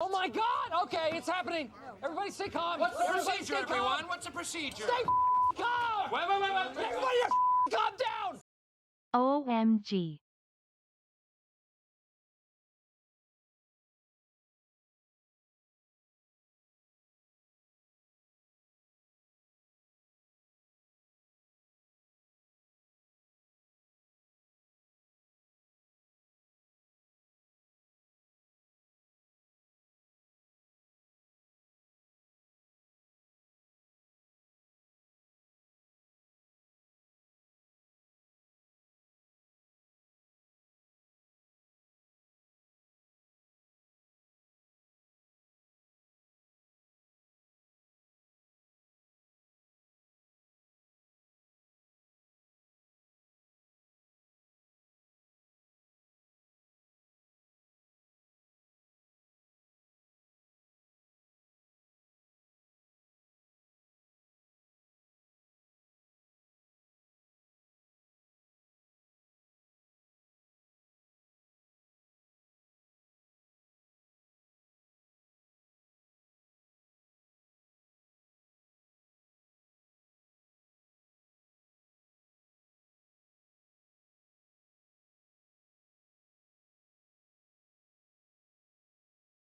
Oh my God! Okay, it's happening. Everybody stay calm. What's the Everybody procedure, stay calm. everyone? What's the procedure? Stay calm! Wait. Everybody calm down! OMG.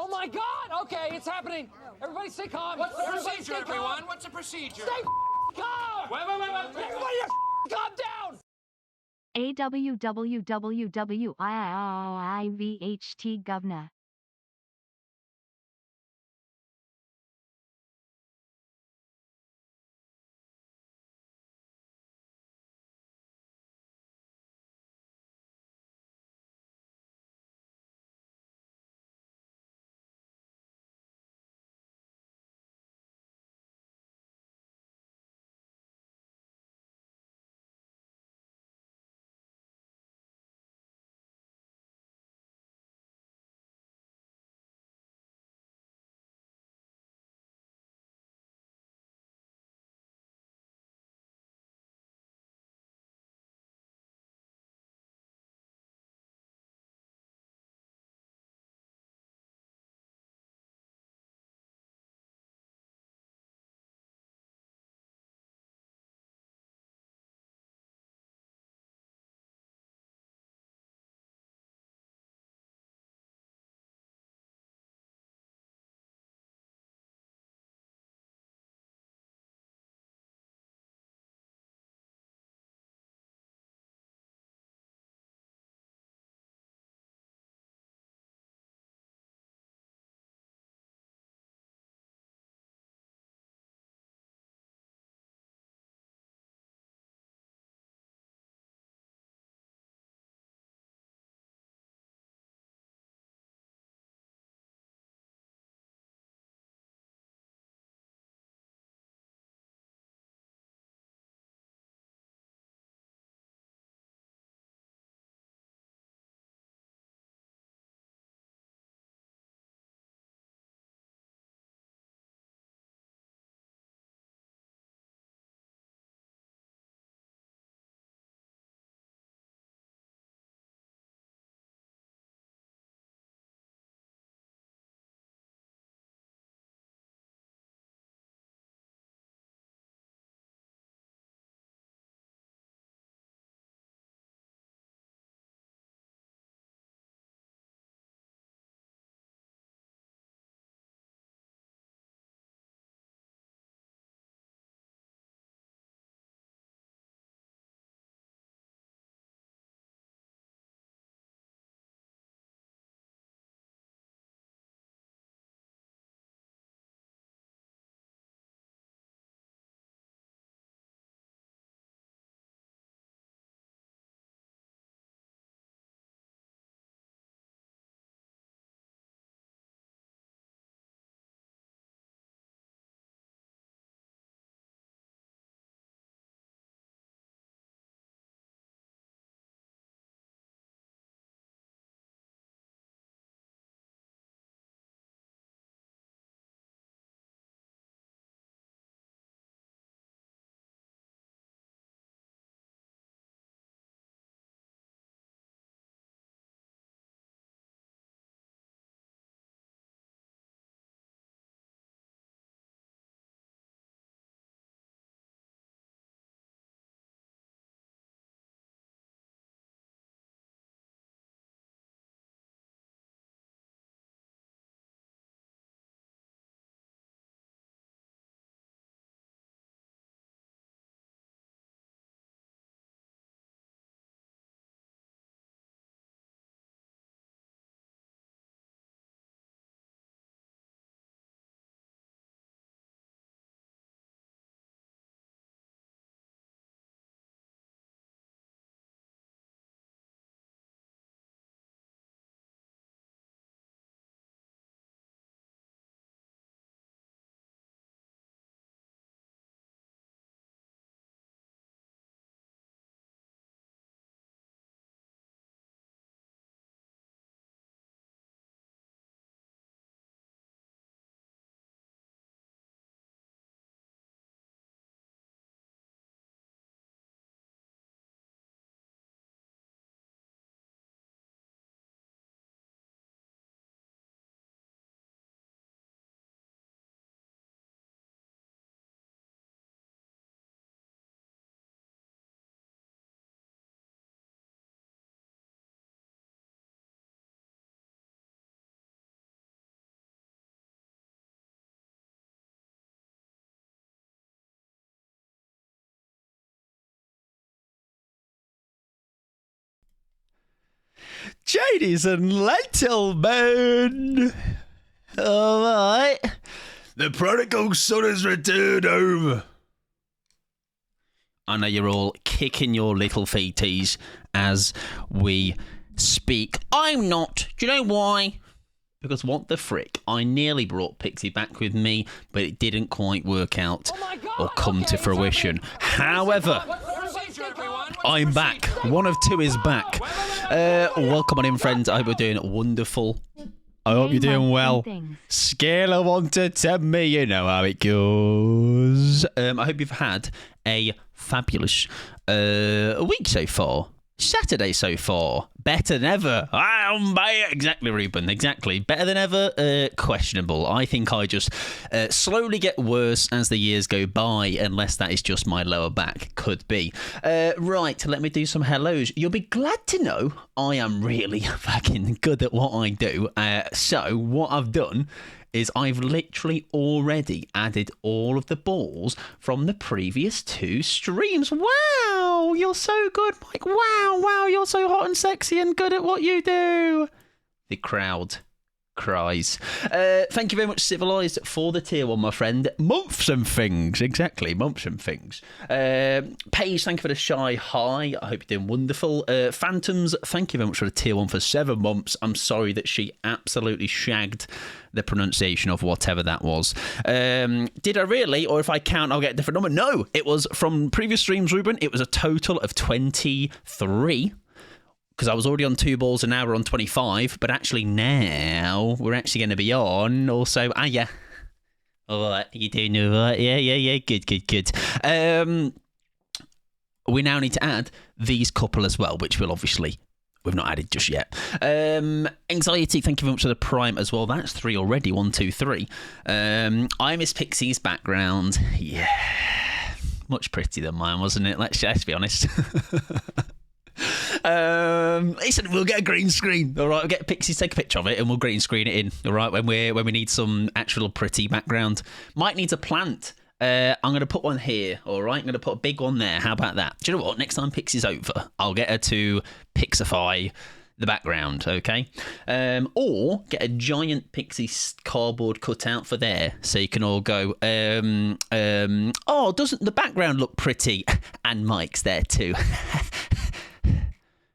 Oh my God! Okay, it's happening. Everybody stay calm. What's the Everybody procedure, stay calm. everyone? What's the procedure? Stay calm! Wait. Everybody calm down! AWWWIVHT Governor. Ladies and gentlemen. All right. The prodigal son has returned home. I know you're all kicking your little feeties as we speak. I'm not. Do you know why? Because what the frick? I nearly brought Pixie back with me, but it didn't quite work out or come to fruition. However, I'm back. One of two is back. Welcome on in, friends. I hope you're doing wonderful. I hope you're doing well. Scale of 1 to 10 me, you know how it goes. I hope you've had a fabulous week so far. Saturday so far. Better than ever. Exactly, Ruben. Exactly. Better than ever. Questionable. I think I just slowly get worse as the years go by, unless that is just my lower back. Could be. Right, let me do some hellos. You'll be glad to know I am really fucking good at what I do. So what I've done is I've literally already added all of the balls from the previous 2 streams. Wow, you're so good, Mike. Wow, you're so hot and sexy and good at what you do. The crowd cries. Thank you very much, Civilized, for the tier 1, my friend. Months and things. Exactly, months and things. Paige, thank you for the shy hi. I hope you're doing wonderful. Phantoms, thank you very much for the tier 1 for 7 months. I'm sorry that she absolutely shagged the pronunciation of whatever that was. Did I really? Or if I count, I'll get a different number. No, it was from previous streams, Ruben. It was a total of 23. Because I was already on 2 balls and now we're on 25. But actually now we're actually going to be on also. Yeah. All right. You doing all right? Yeah. Good. We now need to add these couple as well, which we've not added just yet. Anxiety, thank you very much for the prime as well. That's 3 already. 1, 2, 3. I Miss Pixie's background. Yeah. Much prettier than mine, wasn't it? Let's be honest. Listen, we'll get a green screen. All right, we'll get Pixie, take a picture of it, and we'll green screen it in. All right, when we need some actual pretty background. Mike needs a plant. I'm going to put one here. All right, I'm going to put a big one there. How about that? Do you know what? Next time Pixie's over, I'll get her to pixify the background. Okay, or get a giant Pixie cardboard cutout for there, so you can all go. Oh, doesn't the background look pretty? And Mike's there too.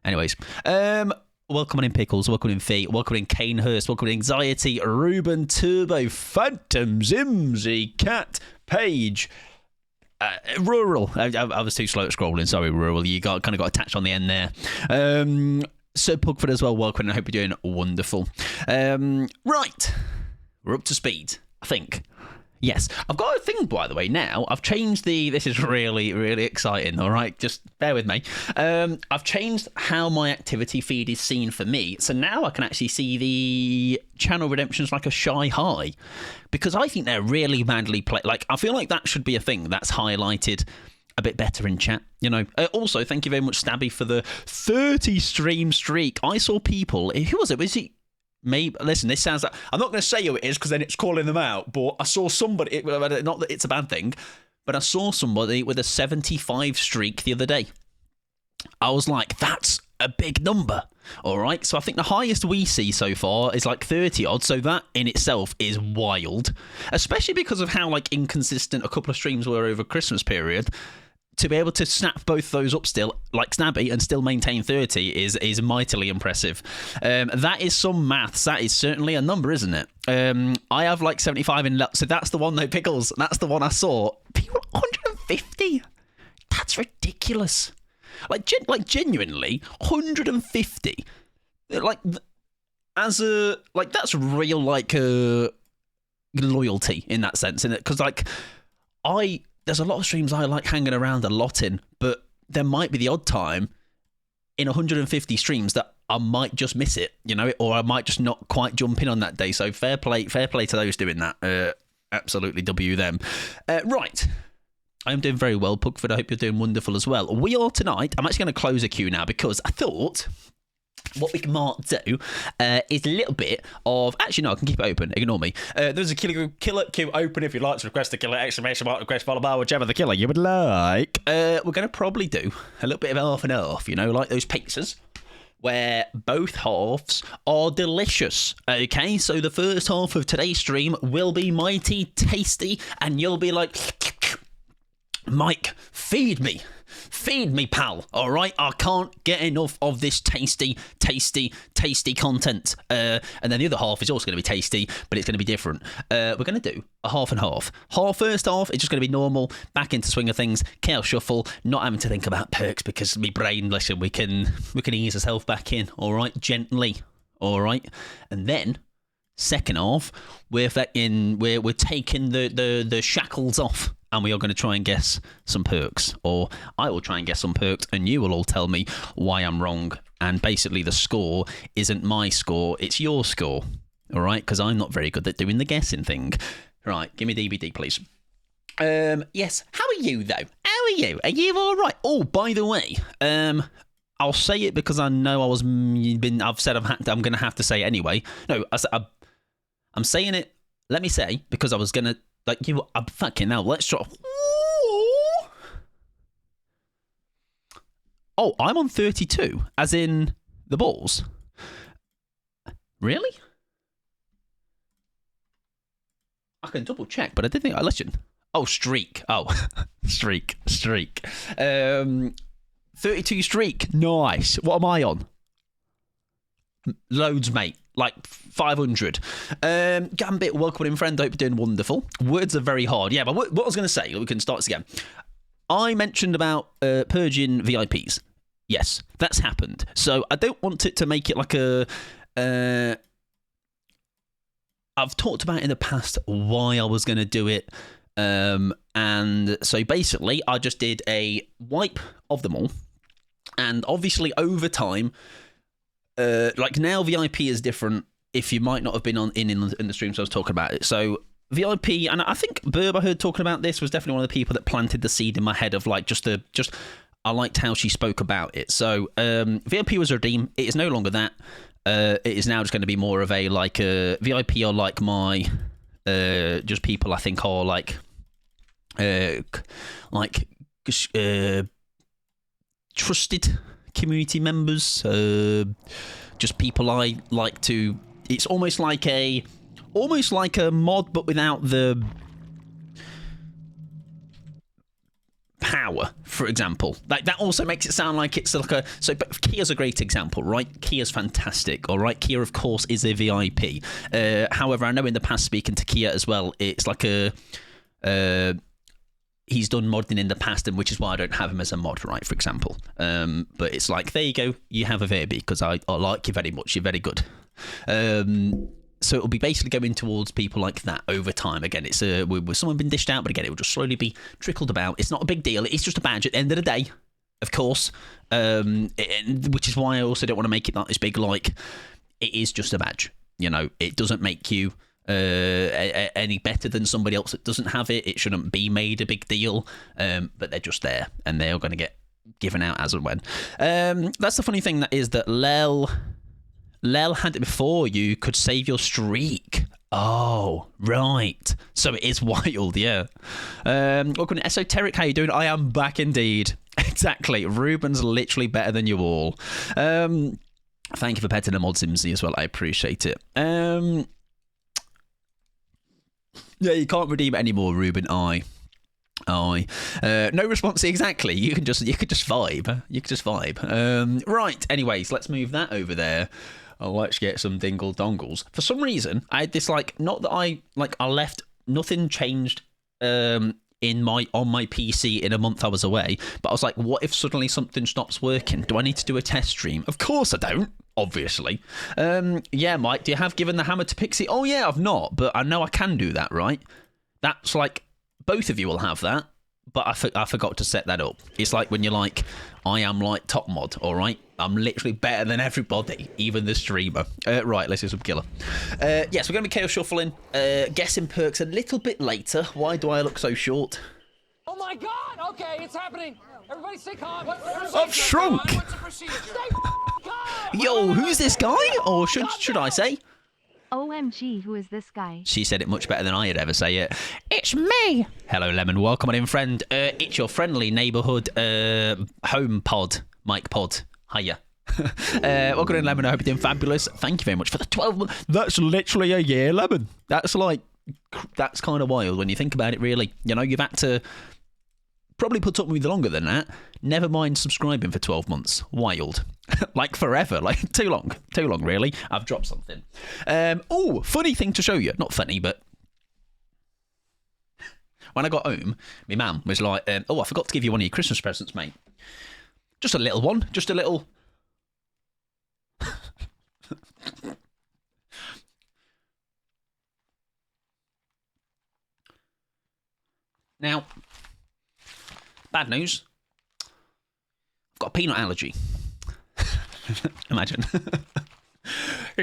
Anyways, welcome on in Pickles, welcome in Fee, welcome in Canehurst, welcome in Anxiety, Ruben, Turbo, Phantom, Zimsy, Cat, Page, Rural. I was too slow at scrolling. Sorry, Rural. You kind of got attached on the end there. So Pugford as well. Welcome. I hope you're doing wonderful. Right, we're up to speed, I think. Yes, I've got a thing, by the way, now. I've changed this is really, really exciting, all right? Just bear with me. I've changed how my activity feed is seen for me. So now I can actually see the channel redemptions like a shy high. Because I think they're really badly played. Like, I feel like that should be a thing that's highlighted a bit better in chat, you know. Also, thank you very much, Stabby, for the 30 stream streak. I saw people, who was it? Was he... Maybe, listen, this sounds like, I'm not going to say who it is because then it's calling them out, but I saw somebody, not that it's a bad thing, but I saw somebody with a 75 streak the other day. I was like, that's a big number. All right. So I think the highest we see so far is like 30 odd. So that in itself is wild, especially because of how like inconsistent a couple of streams were over Christmas period. To be able to snap both those up still, like Snabby, and still maintain 30 is mightily impressive. That is some maths. That is certainly a number, isn't it? I have like 75 in luck. So that's the one, though, Pickles. That's the one I saw. People, 150? That's ridiculous. Like genuinely, 150. Like, that's real, like, loyalty in that sense, isn't it? Because, like, there's a lot of streams I like hanging around a lot in, but there might be the odd time in 150 streams that I might just miss it, you know, or I might just not quite jump in on that day. So fair play to those doing that. Absolutely W them. Right. I am doing very well, Pugford. I hope you're doing wonderful as well. We are tonight. I'm actually going to close a queue now because I thought what we might do is a little bit of... Actually, no, I can keep it open. Ignore me. There's a killer queue open if you'd like to request a killer, exclamation mark, request, followed by whichever the killer you would like. We're going to probably do a little bit of half and half, you know, like those pizzas. where both halves are delicious. Okay, so the first half of today's stream will be mighty tasty, and you'll be like, Mike, feed me. Feed me, pal. All right, I can't get enough of this tasty content. And then the other half is also going to be tasty, but it's going to be different. We're going to do a half and half. First half, it's just going to be normal, back into swing of things, chaos shuffle, not having to think about perks because my brain, listen, we can ease ourselves back in. All right, gently. All right, and then second half, we're taking the shackles off. And we are going to try and guess some perks. Or I will try and guess some perks, and you will all tell me why I'm wrong. And basically, the score isn't my score, it's your score. All right? Because I'm not very good at doing the guessing thing. Right, give me DVD, please. Yes, how are you, though? How are you? Are you all right? Oh, by the way, I'll say it because I know I've said I'm going to have to say it anyway. No, I'm saying it, let me say, because I was going to, like, I'm fucking hell, let's try. Oh, I'm on 32, as in the balls. Really? I can double check, but I didn't think I listened. Oh, streak. Oh, streak. 32 streak. Nice. What am I on? Loads, mate. Like 500. Gambit, welcome in, friend. Hope you're doing wonderful. Words are very hard. Yeah, but what I was going to say, we can start this again. I mentioned about purging VIPs. Yes, that's happened. So I don't want it to make it like a... I've talked about in the past why I was going to do it. And so basically, I just did a wipe of them all. And obviously, over time... like now VIP is different if you might not have been in the stream, so I was talking about it. So VIP, and I think Burb I heard talking about this was definitely one of the people that planted the seed in my head of like just I liked how she spoke about it. So VIP was redeemed. It is no longer that. It is now just going to be more of a like VIP are like my just people I think are like trusted community members, just people I like to. It's almost like a mod, but without the power. For example, like that also makes it sound like it's like a. So, but Kia's a great example, right? Kia's fantastic. All right, Kia of course is a VIP. However, I know in the past speaking to Kia as well, it's like a. He's done modding in the past, and which is why I don't have him as a mod, right, for example. But it's like, there you go, you have a baby, because I like you very much, you're very good. So it'll be basically going towards people like that over time. Again, it's with someone been dished out, but again, it will just slowly be trickled about. It's not a big deal, it's just a badge at the end of the day, of course. Which is why I also don't want to make it like this big, like, it is just a badge. You know, it doesn't make you... any better than somebody else that doesn't have it. It shouldn't be made a big deal, but they're just there, and they are going to get given out as and when. That's the funny thing, that is that Lel had it before you could save your streak. Oh, right. So it is wild, yeah. Welcome to Esoteric, how you doing? I am back indeed. Exactly. Ruben's literally better than you all. Thank you for petting the mod Simsy as well. I appreciate it. Yeah, you can't redeem it anymore, Ruben. No response exactly. You could just vibe. Right. Anyways, let's move that over there. Let's get some dingle dongles. For some reason, I had this not that I left. Nothing changed. On my PC in a month I was away, but I was like, what if suddenly something stops working? Do I need to do a test stream? Of course I don't. Obviously. Yeah, Mike, do you have given the hammer to Pixie? Oh, yeah, I've not, but I know I can do that, right? That's like, both of you will have that, but I forgot to set that up. It's like when you're like, I am like top mod, all right? I'm literally better than everybody, even the streamer. Right, let's do some killer. Yes, we're going to be chaos shuffling, guessing perks a little bit later. Why do I look so short? Oh my God! Okay, it's happening. Everybody stay calm. I've shrunk. What's the procedure? Stay calm. Yo, who's this guy? Or should I say? OMG, who is this guy? She said it much better than I'd ever say it. It's me. Hello, Lemon. Welcome on in, friend. It's your friendly neighbourhood home pod, Mike Pod. Hiya. Welcome in, Lemon. I hope you're doing fabulous. Thank you very much for the 12 months. That's literally a year, Lemon. That's kind of wild when you think about it, really. You know, you've had to probably put up with me longer than that. Never mind subscribing for 12 months. Wild. Like forever. Like too long, really. I've dropped something. Funny thing to show you. Not funny, but when I got home, my mum was like, I forgot to give you one of your Christmas presents, mate. Just a little one. Just a little... Now, bad news. I've got a peanut allergy. Imagine.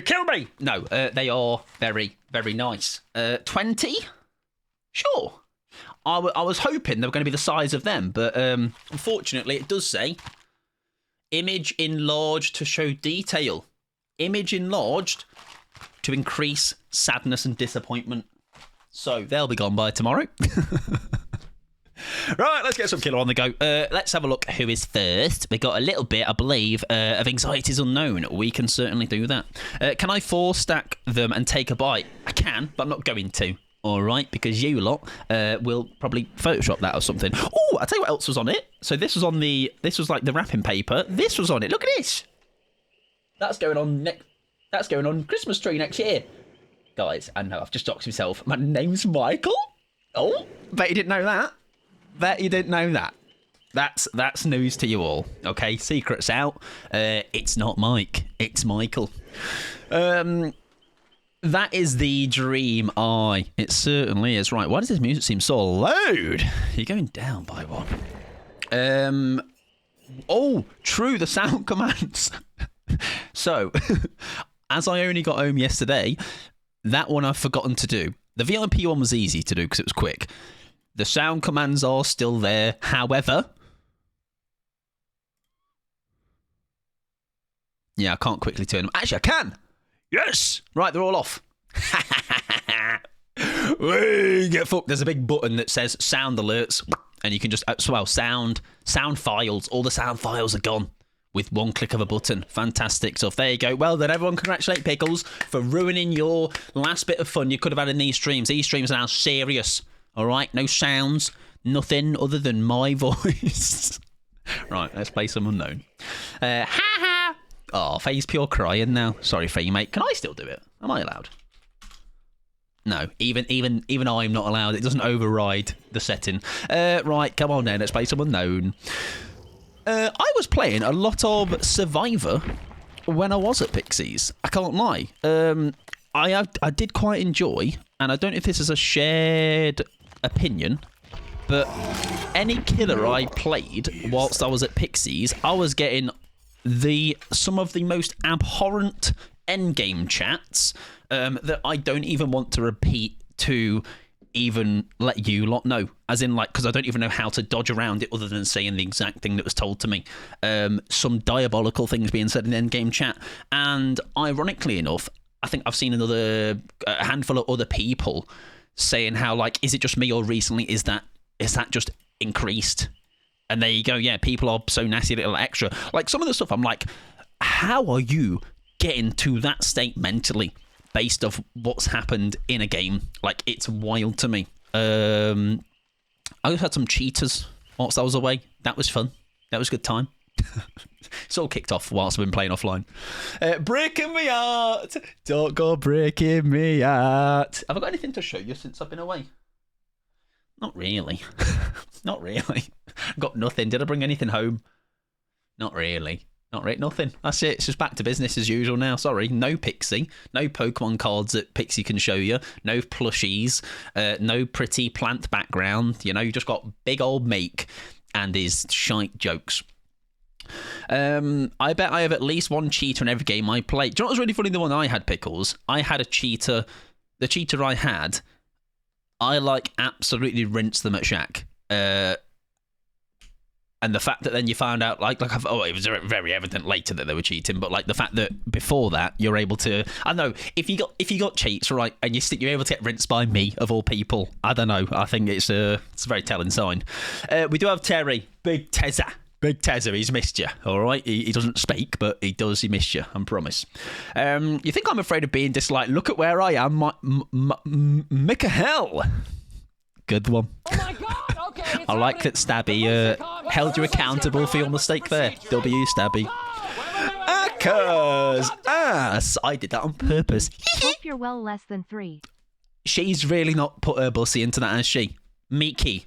Kill me! No, they are very, very nice. 20? Sure. I was hoping they were going to be the size of them, but unfortunately it does say image enlarged to show detail. Image enlarged to increase sadness and disappointment. So they'll be gone by tomorrow. Right, let's get some killer on the go. Let's have a look who is first. We got a little bit, I believe, of Anxieties Unknown. We can certainly do that. Can I 4-stack them and take a bite? I can, but I'm not going to. All right, because you lot will probably Photoshop that or something. Oh, I'll tell you what else was on it. So this was like the wrapping paper. This was on it. Look at this. That's going on Christmas tree next year. Guys, I know, I've just doxed myself. My name's Michael. Oh, bet you didn't know that. That's news to you all. Okay, secret's out. It's not Mike. It's Michael. That is the dream eye. It certainly is. Right, why does this music seem so loud? You're going down by one. Oh, true, the sound commands. So, as I only got home yesterday, that one I've forgotten to do. The VIP one was easy to do because it was quick. The sound commands are still there. However, yeah, I can't quickly turn them. Actually, I can. Yes! Right, they're all off. Get fucked. There's a big button that says sound alerts, and you can just, sound files. All the sound files are gone with one click of a button. Fantastic stuff. There you go. Well, then everyone congratulate Pickles for ruining your last bit of fun you could have had in these streams. These streams are now serious. All right? No sounds. Nothing other than my voice. Right, let's play some Unknown. Ha ha! Oh, Faye's pure crying now. Sorry, Faye, mate. Can I still do it? Am I allowed? No, even I'm not allowed. It doesn't override the setting. Right, come on then. Let's play some Unknown. I was playing a lot of Survivor when I was at Pixies. I can't lie. I did quite enjoy, and I don't know if this is a shared opinion, but any killer I played whilst I was at Pixies, I was getting some of the most abhorrent endgame chats that I don't even want to repeat to even let you lot know, as in, like, because I don't even know how to dodge around it other than saying the exact thing that was told to me. Some diabolical things being said in endgame chat, and ironically enough, I think I've seen a handful of other people saying how, like, is it just me or recently is that just increased? And there you go. Yeah, people are so nasty, a little extra. Like, some of the stuff, I'm like, how are you getting to that state mentally based off what's happened in a game? Like, it's wild to me. I also had some cheaters whilst I was away. That was fun. That was a good time. It's all kicked off whilst I've been playing offline. Breaking me heart. Don't go breaking me heart. Have I got anything to show you since I've been away? Not really. Not really. Got nothing. Did I bring anything home? Not really. Nothing. That's it. It's just back to business as usual now. Sorry. No Pixie. No Pokemon cards that Pixie can show you. No plushies. No pretty plant background. You know, you just got big old Meek and his shite jokes. I bet I have at least one cheater in every game I play. Do you know what was really funny? The one I had, Pickles? I had a cheater. The cheater I had, I absolutely rinsed them at Shaq. And the fact that then you found out, it was very evident later that they were cheating, but the fact that before that you're able to, I don't know, if you got cheats, right, and you're able to get rinsed by me of all people, I don't know. I think it's a very telling sign. We do have Terry, big Tezza. Big Tezza, he's missed you, all right? He doesn't speak, but he missed you, I promise. You think I'm afraid of being disliked? Look at where I am, Mikael. Good one. Oh my God! Okay, I like that Stabby held you accountable for your mistake there. W, Stabby. Cause ass. I did that on purpose. Hope you're well less than 3. She's really not put her bussy into that, has she? Miki.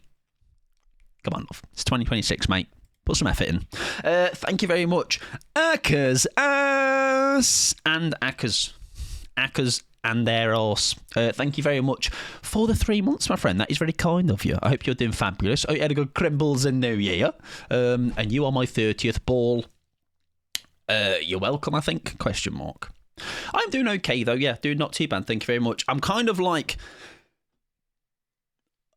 Come on, love. It's 2026, mate. Put some effort in. Thank you very much. Akkers, ass, and Akkers. Akkers and their arse. Thank you very much for the 3 months, my friend. That is very kind of you. I hope you're doing fabulous. I hope you had a good Crimbles in New Year. And you are my 30th ball. You're welcome, I think? Question mark. I'm doing okay, though. Yeah, doing not too bad. Thank you very much. I'm kind of like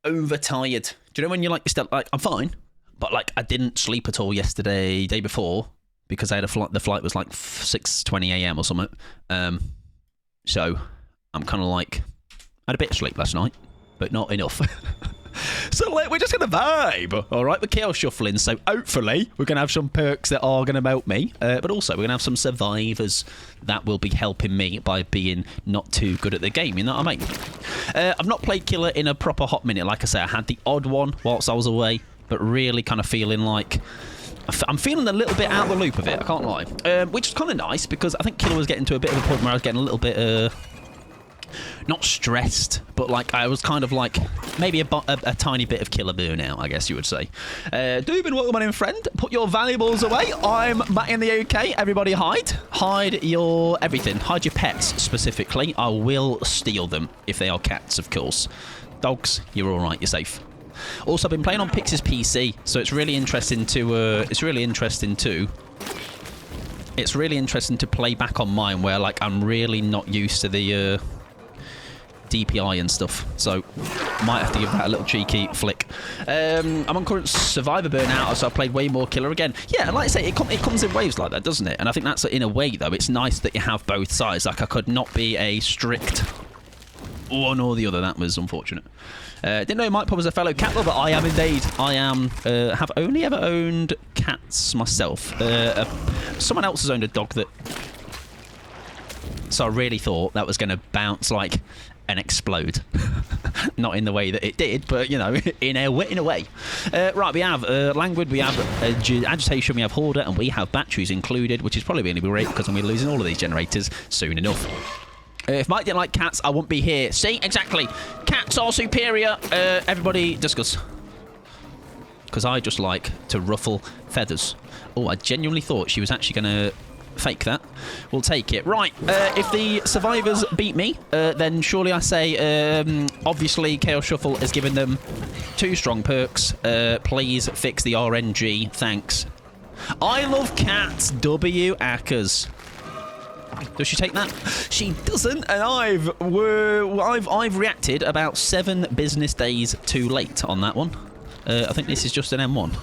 overtired. Do you know when you're like, still like, I'm fine, but like I didn't sleep at all yesterday, day before, because I had a flight. The flight was like 6:20 a.m. or something. So I'm kind of like, I had a bit of sleep last night, but not enough. So we're just going to vibe, all right? We're chaos shuffling, so hopefully we're going to have some perks that are going to help me, but also we're going to have some survivors that will be helping me by being not too good at the game, you know what I mean? I've not played Killer in a proper hot minute. Like I say, I had the odd one whilst I was away, but really kind of feeling like... I'm feeling a little bit out of the loop of it, I can't lie. Which is kind of nice, because I think Killer was getting to a bit of a point where I was getting a little bit... not stressed, but like I was kind of like maybe a tiny bit of killer burnout, I guess you would say. Dubin, welcome on in, friend. Put your valuables away. I'm back in the UK. Everybody hide your everything. Hide your pets specifically. I will steal them if they are cats, of course. Dogs, you're all right. You're safe. Also, I've been playing on Pix's PC, so it's really interesting to. It's really interesting to play back on mine, where like I'm really not used to the. DPI and stuff, so might have to give that a little cheeky flick. I'm on current survivor burnout, so I've played way more Killer again. Yeah, and like I say, it comes in waves like that, doesn't it? And I think that's, in a way, though, it's nice that you have both sides. Like, I could not be a strict one or the other. That was unfortunate. Didn't know Mike Pub was a fellow cat lover. I am indeed. I am. Have only ever owned cats myself. Someone else has owned a dog that... So I really thought that was going to bounce, like... and explode. Not in the way that it did, but, you know, in a way. Right, we have Languid, we have Agitation, we have Hoarder, and we have Batteries included, which is probably going to be great because I'm going to be losing all of these generators soon enough. If Mike didn't like cats, I wouldn't be here. See? Exactly. Cats are superior. Everybody discuss. Because I just like to ruffle feathers. Oh, I genuinely thought she was actually going to... fake that. We'll take it. Right, if the survivors beat me, then surely I say, obviously Chaos Shuffle has given them 2 strong perks. Please fix the RNG. Thanks. I love cats. W. Akkers. Does she take that? She doesn't, and I've reacted about 7 business days too late on that one. I think this is just an M1.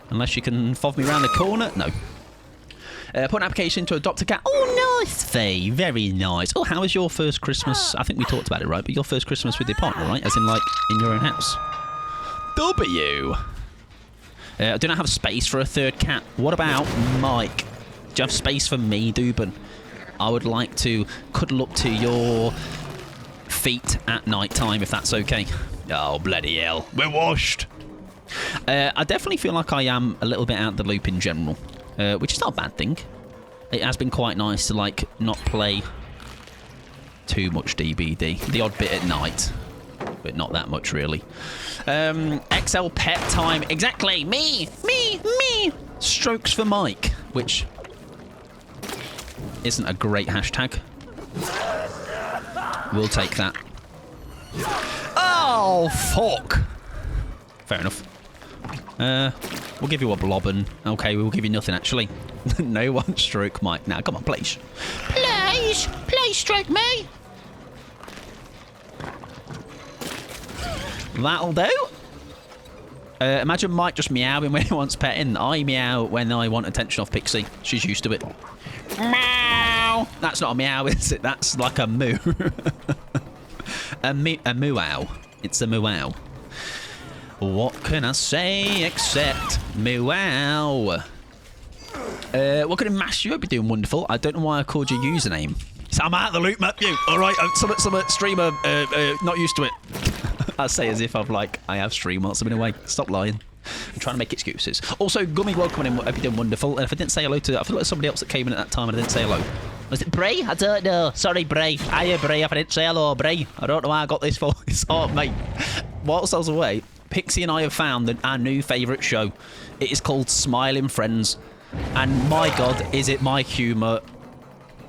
Unless you can fob me around the corner. No. Put an application to adopt a cat. Oh, nice, Faye. Very nice. Oh, how was your first Christmas? I think we talked about it, right? But your first Christmas with your partner, right? As in, like, in your own house. W. I do not have space for a 3rd cat. What about Mike? Do you have space for me, Dubin? I would like to cuddle up to your feet at night time, if that's okay. Oh, bloody hell. We're washed. I definitely feel like I am a little bit out of the loop in general. Which is not a bad thing. It has been quite nice to, like, not play too much DBD. The odd bit at night, but not that much, really. XL pet time. Exactly. Me. Strokes for Mike, which isn't a great hashtag. We'll take that. Oh, fuck. Fair enough. We'll give you a blobbin. Okay, we'll give you nothing, actually. No one stroke Mike. Now, come on, please. Please stroke me. That'll do. Imagine Mike just meowing when he wants petting. I meow when I want attention off Pixie. She's used to it. Meow. That's not a meow, is it? That's like a moo. a moo-ow. It's a moo-ow. What can I say except meow? What can I mash you? Hope you're doing wonderful. I don't know why I called your username. So I'm out of the loop, Matthew. All right, some streamer not used to it. I say as if I have streamed whilst I've been away. Stop lying. I'm trying to make excuses. Also, Gummy, welcome in. Hope you're doing wonderful. And if I didn't say hello to, I feel like somebody else that came in at that time and I didn't say hello. Was it Bray? I don't know. Sorry, Bray. Hiya, Bray. If I didn't say hello, Bray. I don't know why I got this voice. Oh, mate. Whilst I was away, Pixie and I have found our new favourite show. It is called Smiling Friends. And my God, is it my humour.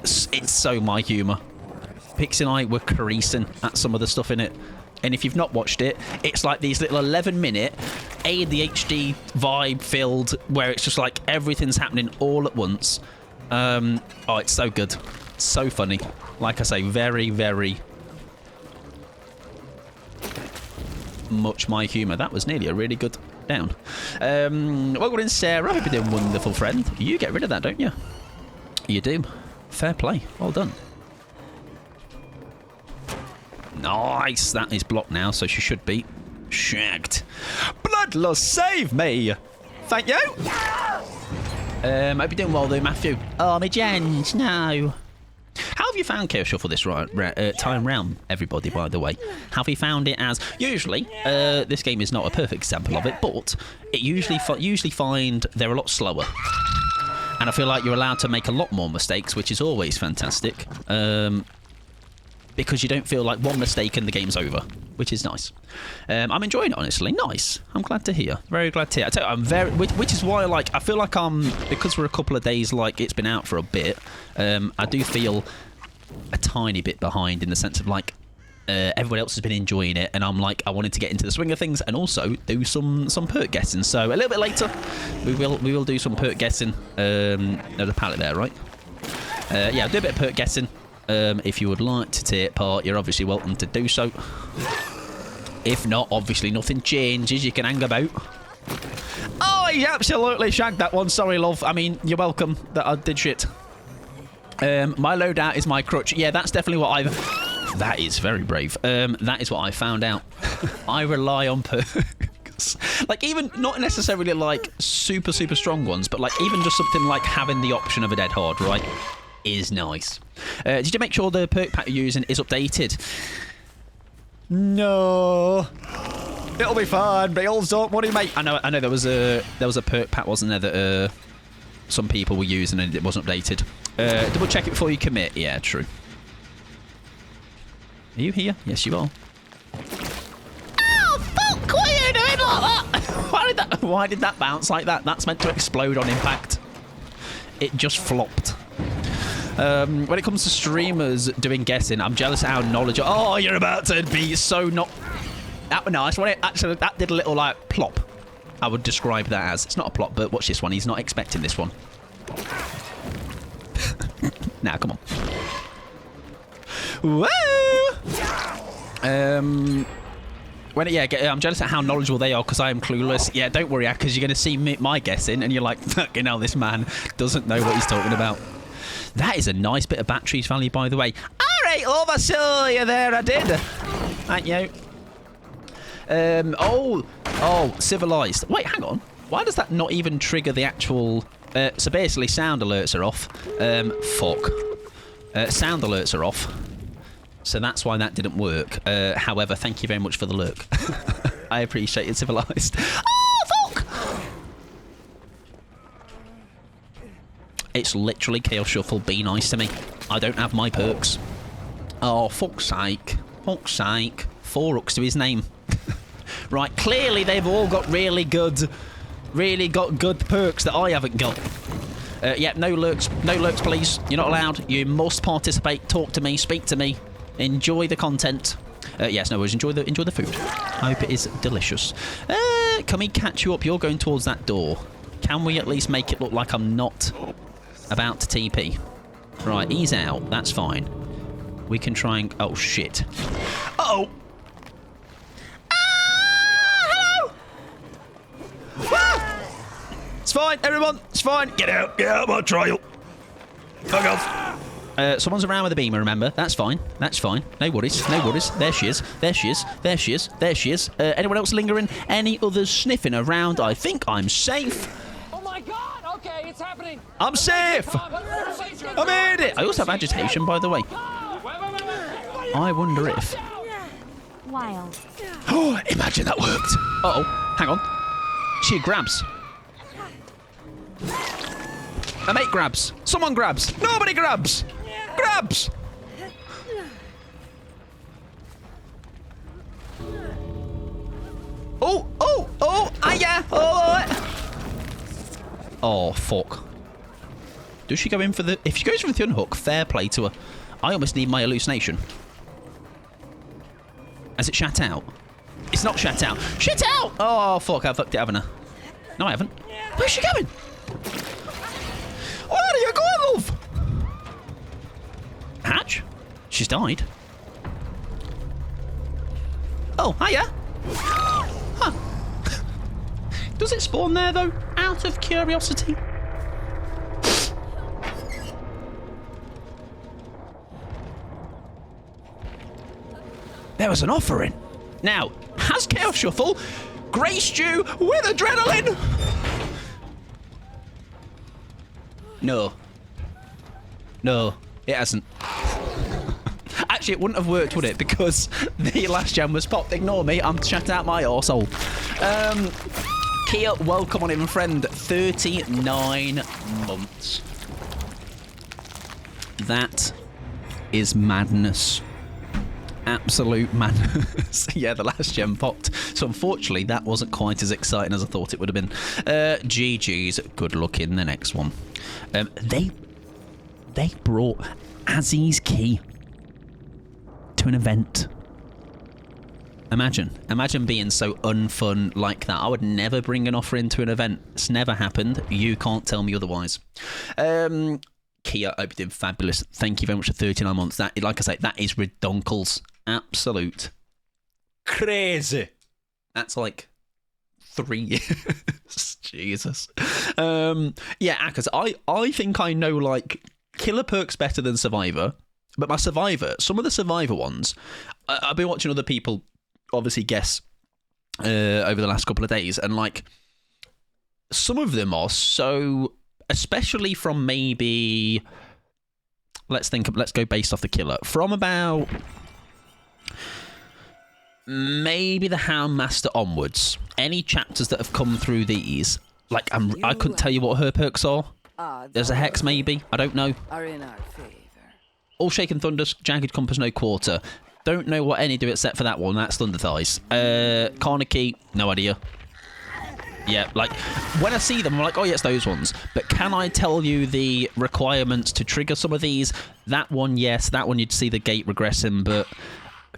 It's so my humour. Pixie and I were creasing at some of the stuff in it. And if you've not watched it, it's like these little 11-minute ADHD vibe filled where it's just like everything's happening all at once. Oh, it's so good. So funny. Like I say, very, very much my humour. That was nearly a really good down. Welcome in, Sarah. Hope you're doing wonderful, friend. You get rid of that, don't you? You do. Fair play. Well done. Nice. That is blocked now, so she should be shagged. Bloodlust, save me. Thank you. Hope you're doing well though, Matthew. Oh, my gens, no. How have you found Chaos Shuffle this time round, everybody, by the way? Have you found it as... Usually, this game is not a perfect example of it, but it usually find they're a lot slower. And I feel like you're allowed to make a lot more mistakes, which is always fantastic. Because you don't feel like one mistake and the game's over, which is nice. I'm enjoying it, honestly. Nice. I'm glad to hear. Very glad to hear. I tell you, I'm very, which is why, I feel like because we're a couple of days, it's been out for a bit. I do feel a tiny bit behind in the sense of everyone else has been enjoying it, and I'm I wanted to get into the swing of things and also do some perk guessing. So a little bit later, we will do some perk guessing. There's a pallet there, right? Yeah, I'll do a bit of perk guessing. If you would like to take part, you're obviously welcome to do so. If not, obviously nothing changes. You can hang about. Oh, he absolutely shagged that one. Sorry, love. I mean, you're welcome that I did shit. My loadout is my crutch. Yeah, that's definitely what I've... That is very brave. That is what I found out. I rely on perks. Even not necessarily super, super strong ones, but even just something like having the option of a dead hard, right? Is nice. Did you make sure the perk pack you're using is updated? No. It'll be fine. Bills, don't worry, mate. I know. There was a perk pack, wasn't there, that some people were using and it wasn't updated. Double check it before you commit. Yeah, true. Are you here? Yes, you are. Oh fuck! What are you doing like that? Why did that bounce like that? That's meant to explode on impact. It just flopped. When it comes to streamers doing guessing, I'm jealous of how knowledgeable... Oh, you're about to be so not... That was nice. Actually, that did a little, plop. I would describe that as. It's not a plop, but watch this one. He's not expecting this one. Now, come on. Woo! I'm jealous at how knowledgeable they are because I am clueless. Yeah, don't worry, because you're going to see my guessing and you're like, fucking hell, this man doesn't know what he's talking about. That is a nice bit of batteries value, by the way. All right, love, I saw you there. I did. Thank you. Oh, civilized. Wait, hang on. Why does that not even trigger the actual... so basically, sound alerts are off. Fuck. Sound alerts are off. So that's why that didn't work. However, thank you very much for the lurk. I appreciate it, civilized. Oh, fuck! It's literally Chaos Shuffle. Be nice to me. I don't have my perks. Oh, fuck's sake. Fuck's sake. 4 hooks to his name. Right, clearly they've all got really good perks that I haven't got. Yeah, no lurks, please. You're not allowed. You must participate. Talk to me. Speak to me. Enjoy the content. Yes, no worries. Enjoy the food. I hope it is delicious. Can we catch you up? You're going towards that door. Can we at least make it look like I'm not about to TP? Right, he's out. That's fine. We can try and... Oh, shit. Uh-oh. Hello! Ah! It's fine, everyone. It's fine. Get out. Get out of my trial. Fuck off. Someone's around with a beamer, remember? That's fine. That's fine. No worries. No worries. There she is. There she is. There she is. There she is. Anyone else lingering? Any others sniffing around? I think I'm safe. Oh my God! Okay, it's happening. I'm safe. I made it. I also have agitation, by the way. I wonder if... Wild. Oh, imagine that worked. Uh-oh. Hang on. She grabs. A mate grabs. Someone grabs. Nobody grabs. Grabs. Oh, oh, oh, yeah. Oh, fuck. Does she go in for the... If she goes for the unhook, fair play to her. I almost need my hallucination. Has it shat out? It's not shat out. Shit out! Oh, fuck, I fucked it, haven't I? No, I haven't. Where's she going? Where are you going, love? Hatch? She's died. Oh, hiya. Huh. Does it spawn there, though? Out of curiosity. There was an offering. Now, has Chaos Shuffle graced you with adrenaline? No. No, it hasn't. Actually, it wouldn't have worked, would it? Because the last gem was popped. Ignore me, I'm shut out my arsehole. Kia, welcome on in, friend. 39 months. That is madness. Absolute madness. Yeah, the last gem popped. So unfortunately, that wasn't quite as exciting as I thought it would have been. GG's. Good luck in the next one. They brought Azzy's key to an event. Imagine being so unfun like that. I would never bring an offer into an event. It's never happened. You can't tell me otherwise. Kia, I hope you did fabulous. Thank you very much for 39 months. That, like I say, that is ridiculous. Absolute crazy. That's like 3 years. Jesus. Yeah, because I think I know, like, killer perks better than survivor. But my survivor, some of the survivor ones, I've been watching other people obviously guess over the last couple of days, and like some of them are so, especially from maybe, let's go based off the killer, from about maybe the Houndmaster onwards, any chapters that have come through these, like I couldn't tell you what her perks are. There's a hex maybe, I don't know. Are in our favor. All Shaken Thunder, Jagged Compass, no quarter. Don't know what any do except for that one. That's Thunder Thighs. Carnegie, no idea. Yeah, like, when I see them, I'm like, oh, yes, those ones. But can I tell you the requirements to trigger some of these? That one, yes. That one, you'd see the gate regressing. But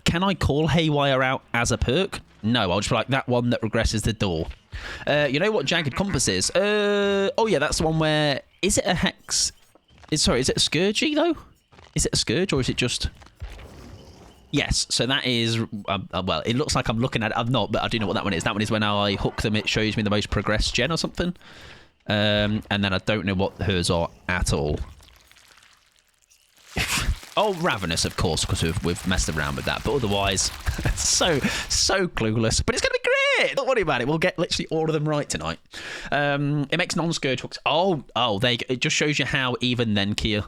can I call Haywire out as a perk? No, I'll just be like, that one that regresses the door. You know what Jagged Compass is? Oh, yeah, that's the one where... Is it a hex? Sorry, is it a Scourgy, though? Is it a Scourge, or is it just... Yes, so that is, well, it looks like I'm looking at it. I'm not, but I do know what that one is. That one is when I hook them, it shows me the most progressed gen or something. And then I don't know what hers are at all. Oh, Ravenous, of course, because we've messed around with that. But otherwise, so clueless. But it's going to be great. Don't worry about it. We'll get literally all of them right tonight. It makes non-Scourge hooks. Oh, it just shows you how even then, Kia.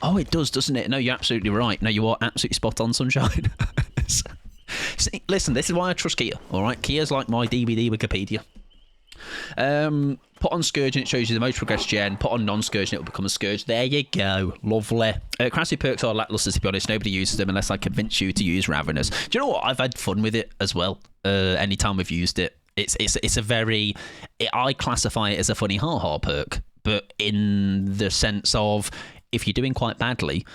Oh, it does, doesn't it? No, you're absolutely right. No, you are absolutely spot on, Sunshine. See, listen, this is why I trust Kia, all right? Kia's like my DVD Wikipedia. Put on Scourge and it shows you the most progressed gen. Put on non-Scourge and it will become a Scourge. There you go. Lovely. Crassy perks are lackluster, to be honest. Nobody uses them unless I convince you to use Ravenous. Do you know what? I've had fun with it as well. Anytime we've used it. It's a very... I classify it as a funny ha-ha perk, but in the sense of... If you're doing quite badly,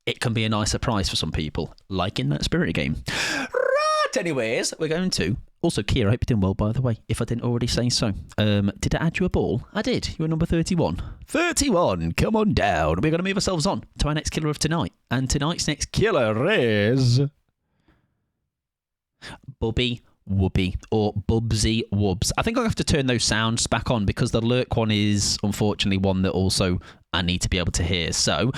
it can be a nice surprise for some people, like in that Spirit game. Right, anyways, we're going to... Also, Kia, I hope you're doing well, by the way, if I didn't already say so. Did I add you a ball? I did. You were number 31. 31, come on down. We're going to move ourselves on to our next killer of tonight. And tonight's next killer is... Bubby Whoopee or Bubsy Wubs. I think I'll have to turn those sounds back on because the lurk one is unfortunately one that also I need to be able to hear. So,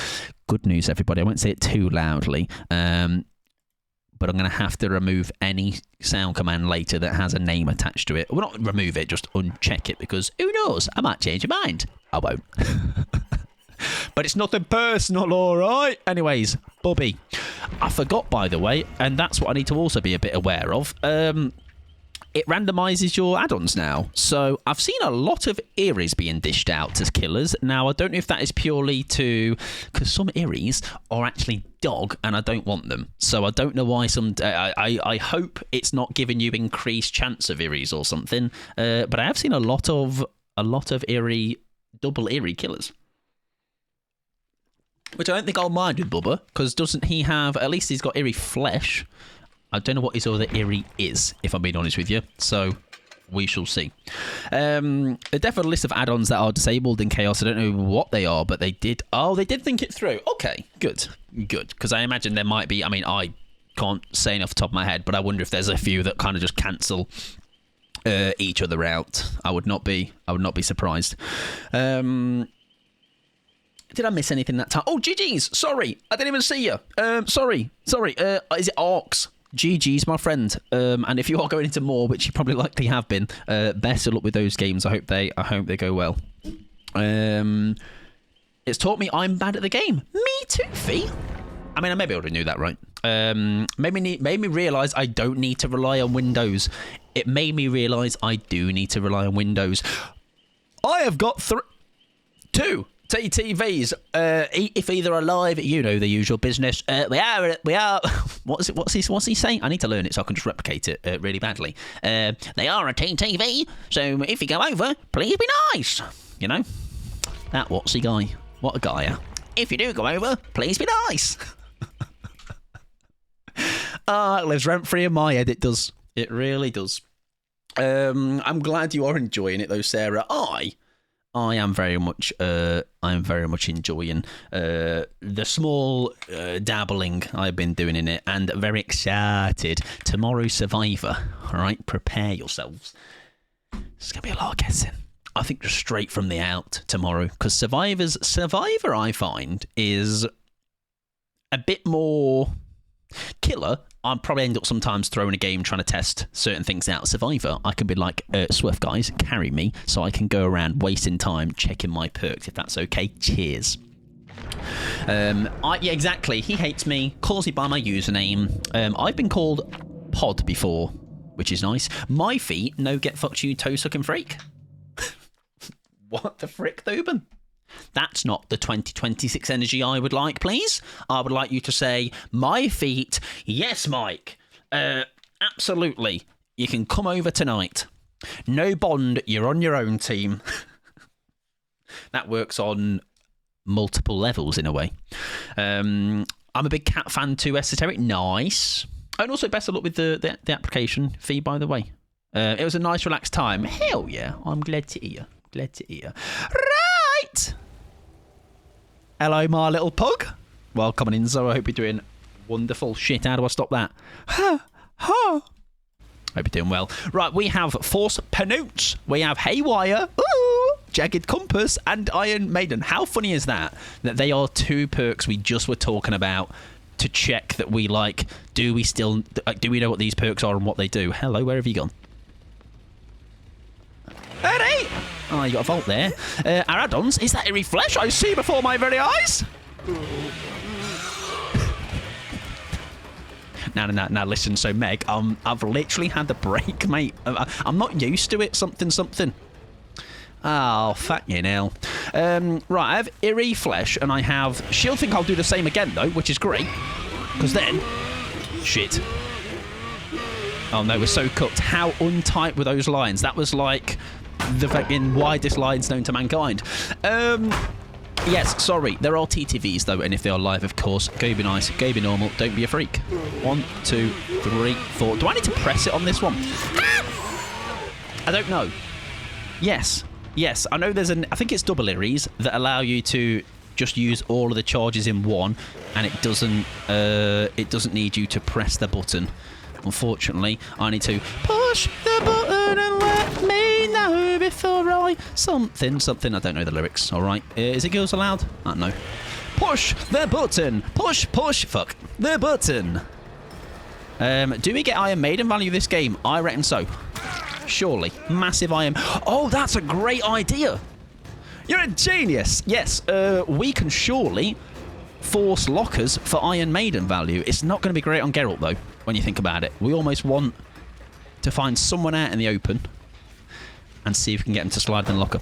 good news, everybody. I won't say it too loudly, but I'm going to have to remove any sound command later that has a name attached to it. Well, not remove it, just uncheck it because who knows? I might change my mind. I won't. But it's nothing personal, all right? Anyways, Bubby. I forgot, by the way, and that's what I need to also be a bit aware of. It randomises your add-ons now. So I've seen a lot of Eries being dished out as killers. Now, I don't know if that is purely to... because some Eries are actually dog, and I don't want them. So I don't know why some... I hope it's not giving you increased chance of Eries or something. But I have seen a lot of Eerie... double Eerie killers. Which I don't think I'll mind with Bubba, because doesn't he have... at least he's got Eerie flesh. I don't know what his other Eerie is, if I'm being honest with you. So, we shall see. There's definitely a list of add-ons that are disabled in Chaos. I don't know what they are, but they did... oh, they did think it through. Okay, good. Good. Because I imagine there might be... I mean, I can't say off the top of my head, but I wonder if there's a few that kind of just cancel each other out. I would not be surprised. Did I miss anything that time? Oh, GG's. Sorry. I didn't even see you. Sorry. Is it Orcs? GG's, my friend. And if you are going into more, which you probably likely have been, best of luck with those games. I hope they go well. It's taught me I'm bad at the game. Me too, Fee. I mean, I maybe already knew that, right? Made me realise I don't need to rely on Windows. It made me realise I do need to rely on Windows. I have got two TTVs. If either alive, you know the usual business. We are. What's he saying? I need to learn it so I can just replicate it really badly. They are a TTV, so if you go over, please be nice. You know that whatsy guy. What a guy! If you do go over, please be nice. It lives rent free in my head. It does. It really does. I'm glad you are enjoying it though, Sarah. I am very much enjoying the small dabbling I've been doing in it, and very excited. Tomorrow, Survivor. All right, prepare yourselves. It's gonna be a lot of guessing. I think just straight from the out tomorrow, because Survivor I find is a bit more killer. I'll probably end up sometimes throwing a game trying to test certain things out. Survivor, I can be like, Swift guys, carry me so I can go around wasting time checking my perks, if that's okay. Cheers. Yeah, exactly. He hates me, calls me by my username. I've been called Pod before, which is nice. My feet, no get fucked you toe sucking freak. What the frick, Thuban? That's not the 2026 energy I would like, please. I would like you to say, my feet, yes, Mike. Absolutely. You can come over tonight. No bond, you're on your own team. That works on multiple levels in a way. I'm a big cat fan too, Esoteric. Nice. And also best of luck with the application fee, by the way. It was a nice, relaxed time. Hell yeah. I'm glad to hear. Glad to hear. Right. Hello, my little pug. Welcome in, so I hope you're doing wonderful. Shit, how do I stop that? Ha, ha. Hope you're doing well. Right, we have Force Penooch. We have Haywire. Ooh, Jagged Compass and Iron Maiden. How funny is that? That they are two perks we just were talking about to check that we like, do we know what these perks are and what they do? Hello, where have you gone? Hey! Oh, you got a vault there. Our add-ons, is that Eerie Flesh I see before my very eyes? Now, listen, so Meg, I've literally had the break, mate. I'm not used to it, something. Oh, fucking hell. Right, I have Eerie Flesh, and I have... She'll think I'll do the same again, though, which is great. Because then... Shit. Oh, no, we're so cooked. How untight were those lines? That was like... the fucking widest lines known to mankind. Yes, sorry. There are TTVs, though, and if they are live, of course, go be nice, go be normal, don't be a freak. 1, 2, 3, 4. Do I need to press it on this one? I don't know. Yes, I know there's I think it's double Eerie's that allow you to just use all of the charges in one, and it doesn't need you to press the button. Unfortunately, I need to push Push the button and let me know before I... Something. I don't know the lyrics, all right? Is it Girls Aloud? I don't know. Push the button. Push. Fuck. The button. Do we get Iron Maiden value this game? I reckon so. Surely. Massive Iron... Oh, that's a great idea. You're a genius. Yes, we can surely force lockers for Iron Maiden value. It's not going to be great on Geralt, though, when you think about it. We almost want to find someone out in the open and see if we can get him to slide in the locker.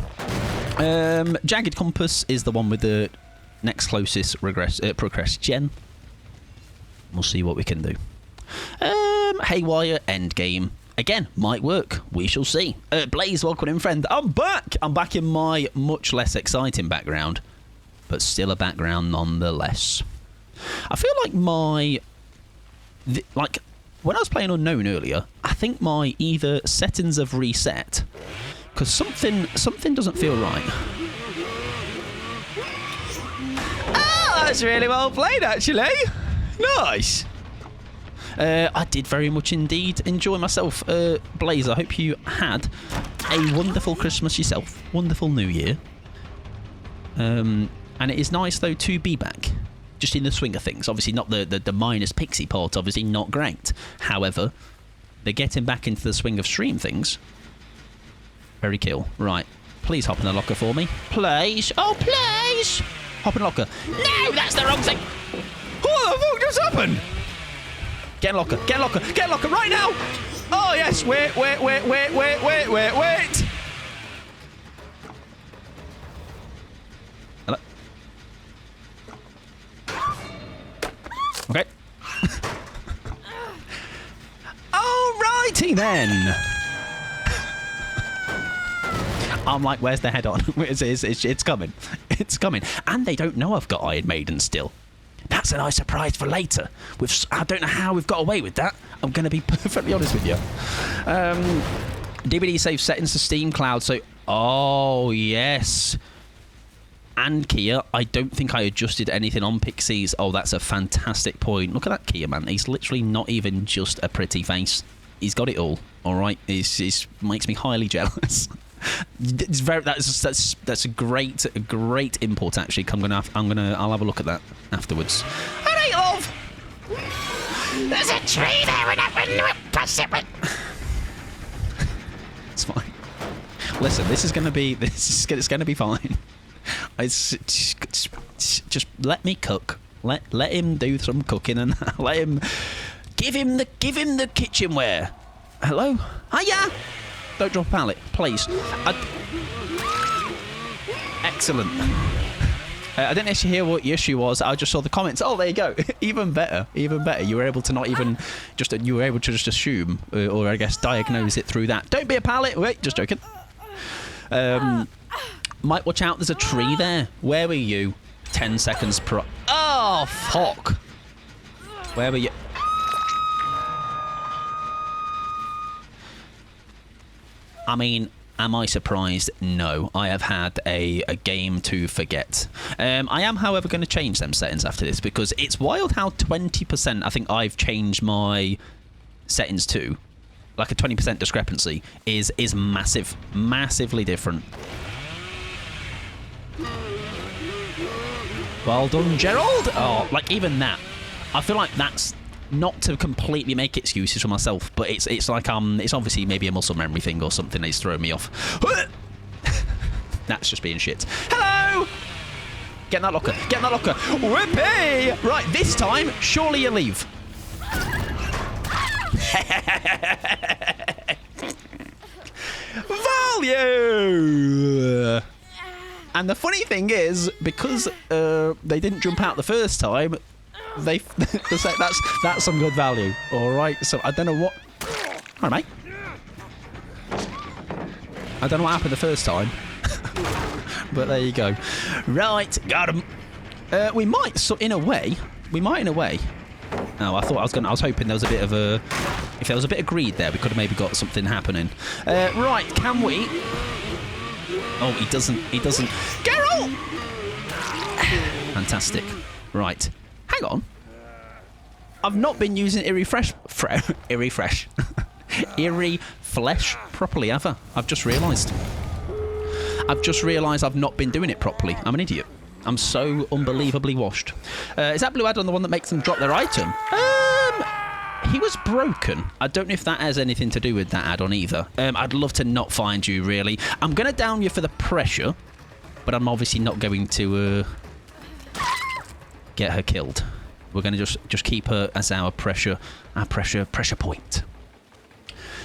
Jagged Compass is the one with the next closest progression. We'll see what we can do. Haywire Endgame. Again, might work. We shall see. Blaze, welcome in, friend. I'm back. I'm back in my much less exciting background, but still a background nonetheless. I feel like when I was playing Unknown earlier, I think my either settings have reset because something doesn't feel right. Oh, that's really well played, actually. Nice. I did very much indeed enjoy myself. Blaze, I hope you had a wonderful Christmas yourself. Wonderful New Year. And it is nice, though, to be back. Just in the swing of things. Obviously, not the minus pixie part, obviously not great. However, they're getting back into the swing of stream things. Very cool. Right. Please hop in the locker for me. Please. Oh, please. Hop in the locker. No, that's the wrong thing. What the fuck just happened? Get in locker, get in locker, get in locker right now! Oh yes, wait. Hello? Okay. Alrighty then! I'm like, where's the head on? It's coming. It's coming. And they don't know I've got Iron Maiden still. That's a nice surprise for later. I don't know how we've got away with that. I'm going to be perfectly honest with you. DVD save settings to Steam Cloud. So, oh, yes. And Kia, I don't think I adjusted anything on Pixies. Oh, that's a fantastic point. Look at that Kia, man. He's literally not even just a pretty face. He's got it all. All right. It makes me highly jealous. That's a great import actually. I'll have a look at that afterwards. All right, love. There's a tree there and I press it. It's fine. Listen, it's going to be fine. Just let me cook. Let him do some cooking and let him give him the kitchenware. Hello? Hiya. Don't drop a pallet, please. Excellent. I didn't actually hear what the issue was. I just saw the comments. Oh, there you go. Even better. You were able to not even you were able to just assume, or I guess diagnose it through that. Don't be a pallet. Wait, just joking. Might watch out. There's a tree there. Where were you? 10 seconds per. Oh fuck. Where were you? I mean, am I surprised? No. I have had a game to forget. I am, however, going to change them settings after this because it's wild how 20%, I think I've changed my settings to, like a 20% discrepancy, is massive. Massively different. Well done, Gerald! Oh, like, even that. I feel like that's... Not to completely make excuses for myself, but it's like it's obviously maybe a muscle memory thing or something that's throwing me off. That's just being shit. Hello! Get in that locker. Get in that locker. Whippy! Right, this time, surely you leave. Value! And the funny thing is, because they didn't jump out the first time, they say that's some good value. All right, so I don't know what. All right, mate. I don't know what happened the first time, but there you go. Right, got him. We might, so in a way. Oh, I was hoping there was a bit of a. If there was a bit of greed there, we could have maybe got something happening. Right, can we? Oh, he doesn't. Geralt! Fantastic. Right. Hang on. I've not been using irrefresh. Eerie flesh properly ever. I've just realised. I've not been doing it properly. I'm an idiot. I'm so unbelievably washed. Is that blue add-on the one that makes them drop their item? He was broken. I don't know if that has anything to do with that add-on either. I'd love to not find you, really. I'm going to down you for the pressure, but I'm obviously not going to get her killed. We're going to just keep her as our pressure point.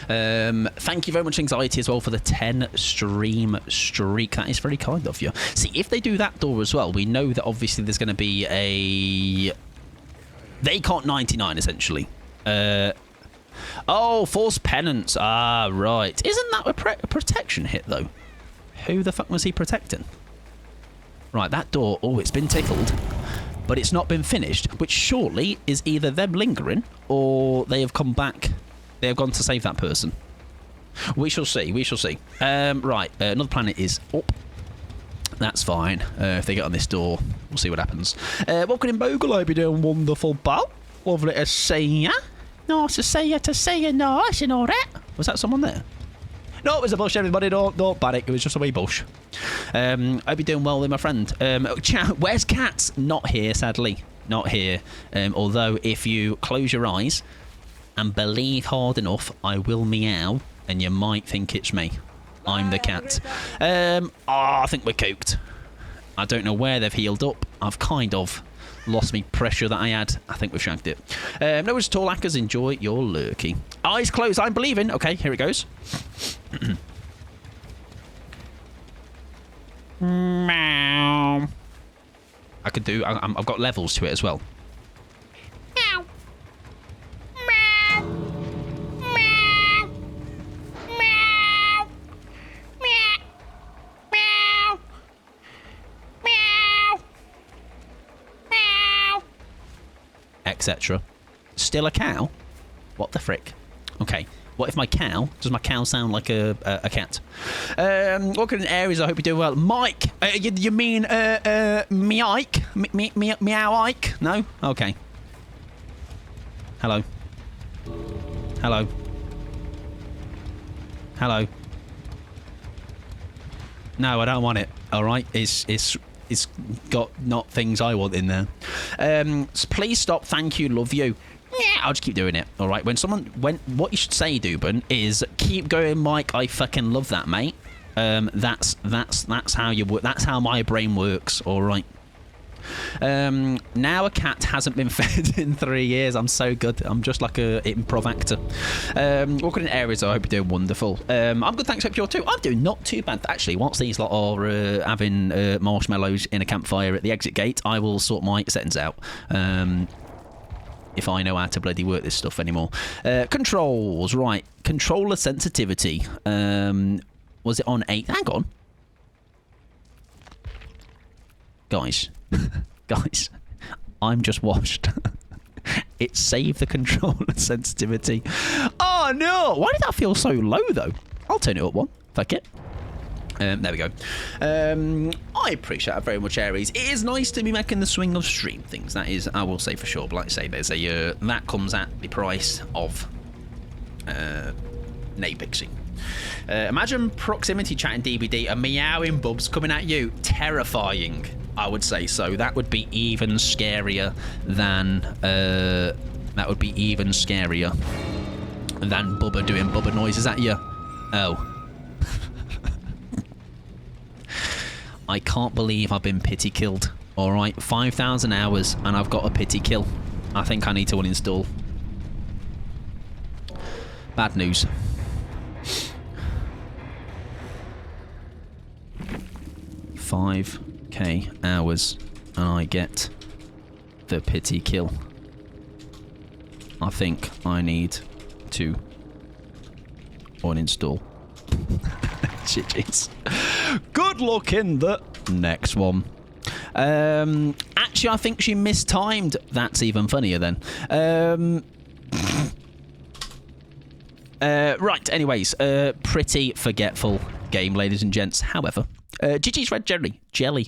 Thank you very much, Anxiety, as well, for the 10 stream streak. That is very kind of you. See, if they do that door as well, we know that obviously there's going to be a... They can't 99, essentially. Oh, Force Penance. Ah, right. Isn't that a protection hit, though? Who the fuck was he protecting? Right, that door... Oh, it's been tickled. But it's not been finished, which surely is either them lingering or they have come back... They have gone to save that person. We shall see. We shall see. Right. Another planet is up. That's fine. If they get on this door, we'll see what happens. Welcome in, Bogle. I hope you're doing wonderful, pal. Lovely to see ya. Nice to see ya, nice and all that. Was that someone there? No, it was a bush, everybody. Don't panic. It was just a wee bush. I hope you're doing well with my friend. Where's Cats? Not here, sadly. Not here. Although, if you close your eyes... and believe hard enough, I will meow, and you might think it's me. I'm the cat. I think we're cooked. I don't know where they've healed up. I've kind of lost me pressure that I had. I think we've shagged it. No, it's tall hackers. Enjoy your lurky. Eyes closed. I'm believing. Okay, here it goes. Meow. I could do... I've got levels to it as well. Etc. Still a cow? What the frick? Okay. What if my cow... Does my cow sound like a cat? Welcome in Aries. I hope you're doing well. Mike! You mean me-Ike? Meow-Ike? No? Okay. Hello. Hello. Hello. No, I don't want it. Alright? It's got not things I want in there. So please stop. Thank you. Love you. Yeah, I'll just keep doing it. All right. What you should say, Dubin, is keep going, Mike. I fucking love that, mate. That's how you work. That's how my brain works. All right. Now a cat hasn't been fed in 3 years. I'm so good. I'm just like a improv actor. Walking in areas, I hope you're doing wonderful. I'm good, thanks. Hope you're too. I'm doing not too bad actually. Whilst these lot are having marshmallows in a campfire at the exit gate, I will sort my settings out. If I know how to bloody work this stuff anymore. Controls, right? Controller sensitivity. Was it on 8? Hang on, guys. Guys, I'm just washed. It saved the controller sensitivity. Oh no! Why did that feel so low though? I'll turn it up one. Fuck it. There we go. I appreciate that very much, Aries. It is nice to be back in the swing of stream things. That is, I will say for sure. But like I say, there's a that comes at the price of Napixing. Imagine proximity chat in DBD and meowing bubs coming at you. Terrifying, I would say so. That would be even scarier than Bubba doing Bubba noises at you. Oh. I can't believe I've been pity killed. Alright, 5,000 hours and I've got a pity kill. I think I need to uninstall. Bad news. $5,000 hours and I get the pity kill. I think I need to uninstall. GG's. Good luck in the next one. Actually, I think she mistimed. That's even funnier then. Right, anyways, pretty forgetful. game, ladies and gents. However, GG's Red Jelly,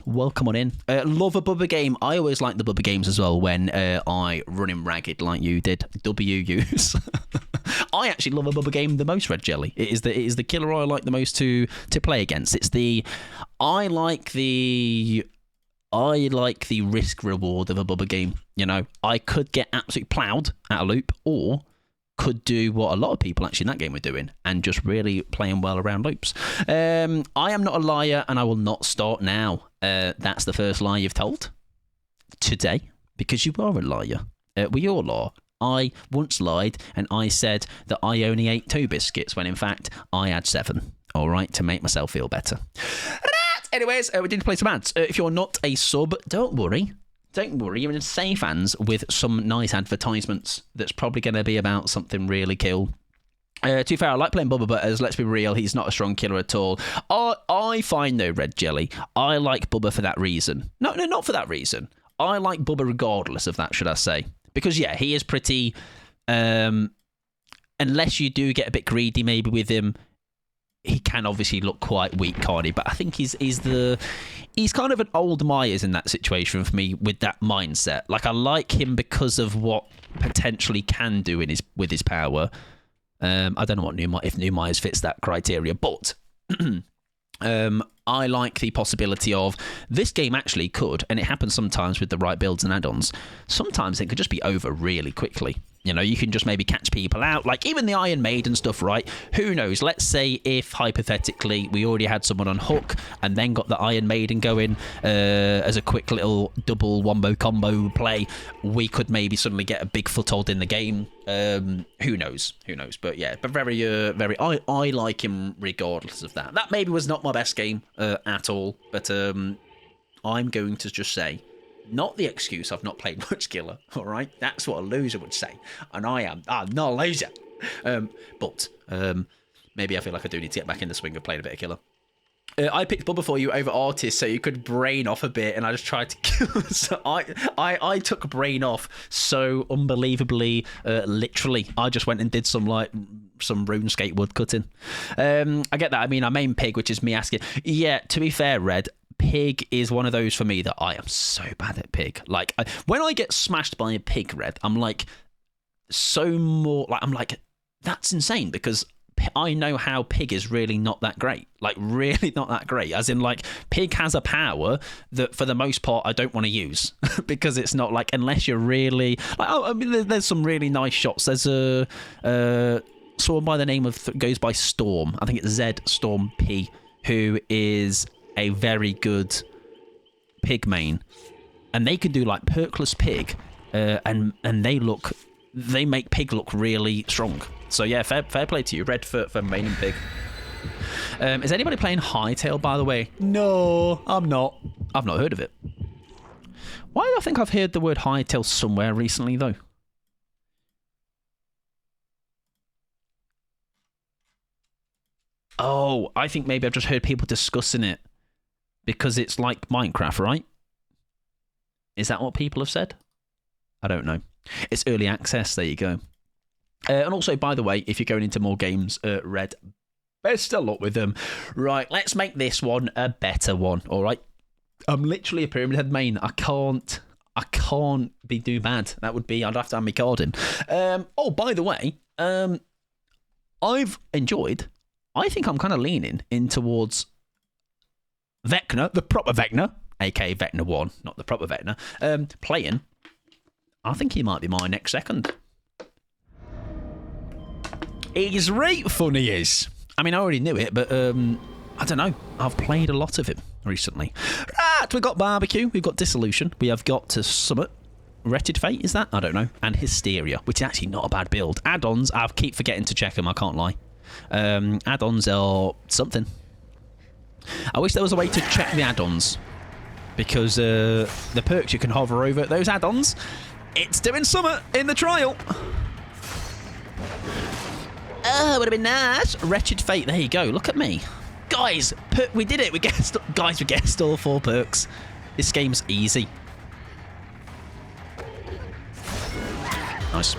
welcome on in. Love a Bubba game. I always like the Bubba games as well when I run him ragged like you did. WUs. I actually love a Bubba game the most, Red Jelly. It is the killer I like the most to play against. I like the risk reward of a Bubba game. You know, I could get absolutely ploughed at a loop, or could do what a lot of people actually in that game were doing and just really playing well around loops. I am not a liar, and I will not start now. That's the first lie you've told today, because you are a liar. We all are. I once lied, and I said that I only ate 2 biscuits when in fact I had 7. All right, to make myself feel better. Anyways, we did play some ads. If you're not a sub, don't worry. Don't worry, you're in safe hands with some nice advertisements that's probably going to be about something really cool. To be fair, I like playing Bubba, but let's be real, he's not a strong killer at all. I find, though, Red Jelly, I like Bubba for that reason. No, not for that reason. I like Bubba regardless of that, should I say. Because, yeah, he is pretty... unless you do get a bit greedy maybe with him, he can obviously look quite weak, can't he? But I think he's kind of an old Myers in that situation for me with that mindset. Like, I like him because of what potentially can do with his power. I don't know if New Myers fits that criteria, but I like the possibility of this game actually could, and it happens sometimes with the right builds and add-ons, sometimes it could just be over really quickly. You know, you can just maybe catch people out, like even the Iron Maiden stuff, right? Who knows? Let's say if, hypothetically, we already had someone on hook and then got the Iron Maiden going as a quick little double wombo combo play, we could maybe suddenly get a big foothold in the game. Who knows? But yeah, but very, I like him regardless of that. That maybe was not my best game at all, but I'm going to just say, not the excuse I've not played much killer, all right? That's what a loser would say. And I'm not a loser. But maybe I feel like I do need to get back in the swing of playing a bit of killer. I picked Bubba for you over Artist so you could brain off a bit, and I just tried to kill. So I took brain off so unbelievably literally. I just went and did some RuneScape wood cutting. I get that. I mean, I main Pig, which is me asking. Yeah, to be fair, Red, Pig is one of those for me that I am so bad at Pig. Like, when I get smashed by a Pig, Red, I'm like, that's insane, because I know how Pig is really not that great. Like, really not that great. As in, like, Pig has a power that, for the most part, I don't want to use. Because it's not, like, unless you're really... Like, I mean, there's some really nice shots. There's someone by the name of... goes by Storm. I think it's Z Storm P, who is a very good Pig main. And they can do, like, perkless Pig. And they make Pig look really strong. So yeah, fair play to you, Red, for maining Pig. Is anybody playing Hightail, by the way? No, I'm not. I've not heard of it. Why do I think I've heard the word Hightail somewhere recently, though? Oh, I think maybe I've just heard people discussing it. Because it's like Minecraft, right? Is that what people have said? I don't know. It's early access, there you go. And also, by the way, if you're going into more games, Red, best of luck with them. Right, let's make this one a better one, all right? I'm literally a Pyramid Head main. I can't be too bad. That would be, I'd have to have my card in. Oh, by the way, I've enjoyed, I think I'm kind of leaning in towards Vecna, the proper Vecna, aka Vecna 1, not the proper Vecna, playing. I think he might be my next second. He's right funny, he is. I mean, I already knew it, but I don't know. I've played a lot of him recently. Right, we've got Barbecue, we've got Dissolution, we have got Summit, Wretched Fate, is that? I don't know. And Hysteria, which is actually not a bad build. Add-ons, I keep forgetting to check them, I can't lie. Add-ons are something. I wish there was a way to check the add-ons, because the perks you can hover over those add-ons, it's doing Summit in the trial. Oh, would have been nice. Wretched Fate, there you go. Look at me. Guys, we did it. We guessed all 4 perks. This game's easy. Nice.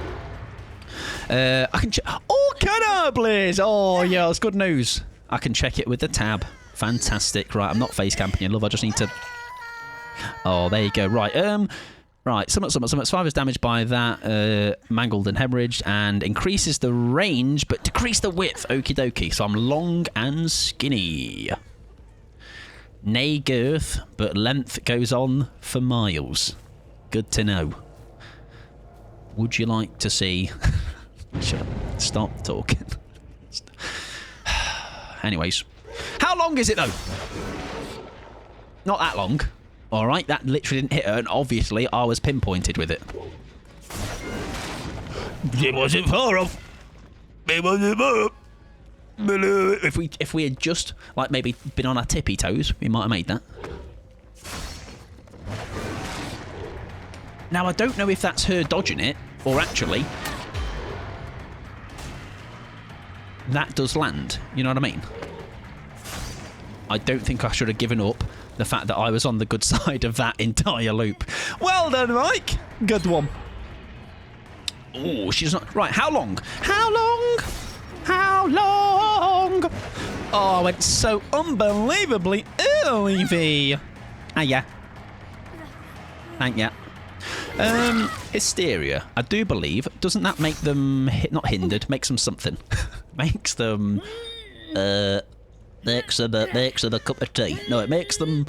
I can check. Oh, can I, Blaze? Oh, yeah, that's good news. I can check it with the tab. Fantastic. Right, I'm not face camping you, love. I just need to... Oh, there you go. Right, right. Summit. Survivor's damaged by that. Mangled and hemorrhaged, and increases the range, but decrease the width. Okie dokie. So I'm long and skinny. Nay girth, but length goes on for miles. Good to know. Would you like to see... Shut up. Stop talking. Anyways. How long is it, though? Not that long. All right, that literally didn't hit her, and obviously I was pinpointed with it. It wasn't far off. It wasn't far off. If we had just, like, maybe been on our tippy toes, we might have made that. Now, I don't know if that's her dodging it, or actually... that does land. You know what I mean? I don't think I should have given up the fact that I was on the good side of that entire loop. Well done, Mike. Good one. Oh, she's not... Right, how long? How long? How long? Oh, I went so unbelievably early. Ah, yeah. Thank ya. Hysteria. I do believe. Doesn't that make them... not hindered. Makes them something. Makes them... Makes them a cup of tea. No, it makes them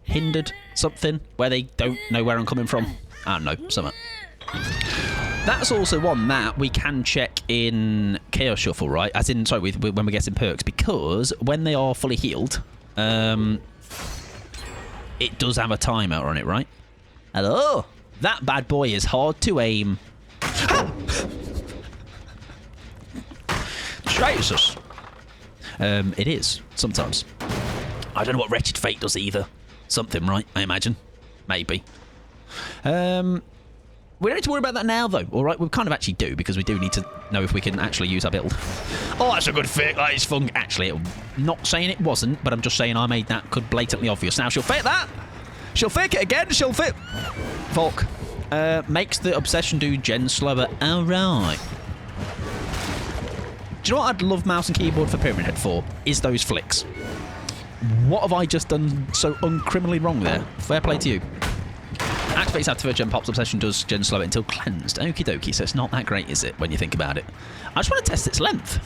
hindered something where they don't know where I'm coming from. I don't know, something. That's also one that we can check in Chaos Shuffle, right? As in, sorry, when we're getting perks, because when they are fully healed, it does have a timer on it, right? Hello? That bad boy is hard to aim. Jesus. It is, sometimes. I don't know what Wretched Fate does either. Something, right? I imagine. Maybe. We don't need to worry about that now, though. All right, we kind of actually do, because we do need to know if we can actually use our build. Oh, that's a good fit. That is fun. Actually, I'm not saying it wasn't, but I'm just saying I made that blatantly obvious. Now, she'll fit that. She'll fake it again. She'll fit. Volk. Makes the Obsession do gen slower. All right. Do you know what I'd love mouse and keyboard for Pyramid Head for? Is those flicks. What have I just done so uncriminally wrong there? Fair play to you. Activates after first gen pops. Obsession does gen slow it until cleansed. Okie dokie, so it's not that great, is it, when you think about it? I just want to test its length.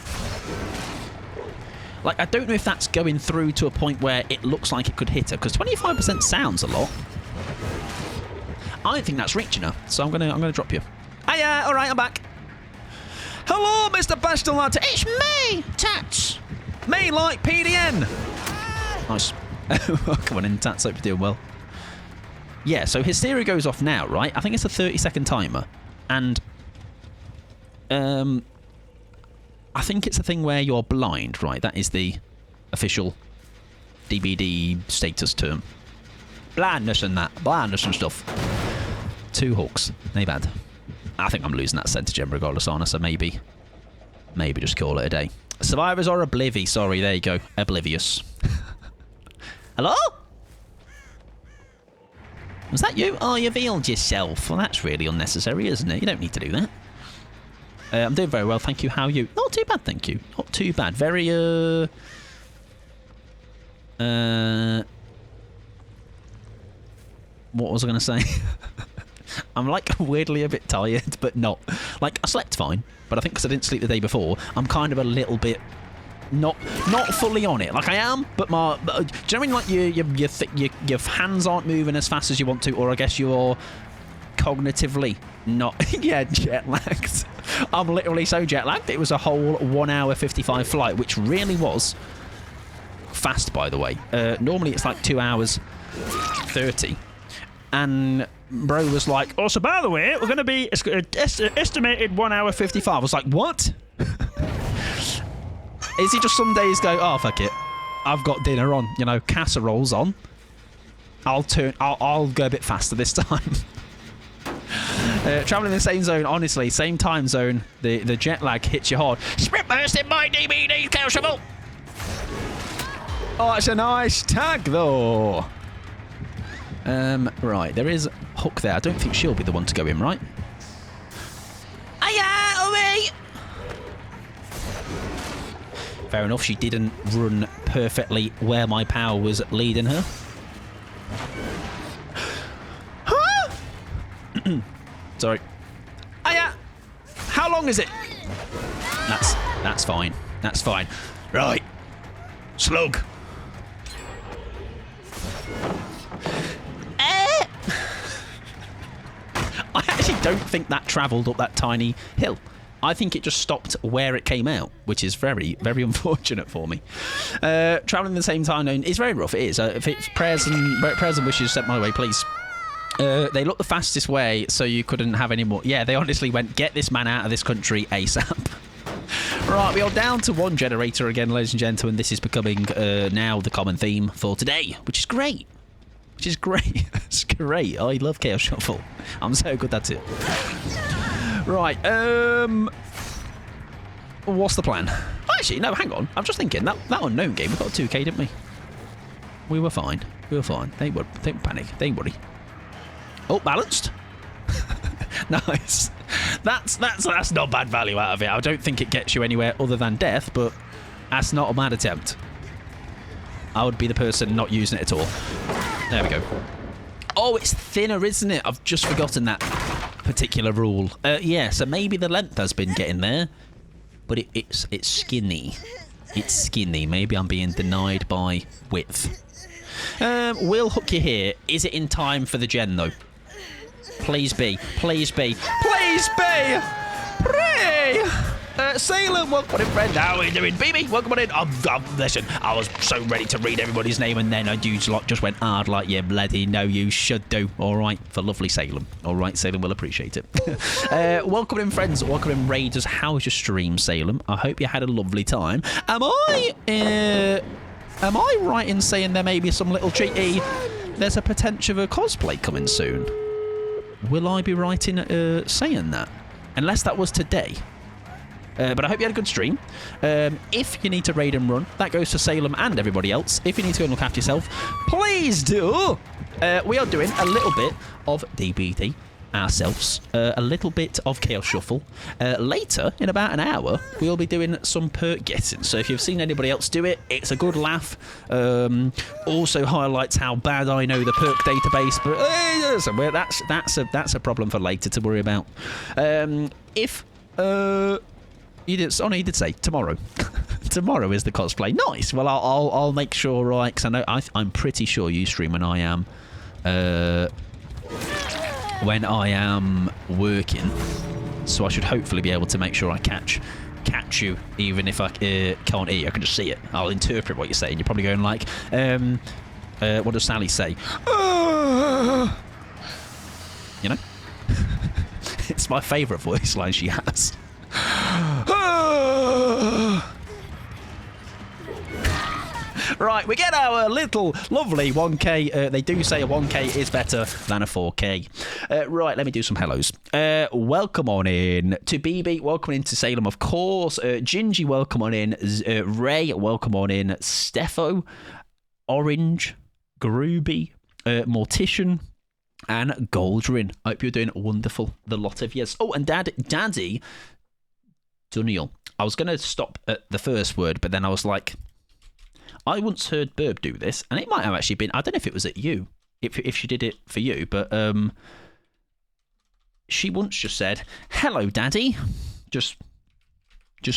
Like, I don't know if that's going through to a point where it looks like it could hit her, because 25% sounds a lot. I don't think that's reaching her, so I'm gonna drop you. Hiya, alright, I'm back. Hello, Mr. Bastelata. It's me, Tats. Me like PDN. Nice. Come on in, Tats. Hope you're doing well. Yeah, so Hysteria goes off now, right? I think it's a 30-second timer. And I think it's a thing where you're blind, right? That is the official DBD status term. Blindness and that. Blindness and stuff. 2 hooks. Not bad. I think I'm losing that center gem regardless, Anna, so maybe just call it a day. Survivors are oblivious. Sorry, there you go. Oblivious. Hello? Was that you? Oh, you veiled yourself. Well, that's really unnecessary, isn't it? You don't need to do that. I'm doing very well, thank you. How are you? Not too bad, thank you. Not too bad. Very, what was I going to say? I'm, like, weirdly a bit tired, but not. Like, I slept fine, but I think because I didn't sleep the day before, I'm kind of a little bit not fully on it. Like, I am, but my... do you know what I mean? Like, your hands aren't moving as fast as you want to, or I guess you're cognitively not... yeah, jet lagged. I'm literally so jet lagged. It was a whole 1 hour 55 flight, which really was fast, by the way. Normally, it's like 2 hours 30. And bro was like, oh, so by the way, we're going to be estimated 1 hour 55. I was like, what? Is he just some days go, oh, fuck it. I've got dinner on, you know, casseroles on. I'll go a bit faster this time. Traveling in the same zone, honestly, same time zone, the jet lag hits you hard. Sprint burst in my DVD, Chaos Shuffle. Oh, that's a nice tag, though. Right, there is Hook there. I don't think she'll be the one to go in, right? Hiya, away! Fair enough, she didn't run perfectly where my power was leading her. Sorry. Oh yeah. How long is it? That's fine. That's fine. Right. Slug. I actually don't think that travelled up that tiny hill. I think it just stopped where it came out, which is very, very unfortunate for me. Travelling the same time zone is very rough. It is. If it's prayers and wishes sent my way, please. They looked the fastest way, so you couldn't have any more. Yeah, they honestly went, get this man out of this country ASAP. Right, we are down to 1 generator again, ladies and gentlemen. This is becoming now the common theme for today, which is great. Which is great. It's great. I love Chaos Shuffle. I'm so good at it. Right, what's the plan? Actually, no, hang on. I'm just thinking, that unknown game, we got 2k, didn't we? We were fine. We were fine. Don't panic. Don't worry. Oh, balanced. Nice. That's not bad value out of it. I don't think it gets you anywhere other than death, but that's not a bad attempt. I would be the person not using it at all. There we go. Oh, it's thinner, isn't it? I've just forgotten that particular rule. Yeah, so maybe the length has been getting there, but it's skinny. It's skinny. Maybe I'm being denied by width. We'll hook you here. Is it in time for the gen, though? Please be. Please be. Please be! Pray! Salem, welcome on in, friend. How are you doing? BB, welcome on in. Listen, I was so ready to read everybody's name, and then I just went hard like you bloody know you should do. All right, for lovely Salem. All right, Salem will appreciate it. Welcome in, friends. Welcome in, Raiders. How was your stream, Salem? I hope you had a lovely time. Am I right in saying there may be some little cheeky... There's a potential of a cosplay coming soon. Will I be right in saying that? Unless that was today. But I hope you had a good stream. If you need to raid and run, that goes to Salem and everybody else. If you need to go and look after yourself, please do. We are doing a little bit of DBD ourselves. A little bit of Chaos Shuffle. Later, in about an hour, we'll be doing some perk getting. So if you've seen anybody else do it, it's a good laugh. Also highlights how bad I know the perk database. But that's a problem for later to worry about. You did say tomorrow. Tomorrow is the cosplay. Nice. Well, I'll make sure, right? Because I know I'm pretty sure you stream when I am working. So I should hopefully be able to make sure I catch you, even if I can't hear you. I can just see it. I'll interpret what you're saying. You're probably going like, what does Sally say? You know, it's my favourite voice line she has. Right, we get our little lovely 1k. They do say a 1k is better than a 4k. Right, let me do some hellos. Welcome on in to BB. Welcome in to Salem, of course. Gingy, welcome on in. Ray, welcome on in. Steffo, Orange, Groovy, Mortician, and Goldrin. I hope you're doing wonderful, the lot of yes. Oh, and Daddy Duniel. I was going to stop at the first word, but then I was like, I once heard Burb do this, and it might have actually been, I don't know if it was at you, if she did it for you, but she once just said, hello, Daddy. Just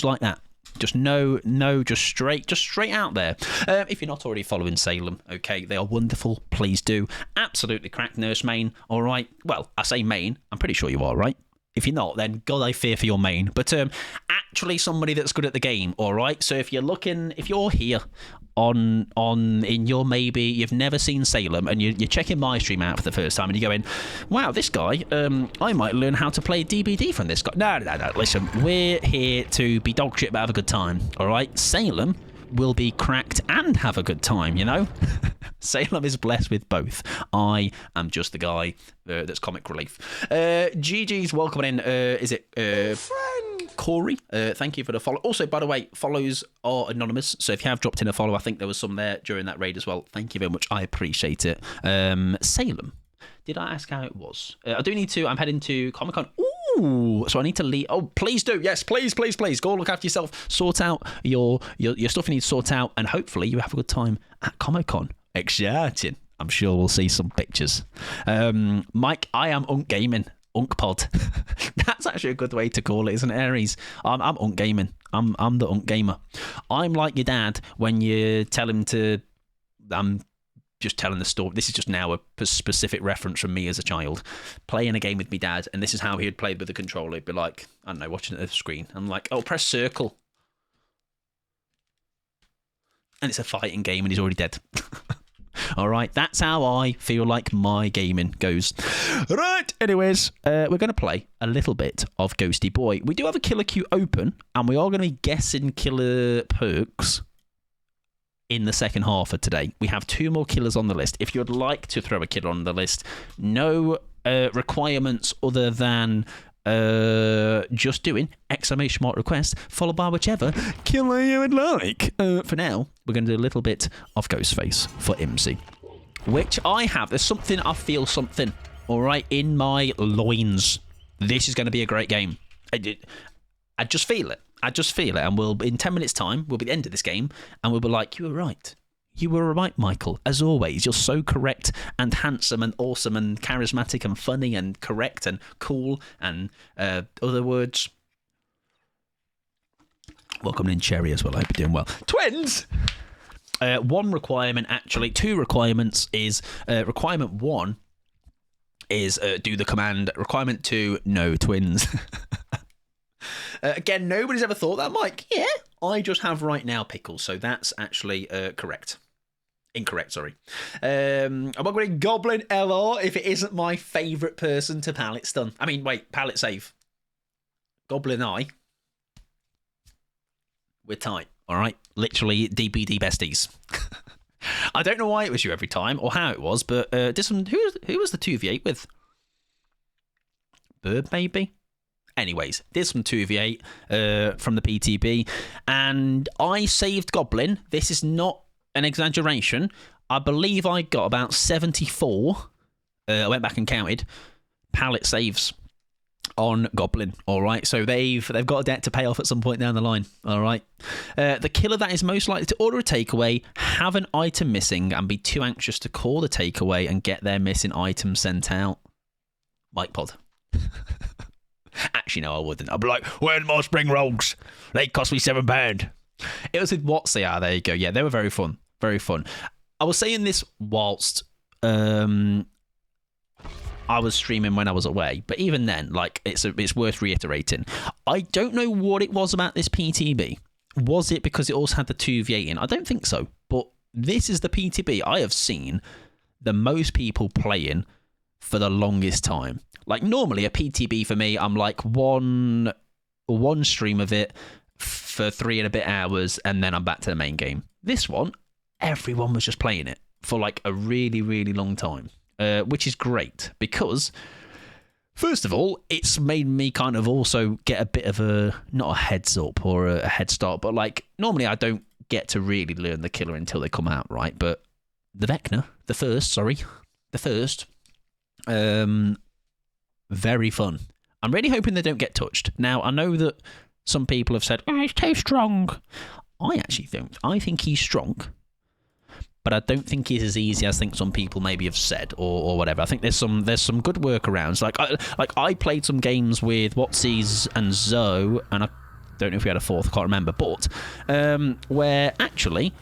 like that. Just just straight out there. If you're not already following Salem, okay, they are wonderful. Please do. Absolutely crack nurse main, all right? Well, I say main. I'm pretty sure you are, right? If you're not, then God, I fear for your main. But actually somebody that's good at the game, all right? So if you're here in your maybe you've never seen Salem and you're checking my stream out for the first time and you're going, wow, this guy, I might learn how to play DBD from this guy. No. Listen, we're here to be dog shit but have a good time, all right? Salem will be cracked and have a good time, you know? Salem is blessed with both. I am just the guy that's comic relief. GG's welcome in. Is it friend Corey? Thank you for the follow. Also, by the way, follows are anonymous, so if you have dropped in a follow, I think there was some there during that raid as well. Thank you very much. I appreciate it. Salem, did I ask how it was? I do need to. I'm heading to Comic-Con. Ooh, so I need to leave. Oh, please do. Yes, please. Go look after yourself. Sort out your stuff you need to sort out, and hopefully you have a good time at Comic-Con. Exciting. I'm sure we'll see some pictures. Mike, I am Unk Gaming. Unk Pod. That's actually a good way to call it, isn't it, Aries? I'm Unk Gaming. I'm the Unk Gamer. I'm like your dad when you tell him to... I'm just telling the story. This is just now a specific reference from me as a child. Playing a game with me dad, and this is how he had played with the controller. He'd be like, I don't know, watching it at the screen. I'm like, oh, press circle. And it's a fighting game and he's already dead. All right, that's how I feel like my gaming goes. Right, anyways, we're going to play a little bit of Ghosty Boy. We do have a killer queue open, and we are going to be guessing killer perks in the second half of today. We have 2 more killers on the list. If you'd like to throw a killer on the list, no requirements other than just doing exclamation mark request followed by whichever killer you would like. For now, we're going to do a little bit of Ghostface for IMSI, which I have. There's something, I feel something, all right, in my loins. This is going to be a great game. I just feel it. And we'll, in 10 minutes time, we'll be at the end of this game, and we'll be like, you were right. You were right, Michael. As always, you're so correct and handsome and awesome and charismatic and funny and correct and cool and other words. Welcome in, Cherry, as well. I hope you're doing well. Twins! 1 requirement, actually. 2 requirements is... requirement 1 is do the command. Requirement 2, no twins. Again, nobody's ever thought that, Mike. Yeah, I just have right now pickles, so that's actually correct. Incorrect, sorry. I'm not going Goblin LR if it isn't my favourite person to pallet stun. I mean, wait, pallet save. Goblin I. We're tight, all right? Literally DBD besties. I don't know why it was you every time or how it was, but who was the 2v8 with? Bird, maybe? Anyways, there's some 2v8 from the PTB, and I saved Goblin. This is not an exaggeration. I believe I got about 74. I went back and counted pallet saves on Goblin. All right, so they've got a debt to pay off at some point down the line. All right, the killer that is most likely to order a takeaway, have an item missing, and be too anxious to call the takeaway and get their missing item sent out. Mike Pod. Actually, no, I wouldn't. I'd be like, where's my spring rolls? They cost me £7. It was with Watsy. Ah, there you go. Yeah, they were very fun. Very fun. I was saying this whilst I was streaming when I was away, but even then, like, it's worth reiterating. I don't know what it was about this PTB. Was it because it also had the 2v8 in? I don't think so. But this is the PTB I have seen the most people playing for the longest time. Like, normally a PTB for me, I'm like one stream of it for 3 and a bit hours, and then I'm back to the main game. This one, everyone was just playing it for like a really, really long time, which is great because, first of all, it's made me kind of also get a bit of not a heads up or a head start, but like normally I don't get to really learn the killer until they come out, right? But the Vecna, the first, very fun. I'm really hoping they don't get touched. Now, I know that some people have said, oh, he's too strong. I actually don't. I think he's strong, but I don't think he's as easy as I think some people maybe have said or whatever. I think there's some good workarounds. Like I played some games with Watsy's and Zoe, and I don't know if we had a fourth, I can't remember, but where actually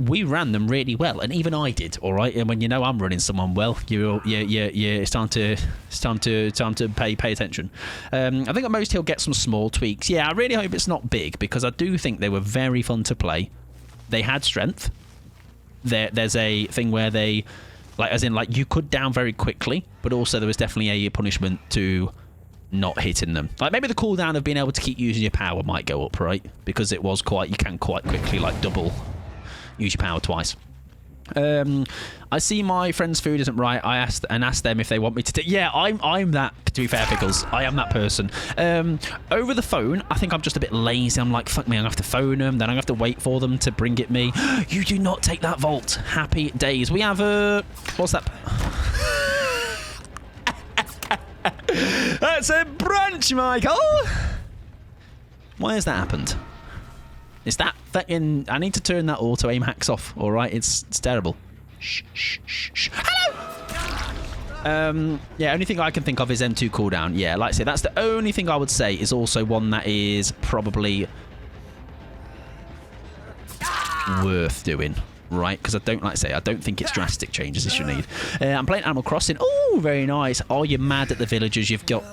we ran them really well, and even I did. All right, and when you know I'm running someone well, it's time to pay attention. I think at most he'll get some small tweaks. Yeah, I really hope it's not big because I do think they were very fun to play. They had strength. There's a thing where they, like, as in like you could down very quickly, but also there was definitely a punishment to not hitting them. Like maybe the cooldown of being able to keep using your power might go up, right? Because it was you can quite quickly like double. Use your power twice. I see my friend's food isn't right. I asked them if they want me to. Yeah, I'm that. To be fair, Pickles, I am that person. Over the phone, I think I'm just a bit lazy. I'm like, fuck me, I'm gonna have to phone them. Then I'm gonna have to wait for them to bring it me. You do not take that vault. Happy days. We have what's that? That's a brunch, Michael. Why has that happened? Is that fucking... I need to turn that auto-aim hacks off, all right? It's terrible. Shh, shh, shh, shh. Hello! Yeah, only thing I can think of is M2 cooldown. Yeah, like I say, that's the only thing I would say is also one that is probably worth doing, right? Because I don't, like I say, I don't think it's drastic changes this you need. I'm playing Animal Crossing. Oh, very nice. Oh, you're mad at the villagers you've got.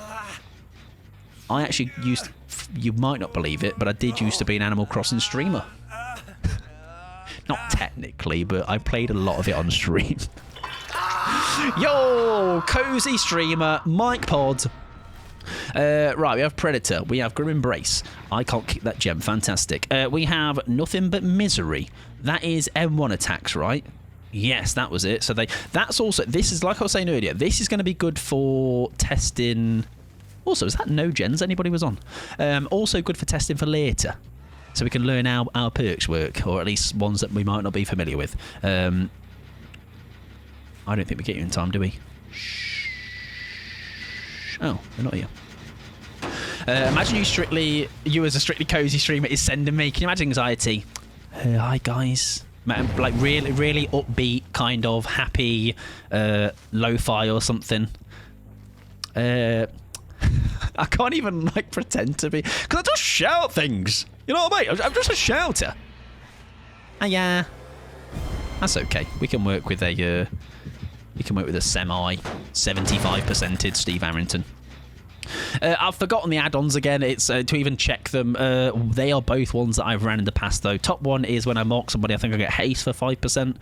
I actually used... You might not believe it, but I did used to be an Animal Crossing streamer. Not technically, but I played a lot of it on stream. Yo, cozy streamer, Mike Pod. Right, we have Predator. We have Grim Embrace. I can't kick that gem. Fantastic. We have Nothing But Misery. That is M1 attacks, right? Yes, that was it. So that's also... This is, like I was saying earlier, this is going to be good for testing... Also, is that no gens anybody was on? Also good for testing for later. So we can learn how our perks work, or at least ones that we might not be familiar with. I don't think we get you in time, do we? Shh. Oh, we're not here. Imagine you as a strictly cozy streamer is sending me. Can you imagine anxiety? Hi, guys. Like really upbeat, kind of happy, lo-fi or something. I can't even like pretend to be, because I just shout things. You know what I mean? I'm just a shouter. Yeah, that's okay. We can work with a semi 75%ed Steve Arrington. I've forgotten the add-ons again. It's to even check them. They are both ones that I've ran in the past though. Top one is when I mark somebody. I think I get haste for 5%.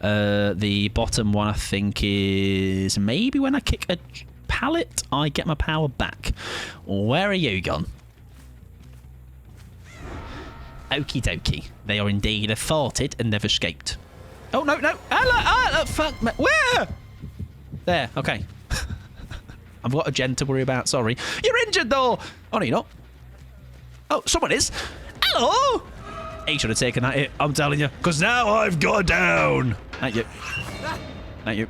The bottom one I think is maybe when I kick a pallet, I get my power back. Where are you gone? Okie dokie. They are indeed farted and never escaped. Oh, no. Hello, fuck me. Where? There, okay. I've got a gen to worry about, sorry. You're injured, though. Oh, no, you're not. Oh, someone is. Hello. He should have taken that hit, I'm telling you. Because now I've got down. Thank you. Thank you.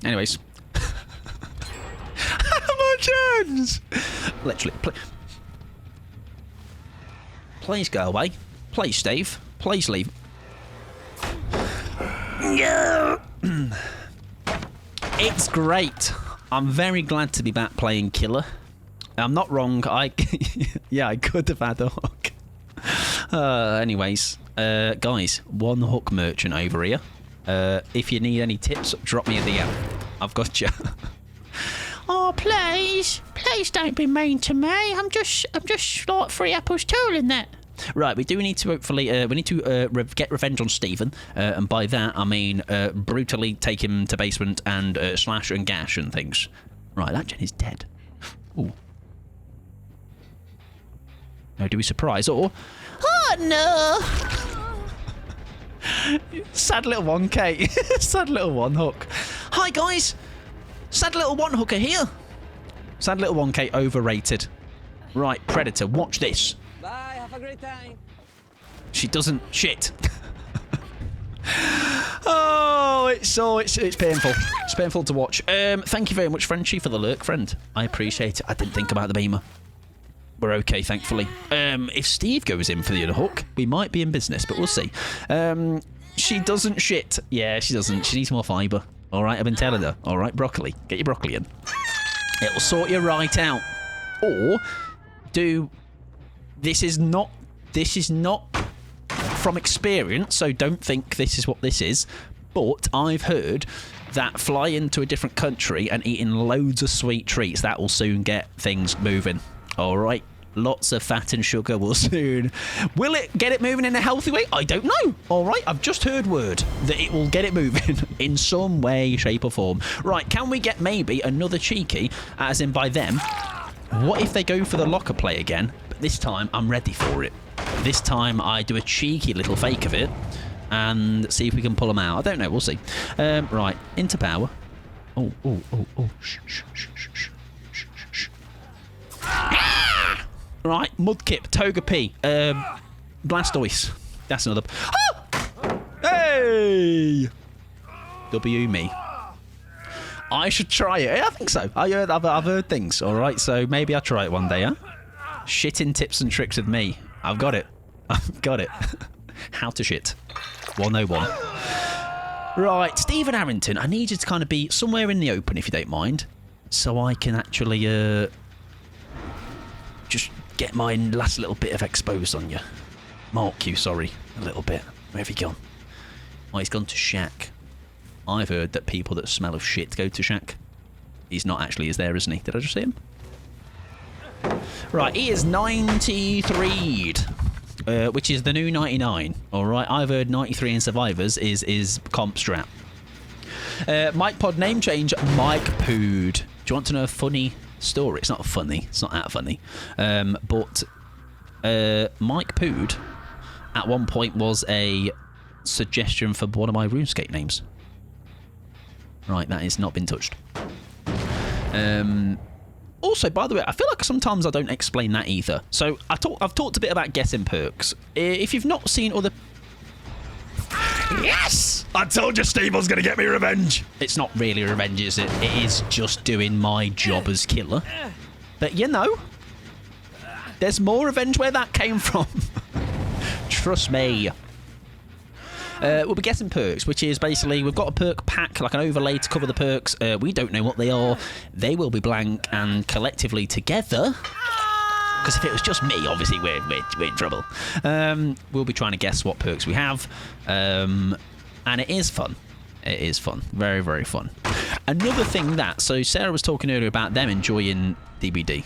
Anyways. My chance! Literally. Please go away. Please, Steve. Please leave. It's great. I'm very glad to be back playing Killer. I'm not wrong. Yeah, I could have had a hook. Anyways, guys, one hook merchant over here. If you need any tips, drop me a DM. I've got you. Oh, please don't be mean to me. I'm just like 3 apples tooling that. Right, we do need to hopefully get revenge on Stephen, and by that I mean brutally take him to basement and slash and gash and things. Right, that gen is dead. Ooh. No, do we surprise or? Oh no! Sad little 1K. Sad little 1 hook. Hi guys! Sad little 1 hooker here. Sad little 1K overrated. Right, Predator, watch this. Bye, have a great time. She doesn't shit. Oh, it's painful. It's painful to watch. Thank you very much, Frenchie, for the lurk, friend. I appreciate it. I didn't think about the beamer. We're okay, thankfully. If Steve goes in for the other hook, we might be in business, but we'll see. She doesn't shit. Yeah, she doesn't. She needs more fibre. All right, I've been telling her. All right, broccoli. Get your broccoli in. It'll sort you right out. Or do... This is not from experience, so don't think this is what this is. But I've heard that flying to a different country and eating loads of sweet treats, that will soon get things moving. All right. Lots of fat and sugar will soon. Will it get it moving in a healthy way? I don't know. All right, I've just heard word that it will get it moving in some way, shape or form. Right, can we get maybe another cheeky, as in by them? What if they go for the locker play again? But this time, I'm ready for it. This time, I do a cheeky little fake of it and see if we can pull them out. I don't know. We'll see. Right, into power. Oh. Shh. Ah! Right, Mudkip, Togepi, Blastoise. That's another. Ah! Hey! W me. I should try it. I think so. I've heard things. All right, so maybe I'll try it one day, huh? Shitting tips and tricks with me. I've got it. I've got it. How to shit. 101. Right, Stephen Arrington, I need you to kind of be somewhere in the open, if you don't mind, so I can actually just get my last little bit of exposed on you. Mark you, sorry, a little bit. Where have you gone? Oh, he's gone to Shaq. I've heard that people that smell of shit go to Shaq. He's not actually is there, isn't he? Did I just see him? Right, he is 93'd, which is the new 99. All right, I've heard 93 in Survivors is comp strat. Mike Pod name change, Mike Pood. Do you want to know a funny story? It's not funny. It's not that funny. But Mike Pood at one point was a suggestion for one of my RuneScape names. Right, that has not been touched. Also, by the way, I feel like sometimes I don't explain that either. So I've talked a bit about guessing perks. If you've not seen other... Yes! I told you Steve was going to get me revenge. It's not really revenge, is it? It is just doing my job as killer. But you know, there's more revenge where that came from. Trust me. We'll be guessing perks, which is basically we've got a perk pack, like an overlay to cover the perks. We don't know what they are. They will be blank, and collectively together, because if it was just me, obviously we're in trouble. We'll be trying to guess what perks we have, and it is fun. It is fun. Very, very fun. Another thing so Sarah was talking earlier about them enjoying DBD,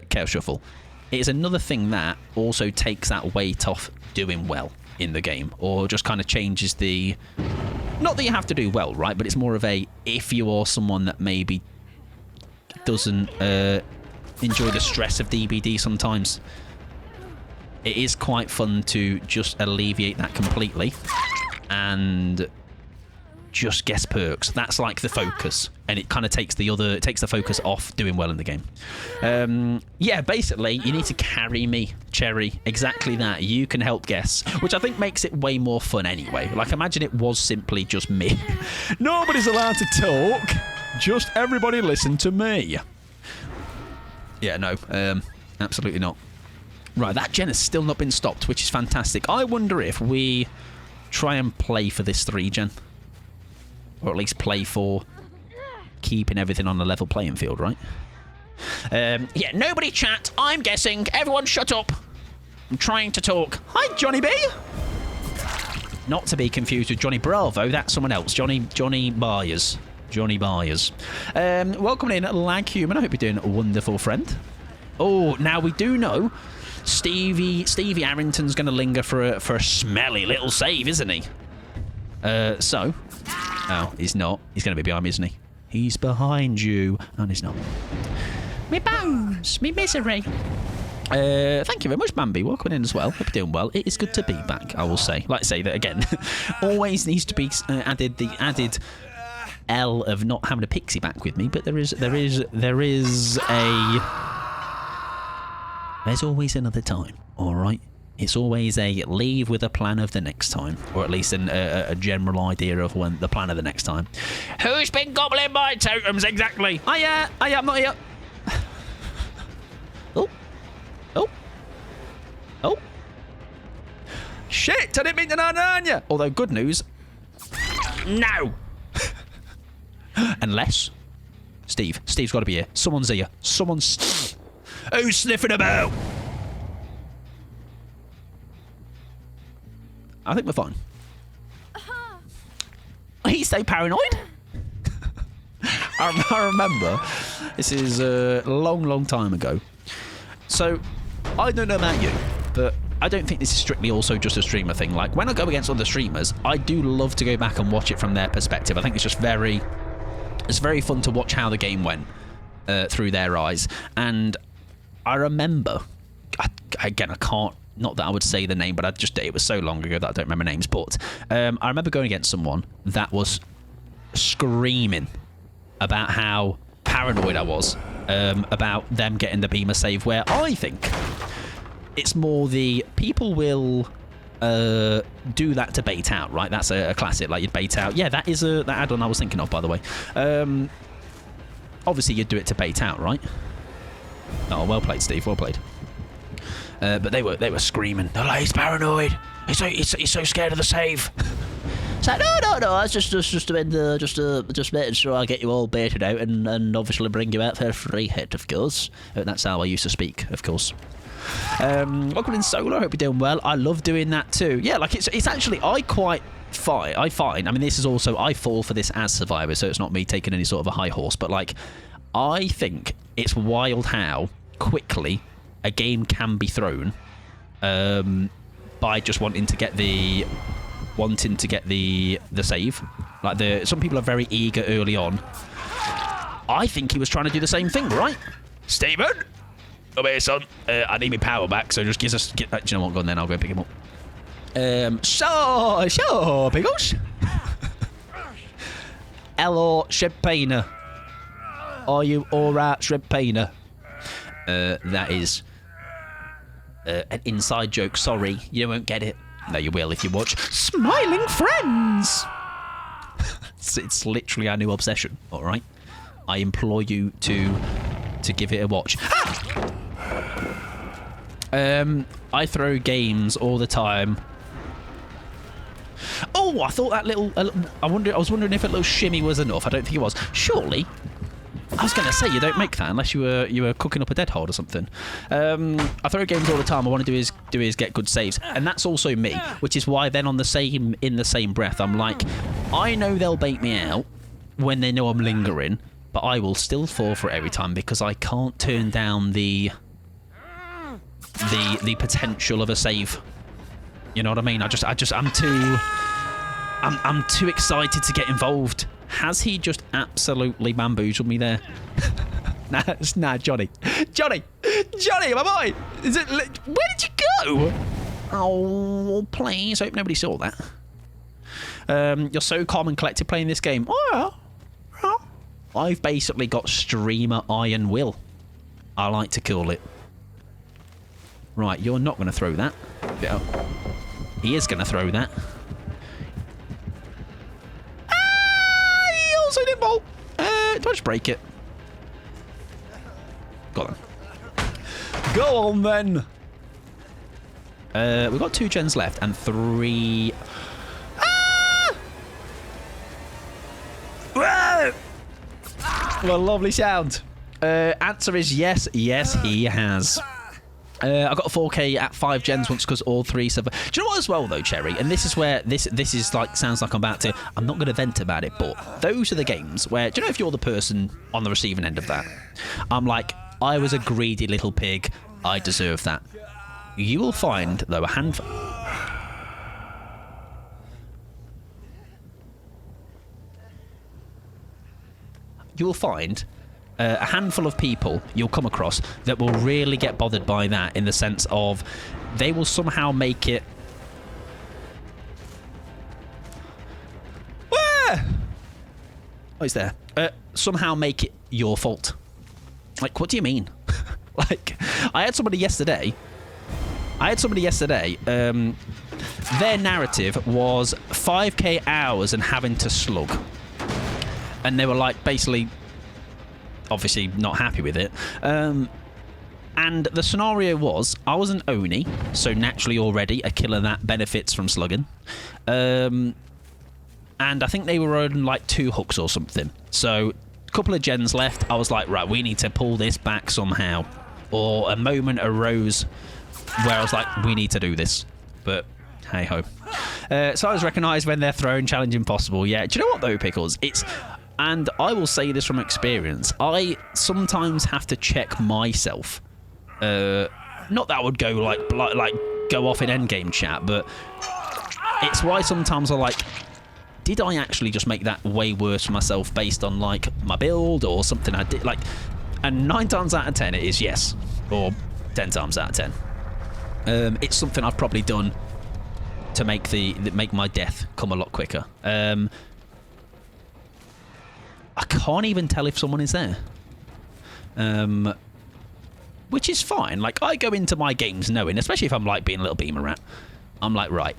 Chaos Shuffle. It is another thing that also takes that weight off doing well in the game, or just kind of changes the... Not that you have to do well, right? But it's more of a, if you are someone that maybe doesn't enjoy the stress of DBD sometimes, it is quite fun to just alleviate that completely and just guess perks. That's like the focus, and it kind of takes the focus off doing well in the game. Yeah, basically you need to carry me, Cherry. Exactly that. You can help guess, which I think makes it way more fun anyway. Like, imagine it was simply just me. Nobody's allowed to talk, just everybody listen to me. Yeah, no, absolutely not. Right, that gen has still not been stopped, which is fantastic. I wonder if we try and play for this 3 gen. Or at least play for keeping everything on a level playing field, right? Yeah, nobody chat. I'm guessing. Everyone shut up. I'm trying to talk. Hi, Johnny B. Not to be confused with Johnny Bravo. That's someone else. Johnny Byers. Johnny Byers. Welcome in, Lag Human. I hope you're doing a wonderful, friend. Oh, now we do know Stevie Arrington's going to linger for a smelly little save, isn't he? So... Oh, he's not. He's going to be behind me, isn't he? He's behind you. And he's not. Me bones. Me misery. Thank you very much, Bambi. Welcome in as well. Hope you're doing well. It is good to be back, I will say. Like I say that again. Always needs to be added the added L of not having a pixie back with me. But there's always another time. All right. It's always a leave with a plan of the next time, or at least a general idea of when the plan of the next time. Who's been gobbling my totems exactly? I'm not here. Oh. Shit, I didn't mean to narn you. Although, good news. No. Unless. Steve's got to be here. Someone's here. Who's sniffing about? I think we're fine. He's so paranoid. I remember, this is a long time ago. So, I don't know about you, but I don't think this is strictly also just a streamer thing. Like, when I go against other streamers, I do love to go back and watch it from their perspective. I think it's just very fun to watch how the game went through their eyes. And I remember, again, I can't, not that I would say the name, but it was so long ago that I don't remember names. But I remember going against someone that was screaming about how paranoid I was about them getting the beamer save, where I think it's more the people will do that to bait out, right? That's a classic, like you'd bait out. Yeah, that is that add-on I was thinking of, by the way. Obviously, you'd do it to bait out, right? Oh, well played, Steve. Well played. But they were screaming. They're like, he's paranoid. He's so scared of the save. It's like, no. It's just making sure I get you all baited out and obviously bring you out for a free hit, of course. That's how I used to speak, of course. Welcome in, Solo. I hope you're doing well. I love doing that too. Yeah, like it's actually I find. I mean, this is also I fall for this as Survivor, so it's not me taking any sort of a high horse. But like, I think it's wild how quickly a game can be thrown by just wanting to get the save. Like some people are very eager early on. I think he was trying to do the same thing, right? Steven, come here, son. I need my power back, so just do you know what? Go on then. I'll go pick him up. Sure, Pickles. Hello, Champagne. Are you alright, Champagne? That is an inside joke. Sorry, you won't get it. No, you will if you watch Smiling Friends. It's literally our new obsession. All right, I implore you to give it a watch. I throw games all the time. Oh, I thought that little. I was wondering if a little shimmy was enough. I don't think it was. Surely. I was going to say, you don't make that unless you were cooking up a dead hard or something. I throw games all the time. I want to do is get good saves, and that's also me. Which is why then in the same breath, I'm like, I know they'll bait me out when they know I'm lingering, but I will still fall for it every time because I can't turn down the potential of a save. You know what I mean? I'm too excited to get involved. Has he just absolutely bamboozled me there? Nah, Johnny, my boy. Where did you go? Oh, please, hope nobody saw that. You're so calm and collected playing this game. Oh, yeah. I've basically got streamer iron will, I like to call it. Right, you're not going to throw that. Yeah. He is going to throw that. Also didn't bolt. Do I just break it? Go on. Go on then. We've got 2 gens left and 3. Ah! Whoa! What a lovely sound. Answer is yes. Yes, he has. I got a 4K at 5 gens once because all 3 survived. Do you know what as well though, Cherry? And this is where this is like sounds like I'm not going to vent about it, but those are the games where, do you know if you're the person on the receiving end of that? I'm like, I was a greedy little pig. I deserve that. You will find though a handful. You will find a handful of people you'll come across that will really get bothered by that, in the sense of they will somehow make it. Where? Oh, it's there. Somehow make it your fault. Like, what do you mean? Like, I had somebody yesterday. Their narrative was 5k hours and having to slug, and they were like basically. Obviously not happy with it. And the scenario was, I was an Oni, so naturally already a killer that benefits from slugging. And I think they were on like 2 hooks or something. So a couple of gens left. I was like, right, we need to pull this back somehow. Or a moment arose where I was like, we need to do this. But hey ho. So I was recognised when they're thrown, challenge impossible. Yeah, do you know what though, Pickles? And I will say this from experience, I sometimes have to check myself. Not that I would go like go off in endgame chat, but it's why sometimes I like, did I actually just make that way worse for myself based on like my build or something I did? Like, and 9 times out of 10 it is yes, or 10 times out of 10. It's something I've probably done to make my death come a lot quicker. I can't even tell if someone is there. Which is fine. Like, I go into my games knowing, especially if I'm like being a little beamer rat, I'm like, right,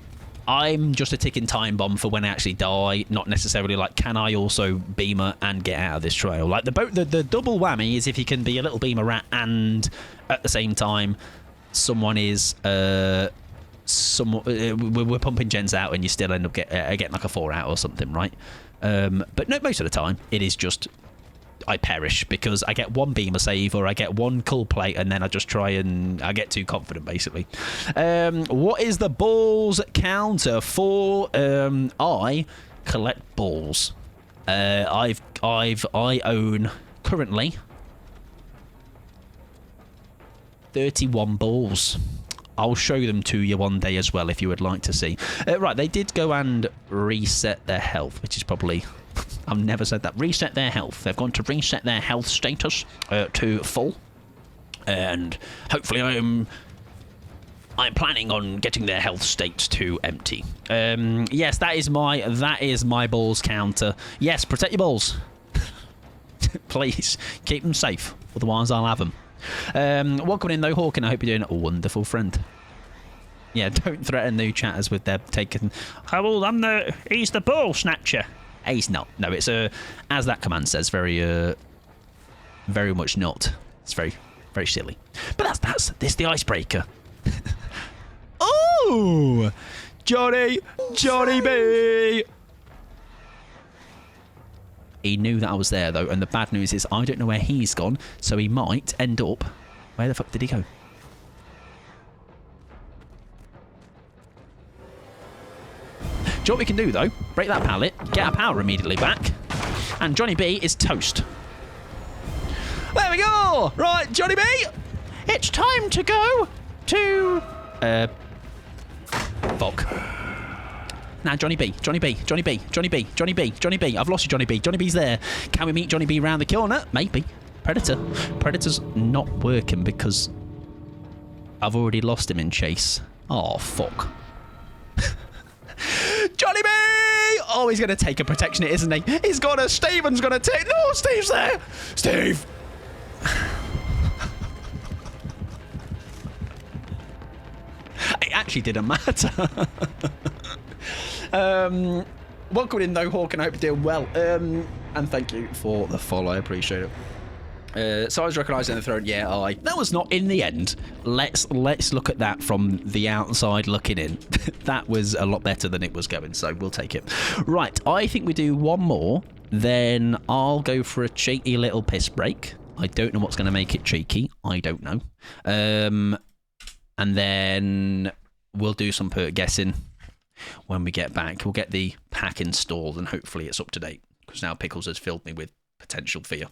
I'm just a ticking time bomb for when I actually die, not necessarily like, can I also beamer and get out of this trail? Like, the double whammy is if you can be a little beamer rat and at the same time someone is we're pumping gens out and you still end up getting like a 4 out or something, right? But no, most of the time it is just I perish because I get one beamer save or I get one cull plate and then I just try and I get too confident, basically. What is the balls counter for? I collect balls. I own currently 31 balls. I'll show them to you one day as well if you would like to see. Right, they did go and reset their health, which is probably... I've never said that. Reset their health. They've gone to reset their health status to full. And hopefully I'm planning on getting their health states to empty. Yes, that is my balls counter. Yes, protect your balls. Please, keep them safe. Otherwise, I'll have them. Welcome in though, Hawking. I hope you're doing a wonderful, friend. Yeah, don't threaten new chatters with their taking. Oh, he's the ball snatcher. He's not. No, it's as that command says, very much not. It's very, very silly. But that's this the icebreaker. Oh, Johnny B. He knew that I was there though, and the bad news is I don't know where he's gone, so he might end up. Where the fuck did he go? Do you know what we can do, though? Break that pallet, get our power immediately back, and Johnny B is toast. There we go! Right, Johnny B! It's time to go to... Fuck. Now, Johnny B. I've lost you, Johnny B. Johnny B's there. Can we meet Johnny B round the corner? Maybe. Predator's not working because I've already lost him in chase. Oh, fuck. Johnny B! Oh, he's going to take a protection hit, isn't he? He's got a... Steven's going to take... No, Steve's there! Steve! It actually didn't matter. Welcome in though, Hawk, and I hope you're doing well. And thank you for the follow. I appreciate it. So I was recognising the throne. Yeah, that was not in the end. Let's look at that from the outside looking in. That was a lot better than it was going, so we'll take it. Right, I think we do one more, then I'll go for a cheeky little piss break. I don't know what's going to make it cheeky. I don't know. And then we'll do some perk guessing when we get back. We'll get the pack installed and hopefully it's up to date, because now Pickles has filled me with potential fear.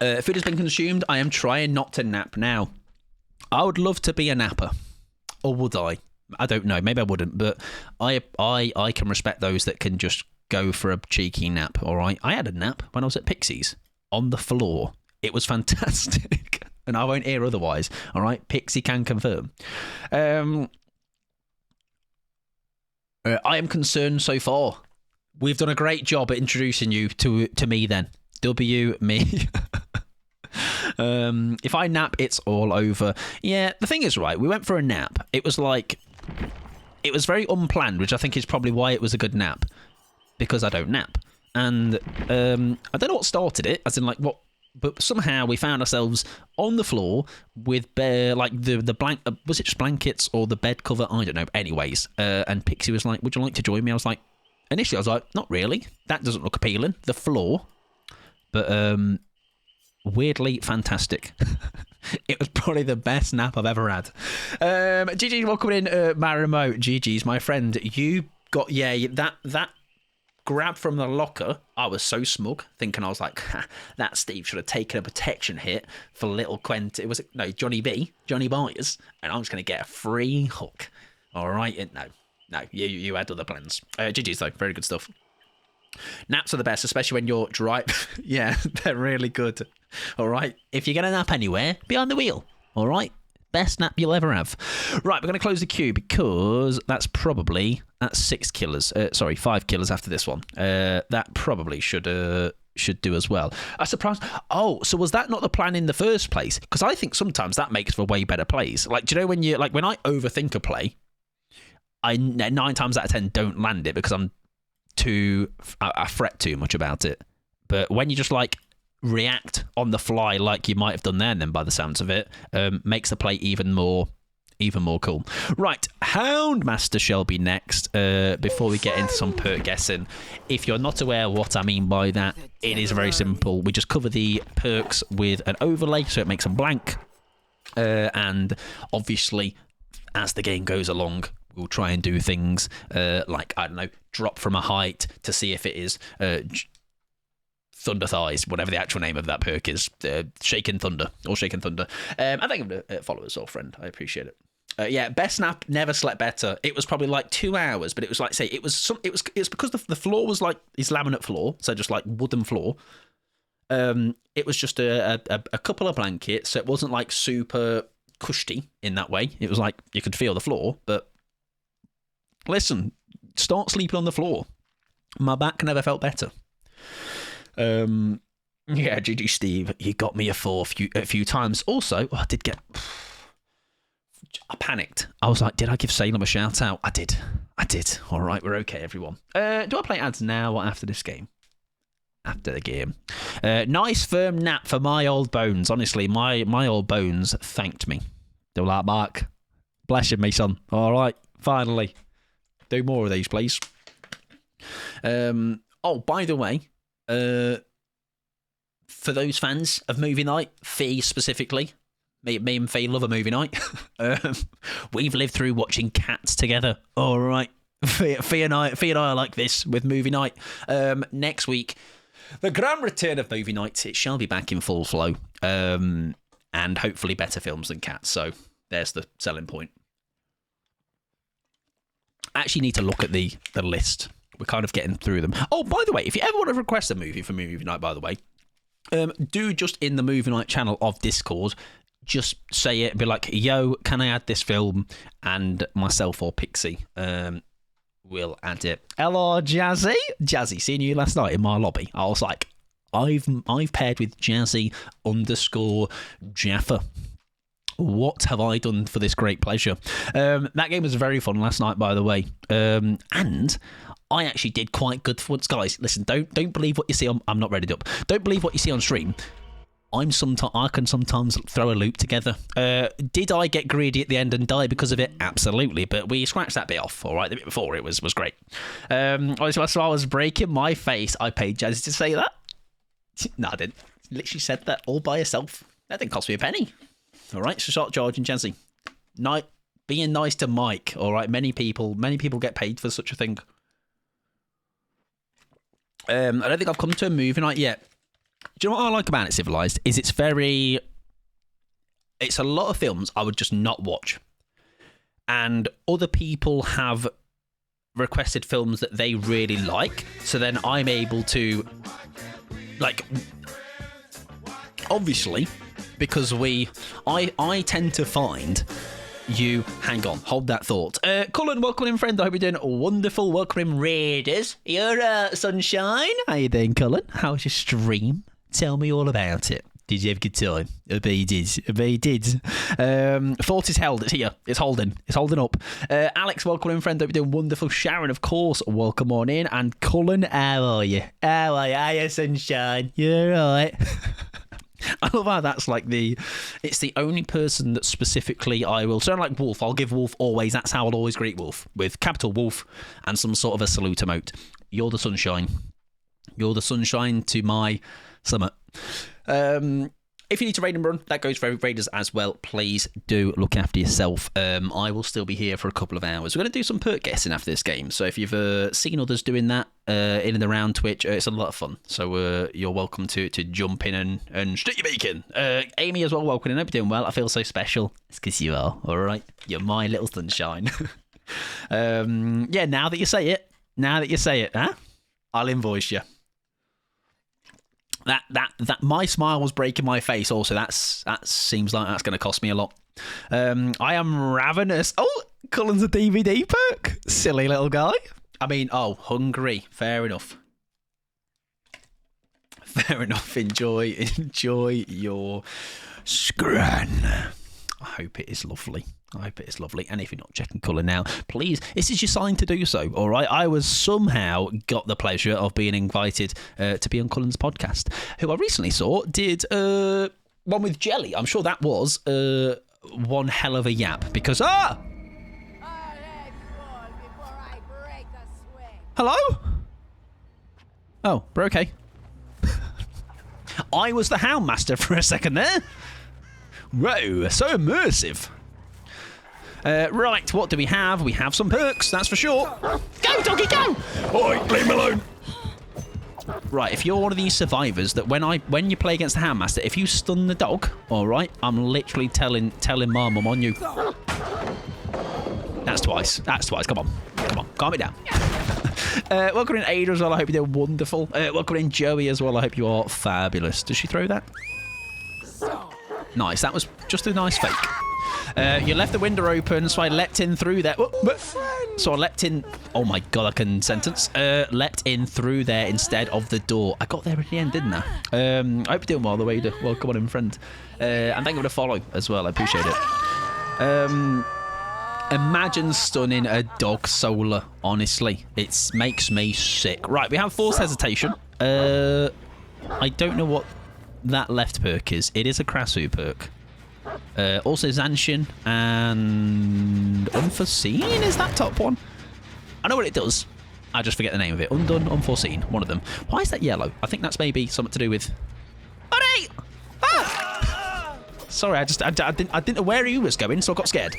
Food has been consumed. I am trying not to nap now. I would love to be a napper. Or would I? I don't know. Maybe I wouldn't. But I can respect those that can just go for a cheeky nap, all right? I had a nap when I was at Pixie's on the floor. It was fantastic. And I won't hear otherwise, all right? Pixie can confirm. I am concerned so far. We've done a great job at introducing you to me then. Me. If I nap, it's all over. Yeah, the thing is, right, we went for a nap. It was very unplanned, which I think is probably why it was a good nap, because I don't nap. And I don't know what started it, as in like what, but somehow we found ourselves on the floor with the blank. Was it just blankets or the bed cover? I don't know. Anyways, and Pixie was like, "Would you like to join me?" I was like, initially I was like, "Not really. That doesn't look appealing." The floor. But weirdly fantastic. It was probably the best nap I've ever had. GG, welcome in, Marimo. GG's my friend. You got, that grab from the locker. I was so smug, thinking I was like, that Steve should have taken a protection hit for little Quent. It was, no, Johnny Byers, and I was going to get a free hook. All right, no, you had other plans. GG's though, very good stuff. Naps are the best, especially when you're dry. Yeah, they're really good. All right. If you're going to nap anywhere, behind the wheel. All right. Best nap you'll ever have. Right, we're going to close the queue because that's 6 killers. 5 killers after this one. That probably should should do as well. I surprised. Oh, so was that not the plan in the first place? Because I think sometimes that makes for way better plays. Like, do you know when you when I overthink a play, I 9 times out of 10 don't land it because I fret too much about it. But when you just react on the fly like you might have done there, and then by the sounds of it, makes the play even more cool. Right, Houndmaster shall be next. Before we get into some perk guessing, if you're not aware what I mean by that, it is very simple. We just cover the perks with an overlay so it makes them blank, and obviously as the game goes along, we'll try and do things like, I don't know, drop from a height to see if it is Thunder Thighs, whatever the actual name of that perk is, Shaken Thunder. I think I'm a follower's or friend. I appreciate it. Yeah, best nap, never slept better. It was probably 2 hours, but it was it was because the floor was this laminate floor, so just wooden floor. It was just a couple of blankets, so it wasn't super cushy in that way. It was you could feel the floor, but listen, start sleeping on the floor. My back never felt better. Yeah, GG Steve, you got me a 4 a few times. Also, I panicked. I was like, did I give Salem a shout out? I did. All right, we're okay, everyone. Do I play ads now or after this game? After the game. Nice firm nap for my old bones. Honestly, my old bones thanked me. Do like Mark. Bless you, me son. All right, finally. Do more of these, please. Oh, by the way, for those fans of movie night, Fee specifically, me and Fee love a movie night. We've lived through watching Cats together. All right, Fee and I are like this with movie night. Next week, the grand return of movie nights. It shall be back in full flow, and hopefully better films than Cats. So there's the selling point. I actually need to look at the list. We're kind of getting through them. Oh, by the way, if you ever want to request a movie for movie night, by the way, do just in the movie night channel of Discord, just say it, be like, yo, can I add this film? And myself or Pixie will add it. Hello, Jazzy. Jazzy, seeing you last night in my lobby. I was like, I've paired with Jazzy_Jaffa. What have I done for this great pleasure? That game was very fun last night, by the way. And I actually did quite good for once. Guys, listen, don't believe what you see on... I'm not ready up. Don't believe what you see on stream. I can sometimes throw a loop together. Did I get greedy at the end and die because of it? Absolutely, but we scratched that bit off, all right? The bit before it was great. So I was breaking my face. I paid Jazzy to say that. No, I didn't. Literally said that all by herself. That didn't cost me a penny. All right, so start charging Jazzy. Being nice to Mike, all right? Many people get paid for such a thing. I don't think I've come to a movie night yet. Do you know what I like about it, Civilized? Is it's a lot of films I would just not watch. And other people have requested films that they really like. So then I'm able to, obviously, because I tend to find you... Hang on, hold that thought. Cullen, welcome in, friend. I hope you're doing wonderful. Welcome in, Raiders. You're sunshine. How you doing, Cullen? How was your stream? Tell me all about it. Did you have a good time? I bet you did. Thought is held. It's here. It's holding. It's holding up. Alex, welcome in, friend. Hope you're doing wonderful. Sharon, of course, welcome on in. And Cullen, how are you? How are you? Hiya, sunshine. You're all right. I love how that's it's the only person that specifically I will... So like Wolf, I'll give Wolf always. That's how I'll always greet Wolf. With capital Wolf and some sort of a salute emote. You're the sunshine. You're the sunshine to my summer. If you need to raid and run, that goes for raiders as well. Please do look after yourself. I will still be here for a couple of hours. We're going to do some perk guessing after this game. So if you've seen others doing that in and around Twitch, it's a lot of fun. So you're welcome to jump in and stick your beacon. Amy as well, welcome in. I hope you're doing well. I feel so special. It's because you are, all right? You're my little sunshine. Yeah, now that you say it, huh? I'll invoice you. That my smile was breaking my face. Also, that seems like that's going to cost me a lot. I am ravenous. Oh, Cullen's a DVD perk. Silly little guy. I mean, hungry. Fair enough. Fair enough. Enjoy your scran. I hope it is lovely. And if you're not checking colour now, please, this is your sign to do so, all right? I was somehow got the pleasure of being invited to be on Cullen's podcast, who I recently saw did one with Jelly. I'm sure that was one hell of a yap because... Hello? Oh, we're okay. I was the Houndmaster for a second there. Whoa, so immersive. Right, what do we have? We have some perks, that's for sure. Go, doggy, go! Oi, leave me alone. Right, if you're one of these survivors that when you play against the Houndmaster, if you stun the dog, all right, I'm literally telling Mum I'm on you. That's twice. Come on, calm it down. Welcome in Ada as well. I hope you're doing wonderful. Welcome in Joey as well. I hope you are fabulous. Does she throw that? Nice. That was just a nice fake. You left the window open, so I leapt in through there. So I leapt in. Oh my god, I can sentence. Leapt in through there instead of the door. I got there at the end, didn't I? I hope you're doing well, the way you do. Well, come on in, friend. And thank you for the follow as well. I appreciate it. Imagine stunning a dog solar. Honestly, it makes me sick. Right, we have forced hesitation. I don't know what that left perk is. It is a Krasu perk. Also Zanshin and Unforeseen is that top one. I know what it does. I just forget the name of it. Undone, Unforeseen, one of them. Why is that yellow? I think that's maybe something to do with... Hurry! Ah! Sorry, I didn't know where he was going, so I got scared.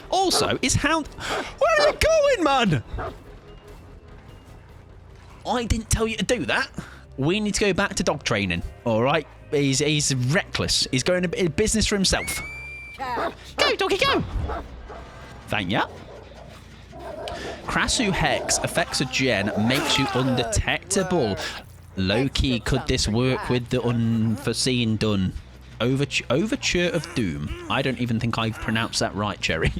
Also, is Hound... Where are you going, man? I didn't tell you to do that. We need to go back to dog training, all right? He's reckless. He's going to business for himself. Go, doggy, go! Thank ya. Krasu Hex affects a gen, makes you undetectable. Low-key, could this work with the Unforeseen done? Overture of Doom. I don't even think I've pronounced that right, Cherry.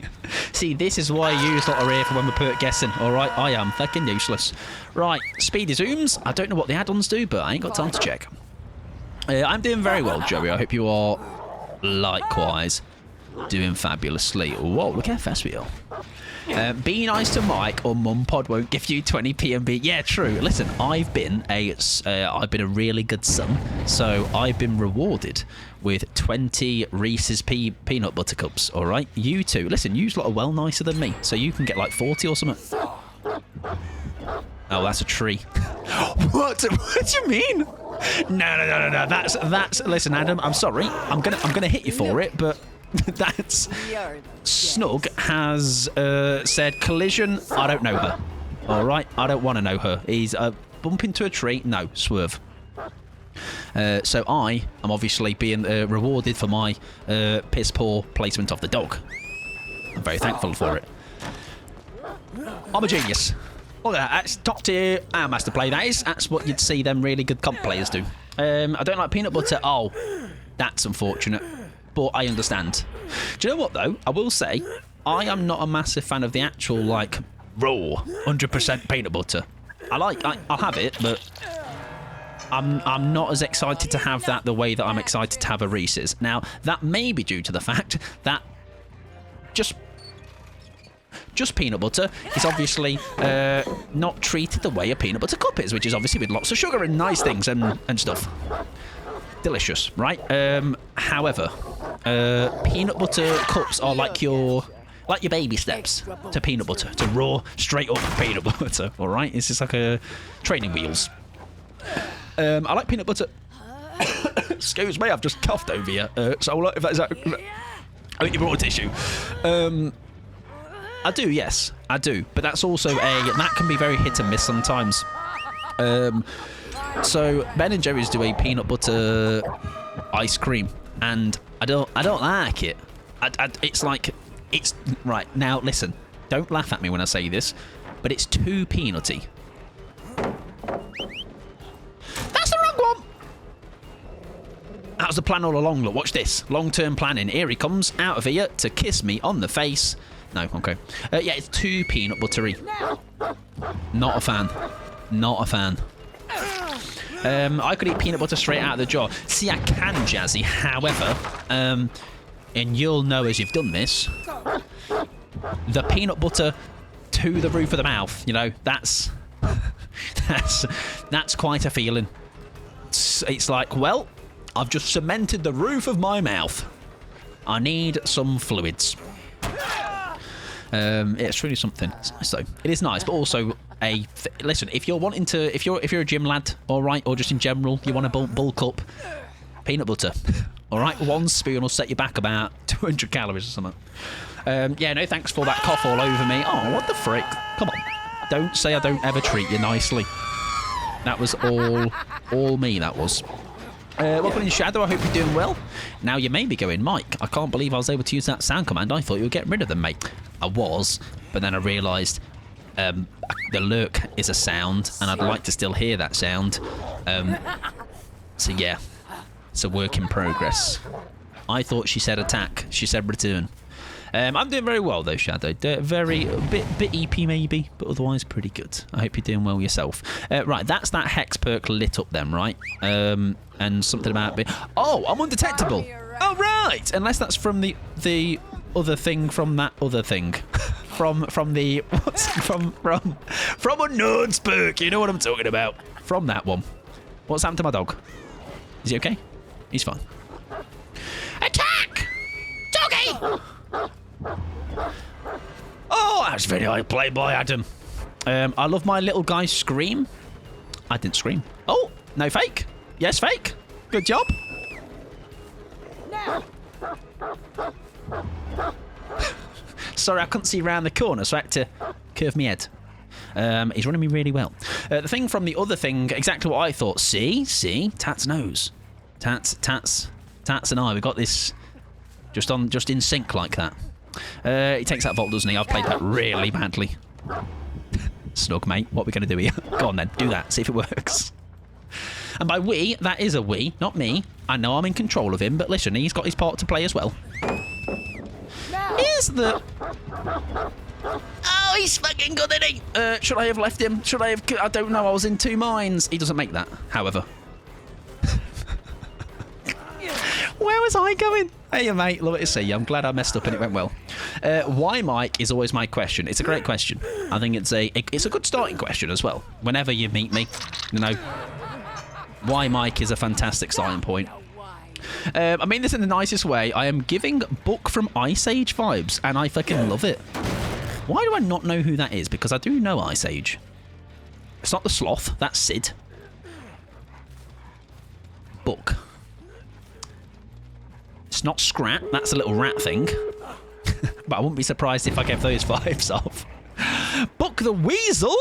See, this is why you lot are here for when we're perk guessing, alright? I am fucking useless. Right, speedy zooms. I don't know what the add-ons do, but I ain't got time to check. I'm doing very well, Joey. I hope you are likewise doing fabulously. Whoa, look how fast we are. Be nice to Mike or Mum Pod won't give you 20 PMB. Yeah, true. Listen, I've been a really good son, so I've been rewarded with 20 Reese's peanut butter cups. All right, you two. Listen, you lot are well nicer than me, so you can get like 40 or something. Oh, that's a tree. What do you mean? No. That's. Listen, Adam. I'm sorry. I'm gonna hit you for it, but. That's Snug has said collision. I don't know her. All right, I don't want to know her. He's bump into a tree. No, swerve. So I am obviously being rewarded for my piss poor placement of the dog. I'm very thankful for it. I'm a genius. Look at that. That's top tier master play. That is. That's what you'd see them really good comp players do. I don't like peanut butter. Oh, that's unfortunate. But I understand. Do you know what, though? I will say, I am not a massive fan of the actual, like, raw 100% peanut butter. I'll have it, but I'm not as excited to have that the way that I'm excited to have a Reese's. Now, that may be due to the fact that just peanut butter is obviously not treated the way a peanut butter cup is, which is obviously with lots of sugar and nice things and stuff. Delicious, right? However, peanut butter cups are like your baby steps to peanut butter, to raw, straight up peanut butter. All right, it's just like a training wheels. I like peanut butter. Excuse me, I've just coughed over here. So if that's, I think you brought a tissue. I do, yes, I do, but that's also that can be very hit and miss sometimes. So Ben and Jerry's do a peanut butter ice cream, and I don't like it. It's right now. Listen, don't laugh at me when I say this, but it's too peanutty. That's the wrong one. That was the plan all along. Look, watch this. Long-term planning. Here he comes out of here to kiss me on the face. No, okay. Yeah, it's too peanut buttery. Not a fan. Not a fan. I could eat peanut butter straight out of the jar. See, I can, Jazzy. However, and you'll know as you've done this, the peanut butter to the roof of the mouth, you know, that's quite a feeling. It's like, well, I've just cemented the roof of my mouth. I need some fluids. It's really something. It's nice though. It is nice, but also listen. If you're wanting to, if you're a gym lad, all right, or just in general, you want to bulk up, peanut butter, all right, 1 spoon will set you back about 200 calories or something. Yeah, no thanks for that cough all over me. Oh, what the frick? Come on, don't say I don't ever treat you nicely. That was all me. That was. Welcome in, Shadow. I hope you're doing well. Now you may be going, Mike, I can't believe I was able to use that sound command. I thought you were getting rid of them, mate. I was, but then I realised the lurk is a sound, and I'd like to still hear that sound. So yeah, it's a work in progress. I thought she said attack. She said return. I'm doing very well though, Shadow. Very bit EP maybe, but otherwise pretty good. I hope you're doing well yourself. Right, that's that hex perk lit up then, right? And something about oh, I'm undetectable. Oh right, unless that's from the other thing from that other thing. from the from unknown's perk. You know what I'm talking about? From that one. What's happened to my dog? Is he okay? He's fine. Attack! Doggy! Oh, that's very well played by Adam. I love my little guy scream. I didn't scream. Oh, no fake. Yes, fake. Good job. Sorry, I couldn't see around the corner, so I had to curve my head. He's running me really well. The thing from the other thing, exactly what I thought. See, Tats knows. Tats and I, we got this just in sync like that. He takes that vault, doesn't he? I've played that really badly. Snug, mate. What are we going to do here? Go on then, do that. See if it works. And by we, that is a we, not me. I know I'm in control of him, but listen, he's got his part to play as well. Here's the... Oh, he's fucking good, isn't he? Should I have left him? Should I have... I don't know, I was in 2 minds. He doesn't make that, however. Where was I going? Hey, mate, love it to see you. I'm glad I messed up and it went well. Why Mike is always my question. It's a great question. I think it's a good starting question as well. Whenever you meet me, you know, why Mike is a fantastic starting point. I mean this in the nicest way. I am giving Book from Ice Age vibes, and I fucking love it. Why do I not know who that is? Because I do know Ice Age. It's not the sloth. That's Sid. Book. It's not Scrat, that's a little rat thing. But I wouldn't be surprised if I gave those vibes off. Book the Weasel?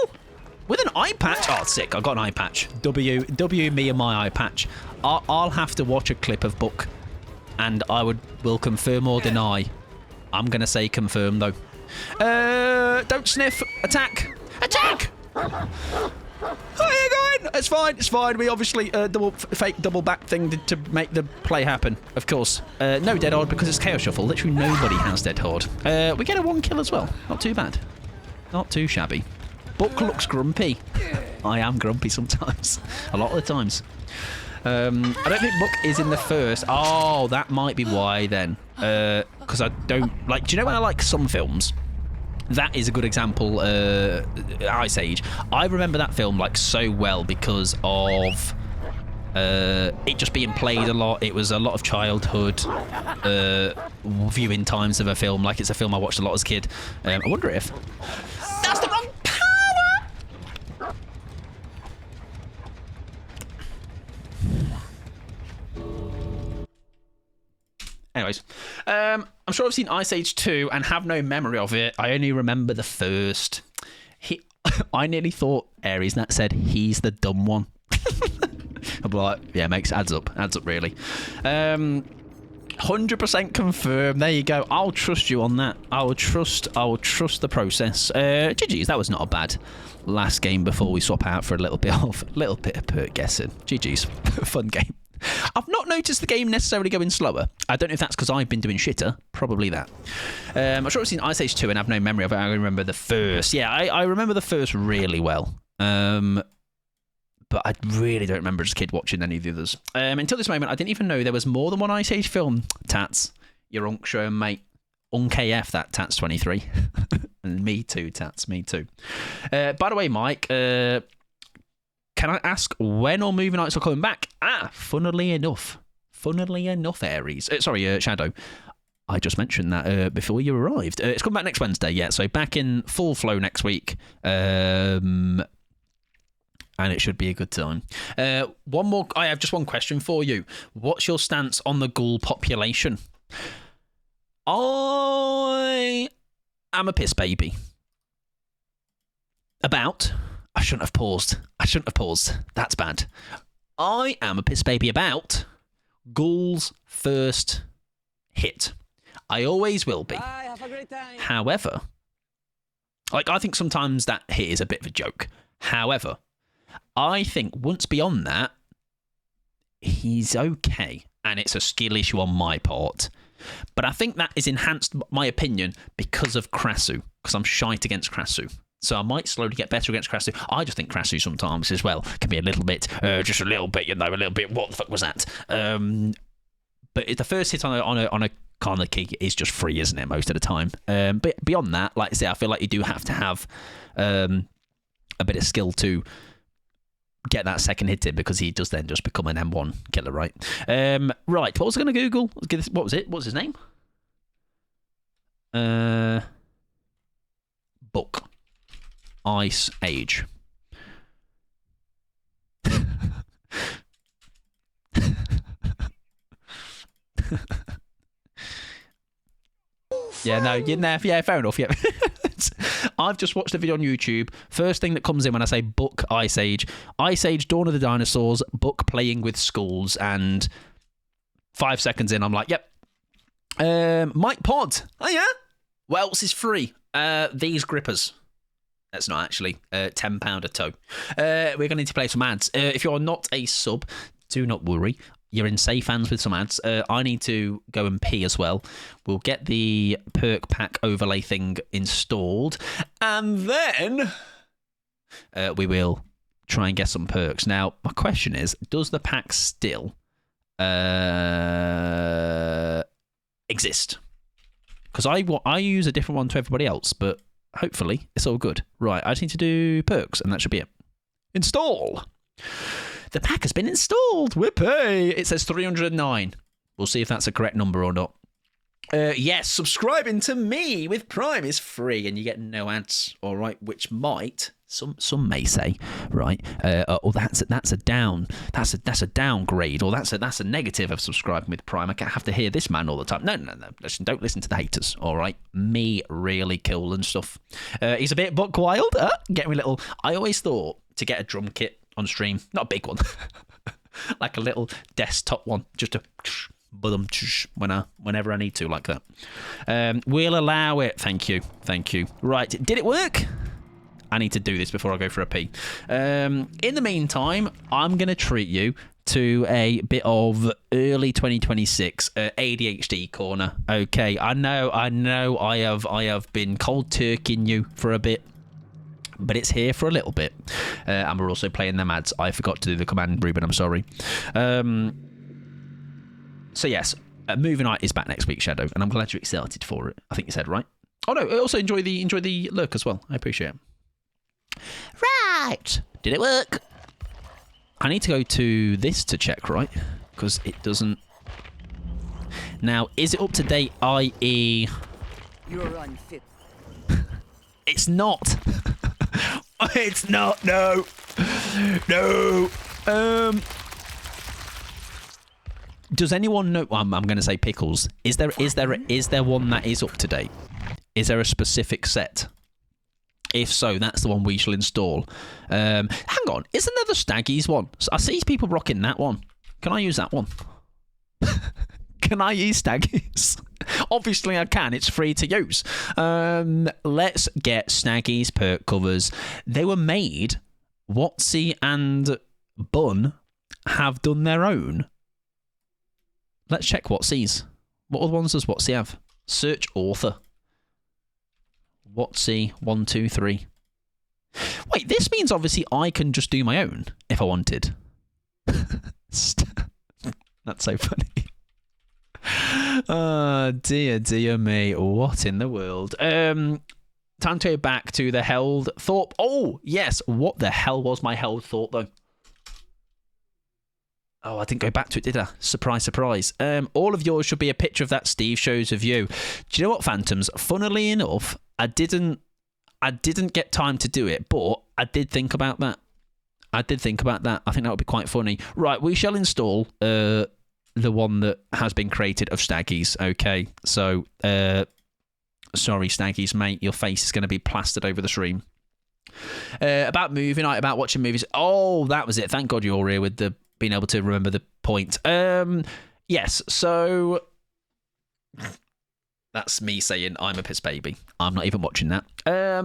With an eye patch? Oh, sick, I got an eye patch. W me and my eye patch. I'll have to watch a clip of Book, and I will confirm or deny. I'm going to say confirm, though. Don't sniff. Attack. Attack! How are you going? It's fine. We obviously fake double back thing to make the play happen, of course. No dead hard because it's Chaos Shuffle. Literally nobody has dead hard. We get a 1 kill as well. Not too bad. Not too shabby. Book looks grumpy. I am grumpy sometimes. A lot of the times. I don't think Book is in the first. Oh, that might be why then. Because I don't like... Do you know when I like some films? That is a good example. Ice Age. I remember that film like so well because of it just being played a lot. It was a lot of childhood viewing times of a film. Like it's a film I watched a lot as a kid. I wonder if that's the wrong power. Anyways, I'm sure I've seen Ice Age 2 and have no memory of it. I only remember the first. I nearly thought Ares that said he's the dumb one. I'm like, yeah, adds up really. 100% confirmed. There you go. I'll trust you on that. I will trust the process. GG's, that was not a bad last game before we swap out for a little bit of perk guessing. GG's, fun game. I've not noticed the game necessarily going slower. I don't know if that's because I've been doing shitter. Probably that. I'm sure I've seen Ice Age 2 and have no memory of it. I remember the first. Yeah, I remember the first really well. But but I really don't remember as a kid watching any of the others. Until this moment, I didn't even know there was more than one Ice Age film. Tats, your Unk show, mate. UnkAF, that Tats 23. And me too, Tats, me too. By the way, Mike, can I ask when or movie nights are coming back? Funnily enough, Aries. Shadow. I just mentioned that before you arrived. It's coming back next Wednesday, yeah. So back in full flow next week. And it should be a good time. One more. I have just one question for you. What's your stance on the ghoul population? I am a piss baby. I shouldn't have paused. That's bad. I am a piss baby about ghouls' first hit. I always will be. Bye, have a great time. However, I think sometimes that hit is a bit of a joke. However, I think once beyond that, he's okay. And it's a skill issue on my part. But I think that is enhanced, my opinion, because of Krasu. Because I'm shite against Krasu. So I might slowly get better against Krasu. I just think Krasu sometimes as well can be a little bit, what the fuck was that? But the first hit on a corner kick is just free, isn't it, most of the time? But beyond that, like I say, I feel like you do have to have a bit of skill to get that second hit in, because he does then just become an M1 killer, right? Right, what was I going to Google? What was it? What's his name? Book. Ice Age. Yeah, fair enough. Yeah, I've just watched a video on YouTube. First thing that comes in when I say book Ice Age, Dawn of the Dinosaurs, book playing with schools, and 5 seconds in, I'm like, yep. Mike Pod. Oh yeah. What else is free? These grippers. That's not actually £10 a toe. We're going to need to play some ads. If you're not a sub, do not worry. You're in safe hands with some ads. I need to go and pee as well. We'll get the perk pack overlay thing installed. And then we will try and get some perks. Now, my question is, does the pack still exist? Because I use a different one to everybody else, but hopefully it's all good. Right, I just need to do perks, and that should be it. Install. The pack has been installed. Whippy. It says 309. We'll see if that's a correct number or not. Yes, subscribing to me with Prime is free, and you get no ads. All right, which might some may say, right? That's a downgrade, or that's a negative of subscribing with Prime. I can't have to hear this man all the time. No. Listen, don't listen to the haters. All right, me really cool and stuff. He's a bit buck wild. Get me a little. I always thought to get a drum kit on stream, not a big one, like a little desktop one, just to whenever I need to, like that. We'll allow it. Thank you. Right, did it work? I need to do this before I go for a pee. In the meantime, I'm going to treat you to a bit of early 2026 ADHD corner. Okay, I know I have been cold turkeying you for a bit, but it's here for a little bit. And we're also playing them ads. I forgot to do the command, Ruben, I'm sorry. So yes, Movie Night is back next week, Shadow, and I'm glad you're excited for it. I think you said, right? Oh no, also enjoy the lurk as well. I appreciate it. Right, did it work? I need to go to this to check, right? Because it doesn't. Now, is it up to date? I.e., You're unfit. it's not. It's not. No. Does anyone know? I'm going to say Pickles. Is there one that is up to date? Is there a specific set? If so, that's the one we shall install. Hang on, isn't there the Staggies one? I see people rocking that one. Can I use that one? Can I use Staggies? Obviously I can. It's free to use. Let's get Staggies perk covers. They were made. Watsy and Bun have done their own. Let's check Watsy's. What other ones does Watsy have? Search author. Watsy 123. Wait, this means obviously I can just do my own if I wanted. That's so funny. Oh, dear me. What in the world? Time to go back to the held thought. Oh, yes. What the hell was my held thought, though? Oh, I didn't go back to it, did I? Surprise, surprise. All of yours should be a picture of that Steve shows of you. Do you know what, Phantoms? Funnily enough, I didn't get time to do it, but I did think about that. I think that would be quite funny. Right, we shall install the one that has been created of Staggies. Okay, so sorry, Staggies, mate, your face is going to be plastered over the stream. About movie night, about watching movies. Oh, that was it. Thank God you're here with the being able to remember the point. Yes, so that's me saying I'm a piss baby. I'm not even watching that.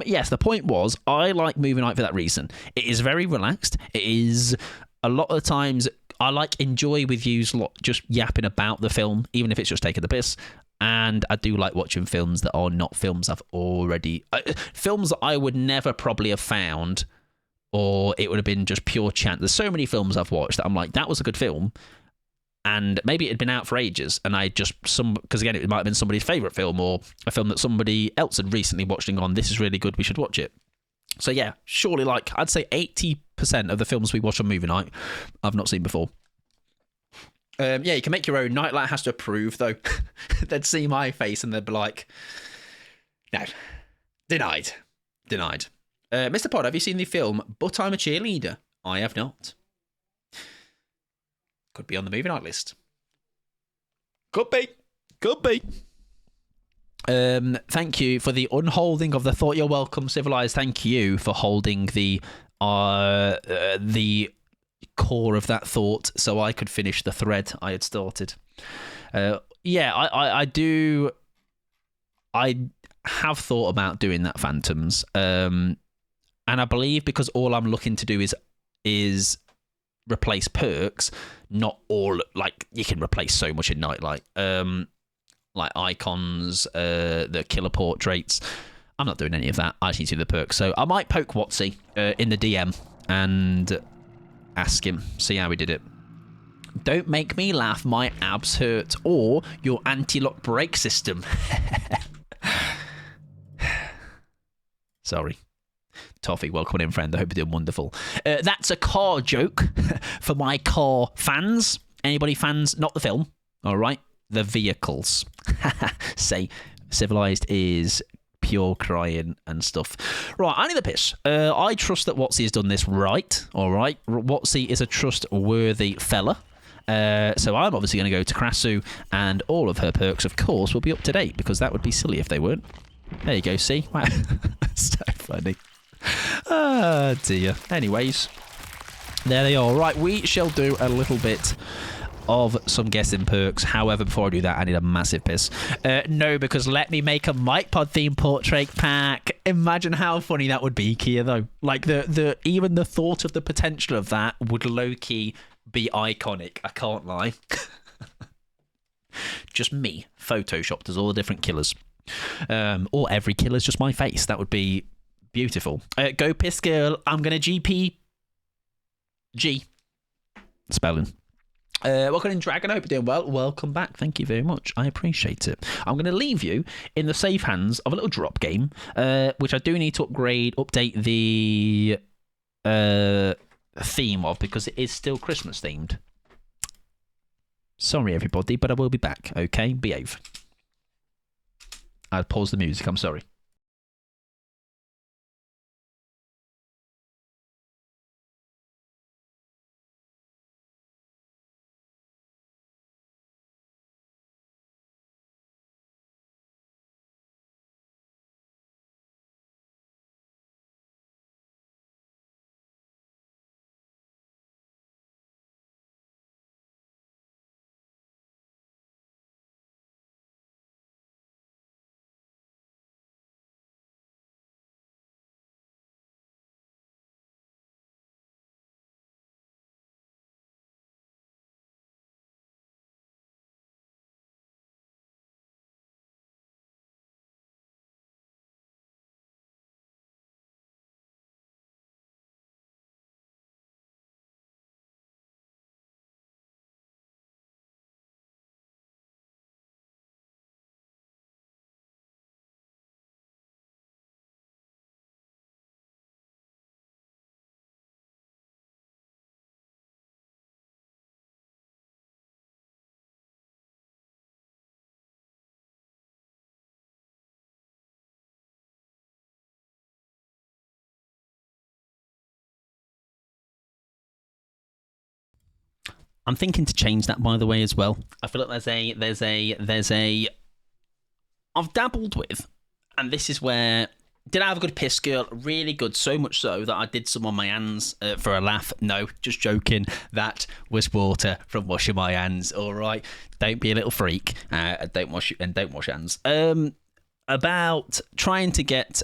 Yes, the point was I like movie night for that reason. It is very relaxed. It is a lot of the times I like enjoy with yous just yapping about the film, even if it's just taking the piss. And I do like watching films that are not films I've already... films that I would never probably have found, or it would have been just pure chance. There's so many films I've watched that I'm like, that was a good film, and maybe it had been out for ages, and I just... because again, it might have been somebody's favourite film, or a film that somebody else had recently watched and gone, this is really good, we should watch it. So yeah, surely, like, I'd say 80% of the films we watch on movie night I've not seen before. Yeah, you can make your own. Nightlight has to approve, though. They'd see my face and they'd be like, no, denied. Mr. Pod, have you seen the film But I'm a Cheerleader? I have not. Could be on the movie night list. Could be. Thank you for the unholding of the thought. You're welcome, Civilized. Thank you for holding the core of that thought so I could finish the thread I had started. I do. I have thought about doing that, Phantoms, and I believe because all I'm looking to do is replace perks, not all. Like, you can replace so much in Nightlight, like icons, the killer portraits. I'm not doing any of that. I just need to do the perks, so I might poke Watsy in the DM and ask him, see how he did it. Don't make me laugh, my abs hurt, or your anti-lock brake system. Sorry. Toffee, welcome in, friend. I hope you're doing wonderful. That's a car joke for my car fans. Anybody fans? Not the film, all right? The vehicles. Say, Civilized is pure crying and stuff. Right, I need the piss. I trust that Watsy has done this right. All right, Watsy is a trustworthy fella. So I'm obviously going to go to Krasu, and all of her perks, of course, will be up to date, because that would be silly if they weren't. There you go, see? Wow. So funny. Oh, dear. Anyways, there they are. Right, we shall do a little bit of some guessing perks. However, before I do that, I need a massive piss. No, because let me make a Mike Pod themed portrait pack. Imagine how funny that would be, Kia, though. Like, the even the thought of the potential of that would low-key be iconic. I can't lie. Just me, photoshopped as all the different killers. Or every killer's just my face. That would be beautiful. Go piss, girl. I'm going to GP. G. Spelling. Welcome in, Dragon. I hope you're doing well. Welcome back. Thank you very much. I appreciate it. I'm going to leave you in the safe hands of a little drop game, which I do need to update the theme of, because it is still Christmas themed. Sorry, everybody, but I will be back. Okay, behave. I'll pause the music. I'm sorry. I'm thinking to change that, by the way, as well. I feel like there's a I've dabbled with, and this is where, did I have a good piss, girl? Really good, so much so that I did some on my hands for a laugh. No, just joking. That was water from washing my hands. All right, don't be a little freak. Don't wash hands. About trying to get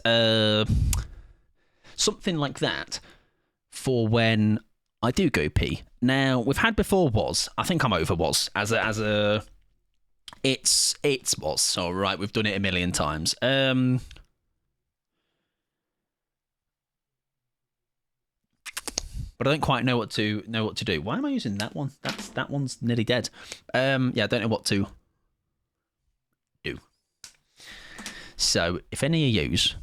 something like that for when I do go pee. Now, we've had before was. I think I'm over was as a. It's was. All right, we've done it a million times. But I don't quite know what to do. Why am I using that one? That one's nearly dead. Yeah, I don't know what to do. So, if any of yous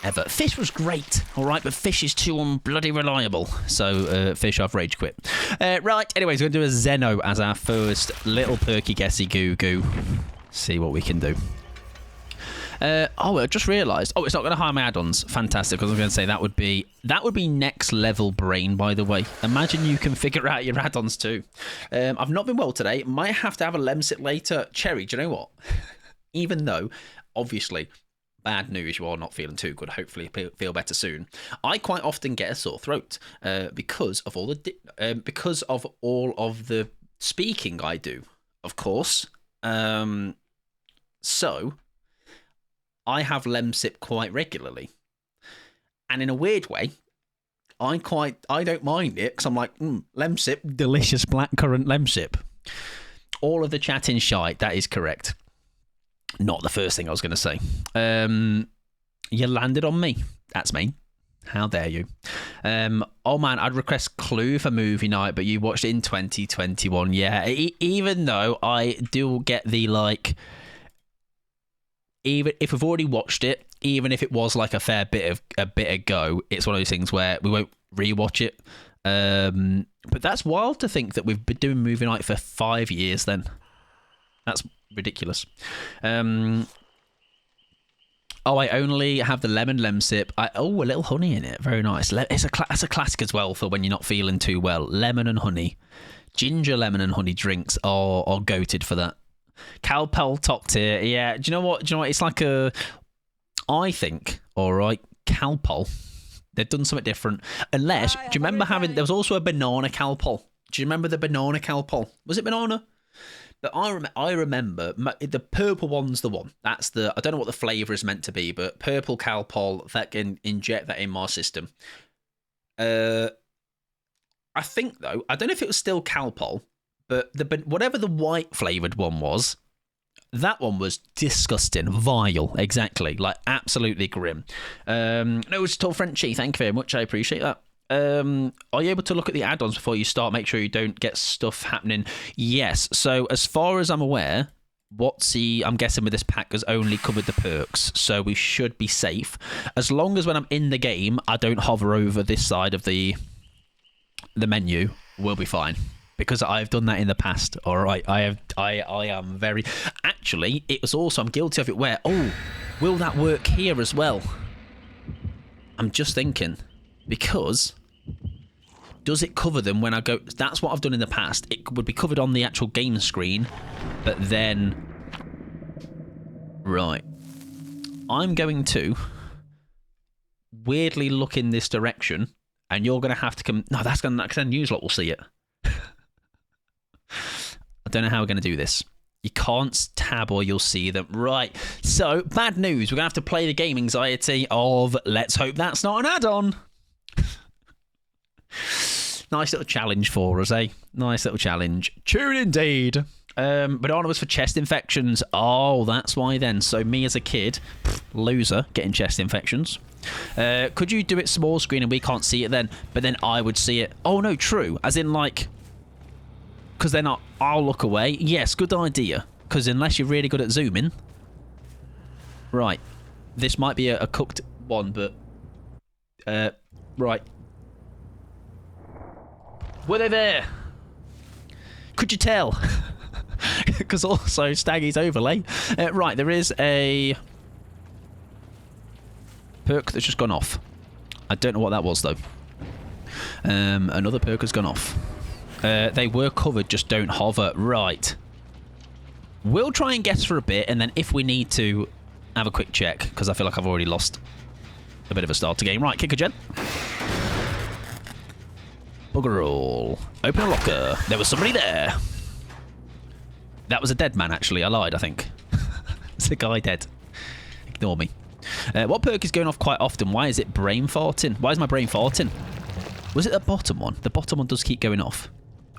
ever, fish was great, all right, but fish is too bloody reliable. So, fish, I've rage quit. Right. Anyways, we're gonna do a Zeno as our first little perky guessy goo. See what we can do. I just realised. Oh, it's not going to hire my add-ons. Fantastic. Because I was going to say that would be next level brain. By the way, imagine you can figure out your add-ons too. I've not been well today. Might have to have a lemsip later. Cherry, do you know what? Even though, obviously, bad news. You are not feeling too good. Hopefully, feel better soon. I quite often get a sore throat because of all the speaking I do. Of course. So I have lemsip quite regularly, and in a weird way, I don't mind it because I'm like, lemsip, delicious blackcurrant lemsip. All of the chatting shite, that is correct. Not the first thing I was going to say. You landed on me. That's me. How dare you? Oh man, I'd request Clue for movie night, but you watched it in 2021. Yeah, even though I do get the like. Even if we've already watched it, even if it was like a fair bit ago, it's one of those things where we won't rewatch it. But that's wild to think that we've been doing movie night for 5 years. Then that's ridiculous. I only have the lemon lemsip. A little honey in it. Very nice. That's a classic as well for when you're not feeling too well. Lemon and honey, ginger lemon and honey drinks are goated for that. Calpol top tier, yeah. Do you know what? It's like I think, all right, Calpol, they've done something different. Unless, do you remember there was also a banana Calpol. Do you remember the banana Calpol? Was it banana? But I remember the purple one's the one. That's I don't know what the flavour is meant to be, but purple Calpol, that can inject that in my system. I think, though, I don't know if it was still Calpol, but whatever the white flavoured one was, that one was disgusting, vile, exactly, like absolutely grim. No, it's tall Frenchie, thank you very much, I appreciate that. Are you able to look at the add-ons before you start? Make sure you don't get stuff happening. Yes, so as far as I'm aware, I'm guessing with this pack has only covered the perks, so we should be safe. As long as when I'm in the game, I don't hover over this side of the menu, we'll be fine. Because I've done that in the past. All right, I am very. Actually, it was also I'm guilty of it. Where will that work here as well? I'm just thinking, because does it cover them when I go? That's what I've done in the past. It would be covered on the actual game screen, but then right, I'm going to weirdly look in this direction, and you're going to have to come. No, that's going to then Newslot will see it. I don't know how we're going to do this. You can't tab or you'll see them. Right. So, bad news. We're going to have to play the game anxiety of let's hope that's not an add-on. Nice little challenge for us, eh? Nice little challenge. Tune indeed. Banana was for chest infections. Oh, that's why then. So, me as a kid, loser, getting chest infections. Could you do it small screen and we can't see it then? But then I would see it. Oh, no, true. As in, like... Because then I'll look away. Yes, good idea. Because unless you're really good at zooming... Right. This might be a cooked one, but... right. Were they there? Could you tell? Because also Staggy's overlay. Right, there is a... perk that's just gone off. I don't know what that was, though. Another perk has gone off. They were covered, just don't hover. Right. We'll try and guess for a bit, and then if we need to, have a quick check, because I feel like I've already lost a bit of a starter game. Right, kick a gen. Bugger all. Open a locker. There was somebody there. That was a dead man, actually. I lied, I think. It's a guy dead. Ignore me. What perk is going off quite often? Why is it brain farting? Why is my brain farting? Was it the bottom one? The bottom one does keep going off.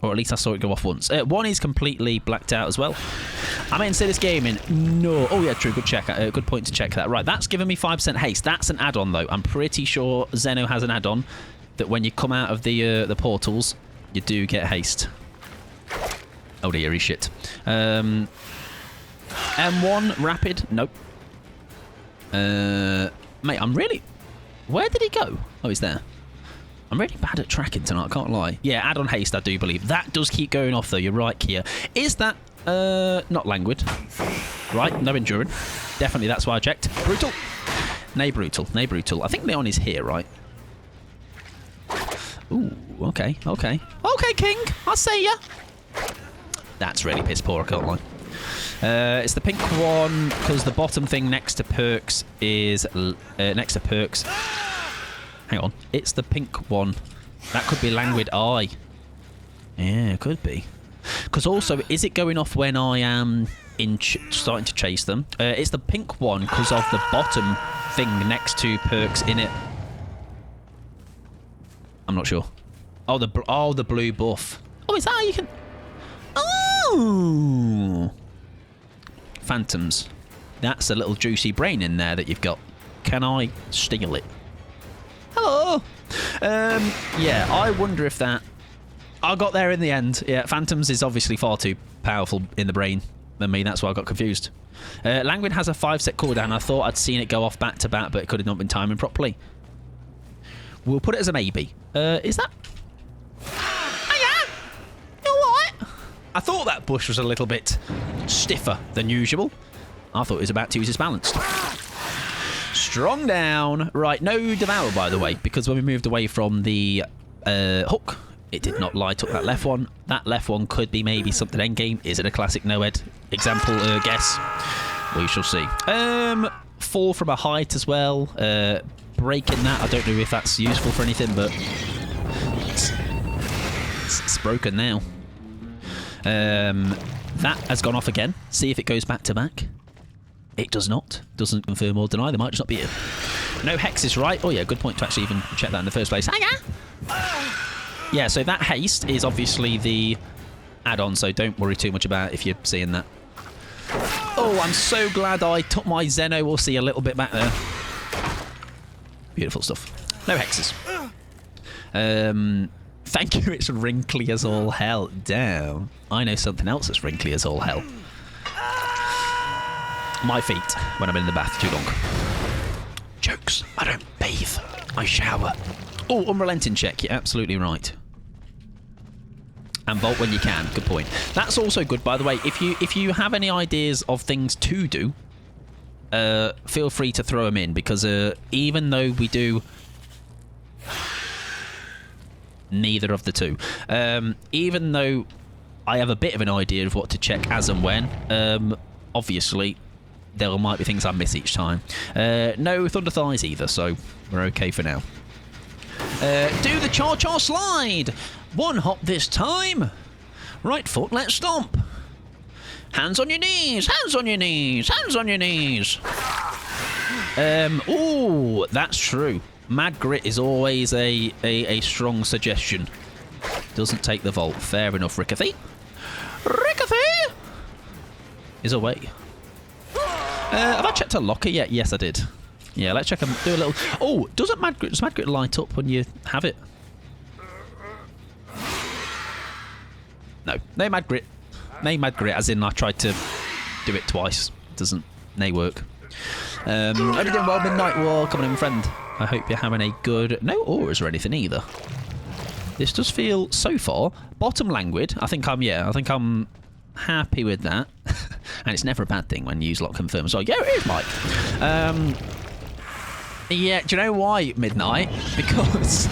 Or at least I saw it go off once. One is completely blacked out as well. I mean, say this gaming. No. Oh, yeah, true. Good check. Good point to check that. Right, that's given me 5% haste. That's an add-on, though. I'm pretty sure Zeno has an add-on that when you come out of the portals, you do get haste. Oh, dear, he's shit. M1 rapid. Nope. Mate, I'm really... Where did he go? Oh, he's there. I'm really bad at tracking tonight, I can't lie. Yeah, add-on haste, I do believe. That does keep going off, though. You're right, Kia. Is that, not languid? Right, no enduring. Definitely, that's why I checked. Brutal. Nay, brutal. Nay, brutal. I think Leon is here, right? Ooh, okay, okay. Okay, King, I'll say ya. That's really piss poor, I can't lie. It's the pink one, because the bottom thing next to perks is... next to perks... Hang on. It's the pink one. That could be languid eye. Yeah, it could be. Because also, is it going off when I am starting to chase them? It's the pink one because of the bottom thing next to perks in it. I'm not sure. Oh, the blue buff. Oh, is that how you can... Oh! Phantoms. That's a little juicy brain in there that you've got. Can I steal it? Hello. Yeah, I wonder if that... I got there in the end. Yeah, Phantoms is obviously far too powerful in the brain than me. That's why I got confused. Languid has a 5-set cooldown. I thought I'd seen it go off back to back, but it could have not been timing properly. We'll put it as a maybe. Is that... Hiya! You alright? I thought that bush was a little bit stiffer than usual. I thought it was about to use its balance. Strong down. Right, no Devour, by the way, because when we moved away from the hook, it did not light up that left one. That left one could be maybe something endgame. Is it a classic Noed example guess? We shall see. Fall from a height as well. Breaking that, I don't know if that's useful for anything, but it's broken now. That has gone off again. See if it goes back to back. It does not. Doesn't confirm or deny. They might just not be here. No hexes, right? Oh, yeah, good point to actually even check that in the first place. Hiya! Yeah, so that haste is obviously the add-on, so don't worry too much about it if you're seeing that. Oh, I'm so glad I took my Zeno. We'll see a little bit back there. Beautiful stuff. No hexes. Thank you, it's wrinkly as all hell. Damn. I know something else that's wrinkly as all hell. My feet when I'm in the bath too long. Jokes. I don't bathe. I shower. Oh, unrelenting check. You're absolutely right. And vault when you can. Good point. That's also good, by the way. If you have any ideas of things to do, feel free to throw them in, because even though we do neither of the two, even though I have a bit of an idea of what to check as and when, obviously there might be things I miss each time. No Thunder Thighs either, so we're okay for now. Do the cha-cha slide! One hop this time! Right foot, let's stomp! Hands on your knees! Hands on your knees! Hands on your knees! Ooh, that's true. Mad Grit is always a strong suggestion. Doesn't take the vault. Fair enough, Rickethy. Rickethy! Is away. Have I checked a locker yet? Yes, I did. Yeah, let's check and do a little... Oh, does Mad Grit light up when you have it? No. No Mad Grit. No Mad Grit, as in I tried to do it twice. Doesn't work. Hope you're doing well, Midnight War. Coming in, friend. I hope you're having a good... No auras or anything either. This does feel, so far, bottom languid. I think I'm happy with that. And it's never a bad thing when you use lock confirm. So, yeah, it is, Mike. Yeah, do you know why, Midnight? Because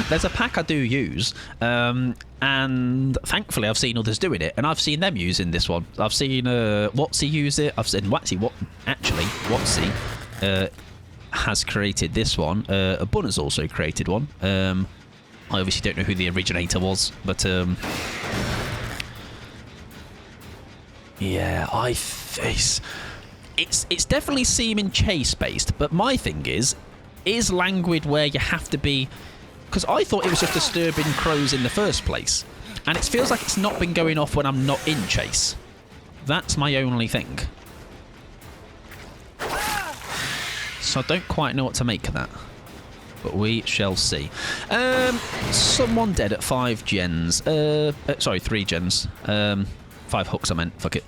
there's a pack I do use, and thankfully I've seen others doing it, and I've seen them using this one. I've seen Watsy use it. I've seen Watsy has created this one. Bun has also created one. I obviously don't know who the originator was, but yeah, it's definitely seeming chase based, but my thing is Languid where you have to be, because I thought it was just disturbing crows in the first place, and it feels like it's not been going off when I'm not in chase. That's my only thing. So I don't quite know what to make of that, but we shall see. Someone dead at 5 gens. Sorry, 3 gens. 5 hooks I meant, fuck it.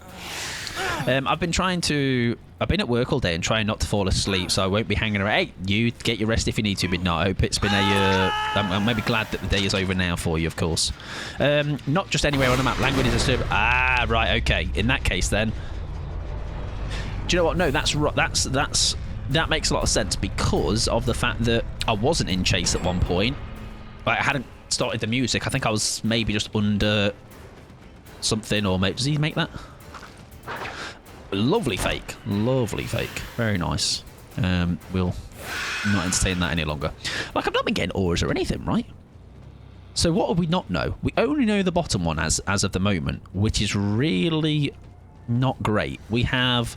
I've been at work all day and trying not to fall asleep, so I won't be hanging around. Hey, you get your rest if you need to, but no, I hope it's been I'm maybe glad that the day is over now for you, of course. Not just anywhere on the map. Languid is disturbed. Ah, right, okay. In that case, then. Do you know what? No, that makes a lot of sense because of the fact that I wasn't in chase at one point. I hadn't started the music. I think I was maybe just under something, or maybe... Does he make that? Lovely fake. Lovely fake. Very nice. We'll not entertain that any longer. Like, I've not been getting auras or anything, right? So what do we not know? We only know the bottom one as of the moment, which is really not great. We have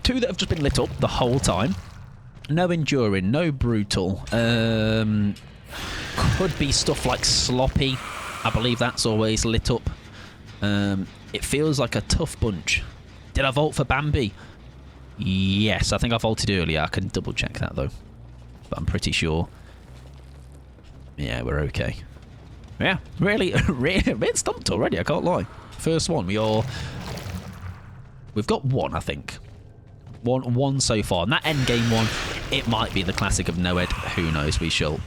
2 that have just been lit up the whole time. No enduring, no brutal. Could be stuff like sloppy. I believe that's always lit up. It feels like a tough bunch. Did I vote for Bambi? Yes, I think I voted earlier. I can double check that though, but I'm pretty sure. Yeah, we're okay. Yeah, really a bit stumped already, I can't lie. First one, we've got 1, I think. One so far, and that end game one, it might be the classic of newyt. Who knows? We shall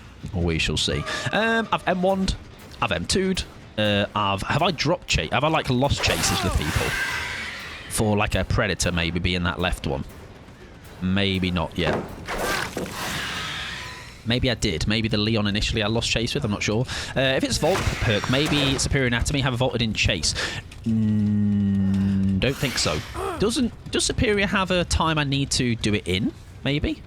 see. I've M1'd, I've M2'd. Have I dropped chase? Have I like lost chases with people for like a predator maybe being that left one? Maybe not yet. Maybe I did. Maybe the Leon initially I lost chase with. I'm not sure. If it's Vault perk, maybe Superior Anatomy have a vaulted in chase. Don't think so. Does Superior have a time I need to do it in? Maybe.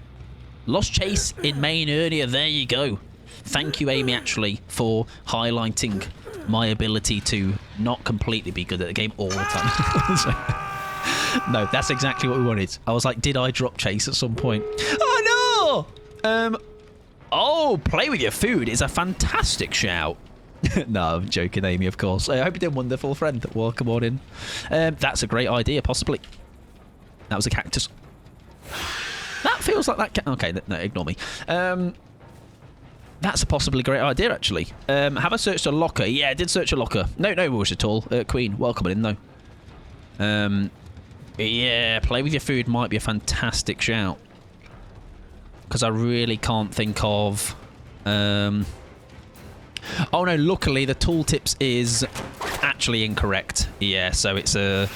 Lost chase in main earlier. There you go. Thank you, Amy, actually, for highlighting my ability to not completely be good at the game all the time. No, that's exactly what we wanted. I was like, did I drop chase at some point? Oh, no! Oh, play with your food is a fantastic shout. No, I'm joking, Amy, of course. I hope you did, wonderful friend. Welcome on in. That's a great idea, possibly. That was a cactus. That feels like that... Okay, no, ignore me. That's a possibly great idea, actually. Have I searched a locker? Yeah, I did search a locker. No rush at all. Queen, welcome in, though. Yeah, play with your food might be a fantastic shout. Because I really can't think of... Oh, no, luckily the tooltips is actually incorrect. Yeah, so it's a...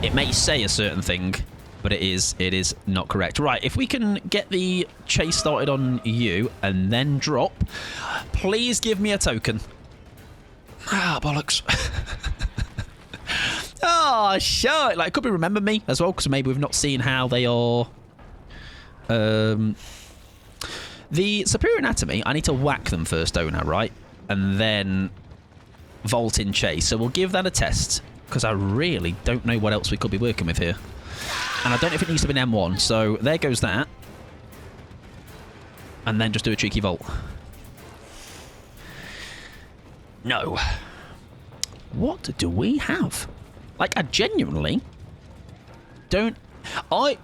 It may say a certain thing, but it is not correct. Right, if we can get the chase started on you and then drop, please give me a token. Ah, bollocks. Oh, sure. Like, could we remember me as well? Because maybe we've not seen how they are... The Superior Anatomy, I need to whack them first, don't I, right? And then vault in chase. So we'll give that a test, because I really don't know what else we could be working with here. And I don't know if it needs to be an M1, so there goes that. And then just do a cheeky vault. No. What do we have? Like, I genuinely don't... I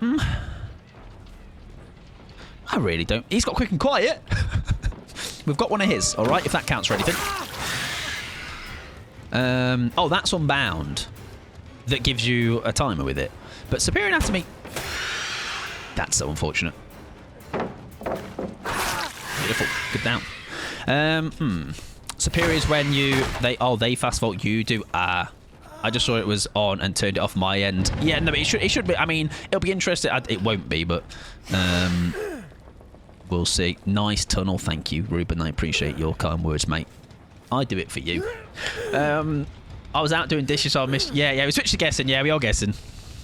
really don't. He's got quick and quiet. We've got one of his, all right, if that counts for anything. Oh, that's Unbound. That gives you a timer with it. But Superior Anatomy... That's so unfortunate. Beautiful. Good down. Superior is when you... They fast vault, you do... I just saw it was on and turned it off my end. Yeah, no, but it should be... I mean, it'll be interesting. It won't be, but... We'll see. Nice tunnel. Thank you, Ruben. I appreciate your kind words, mate. I do it for you. I was out doing dishes, so I missed... Yeah, we switched to guessing. Yeah, we are guessing.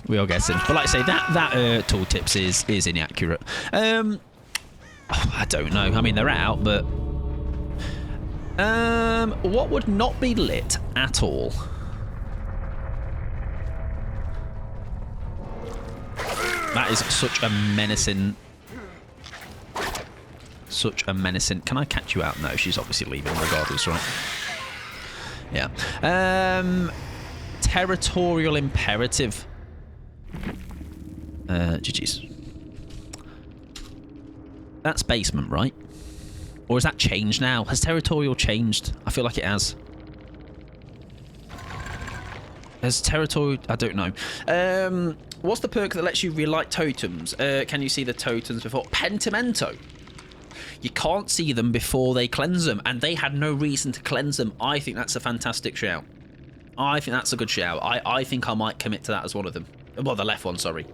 But like I say, that tooltips is inaccurate. I don't know. I mean, they're out, but... what would not be lit at all? That is such a menacing... Can I catch you out? No, she's obviously leaving regardless, right? Yeah. Territorial imperative. GG's. That's basement, right? Or is that changed now? Has territorial changed? I feel like it has. Has territorial... I don't know. What's the perk that lets you relight totems? Can you see the totems before? Pentimento. You can't see them before they cleanse them, and they had no reason to cleanse them. I think that's a fantastic shout. I think that's a good shout. I think I might commit to that as one of them. Well, the left one, sorry.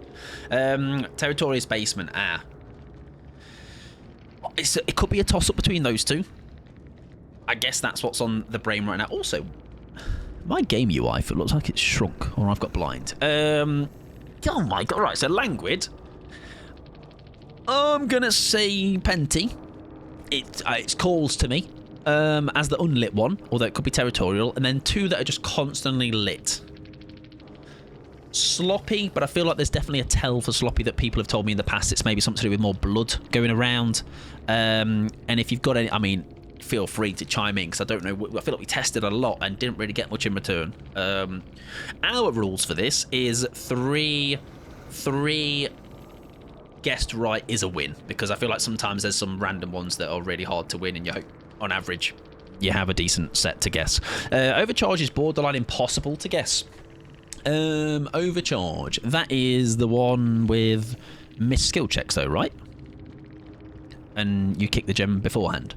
Territorious basement. It could be a toss-up between those two. I guess that's what's on the brain right now. Also, my game UI, it looks like it's shrunk, or I've got blind. Oh my god, right, so Languid. I'm going to say Penty. It calls to me as the unlit one, although it could be territorial, and then two that are just constantly lit. Sloppy, but I feel like there's definitely a tell for Sloppy that people have told me in the past. It's maybe something to do with more blood going around. And if you've got any, I mean, feel free to chime in, because I don't know. I feel like we tested a lot and didn't really get much in return. Our rules for this is three guessed right is a win, because I feel like sometimes there's some random ones that are really hard to win, and you hope on average you have a decent set to guess. Overcharge is borderline impossible to guess. Overcharge, that is the one with missed skill checks though, right? And you kick the gem beforehand.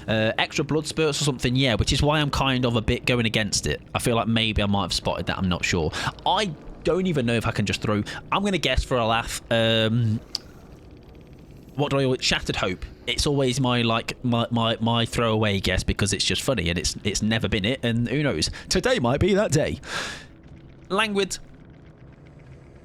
Extra blood spurts or something, yeah, which is why I'm kind of a bit going against it. I feel like maybe I might have spotted that, I'm not sure. I don't even know if I can just throw... I'm going to guess for a laugh. What do I always... Shattered Hope. It's always my, like, my throwaway guess, because it's just funny, and it's never been it, and who knows. Today might be that day. Languid.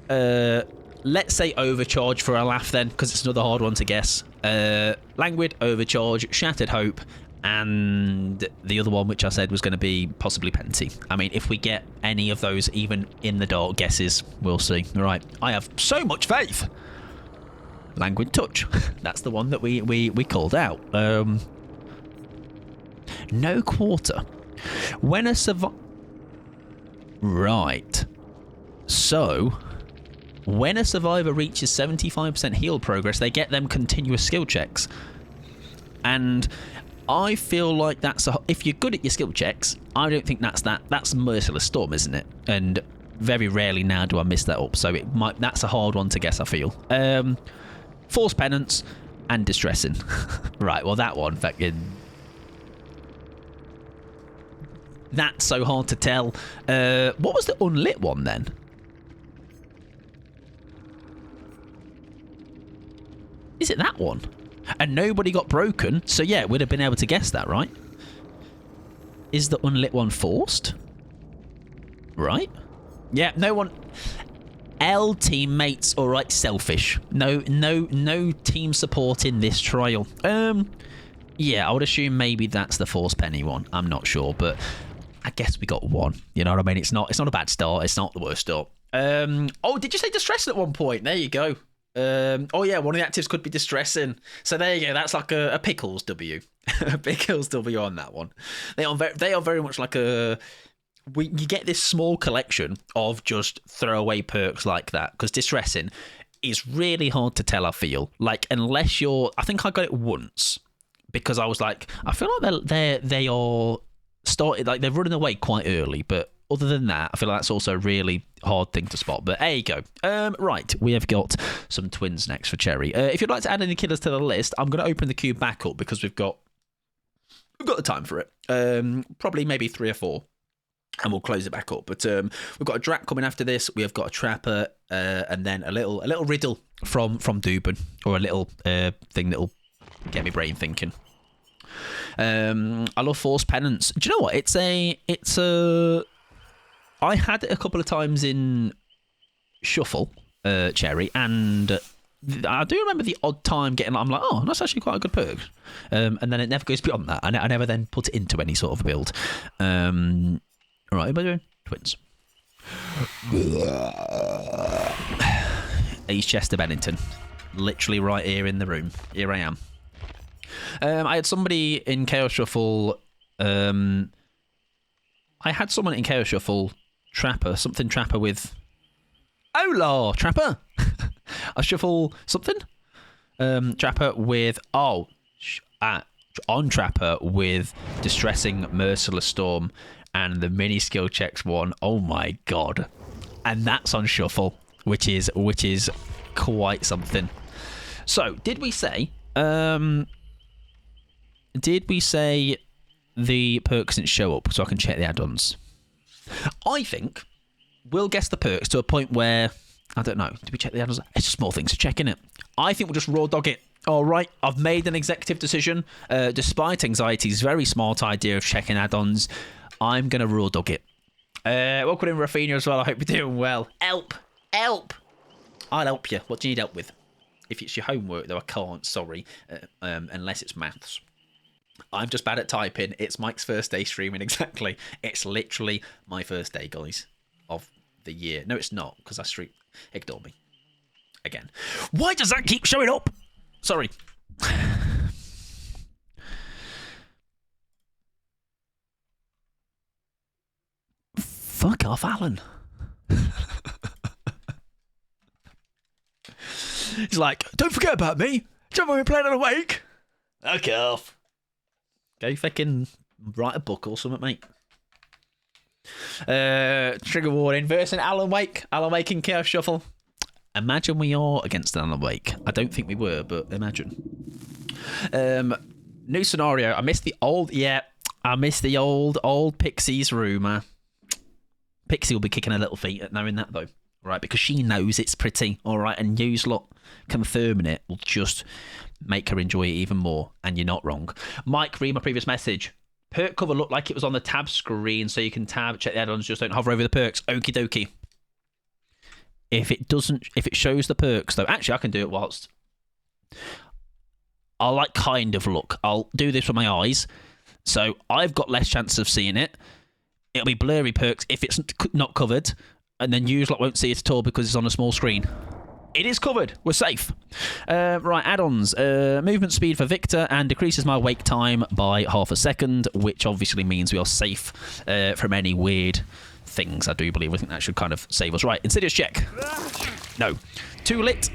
Let's say Overcharge for a laugh then, because it's another hard one to guess. Languid, Overcharge, Shattered Hope, and the other one which I said was going to be possibly Penty. I mean, if we get any of those even in the dark guesses, we'll see. Right, I have so much faith. Languid Touch. That's the one that we called out. No quarter. When a Right. So, when a survivor reaches 75% heal progress, they get them continuous skill checks. And I feel like that's if you're good at your skill checks, I don't think that's Merciless Storm, isn't it? And very rarely now do I miss that up, so that's a hard one to guess, I feel. Force Penance and Distressing. Right, well that one fucking... That's so hard to tell. What was the unlit one then? Is it that one? And nobody got broken, so yeah, we'd have been able to guess that, right? Is the unlit one forced? Right? Yeah, no one... L teammates, alright, selfish. No team support in this trial. Yeah, I would assume maybe that's the Force Penny one. I'm not sure, but I guess we got one. You know what I mean? It's not a bad start. It's not the worst start. Oh, did you say Distressing at one point? There you go. Oh yeah, one of the actives could be Distressing. So there you go. That's like a Pickles W. A Pickles W on that one. They are very much like a... you get this small collection of just throwaway perks like that, because Distressing is really hard to tell, I feel. Like, unless you're... I think I got it once, because I was like, I feel like they are started, like they're running away quite early, but other than that, I feel like that's also a really hard thing to spot. But there you go. Right, we have got some twins next for Cherry. If you'd like to add any killers to the list, I'm going to open the queue back up, because we've got the time for it. Probably maybe 3 or 4. And we'll close it back up. But we've got a Drak coming after this. We have got a Trapper, and then a little riddle from Dubin, or a little thing that'll Get me brain thinking. I love Force Penance. Do you know what? It's a. I had it a couple of times in Shuffle, Cherry, and I do remember the odd time getting. I'm like, oh, that's actually quite a good perk. And then it never goes beyond that. I never then put it into any sort of build. All right, what am I doing? Twins. East Chester Bennington. Literally right here in the room. Here I am. I had somebody in Chaos Shuffle. I had someone in Chaos Shuffle, something Trapper with. Hola, Trapper! I shuffle something. Trapper with. On Trapper with Distressing Merciless Storm and the mini skill checks one. Oh my god. And that's on Shuffle, which is quite something. So, did we say the perks didn't show up so I can check the add-ons? I think we'll guess the perks to a point where, I don't know, did we check the add-ons? It's just small things to check, innit? I think we'll just raw dog it. All right, I've made an executive decision. Despite Anxiety's very smart idea of checking add-ons, I'm going to raw dog it. Welcome in, Rafinha, as well. I hope you're doing well. Help! I'll help you. What do you need help with? If it's your homework, though, I can't, sorry, unless it's maths. I'm just bad at typing. It's Mike's first day streaming, exactly. It's literally my first day, guys, of the year. No, it's not, because I stream. Ignore me. Again. Why does that keep showing up? Sorry. Fuck off, Alan. He's like, don't forget about me. Don't want me playing on Awake. Fuck off. Go fucking write a book or something, mate. Trigger warning. Versing Alan Wake. Alan Wake in Chaos Shuffle. Imagine we are against Alan Wake. I don't think we were, but imagine. New scenario. I missed the old Pixie's rumour. Pixie will be kicking her little feet at knowing that, though. Right, because she knows it's pretty, all right, and you lot confirming it will just make her enjoy it even more, and you're not wrong. Mike, read my previous message. Perk cover looked like it was on the tab screen, so you can check the add-ons, just don't hover over the perks. Okie dokie. If it shows the perks, though, actually I can do it whilst I'll like kind of look. I'll do this with my eyes, so I've got less chance of seeing it. It'll be blurry perks if it's not covered. And then you won't see it at all because it's on a small screen. It is covered. We're safe. Right, add-ons. Movement speed for Victor and decreases my wake time by half a second, which obviously means we are safe from any weird things, I do believe. I think that should kind of save us. Right, Insidious check. No. 2 lit,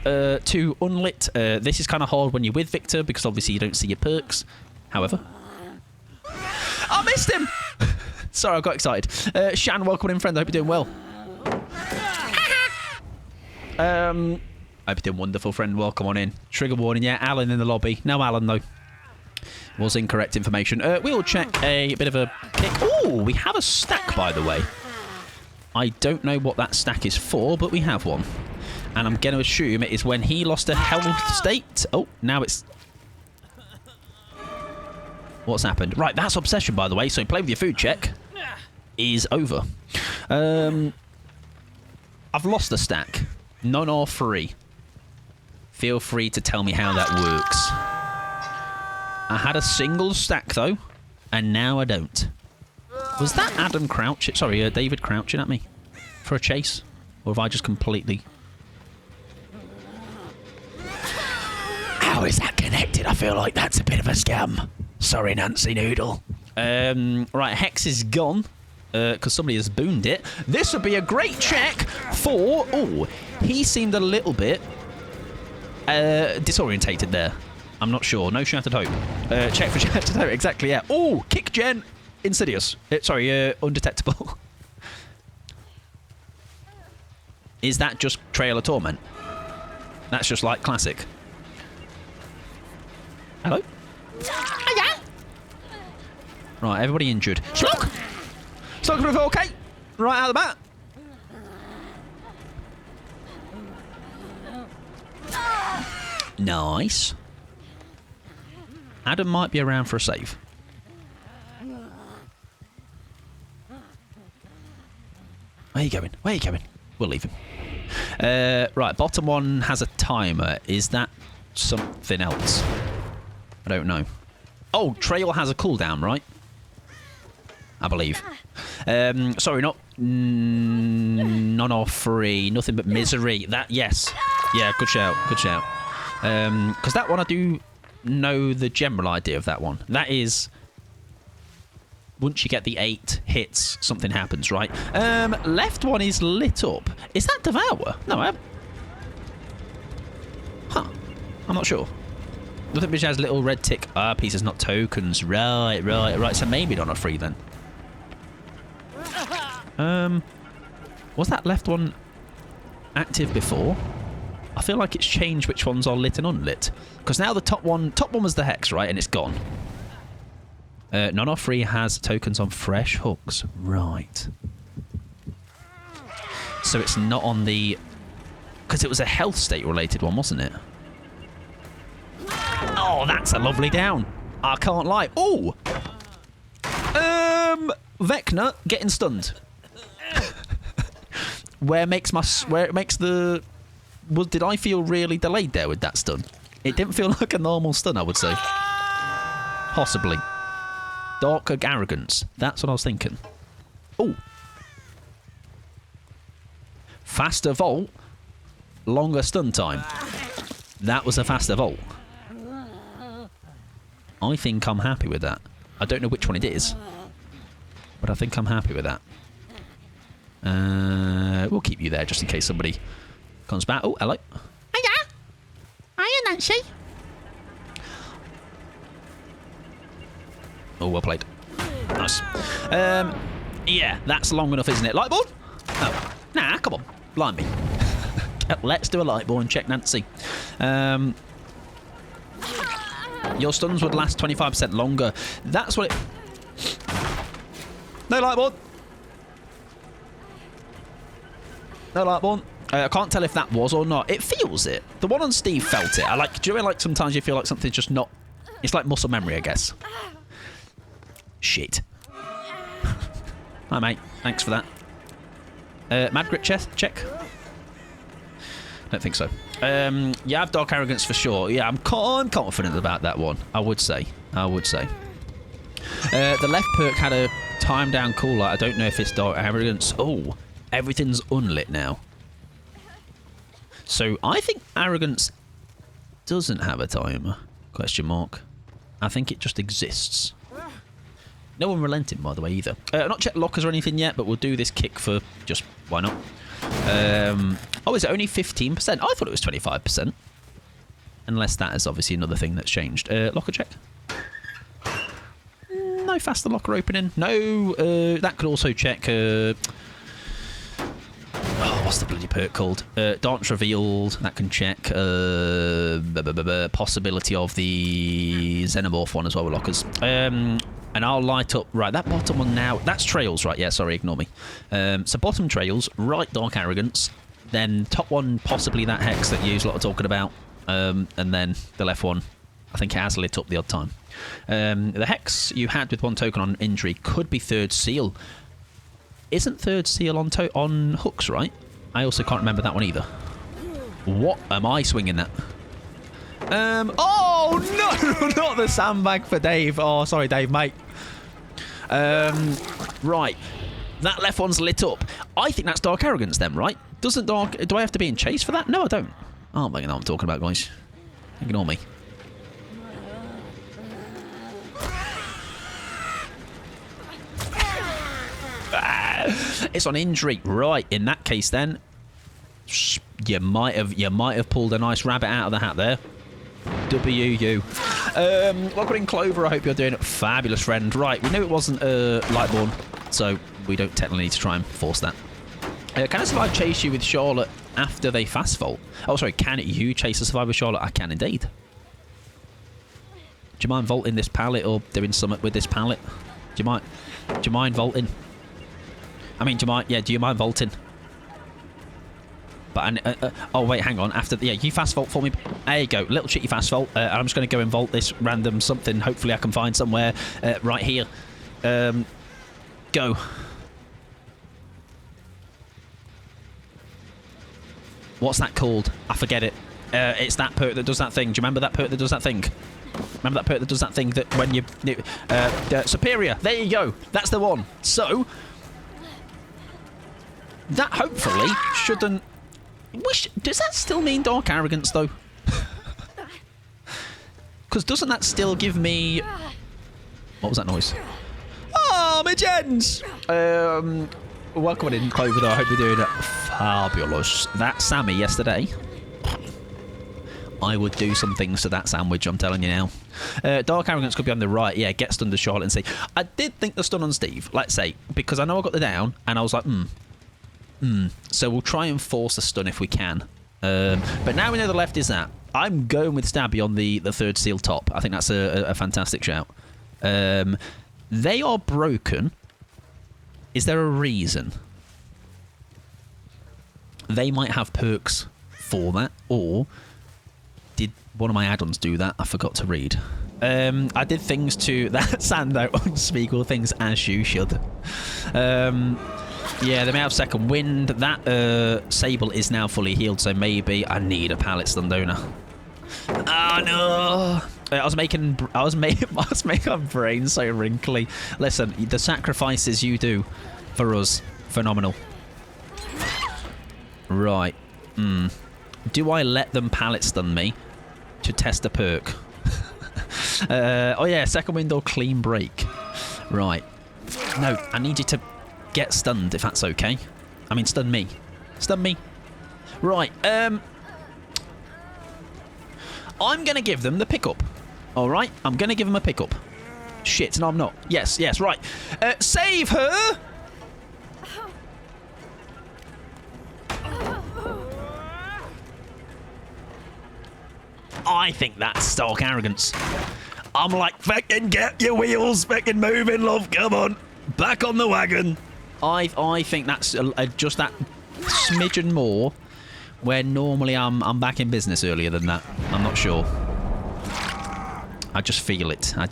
2 unlit. This is kind of hard when you're with Victor because obviously you don't see your perks. However. I missed him! Sorry, I got excited. Shan, welcome in, friend. I hope you're doing well. I hope you're doing wonderful, friend. Welcome on in. Trigger warning, yeah. Alan in the lobby. No Alan, though. Was incorrect information. We'll check a bit of a kick. Oh, we have a stack, by the way. I don't know what that stack is for, but we have one. And I'm going to assume it is when he lost a health state. Oh, now it's... What's happened? Right, that's Obsession, by the way. So play with your food check is over. I've lost the stack. None or free. Feel free to tell me how that works. I had a single stack, though, and now I don't. Was that Adam crouching? Sorry, David crouching at me for a chase? Or have I just completely... How is that connected? I feel like that's a bit of a scam. Sorry, Nancy Noodle. Right, Hex is gone. Because somebody has booned it. This would be a great check for... Oh, he seemed a little bit disorientated there. I'm not sure. No Shattered Hope. Check for Shattered Hope. Exactly, yeah. Oh, kick gen. Insidious. Sorry, undetectable. Is that just Trail of Torment? That's just like classic. Hello? Right, everybody injured. Slug! Slug for 4K! Right out of the bat. Nice. Adam might be around for a save. Where are you going? Where are you going? We'll leave him. Right, bottom one has a timer. Is that something else? I don't know. Oh, trail has a cooldown, right? I believe. Sorry, not none or free. Nothing but misery. That, yes. Yeah, good shout. Good shout. Because that one, I do know the general idea of that one. That is, once you get the 8 hits, something happens, right? Left one is lit up. Is that Devour? No, I haven't. Huh. I'm not sure. Nothing which has little red tick. Ah, pieces, not tokens. Right. So maybe not a free then. Was that left one active before? I feel like it's changed which ones are lit and unlit. Because now the top one was the hex, right? And it's gone. None or free has tokens on fresh hooks. Right. So it's not on the... Because it was a health state related one, wasn't it? Oh, that's a lovely down. I can't lie. Oh! Vecna getting stunned. Where it makes the... Did I feel really delayed there with that stun? It didn't feel like a normal stun, I would say. Possibly. Dark arrogance. That's what I was thinking. Oh. Faster vault. Longer stun time. That was a faster vault. I think I'm happy with that. I don't know which one it is. But I think I'm happy with that. We'll keep you there just in case somebody comes back. Oh, hello. Hiya. Hiya, Nancy. Oh, well played. Nice. Yeah, that's long enough, isn't it? Lightborn? Oh, nah, come on. Blind me. Let's do a Lightborn. Check Nancy. Your stuns would last 25% longer. That's what it... No Lightborn. No Lightborn. I can't tell if that was or not. It feels it. The one on Steve felt it. Do you know, like sometimes you feel like something's just not... It's like muscle memory, I guess. Shit. Hi, mate. Thanks for that. Mad Grit check? Don't think so. Yeah, I have Dark Arrogance for sure. Yeah, I'm confident about that one. I would say. The left perk had a time down cool light. I don't know if it's Dark Arrogance. Oh, everything's unlit now. So I think Arrogance doesn't have a timer. Question mark. I think it just exists. No one relenting, by the way, either. I've not checked lockers or anything yet, but we'll do this kick for just... Why not? Oh, is it only 15%? I thought it was 25%. Unless that is obviously another thing that's changed. Locker check? No faster locker opening. No, that could also check... what's the bloody perk called? Dance revealed. That can check. Possibility of the Xenomorph one as well with lockers. And I'll light up... Right, that bottom one now... That's Trails, right? Yeah, sorry, ignore me. So bottom Trails, right Dark Arrogance, then top one, possibly that Hex that you use a lot of talking about, and then the left one, I think it has lit up the odd time. The Hex you had with one token on injury could be Third Seal. Isn't Third Seal on hooks, right? I also can't remember that one either. What am I swinging at? Oh no, not the sandbag for Dave. Oh, sorry, Dave, mate. Right, that left one's lit up. I think that's Dark Arrogance then, right? Do I have to be in chase for that? No, I don't. Oh, I don't know what I'm talking about, guys. Ignore me. It's on injury, right? In that case, then you might have pulled a nice rabbit out of the hat there. WU. Welcome in, Clover. I hope you're doing it. Fabulous, friend. Right, we knew it wasn't Lightborn, so we don't technically need to try and force that. Can a survivor chase you with Charlotte after they fast vault? Oh, sorry, can you chase a survivor with Charlotte? I can indeed. Do you mind vaulting this pallet or doing something with this pallet? Do you mind vaulting? I mean, do you mind vaulting? But oh wait, hang on. After yeah, you fast vault for me. There you go, little cheeky fast vault. I'm just going to go and vault this random something. Hopefully, I can find somewhere right here. Go. What's that called? I forget it. It's that perk that does that thing. Do you remember that perk that does that thing? Remember that perk that does that thing that when you... Superior. There you go. That's the one. So, that hopefully shouldn't... Does that still mean Dark Arrogance, though? Because doesn't that still give me... What was that noise? Oh, my gens! Welcome in, Clover, though. I hope you're doing fabulous. That Sammy yesterday... I would do some things to that sandwich, I'm telling you now. Dark Arrogance could be on the right. Yeah, get stunned to Charlotte and see. I did think the stun on Steve, let's say, because I know I got the down, and I was like, So we'll try and force a stun if we can. But now we know the left is that. I'm going with Stabby on the third seal top. I think that's a fantastic shout. They are broken. Is there a reason? They might have perks for that, or... Did one of my add-ons do that? I forgot to read. I did things to that Sando unspeakable things as you should. Yeah, they may have second wind. That Sable is now fully healed, so maybe I need a pallet stun, don't I? Oh no! I was making my brain so wrinkly. Listen, the sacrifices you do for us, phenomenal. Right. Do I let them pallet stun me to test a perk? Oh yeah, second wind or clean break. Right. No, I need you to get stunned if that's okay. I mean, stun me. Stun me. Right. I'm going to give them the pickup. All right? I'm going to give them a pickup. Shit, no, I'm not. Yes, right. Save her! I think that's Dark Arrogance. I'm like, fucking get your wheels fucking moving, love. Come on. Back on the wagon. I think that's just that smidgen more where normally I'm back in business earlier than that. I'm not sure. I just feel it. I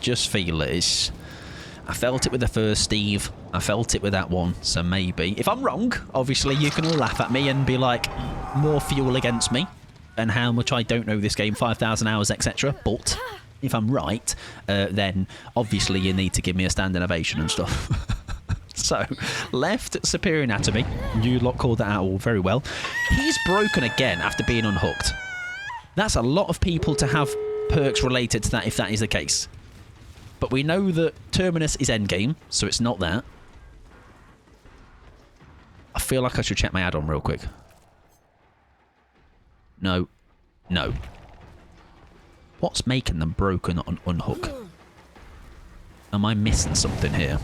felt it with the first Steve. I felt it with that one. So maybe. If I'm wrong, obviously you can all laugh at me and be like, more fuel against me. And how much I don't know this game, 5,000 hours, etc. But if I'm right, then obviously you need to give me a standing ovation and stuff. So, left superior anatomy. You lot called that out all very well. He's broken again after being unhooked. That's a lot of people to have perks related to that if that is the case. But we know that Terminus is endgame, so it's not that. I feel like I should check my add-on real quick. No. What's making them broken on unhook? Am I missing something here?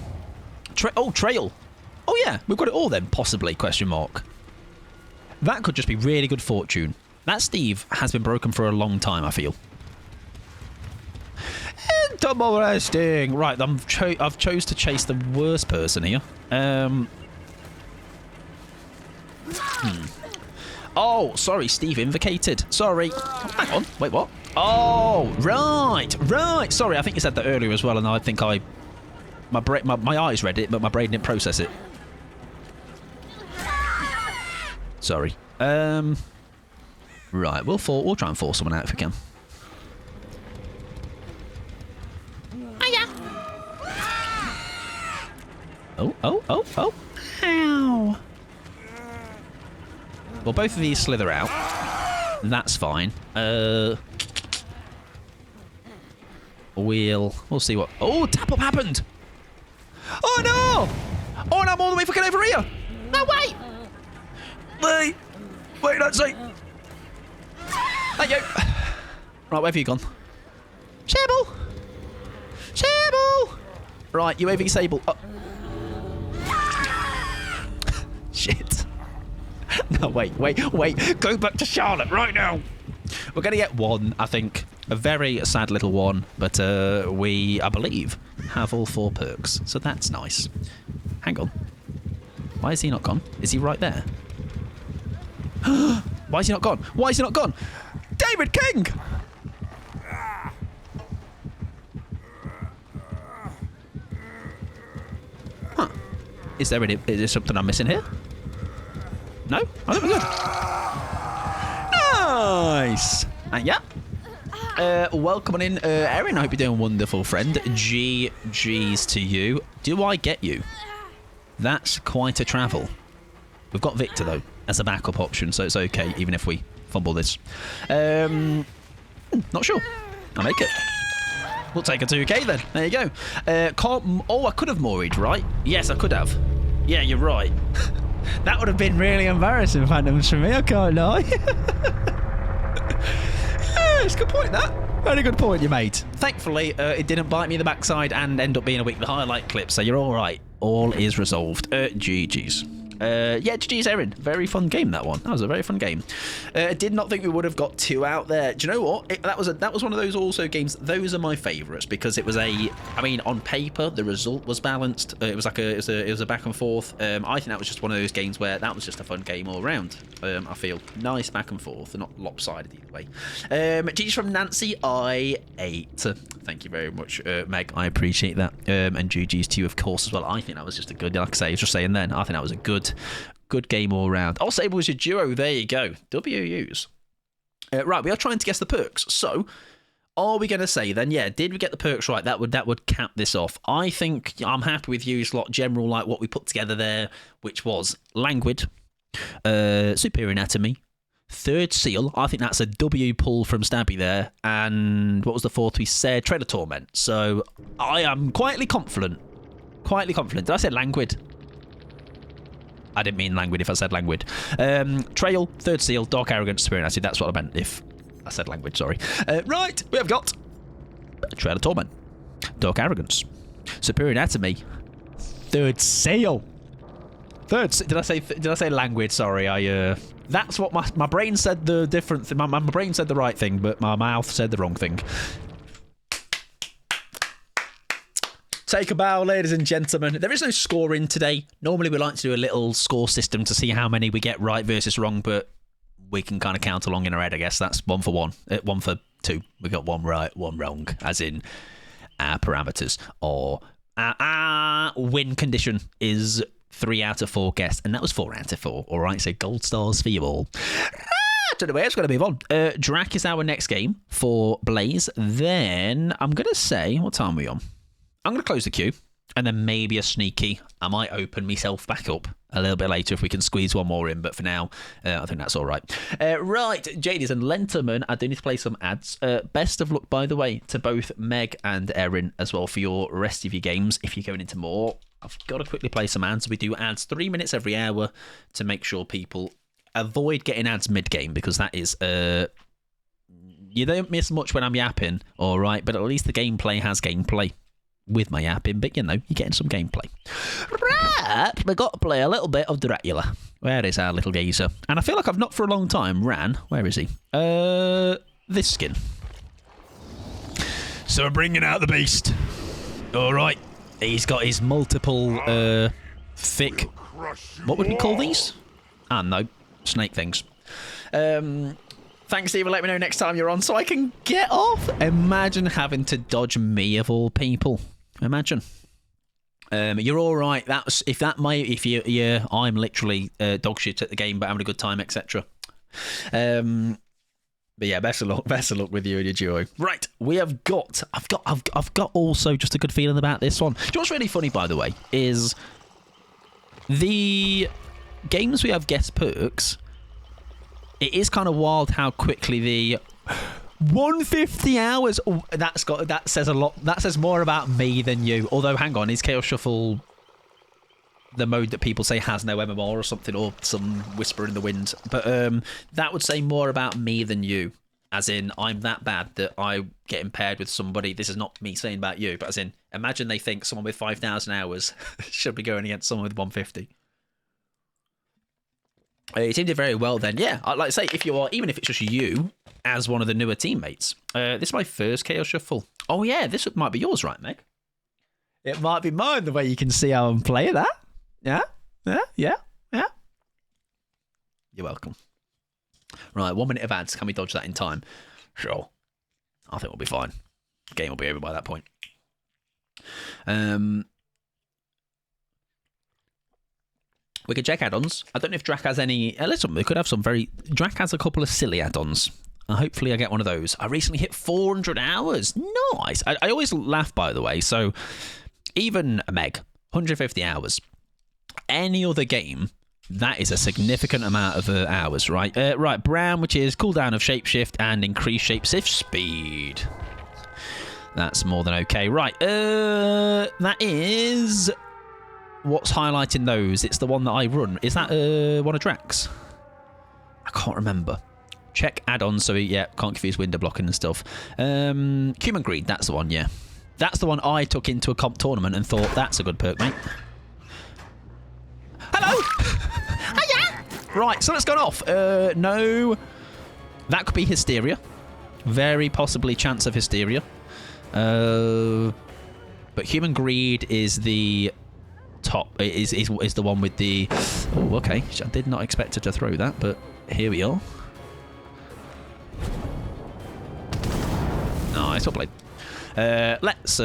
Trail. Oh yeah, we've got it all then, possibly, question mark. That could just be really good fortune. That Steve has been broken for a long time, I feel. Interesting. Right, I've chose to chase the worst person here. Oh, sorry, Steve invocated. Sorry. Hang on. Wait, what? Oh, right. Sorry, I think you said that earlier as well, and I think my eyes read it, but my brain didn't process it. Sorry. Right, we'll try and force someone out if we can. Hiya. Oh. Ow. Well, both of these slither out. That's fine. We'll see what... Oh, tap up happened! Oh, no! Oh, and I'm all the way fucking over here! No, wait! Wait, that's it! Thank you! Right, where have you gone? Sable! Right, UAV Sable. Oh. Shit. No, wait. Go back to Charlotte right now. We're going to get one, I think. A very sad little one. But we, I believe, have all 4 perks. So that's nice. Hang on. Why is he not gone? Is he right there? Why is he not gone? Why is he not gone? David King! Huh. Is there something I'm missing here? No? I think we're good. Nice! Yeah. Welcome on in, Erin. I hope you're doing wonderful, friend. GG's to you. Do I get you? That's quite a travel. We've got Victor, though, as a backup option, so it's okay, even if we fumble this. Not sure. I'll make it. We'll take a 2k then. There you go. I could have Moried, right? Yes, I could have. Yeah, you're right. That would have been really embarrassing, Phantoms, for me. I can't lie. It's a good point, that. Very good point you made. Thankfully, it didn't bite me in the backside and end up being a weekly highlight clip, so you're all right. All is resolved. GG's. Yeah, GG's, Erin. Very fun game, that one. That was a very fun game. I did not think we would have got 2 out there. Do you know what? That was one of those also games. Those are my favourites because it was on paper the result was balanced. It was a back and forth. I think that was just one of those games where that was just a fun game all around. I feel nice back and forth, and not lopsided either way. GG's from Nancy I8. Thank you very much, Meg. I appreciate that. And GG's to you, of course, as well. I think that was just a good. Like I say, I was just saying then. I think that was a good game all round. Oh, Sable was your duo. There you go. WUs. Right, we are trying to guess the perks. So, are we going to say then? Yeah, did we get the perks right? That would cap this off. I think I'm happy with you. Lot general like what we put together there, which was languid, superior anatomy, third seal. I think that's a W pull from Stabby there. And what was the fourth we said? Trail of Torment. So I am quietly confident. Quietly confident. Did I say languid? I didn't mean languid if I said languid. Trail, third seal, dark arrogance, superior anatomy. That's what I meant if I said languid, sorry. Right, we have got Trail of Torment, dark arrogance, superior anatomy, third seal. Did I say languid? Sorry, that's what my brain said the different thing. My brain said the right thing, but my mouth said the wrong thing. Take a bow, ladies and gentlemen. There is no scoring today. Normally we like to do a little score system to see how many we get right versus wrong, but we can kind of count along in our head, I guess. That's 1 for 1. 1 for 2. We got 1 right, 1 wrong, as in our parameters. Or our win condition is 3 out of 4 guessed, and that was 4 out of 4. All right, so gold stars for you all. Anyway, it's going to move on. Drac is our next game for Blaze. Then I'm going to say, what time are we on? I'm going to close the queue, and then maybe a sneaky. I might open myself back up a little bit later if we can squeeze one more in, but for now, I think that's all right. Right, Jadies and Lenterman, I do need to play some ads. Best of luck, by the way, to both Meg and Erin as well for your rest of your games. If you're going into more, I've got to quickly play some ads. We do ads 3 minutes every hour to make sure people avoid getting ads mid-game, because that is... you don't miss much when I'm yapping, all right, but at least the gameplay has gameplay. With my yapping, but you know, you're getting some gameplay. Right, we got to play a little bit of Dracula. Where is our little geezer? And I feel like I've not for a long time ran. Where is he? This skin. So we're bringing out the beast. All right. He's got his multiple thick. What would we call these? Ah, no, snake things. Thanks, Steve. Let me know next time you're on so I can get off. Imagine having to dodge me of all people. Imagine. You're all right. I'm literally dog shit at the game, but having a good time, etc. But yeah, best of luck with you and your duo. Right, I've got also just a good feeling about this one. Do you know what's really funny, by the way, is the games we have guest perks. It is kind of wild how quickly the 150 hours. Oh, that says a lot. That says more about me than you. Although, hang on, is Chaos Shuffle the mode that people say has no MMR or something, or some whisper in the wind? But that would say more about me than you. As in, I'm that bad that I get impaired with somebody. This is not me saying about you, but as in, imagine they think someone with 5,000 hours should be going against someone with 150. You teamed it very well then. Yeah, I'd like to say, if you are, even if it's just you, as one of the newer teammates. This is my first Chaos Shuffle. Oh yeah, this might be yours, right, Meg? It might be mine, the way you can see how I'm playing that. Yeah. You're welcome. Right, 1 minute of ads. Can we dodge that in time? Sure. I think we'll be fine. Game will be over by that point. We could check add-ons. I don't know if Drac has any... listen, we could have some very... Drac has a couple of silly add-ons. Hopefully I get one of those. I recently hit 400 hours. Nice. I always laugh, by the way. So even a meg, 150 hours. Any other game, that is a significant amount of hours, right? Right, Brown, which is cooldown of shapeshift and increased shapeshift speed. That's more than okay. Right, that is... What's highlighting those? It's the one that I run. Is that one of Drac's? I can't remember. Check add-ons, so yeah, can't confuse window blocking and stuff. Human Greed, that's the one, yeah. That's the one I took into a comp tournament and thought, that's a good perk, mate. Hello! Hiya! Right, so let's go off. No. That could be Hysteria. Very possibly chance of Hysteria. But Human Greed is the... top is the one with the... Oh, okay. I did not expect her to throw that, but here we are. Nice, well played. Let's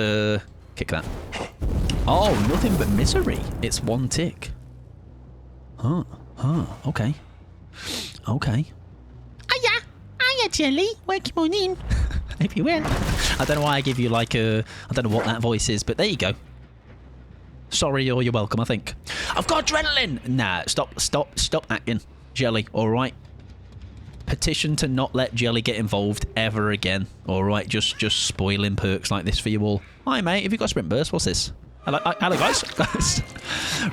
kick that. Oh, nothing but misery. It's 1 tick. Huh. Okay. Okay. Hiya, Jelly. Welcome on in. If you will. I don't know why I give you like a... I don't know what that voice is, but there you go. Sorry, or you're welcome, I think. I've got adrenaline! Nah, stop acting. Jelly, alright? Petition to not let Jelly get involved ever again. Alright, just spoiling perks like this for you all. Hi, mate, have you got a sprint burst? What's this? Hello, guys.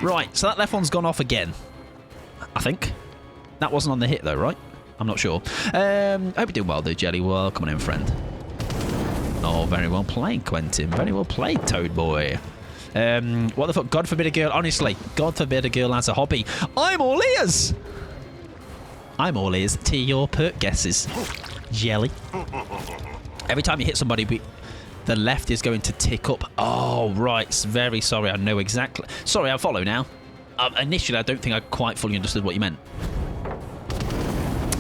Right, so that left one's gone off again. I think. That wasn't on the hit, though, right? I'm not sure. Hope you're doing well, though, Jelly. Well, come on in, friend. Oh, very well played, Quentin. Very well played, Toad Boy. What the fuck? God forbid a girl... Honestly, God forbid a girl has a hobby. I'm all ears! I'm all ears to your perk guesses. Jelly. Every time you hit somebody, the left is going to tick up. Oh, right. Very sorry. I know exactly... Sorry, I follow now. Initially, I don't think I quite fully understood what you meant.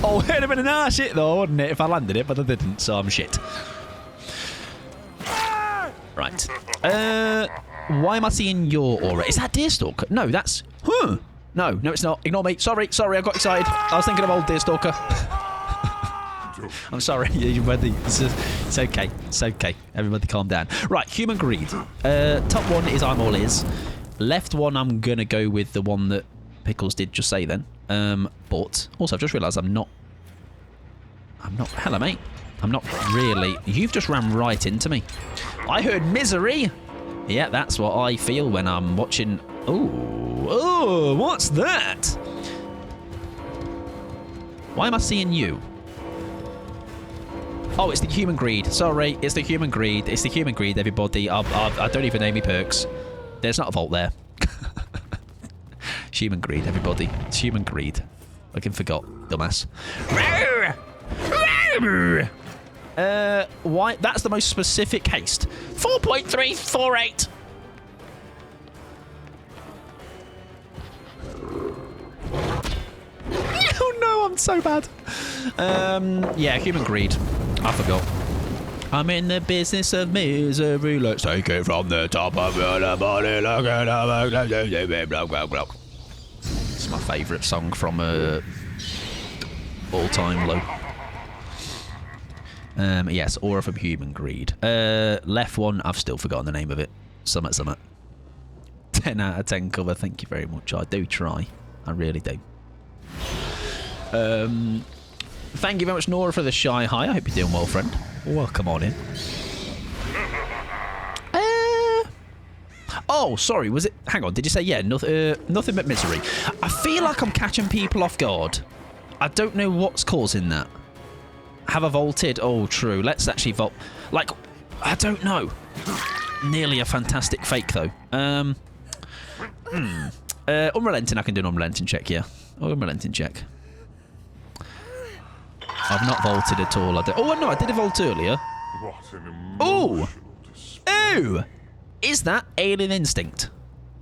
Oh, it'd have been a nice hit, though, wouldn't it, if I landed it, but I didn't, so I'm shit. Right. Why am I seeing your aura? Is that Deerstalker? No, that's... Huh. No, it's not. Ignore me. Sorry, I got excited. I was thinking of old Deerstalker. I'm sorry. It's okay. It's okay. Everybody calm down. Right, Human Greed. Top one is I'm all ears. Left one, I'm going to go with the one that Pickles did just say then. But also, I've just realised I'm not... Hello, mate. I'm not really... You've just ran right into me. I heard misery. Yeah, that's what I feel when I'm watching... Oh, what's that? Why am I seeing you? Oh, it's the Human Greed. Sorry, it's the Human Greed. It's the Human Greed, everybody. I don't even name me perks. There's not a vault there. Human Greed, everybody. It's Human Greed. Fucking forgot, dumbass. Why? That's the most specific haste. 4.348. Oh no, I'm so bad. Yeah, Human Greed. I forgot. I'm in the business of misery. Let's take it from the top of the body. It's my favourite song from All Time Low. Yes, Aura from Human Greed. Left one, I've still forgotten the name of it. Summit. 10 out of 10 cover, thank you very much. I do try. I really do. Thank you very much, Nora, for the shy hi. I hope you're doing well, friend. Welcome on in. Oh, sorry, was it... Hang on, did you say, yeah, nothing but misery? I feel like I'm catching people off guard. I don't know what's causing that. Have I vaulted? Oh, true. Let's actually vault. Like, I don't know. Nearly a fantastic fake, though. Unrelenting, I can do an unrelenting check, yeah. Oh, unrelenting check. I've not vaulted at all. Oh, no, I did a vault earlier. Oh! Oh! Is that Alien Instinct?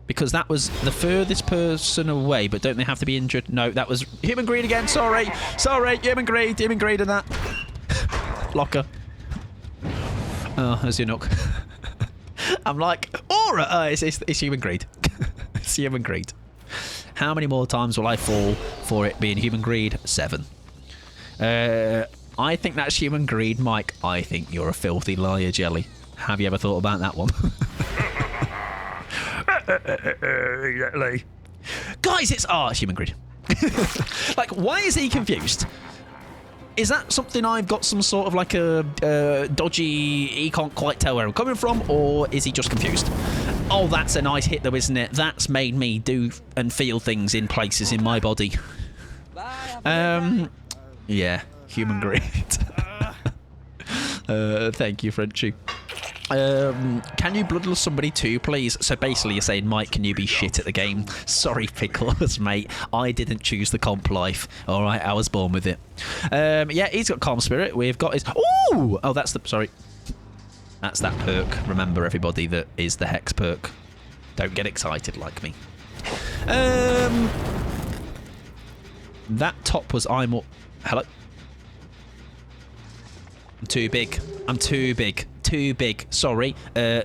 Because that was the furthest person away, but don't they have to be injured? No, that was human greed again. Sorry. Sorry, human greed and that. Locker. Oh, there's your knock. I'm like, aura! It's human greed. It's human greed. How many more times will I fall for it being human greed? 7. I think that's human greed, Mike. I think you're a filthy liar, Jelly. Have you ever thought about that one? Guys, it's human greed. Like, why is he confused? Is that something I've got some sort of like a dodgy, he can't quite tell where I'm coming from, or is he just confused? Oh, that's a nice hit though, isn't it? That's made me do and feel things in places in my body. Yeah, human greed. Thank you, Frenchie. Can you bloodlust somebody too, please? So basically you're saying, Mike, can you be shit at the game? Sorry, Pickles, mate. I didn't choose the comp life. Alright, I was born with it. Yeah, he's got calm spirit. We've got his... Ooh! Oh, that's the... Sorry. That's that perk. Remember, everybody, that is the Hex perk. Don't get excited like me. That top was Hello? I'm too big. I'm too big. Too big. Sorry. 2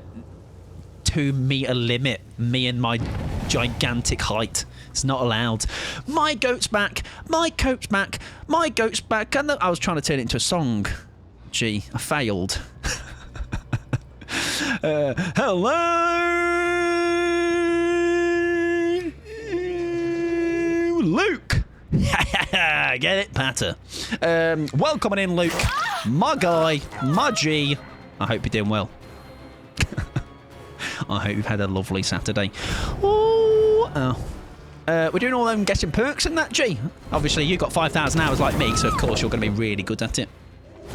meter limit. Me and my gigantic height. It's not allowed. My goat's back. My coat's back. My goat's back. And I was trying to turn it into a song. Gee, I failed. Hello. Luke. Get it, Patter. Welcome in, Luke. My guy. My G. I hope you're doing well. I hope you've had a lovely Saturday. Ooh, we're doing all them getting perks and that, G. Obviously, you've got 5,000 hours like me, so of course you're going to be really good at it.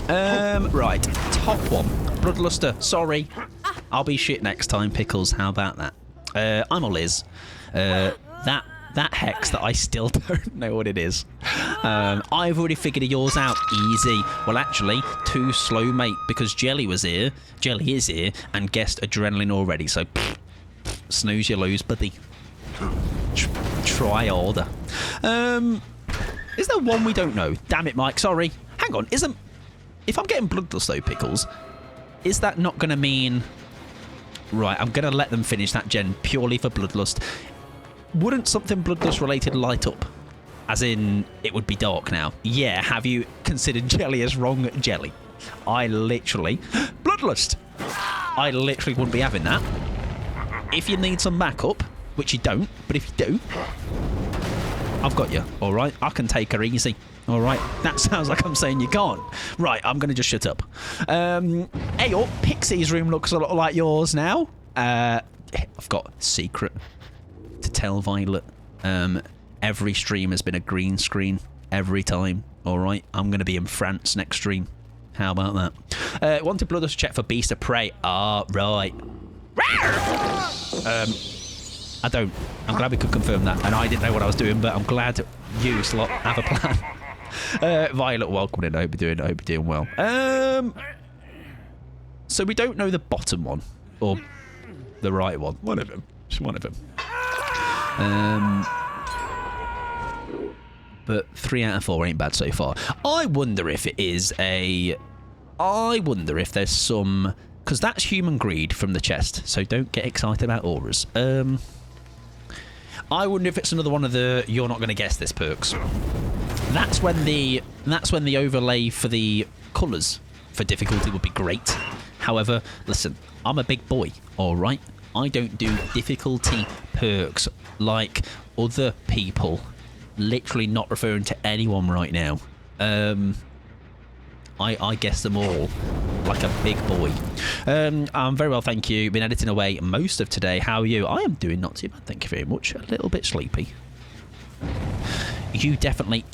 Right. Top one. Bloodluster. Sorry. I'll be shit next time, Pickles. How about that? I'm a Liz. That hex that I still don't know what it is. I've already figured yours out easy. Well, actually, too slow, mate, because Jelly is here, and guessed adrenaline already. So, snooze, you lose, buddy. Try harder. Is there one we don't know? Damn it, Mike. Sorry. Hang on. If I'm getting bloodlust though, Pickles, is that not going to mean? Right, I'm going to let them finish that gen purely for bloodlust. Wouldn't something bloodlust related light up? As in, it would be dark now. Yeah, have you considered Jelly as wrong Jelly? I literally... Bloodlust! I literally wouldn't be having that. If you need some backup, which you don't, but if you do, I've got you, alright? I can take her easy, alright? That sounds like I'm saying you can't. Right, I'm going to just shut up. Hey, Pixie's room looks a lot like yours now. I've got a secret to tell Violet. Every stream has been a green screen every time. All right, I'm going to be in France next stream. How about that? Wanted bloodlust check for beast of prey. Right. I don't. I'm glad we could confirm that, and I didn't know what I was doing, but I'm glad you slot have a plan. Violet, welcome in. I hope you're doing well. So we don't know the bottom one or the right one. One of them. Just one of them. But 3 out of 4 ain't bad so far. I wonder if it is a... I wonder if there's some... Because that's human greed from the chest, so don't get excited about auras. I wonder if it's another one of the you're not going to guess this perks. That's when the overlay for the colours for difficulty would be great. However, listen, I'm a big boy, alright? I don't do difficulty perks like other people. Literally not referring to anyone right now. I guess them all like a big boy. I'm very well, thank you. Been editing away most of today. How are you? I am doing not too bad, thank you very much. A little bit sleepy. You definitely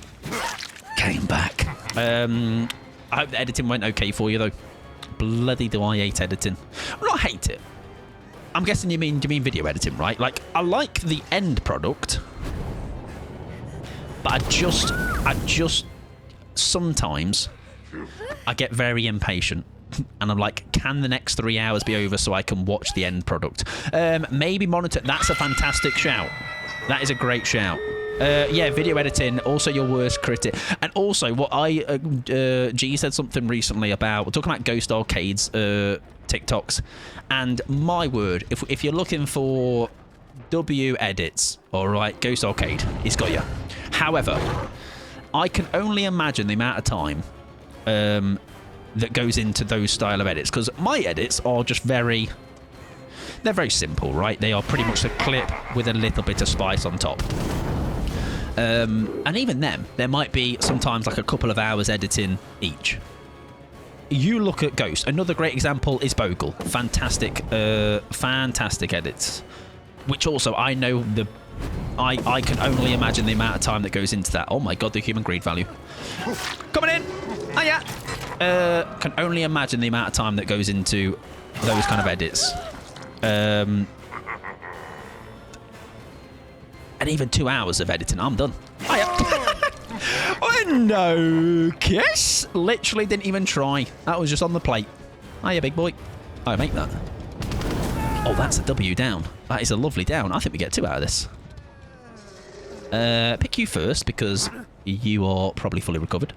came back. I hope the editing went okay for you though. Bloody do I hate editing. Well, not hate it. I'm guessing you mean video editing, right? Like, I like the end product, but I just sometimes I get very impatient and I'm like, can the next 3 hours be over so I can watch the end product? Maybe monitor. That's a fantastic shout. That is a great shout. Yeah, video editing, also your worst critic. And also, what G said something recently about, we're talking about Ghost Arcade's TikToks. And my word, if you're looking for W edits, all right, Ghost Arcade, he's got you. However, I can only imagine the amount of time that goes into those style of edits, because my edits are just they're very simple, right? They are pretty much a clip with a little bit of spice on top. And even them, there might be sometimes like a couple of hours editing each. You look at Ghost. Another great example is Bogle. Fantastic, fantastic edits. Which also, I know I can only imagine the amount of time that goes into that. Oh my god, the human greed value. Coming in! Oh yeah! Can only imagine the amount of time that goes into those kind of edits. And even 2 hours of editing, I'm done. Oh yeah. Oh, no kiss. Literally didn't even try. That was just on the plate. Hiya, big boy. I make that. Oh, that's a W down. That is a lovely down. I think we get 2 out of this. Pick you first because you are probably fully recovered.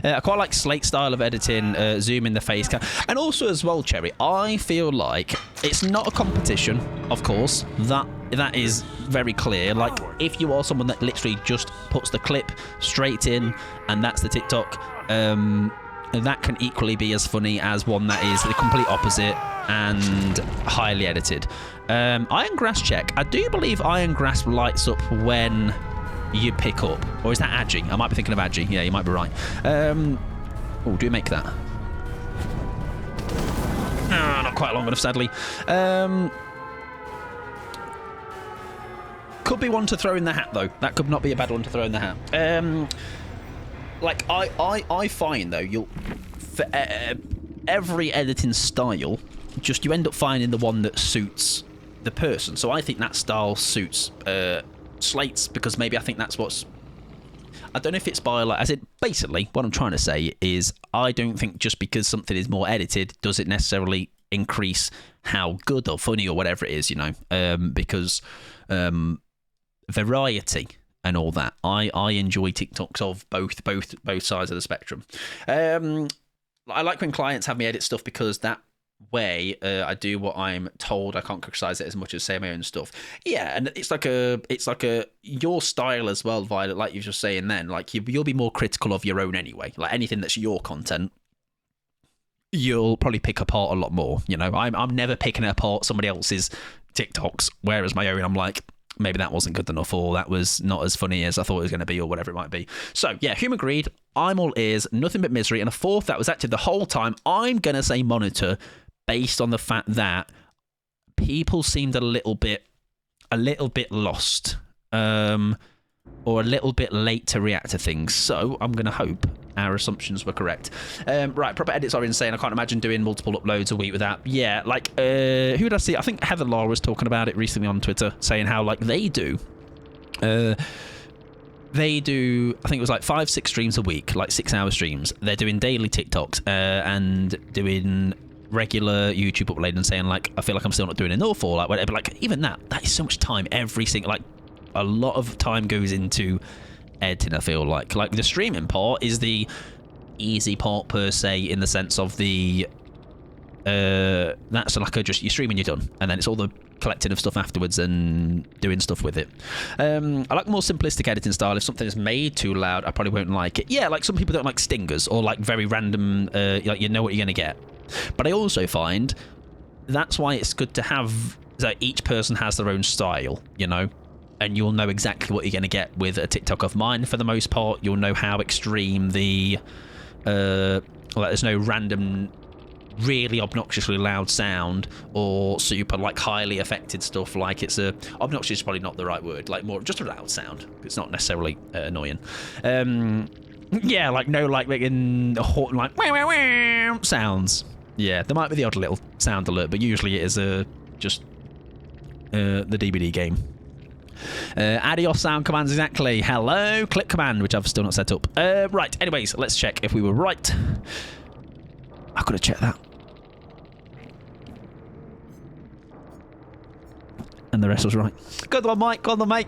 I quite like Slate style of editing, zoom in the face cam. And also as well, Cherry, I feel like it's not a competition, of course. That is very clear. Like, if you are someone that literally just puts the clip straight in and that's the TikTok, that can equally be as funny as one that is the complete opposite and highly edited. Iron Grass check. I do believe Iron Grass lights up when you pick up. Or is that Agi? I might be thinking of Agi. Yeah, you might be right. Oh, do you make that? No, not quite long enough, sadly. Could be one to throw in the hat, though. That could not be a bad one to throw in the hat. Like, I find, though, for every editing style, just you end up finding the one that suits the person. So I think that style suits Slates, because maybe I think that's what's... I don't know if it's by, like, as it basically, what I'm trying to say is I don't think just because something is more edited does it necessarily increase how good or funny or whatever it is, you know, because variety and all that. I enjoy TikToks of both sides of the spectrum. I like when clients have me edit stuff because that way I do what I'm told. I can't criticize it as much as say my own stuff. Yeah, and it's like a your style as well, Violet, like you were just saying then. Like you'll be more critical of your own anyway. Like anything that's your content, you'll probably pick apart a lot more. You know, I'm never picking apart somebody else's TikToks, whereas my own, I'm like, maybe that wasn't good enough, or that was not as funny as I thought it was going to be, or whatever it might be. So yeah, human greed, I'm all ears, nothing but misery, and a fourth that was active the whole time. I'm going to say monitor, based on the fact that people seemed a little bit lost, or a little bit late to react to things. So I'm going to hope our assumptions were correct. Right, proper edits are insane. I can't imagine doing multiple uploads a week with that. Yeah, like, who did I see? I think Heather Law was talking about it recently on Twitter, saying how, like, they do, I think it was like 5-6 streams a week, like 6-hour streams. They're doing daily TikToks and doing regular YouTube upload and saying, like, I feel like I'm still not doing enough, or like whatever. Like, even that is so much time every single, like, a lot of time goes into editing. I feel like the streaming part is the easy part per se, in the sense of the that's like just you're streaming, you're done, and then it's all the collecting of stuff afterwards and doing stuff with it. I like more simplistic editing style. If something is made too loud, I probably won't like it. Yeah, like some people don't like stingers or like very random, like you know what you're gonna get. But I also find that's why it's good to have that each person has their own style, you know, and you'll know exactly what you're going to get with a TikTok of mine. For the most part, you'll know how extreme the like there's no random really obnoxiously loud sound or super like highly affected stuff. Like it's a obnoxious is probably not the right word, like more just a loud sound. It's not necessarily annoying. Yeah, like no like making like wow, wow, sounds. Yeah, there might be the odd little sound alert, but usually it is just the DVD game. Adios sound commands, exactly. Hello, click command, which I've still not set up. Right, anyways, let's check if we were right. I could have checked that. And the rest was right. Good one, Mike. Good one, mate.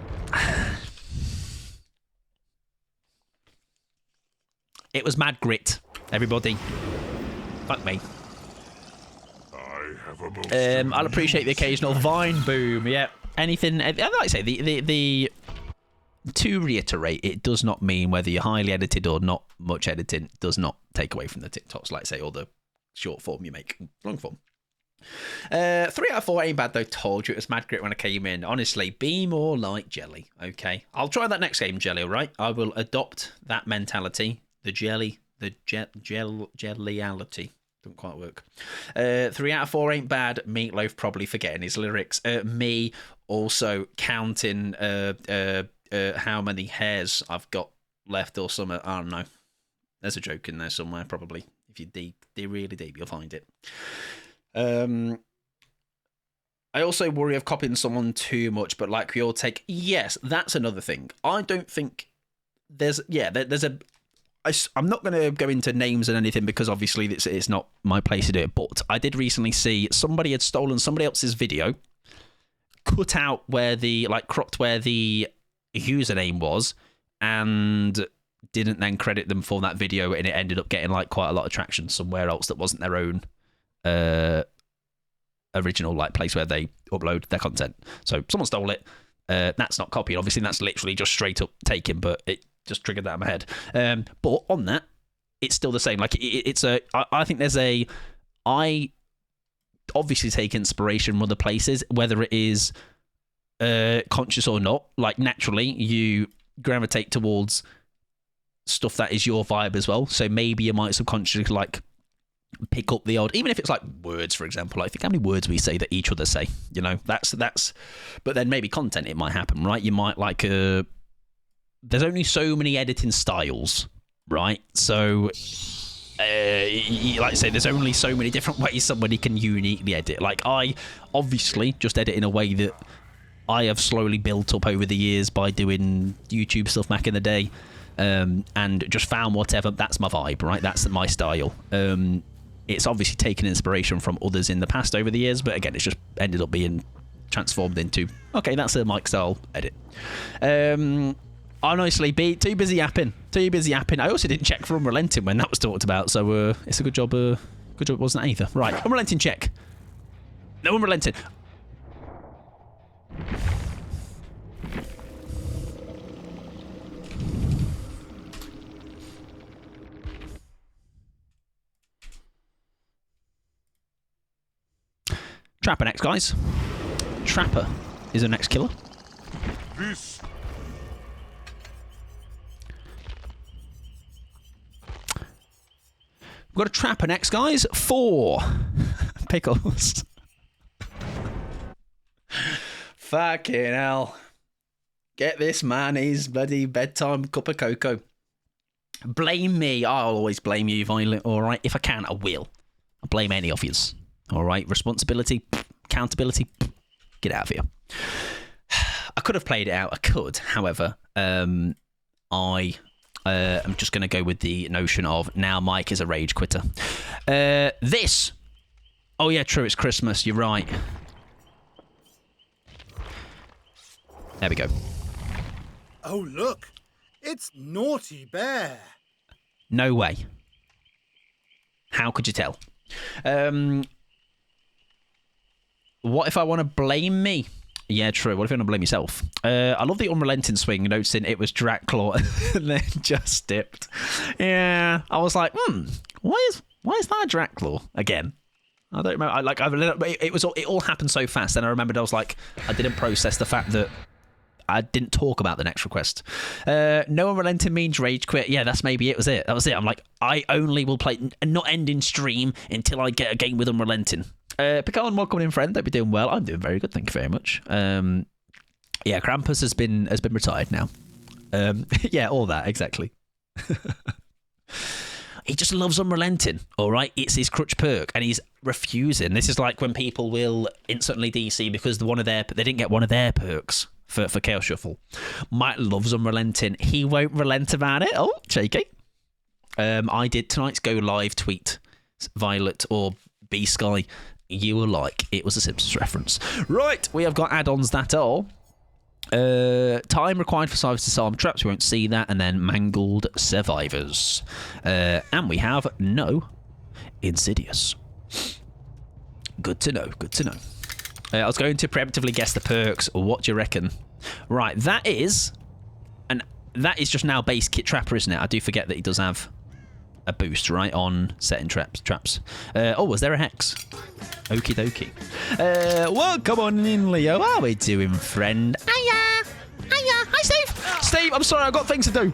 It was Mad Grit, everybody. Fuck me. I'll appreciate the occasional Vine boom. Yeah. Anything. I'd like to say the to reiterate, it does not mean whether you're highly edited or not much editing. Does not take away from the TikToks, like say, or the short form you make, long form. 3 out of 4 ain't bad though. Told you it was Mad Grit when I came in. Honestly, be more like Jelly. Okay, I'll try that next game, Jelly. All right, I will adopt that mentality. The jelly, the jellyality. Doesn't quite work. 3 out of 4 ain't bad. Meatloaf probably forgetting his lyrics. Me also counting how many hairs I've got left or something. I don't know. There's a joke in there somewhere probably. If you dig really deep, you'll find it. I also worry of copying someone too much, but like your take, yes, that's another thing. I don't think there's a. I'm not going to go into names and anything because obviously it's not my place to do it, but I did recently see somebody had stolen somebody else's video, cut out where cropped where the username was, and didn't then credit them for that video, and it ended up getting like quite a lot of traction somewhere else that wasn't their own original place where they upload their content. So someone stole it. That's not copying. Obviously, that's literally just straight up taken, but it just triggered that in my head. But on that, it's still the same. Like I think there's I obviously take inspiration from other places, whether it is conscious or not. Like naturally, you gravitate towards stuff that is your vibe as well. So maybe you might subconsciously pick up the odd, even if it's like words, for example. I think how many words we say that each other say. That's. But then maybe content, it might happen, right? You might there's only so many editing styles, right? So, like I say, there's only so many different ways somebody can uniquely edit. Like, I obviously just edit in a way that I have slowly built up over the years by doing YouTube stuff back in the day, and just found whatever, that's my vibe, right? That's my style. It's obviously taken inspiration from others in the past over the years, but again, it's just ended up being transformed into, okay, that's a Mike style edit. Honestly, too busy yapping. I also didn't check for Unrelenting when that was talked about, so it's a good job. Good job it wasn't either. Right, Unrelenting check. No Unrelenting. Trapper next, guys. Trapper is the next killer. This. We've got a Trapper next, guys. 4 pickles. Fucking hell. Get this man his bloody bedtime cup of cocoa. Blame me. I'll always blame you, Violet. All right. If I can, I will. I'll blame any of yous. All right. Responsibility, accountability. Get out of here. I could have played it out. I could. However, I'm just going to go with the notion of now Mike is a rage quitter. This. Oh, yeah, true. It's Christmas. You're right. There we go. Oh, look. It's Naughty Bear. No way. How could you tell? What if I want to blame me? Yeah, true. What if you want to blame yourself? I love the unrelenting swing, noticing it was Draclaw and then just dipped. Yeah, I was like, why is that Draclaw again? I don't remember. It all happened so fast. Then I remembered I was like, I didn't process the fact that I didn't talk about the next request. No unrelenting means rage quit. Yeah, that's maybe it. That was it. I'm like, I only will play not ending stream until I get a game with unrelenting. Picard, welcome in, friend. Hope you're doing well. I'm doing very good, thank you very much. Yeah, Krampus has been retired now. Yeah, all that exactly. He just loves unrelenting. All right, it's his crutch perk, and he's refusing. This is like when people will instantly DC because they didn't get one of their perks for Chaos Shuffle. Mike loves unrelenting. He won't relent about it. Oh, cheeky. I did tonight's go live tweet, Violet or B Sky. you will like. It was a Simpsons reference. Right, we have got add-ons that are time required for survivors to disarm traps. We won't see that. And then mangled survivors. And we have no Insidious. Good to know. Good to know. I was going to preemptively guess the perks. What do you reckon? Right, that is just now base kit trapper, isn't it? I do forget that he does have a boost, right, on setting traps. Oh, was there a hex? Okie dokie. Well, come on in, Leo. How are we doing, friend? Hiya. Hiya. Hi, Steve. Steve, I'm sorry, I've got things to do.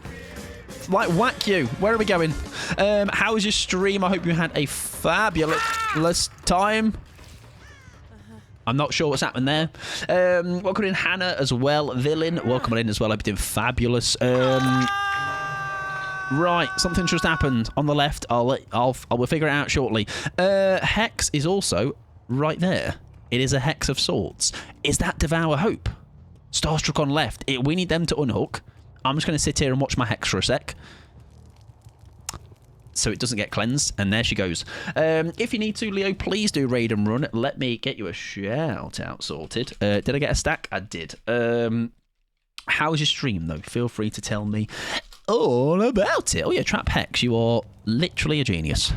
Like, whack you. Where are we going? How was your stream? I hope you had a fabulous time. I'm not sure what's happened there. Welcome in, Hannah, as well. Villain, welcome in as well. I hope you're doing fabulous. Right, something just happened on the left. We'll figure it out shortly. Hex is also right there. It is a hex of sorts. Is that Devour Hope? Starstruck on left. We need them to unhook. I'm just going to sit here and watch my hex for a sec, so it doesn't get cleansed. And there she goes. If you need to, Leo, please do raid and run. Let me get you a shout out sorted. Did I get a stack? I did. How was your stream, though? Feel free to tell me all about it. Oh, yeah, Trap Hex. You are literally a genius.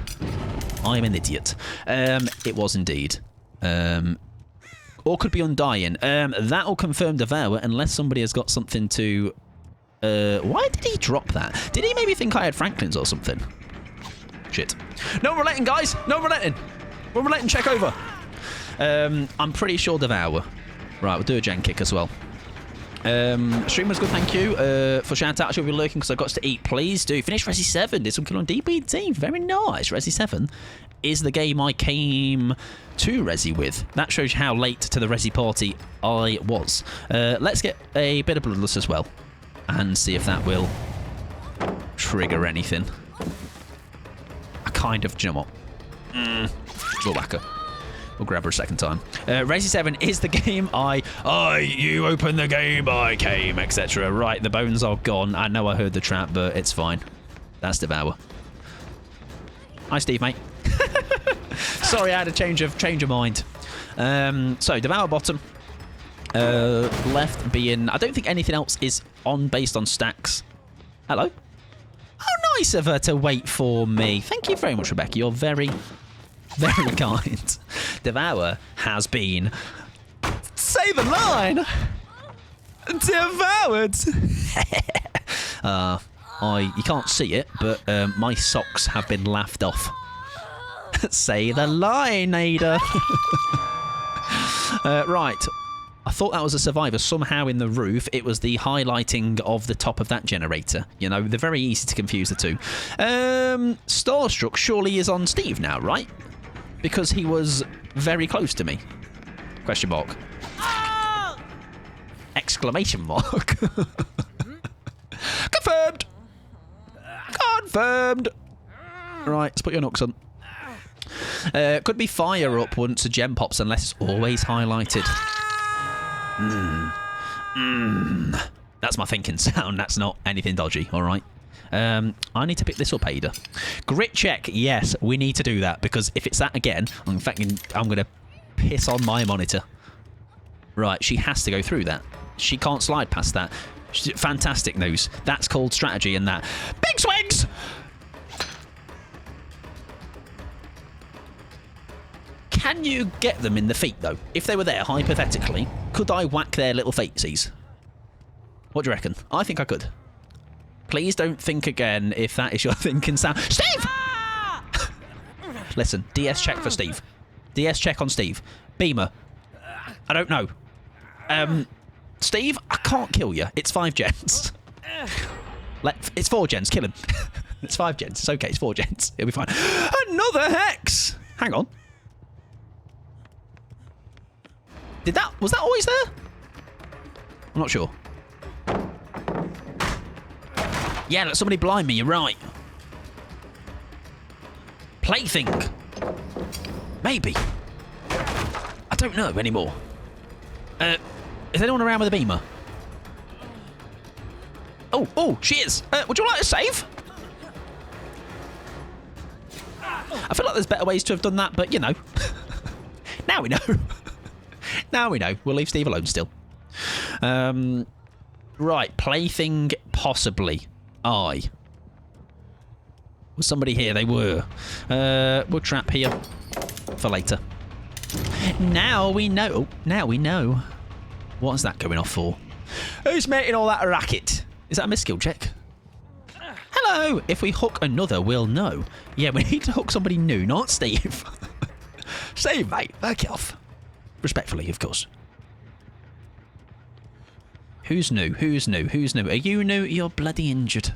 I'm an idiot. It was indeed. Or could be Undying. That'll confirm Devour unless somebody has got something to... why did he drop that? Did he maybe think I had Franklin's or something? Shit. No relenting, guys! No relenting! We're relenting, check over! I'm pretty sure Devour. Right, we'll do a gen kick as well. Stream was good, thank you for shout out. I should be lurking because I've got to eat. Please do. Finish Resi 7. Did some kill on DBT. Very nice. Resi 7 is the game I came to Resi with. That shows you how late to the Resi party I was. Let's get a bit of Bloodlust as well and see if that will trigger anything. I kind of, do you know what? We'll whack her. We'll grab her a second time. Resi 7 is the game you open the game, I came, etc. Right, the bones are gone. I know I heard the trap, but it's fine. That's Devour. Hi, Steve, mate. Sorry, I had a change of mind. So, Devour bottom. Left being... I don't think anything else is on based on stacks. Hello? How nice of her to wait for me. Thank you very much, Rebecca. You're very... very kind. Devour has been... Say the line! Devoured! You can't see it, but my socks have been laughed off. Say the line, Ada! Right. I thought that was a survivor. Somehow in the roof, it was the highlighting of the top of that generator. You know, they're very easy to confuse the two. Starstruck surely is on Steve now, right? Because he was very close to me. Question mark. Oh! Exclamation mark. Confirmed! Confirmed! Right, let's put your nooks on. Could be fire up once a gem pops unless it's always highlighted. That's my thinking sound. That's not anything dodgy, alright? I need to pick this up, Ada. Grit check. Yes, we need to do that because if it's that again, I'm going to piss on my monitor. Right, she has to go through that. She can't slide past that. Fantastic news. That's called strategy and that. Big swings! Can you get them in the feet, though? If they were there, hypothetically, could I whack their little fatesies? What do you reckon? I think I could. Please don't think again if that is your thinking sound. Steve! Listen, DS check for Steve. DS check on Steve. Beamer. I don't know. Steve, I can't kill you. It's 5 gens. It's 4 gens. Kill him. It's 5 gens. It's okay. It's 4 gens. It'll be fine. Another hex! Hang on. Was that always there? I'm not sure. Yeah, let somebody blind me, you're right. Plaything. Maybe. I don't know anymore. Is anyone around with a beamer? Oh, she is. Would you like to save? I feel like there's better ways to have done that, but you know. Now we know. Now we know. We'll leave Steve alone still. Right, plaything possibly. Was somebody here? They were. Wood trap here for later. Now we know. Oh, now we know. What is that going off for? Who's making all that racket? Is that a miss-skill check? Hello! If we hook another, we'll know. Yeah, we need to hook somebody new, not Steve. Steve, mate, back off. Respectfully, of course. Who's new? Who's new? Who's new? Are you new? You're bloody injured.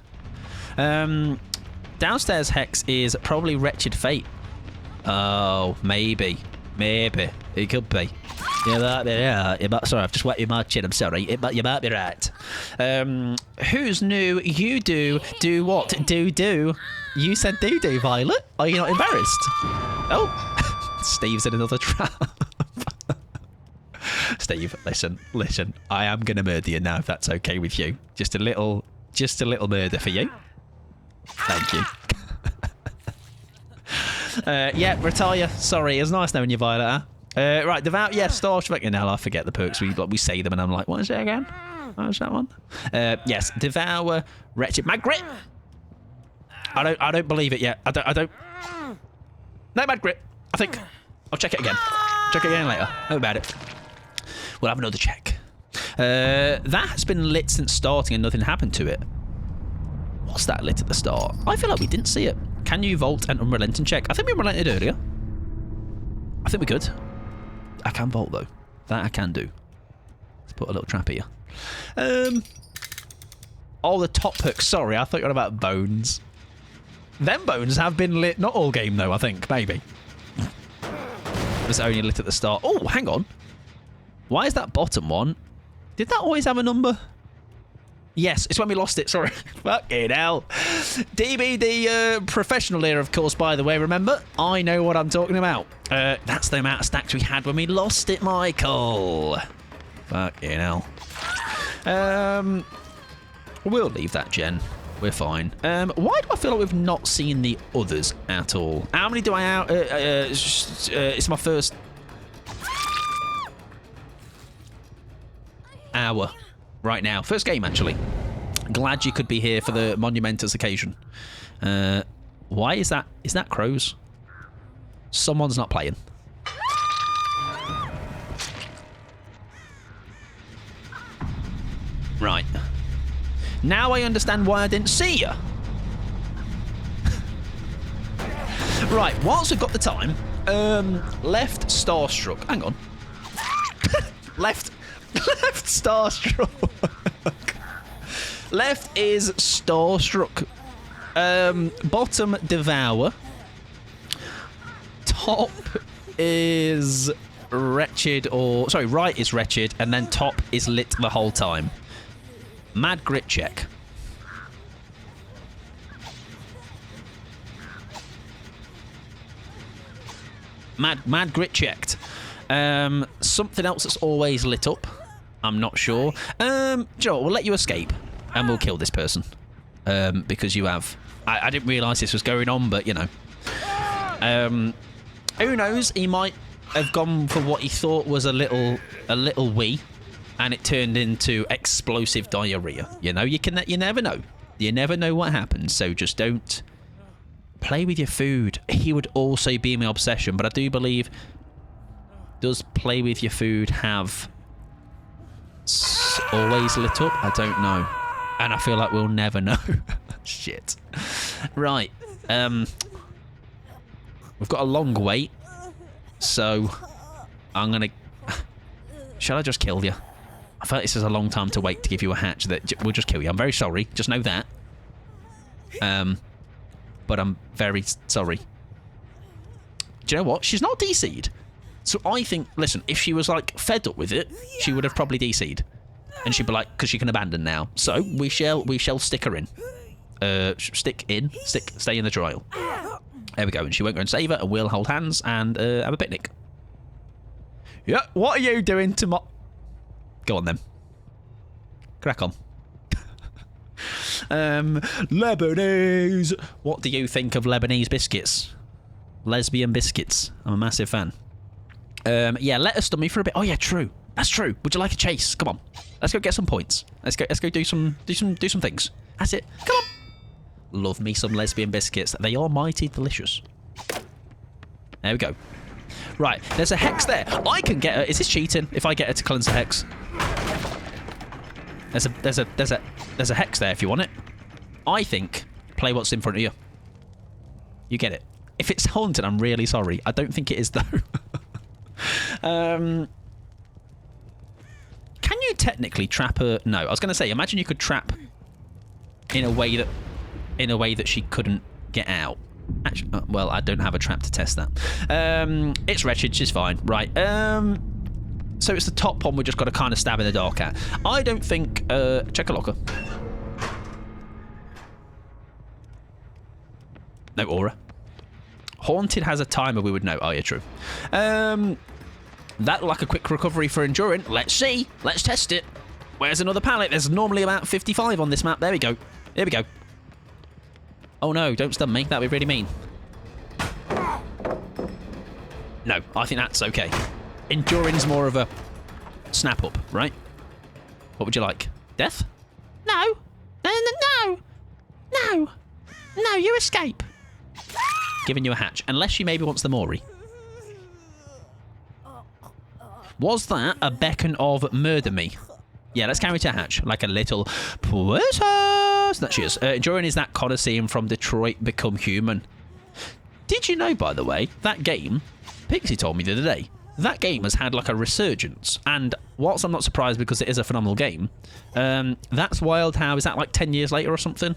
Downstairs Hex is probably Wretched Fate. Oh, maybe. Maybe. It could be. Sorry, I've just wet my chin. I'm sorry. You might be right. Who's new? You do. Do what? Do. You said do, Violet. Are you not embarrassed? Oh. Steve's in another trap. Steve, listen. I am going to murder you now if that's okay with you. Just a little murder for you. Thank you. Yeah, retire. Sorry, it's nice knowing you, Violet. Right, Devout. Yeah, Star Fucking hell, I forget the perks. We say them and I'm like, what is it again? What is that one? Yes, Devour, Wretched, Mad Grip. I don't believe it yet. I don't. No, Mad Grip. I think I'll check it again. Check it again later. How about it? We'll have another check. That has been lit since starting and nothing happened to it. What's that lit at the start? I feel like we didn't see it. Can you vault and unrelenting check? I think we unrelented earlier. I think we could. I can vault though. That I can do. Let's put a little trap here. Oh, the top hook. Sorry, I thought you were about bones. Them bones have been lit. Not all game though, I think. Maybe. It was only lit at the start. Oh, hang on. Why is that bottom one? Did that always have a number? Yes, it's when we lost it. Sorry. Fucking hell. DBD professional here, of course, by the way. Remember, I know what I'm talking about. That's the amount of stacks we had when we lost it, Michael. Fucking hell. We'll leave that, Jen. We're fine. Why do I feel like we've not seen the others at all? How many do I out? It's my first hour right now. First game, actually. Glad you could be here for the monumentous occasion. Why is that? Is that crows? Someone's not playing. Right. Now I understand why I didn't see you. Right, whilst we've got the time, left starstruck. Hang on. left starstruck. Left is starstruck. Bottom devour. Top is wretched, or sorry, right is wretched, and then top is lit the whole time. Mad grit check. Mad grit checked. Something else that's always lit up. I'm not sure. Joe, we'll let you escape and we'll kill this person. Because you have. I didn't realise this was going on, but you know. Who knows? He might have gone for what he thought was a little wee, and it turned into explosive diarrhea. You know, you never know. You never know what happens. So just don't play with your food. He would also be my obsession, but I do believe, does play with your food have always lit up? I don't know, and I feel like we'll never know. Shit. Right. We've got a long wait, so I'm gonna. Shall I just kill you? I feel like this is a long time to wait to give you a hatch. That we'll just kill you. I'm very sorry. Just know that. But I'm very sorry. Do you know what? She's not DC'd. So I think, listen, if she was like fed up with it, she would have probably DC'd, and she'd be like, because she can abandon now. So we shall stick her in. Stay in the trial. There we go, and she won't go and save her, and we'll hold hands and have a picnic. Yeah, what are you doing tomorrow? Go on then. Crack on. Lebanese. What do you think of Lebanese biscuits? Lesbian biscuits. I'm a massive fan. Yeah, let her stun me for a bit. Oh yeah, true. That's true. Would you like a chase? Come on. Let's go get some points. Let's go do some things. That's it. Come on. Love me some lesbian biscuits. They are mighty delicious. There we go. Right, there's a hex there. I can get her. Is this cheating? If I get her to cleanse the hex, there's a hex there if you want it. I think play what's in front of you. You get it. If it's haunted, I'm really sorry. I don't think it is though. Can you technically trap her? No, I was going to say. Imagine you could trap in a way that she couldn't get out. Actually, well, I don't have a trap to test that. It's wretched. She's fine. Right. So it's the top one we just got to kind of stab in the dark at. I don't think... check a locker. No aura. Haunted has a timer, we would know. Oh, yeah, true. That like a quick recovery for enduring. Let's see. Let's test it. Where's another pallet? There's normally about 55 on this map. There we go. Here we go. Oh, no. Don't stun me. That would be really mean. No, I think that's okay. Enduring's more of a snap up, right? What would you like? Death? No. No, you escape. Giving you a hatch. Unless she maybe wants the Mori. Was that a beacon of murder me? Yeah, let's carry to a hatch. Like a little precious. That she is. Enduring is that Coliseum from Detroit Become Human. Did you know, by the way, that game, Pixie told me the other day, that game has had like a resurgence. And whilst I'm not surprised because it is a phenomenal game, that's wild how, is that like 10 years later or something?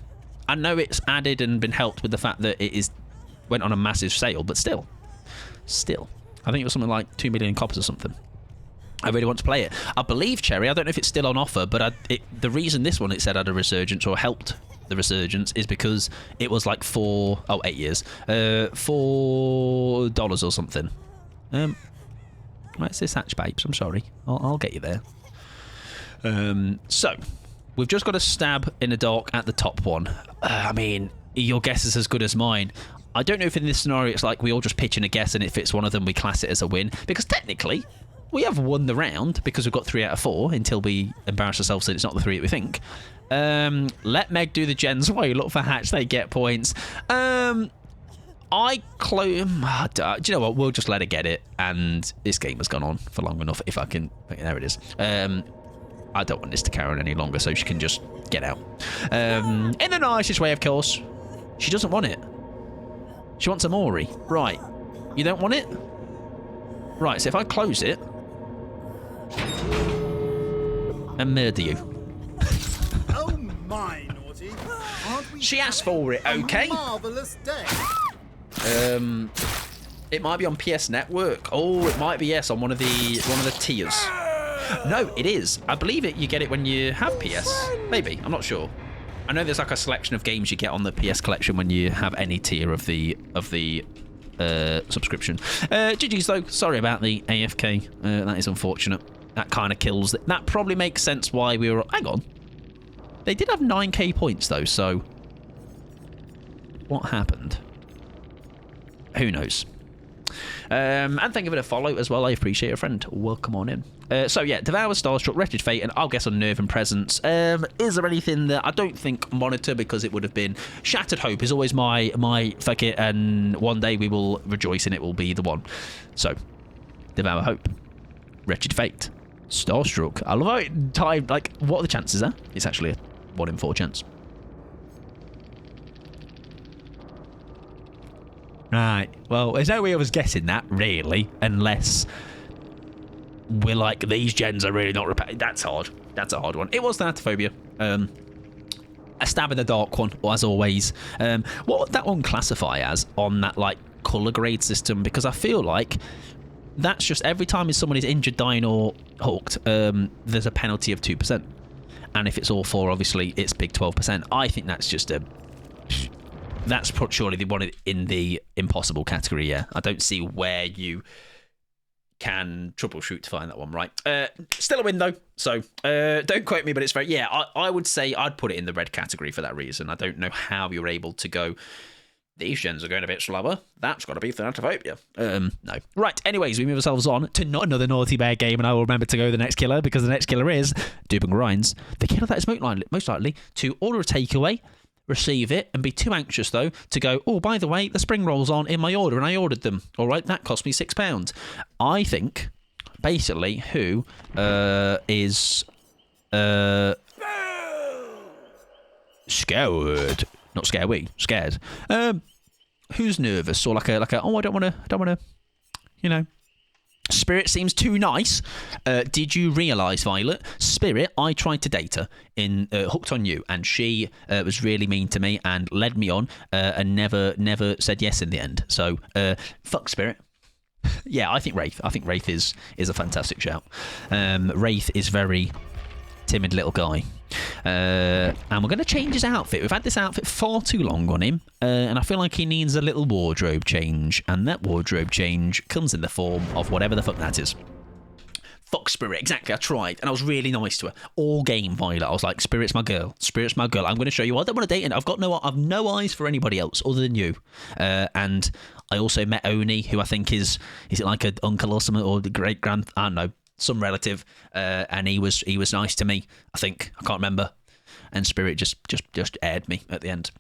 I know it's added and been helped with the fact that it went on a massive sale, but still. I think it was something like 2 million copies or something. I really want to play it. I believe, Cherry, I don't know if it's still on offer, but the reason this one it said had a resurgence or helped the resurgence is because it was like 8 years, $4 or something. Where's this hatch, babes? I'm sorry. I'll get you there. So, we've just got a stab in the dark at the top one. I mean, your guess is as good as mine. I don't know if in this scenario it's like we all just pitch in a guess and if it's one of them we class it as a win. Because technically, we have won the round because we've got 3 out of 4 until we embarrass ourselves and it's not the 3 that we think. Let Meg do the gens while you look for hatch. They get points. Do you know what? We'll just let her get it. And this game has gone on for long enough. If I can... There it is. I don't want this to carry on any longer, so she can just get out. In the nicest way, of course. She doesn't want it. She wants a Mori. Right. You don't want it? Right, so if I close it... and murder you. Oh my, Naughty. Aren't we She asked for it, okay? Marvelous day. It might be on PS Network. Oh, it might be, yes, on one of the tiers. No, it is. I believe it. You get it when you have PS. Maybe. I'm not sure. I know there's like a selection of games you get on the PS collection when you have any tier of the subscription. GG's though. Sorry about the AFK. That is unfortunate. That kind of kills it. That probably makes sense why we were... Hang on. They did have 9k points though, so... What happened? Who knows? And thank you for the follow as well. I appreciate it, friend. Welcome on in. So yeah, Devour, Starstruck, Wretched Fate, and I'll guess on Nerve and Presence. Is there anything that I don't think Monitor, because it would have been Shattered Hope is always my fuck it, and one day we will rejoice and it will be the one. So Devour Hope, Wretched Fate, Starstruck. I love how it timed. Like, what are the chances there? It's actually a 1 in 4 chance. Right. Well, there's no way of us guessing that, really, unless we're like, these gens are really not repetitive. That's hard. That's a hard one. It was Thanatophobia. A stab in the dark one, as always. What would that one classify as on that, like, colour grade system? Because I feel like that's just every time somebody's injured, dying, or hooked, there's a penalty of 2%. And if it's all 4, obviously, it's big 12%. I think that's just a... That's surely the one in the impossible category, yeah. I don't see where you can troubleshoot to find that one, right? Still a win, though, so don't quote me, but it's very... Yeah, I would say I'd put it in the red category for that reason. I don't know how you're able to go These gens are going a bit slower. That's got to be Thanatophobia. No. Right, anyways, we move ourselves on to not another Naughty Bear game, and I will remember to go the next killer, because the next killer is Doob and Grinds. The killer that is most likely to order a takeaway, receive it, and be too anxious, though, to go, oh, by the way, the spring rolls on in my order, and I ordered them. All right, that cost me £6. I think, basically, who is scared. Not scary, scared. Who's nervous or like a oh, I don't want to, you know. Spirit seems too nice. Did you realise, Violet? Spirit, I tried to date her in Hooked on You, and she was really mean to me and led me on and never said yes in the end. So fuck Spirit. Yeah, I think Wraith. I think Wraith is a fantastic shout. Wraith is very timid little guy. And we're going to change his outfit. We've had this outfit far too long on him, and I feel like he needs a little wardrobe change, and that wardrobe change comes in the form of whatever the fuck that is. Fuck Spirit, exactly. I tried, and I was really nice to her all game. Violet, I was like, Spirit's my girl. Spirit's my girl. I'm going to show you. I don't want to date, and I've no eyes for anybody else other than you. And I also met Oni, who I think is it like an uncle or something, or the great grand? I don't know. Some relative, and he was nice to me. I think, I can't remember. And Spirit just aired me at the end.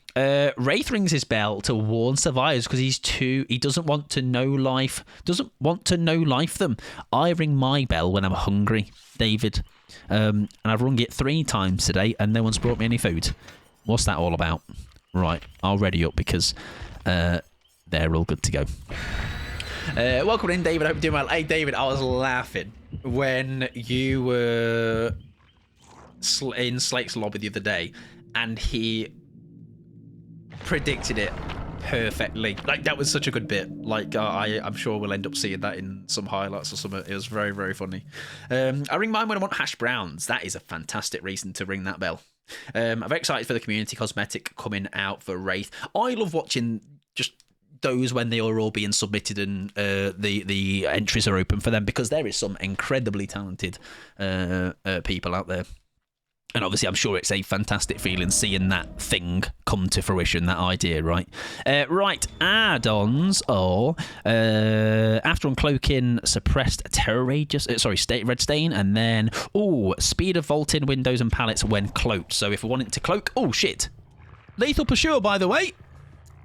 Wraith rings his bell to warn survivors because he doesn't want to know life them. I ring my bell when I'm hungry, David, and I've rung it 3 times today, and no one's brought me any food. What's that all about? Right, I'll ready up because they're all good to go. Welcome in, David. I hope you're doing well. Hey, David, I was laughing when you were in Slake's lobby the other day, and he predicted it perfectly. Like, that was such a good bit. Like, I'm sure we'll end up seeing that in some highlights or something. It was very, very funny. I ring mine when I want hash browns. That is a fantastic reason to ring that bell. I'm very excited for the community cosmetic coming out for Wraith. I love watching just those when they are all being submitted and the entries are open for them, because there is some incredibly talented people out there. And obviously, I'm sure it's a fantastic feeling seeing that thing come to fruition, that idea, right? Right, add-ons are after uncloaking suppressed terror rages, state red stain, and then speed of vaulting windows and pallets when cloaked. So if we want it to cloak, shit, lethal pursuer, by the way.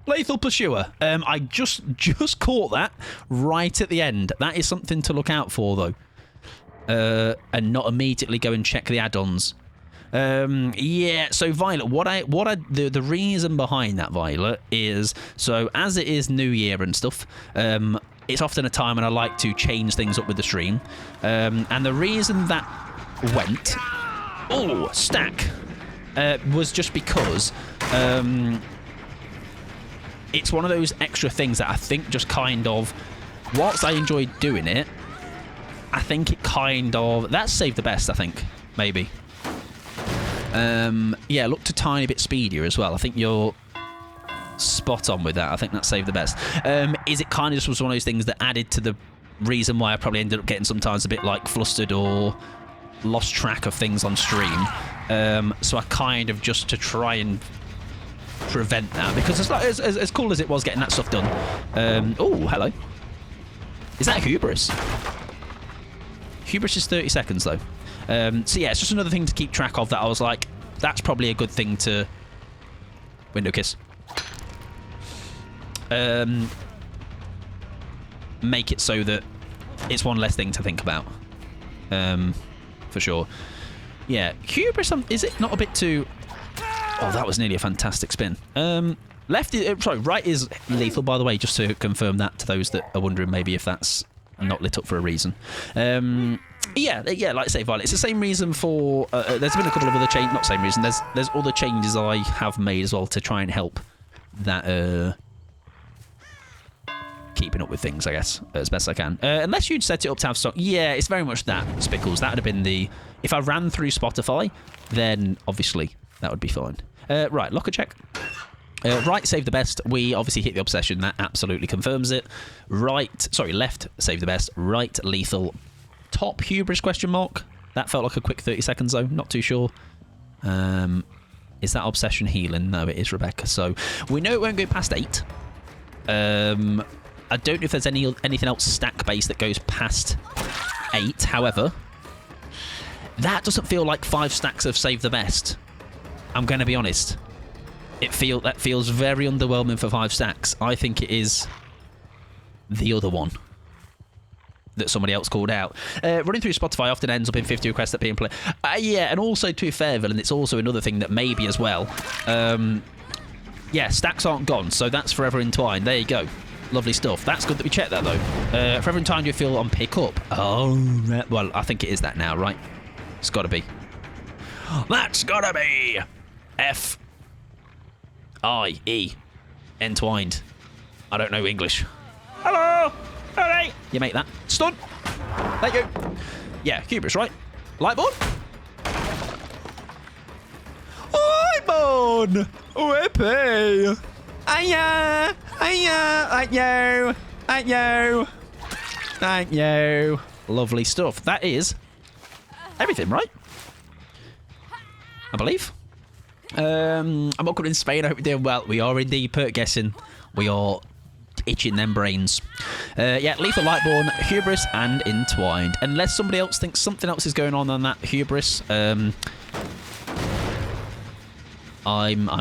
Lethal pursuer. I just caught that right at the end. That is something to look out for, though, and not immediately go and check the add-ons. Yeah. So Violet, the reason behind that, Violet, is so as it is New Year and stuff. It's often a time when I like to change things up with the stream, and the reason that went stack was just because. It's one of those extra things that I think just kind of, whilst I enjoyed doing it, I think it that's saved the best, I think, maybe. Yeah, looked a tiny bit speedier as well. I think you're spot on with that. I think that saved the best. Is it kind of just was one of those things that added to the reason why I probably ended up getting sometimes a bit like flustered or lost track of things on stream. So I kind of just to try and prevent that, because it's like as cool as it was getting that stuff done. Hello. Is that hubris? Hubris is 30 seconds though. So yeah, it's just another thing to keep track of that I was like, that's probably a good thing to window kiss. Make it so that it's one less thing to think about. For sure. Yeah, hubris, is it not a bit too... Oh, that was nearly a fantastic spin. Right is lethal, by the way, just to confirm that to those that are wondering maybe if that's not lit up for a reason. Yeah, like I say, Violet, it's the same reason for... there's been a couple of other changes, not same reason, there's other changes I have made as well to try and help that... keeping up with things, I guess, as best I can. Unless you'd set it up to have stock. Yeah, it's very much that, Spickles. That would have been the... If I ran through Spotify, then obviously that would be fine. Right, locker check. Right, save the best. We obviously hit the obsession. That absolutely confirms it. Left, save the best. Right, lethal. Top hubris, question mark. That felt like a quick 30 seconds, though. Not too sure. Is that obsession healing? No, it is, Rebecca. So we know it won't go past 8. I don't know if there's anything else stack-based that goes past 8. However, that doesn't feel like 5 stacks of Save the Best. I'm going to be honest. That feels very underwhelming for 5 stacks. I think it is the other one that somebody else called out. Running through Spotify often ends up in 50 requests that being played. Yeah, and also to be fair, Villain, it's also another thing that maybe as well. Yeah, stacks aren't gone, so that's forever entwined. There you go. Lovely stuff. That's good that we checked that, though. Forever entwined, you feel on pick up. Oh, well, I think it is that now, right? It's got to be. That's got to be F-I-E. Entwined. I don't know English. Hello! Alright. You make that. Stun. Thank you. Yeah, hubris, right? Lightborn? Lightborn! Whippy! Hiya! Hiya! Thank you! Thank you! Lovely stuff. That is everything, right? I believe. I'm not good in Spain. I hope you're doing well. We are indeed pert guessing. We are itching them brains. Yeah, Lethal Lightborn, Hubris, and Entwined. Unless somebody else thinks something else is going on than that Hubris, I'm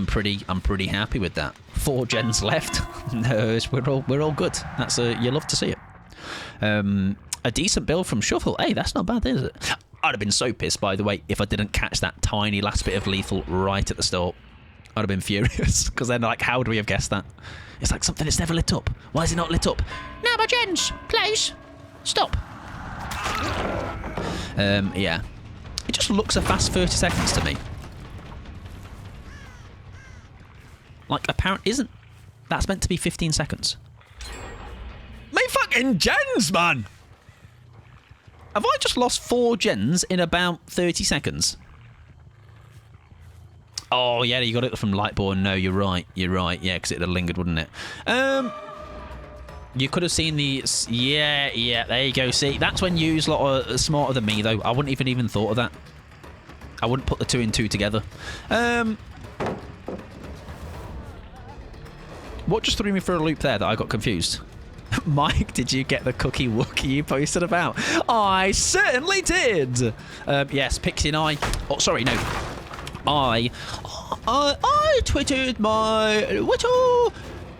pretty happy with that. 4 gens left. No, we're all good. That's you love to see it. A decent build from Shuffle. Hey, that's not bad, is it? I'd have been so pissed, by the way, if I didn't catch that tiny last bit of lethal right at the start. I'd have been furious, because then, like, how would we have guessed that? It's like something that's never lit up. Why is it not lit up? No, my gens, please. Stop. Yeah. It just looks a fast 30 seconds to me. Like, apparently isn't. That's meant to be 15 seconds. My fucking gens, man! Have I just lost 4 gens in about 30 seconds? Oh, yeah, you got it from Lightborn. No, you're right. You're right. Yeah, because it would have lingered, wouldn't it? You could have seen the... Yeah, there you go. See, that's when you use a lot of smarter than me, though. I wouldn't even thought of that. I wouldn't put the 2 and 2 together. What just threw me for a loop there that I got confused? Mike, did you get the cookie wookie you posted about? I certainly did. Yes, Pixie and I... Oh, sorry, no. I tweeted my little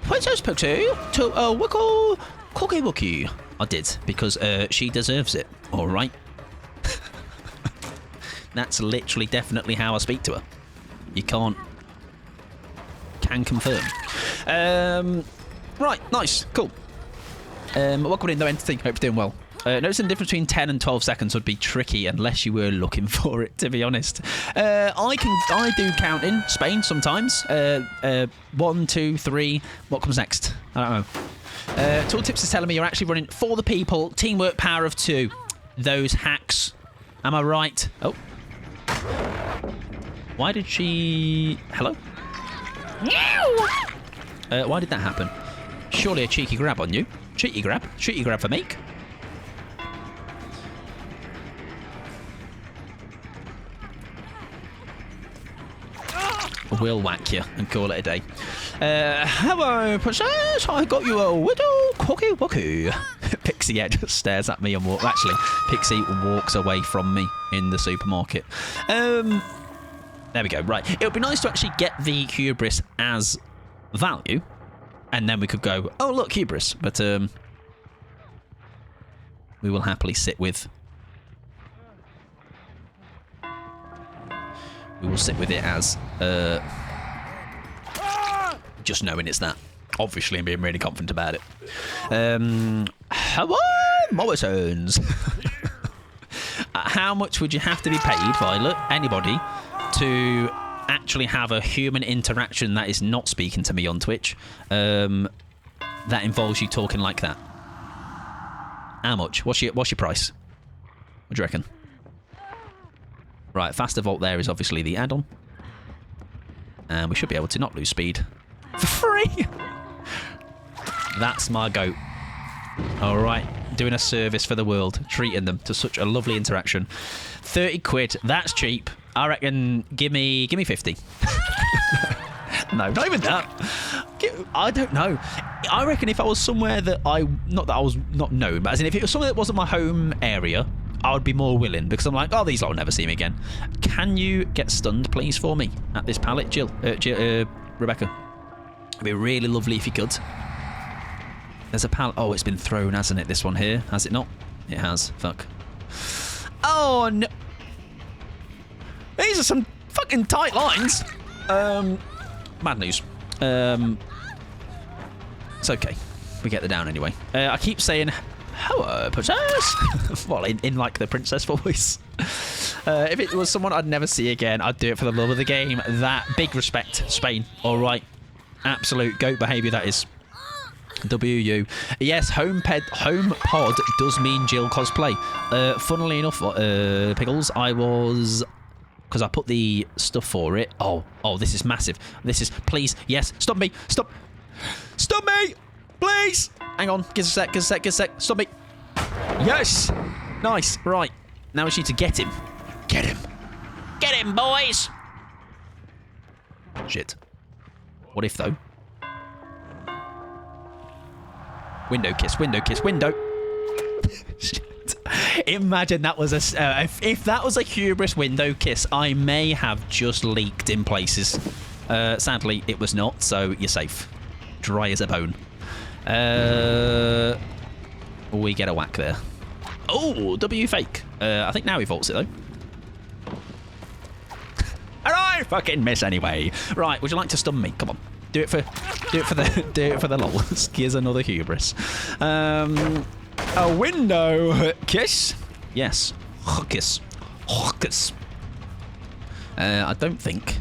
Princess Pixie to a wickle cookie wookie. I did, because she deserves it, all right? That's literally definitely how I speak to her. You can confirm. Right, nice, cool. Welcome in, though, Entity. Hope you're doing well. Noticing the difference between 10 and 12 seconds would be tricky unless you were looking for it, to be honest. I do count in Spain sometimes. 1, 2, 3. What comes next? I don't know. Tooltips is telling me you're actually running for the people. Teamwork, power of 2. Those hacks. Am I right? Oh. Why did she... Hello? No! Why did that happen? Surely a cheeky grab on you. Cheeky grab. Cheeky grab for Meek. We'll whack you and call it a day. Hello, princess. I got you a little cookie wookie. Pixie, yeah, just stares at me and walks. Actually, Pixie walks away from me in the supermarket. There we go. Right. It would be nice to actually get the hubris as value, and then we could go, oh, look, hubris. But we will happily sit with... We will sit with it as just knowing it's that. Obviously, and being really confident about it. Hello, Morrisons. How much would you have to be paid, Violet, anybody, to actually have a human interaction that is not speaking to me on Twitch, that involves you talking like that? How much? What's your price? What do you reckon? Right, faster vault there is obviously the add-on. And we should be able to not lose speed for free. That's my goat. All right, doing a service for the world, treating them to such a lovely interaction. 30 quid, that's cheap. I reckon, give me 50. No, not even that. I don't know. I reckon if I was somewhere that not that I was not known, but as in if it was somewhere that wasn't my home area, I would be more willing, because I'm like, oh, these lot will never see me again. Can you get stunned, please, for me at this pallet, Jill? Rebecca? It'd be really lovely if you could. There's a pallet. Oh, it's been thrown, hasn't it, this one here? Has it not? It has. Fuck. Oh, no. These are some fucking tight lines. Bad news. It's okay. We get the down anyway. I keep saying, hello, princess. Well, in like the princess voice. If it was someone I'd never see again, I'd do it for the love of the game. That big respect, Spain. All right. Absolute goat behaviour, that is. WU. Yes, home pod does mean Jill cosplay. Funnily enough, Pickles, I was... Because I put the stuff for it. Oh, this is massive. This is... Please, yes, stop me. Stop me! Please! Hang on, give us a sec. Stop me. Yes! Nice, right. Now we just need to get him. Get him, boys! Shit. What if, though? Window kiss. Shit. Imagine that was a... if that was a hubris window kiss, I may have just leaked in places. Sadly, it was not, so you're safe. Dry as a bone. We get a whack there. Oh, W fake. I think now he vaults it, though. And I fucking miss anyway. Right, would you like to stun me? Come on. Do it for the lols. Here's another hubris. A window kiss. Yes. Kiss. I don't think.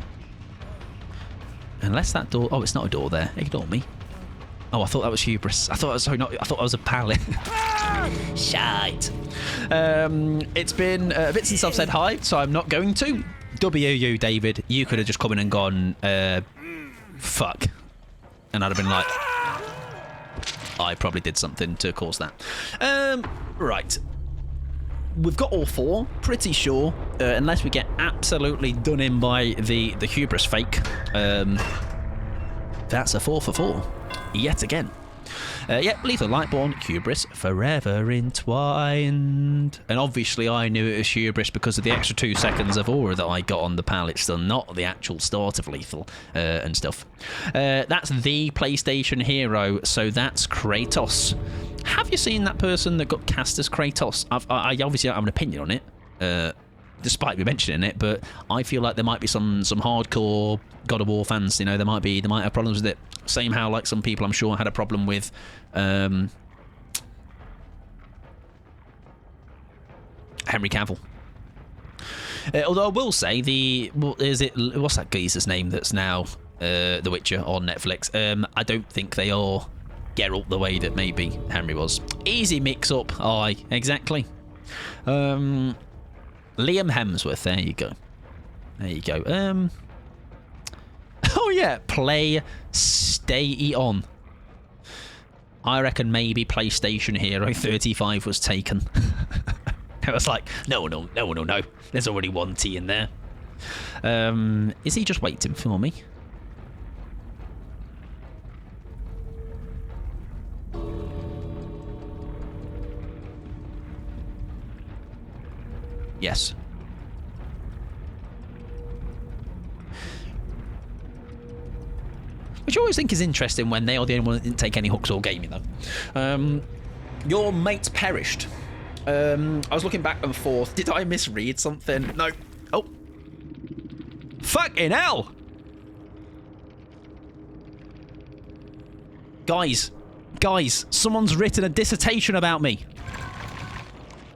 Unless that door. Oh, it's not a door there. Ignore me. Oh, I thought that was hubris. I thought that was a pallet. Shite. It's been a bit since I've said hi, so I'm not going to. WU, David. You could have just come in and gone. Fuck. And I'd have been like, I probably did something to cause that. Right. We've got all four, pretty sure, unless we get absolutely done in by the hubris fake. That's a 4 for 4, yet again. Yep, Lethal Lightborn, hubris, forever entwined. And obviously I knew it was hubris because of the extra 2 seconds of aura that I got on the pallet still, not the actual start of Lethal and stuff. That's the PlayStation hero, so that's Kratos. Have you seen that person that got cast as Kratos? I obviously don't have an opinion on it, despite me mentioning it, but I feel like there might be some hardcore God of War fans, you know, they might have problems with it. Same how, like, some people I'm sure had a problem with Henry Cavill. Although I will say what's that geezer's name that's now The Witcher on Netflix? I don't think they are Geralt the way that maybe Henry was. Easy mix up. Aye, exactly. Liam Hemsworth. There you go. Oh yeah, stay on. I reckon maybe PlayStation Hero 35 was taken. I was like, no. There's already one T in there. Is he just waiting for me? Yes. Which I always think is interesting when they are the only one that didn't take any hooks or gaming, though. Your mate perished. I was looking back and forth. Did I misread something? No. Oh. Fucking hell! Guys, someone's written a dissertation about me.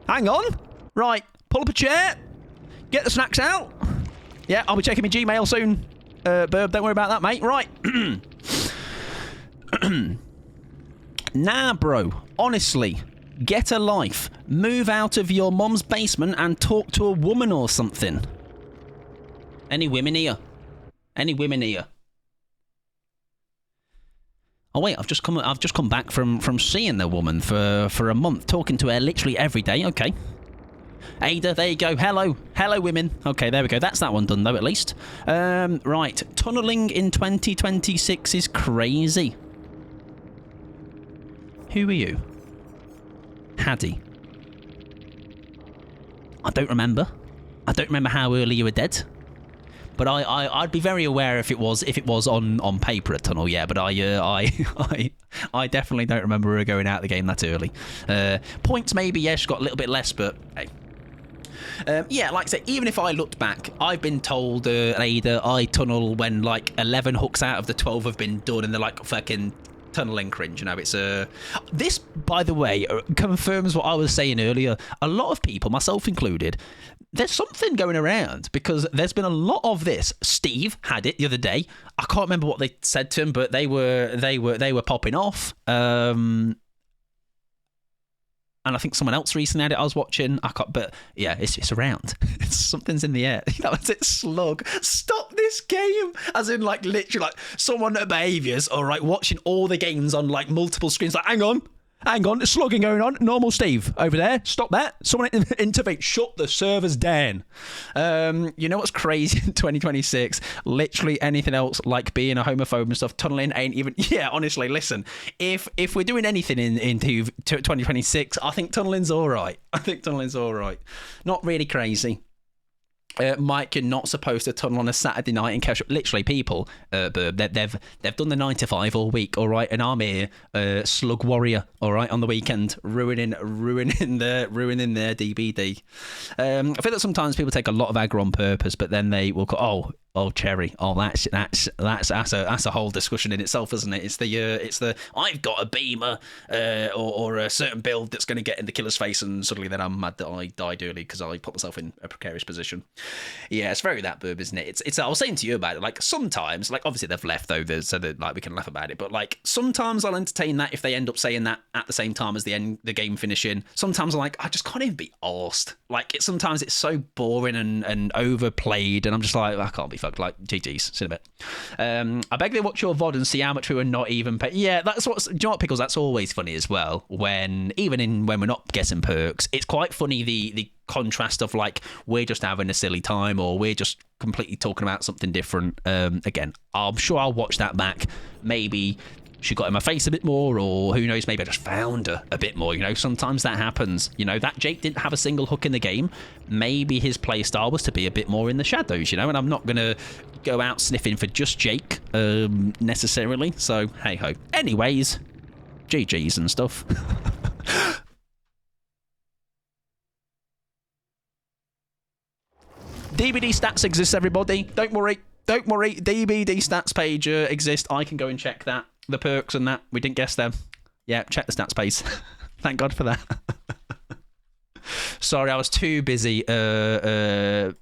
Hang on. Right, pull up a chair. Get the snacks out. Yeah, I'll be checking my Gmail soon. Burb, don't worry about that, mate. Right. Nah, bro. Honestly, get a life. Move out of your mum's basement and talk to a woman or something. Any women here? Oh wait, I've just come back from seeing the woman for a month, talking to her literally every day. Okay. Ada, there you go. Hello women. Okay, there we go. That's that one done though, at least. Right, tunneling in 2026 is crazy. Who are you? Haddy. I don't remember. I don't remember how early you were dead. But I'd be very aware if it was on paper a tunnel, yeah. But I definitely don't remember her going out of the game that early. Points maybe, yes, got a little bit less, but hey. Yeah, like I say, even if I looked back, I've been told Ada, I tunnel when like 11 hooks out of the 12 have been done, and they're like fucking tunneling cringe. You know, it's this, by the way, confirms what I was saying earlier. A lot of people, myself included, there's something going around because there's been a lot of this. Steve had it the other day. I can't remember what they said to him, but they were popping off. And I think someone else recently had it. I was watching. But yeah, it's around. Something's in the air. That was it. Slug. Stop this game. As in, like, literally, like someone at behaviours. All right, watching all the games on like multiple screens. Like, hang on. There's slugging going on. Normal Steve over there. Stop that. Someone intervene. Shut the servers down. You know what's crazy in 2026? Literally anything else, like being a homophobe and stuff, tunneling ain't even... Yeah, honestly, listen. If we're doing anything into 2026, I think tunneling's all right. Not really crazy. Mike, you're not supposed to tunnel on a Saturday night in casual. Literally, people, they've done the 9 to 5 all week, all right, and I'm here, slug warrior, all right, on the weekend, ruining their DBD. I feel that sometimes people take a lot of aggro on purpose, but then they will go, oh, Cherry, that's a whole discussion in itself, isn't it? It's the I've got a beamer or a certain build that's going to get in the killer's face, and suddenly then I'm mad that I died early because I put myself in a precarious position. Yeah, it's very that burb, isn't it? It's I was saying to you about it, like sometimes, like obviously they've left though, so that like we can laugh about it, but like sometimes I'll entertain that if they end up saying that at the same time as the game finishing. Sometimes I'm like, I just can't even be arsed. Like sometimes it's so boring and overplayed, and I'm just like, I can't be fucked. Like GG's, see in a bit. I beg they watch your VOD and see how much we were not even paying. Yeah, that's what's. Do you know what, Pickles? That's always funny as well. When we're not getting perks, it's quite funny the contrast of like we're just having a silly time or we're just completely talking about something different. Again, I'm sure I'll watch that back. Maybe she got in my face a bit more, or who knows, maybe I just found her a bit more. You know, sometimes that happens. You know, that Jake didn't have a single hook in the game. Maybe his play style was to be a bit more in the shadows, you know, and I'm not going to go out sniffing for just Jake necessarily. So, hey ho. Anyways, GG's and stuff. DBD stats exist, everybody. Don't worry. DBD stats page exists. I can go and check that. The perks and that. We didn't guess them. Yeah, check the stats page. Thank God for that. Sorry, I was too busy crying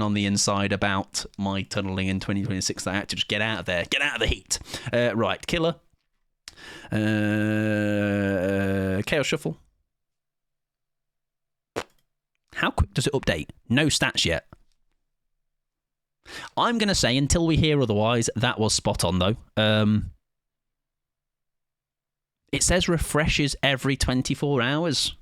on the inside about my tunneling in 2026 that I had to just get out of there. Get out of the heat. Right, Killer. Chaos Shuffle. How quick does it update? No stats yet. I'm going to say, until we hear otherwise, that was spot on, though. It says refreshes every 24 hours.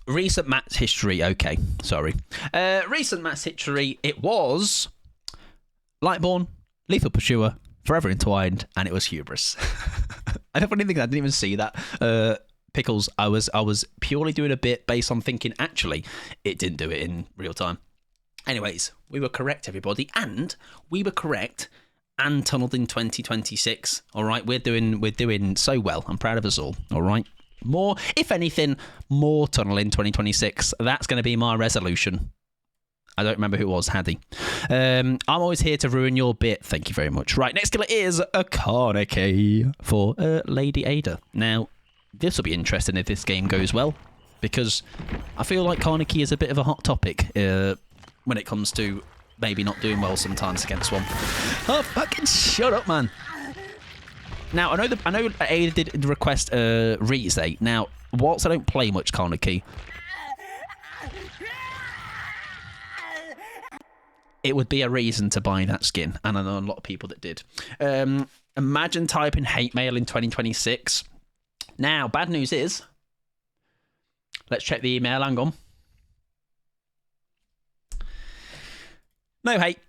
Recent match history. Okay, sorry. Recent match history. It was Lightborn, Lethal Pursuer, Forever Entwined, and it was Hubris. I don't think I didn't even see that. Pickles. I was purely doing a bit based on thinking. Actually, it didn't do it in real time. Anyways, we were correct, everybody, and we were correct. And tunneled in 2026. All right, we're doing so well. I'm proud of us all. All right. More, if anything, more tunnel in 2026. That's going to be my resolution. I don't remember who it was, Haddy. I'm always here to ruin your bit. Thank you very much. Right, next killer is a Carnegie for Lady Ada. Now, this will be interesting if this game goes well, because I feel like Carnegie is a bit of a hot topic when it comes to maybe not doing well sometimes against one. Oh, fucking shut up, man. Now, I know Ada did request Rizé. Now, whilst I don't play much Carnegie, it would be a reason to buy that skin, and I know a lot of people that did. Imagine typing hate mail in 2026. Now, bad news is, let's check the email. Hang on. No hate.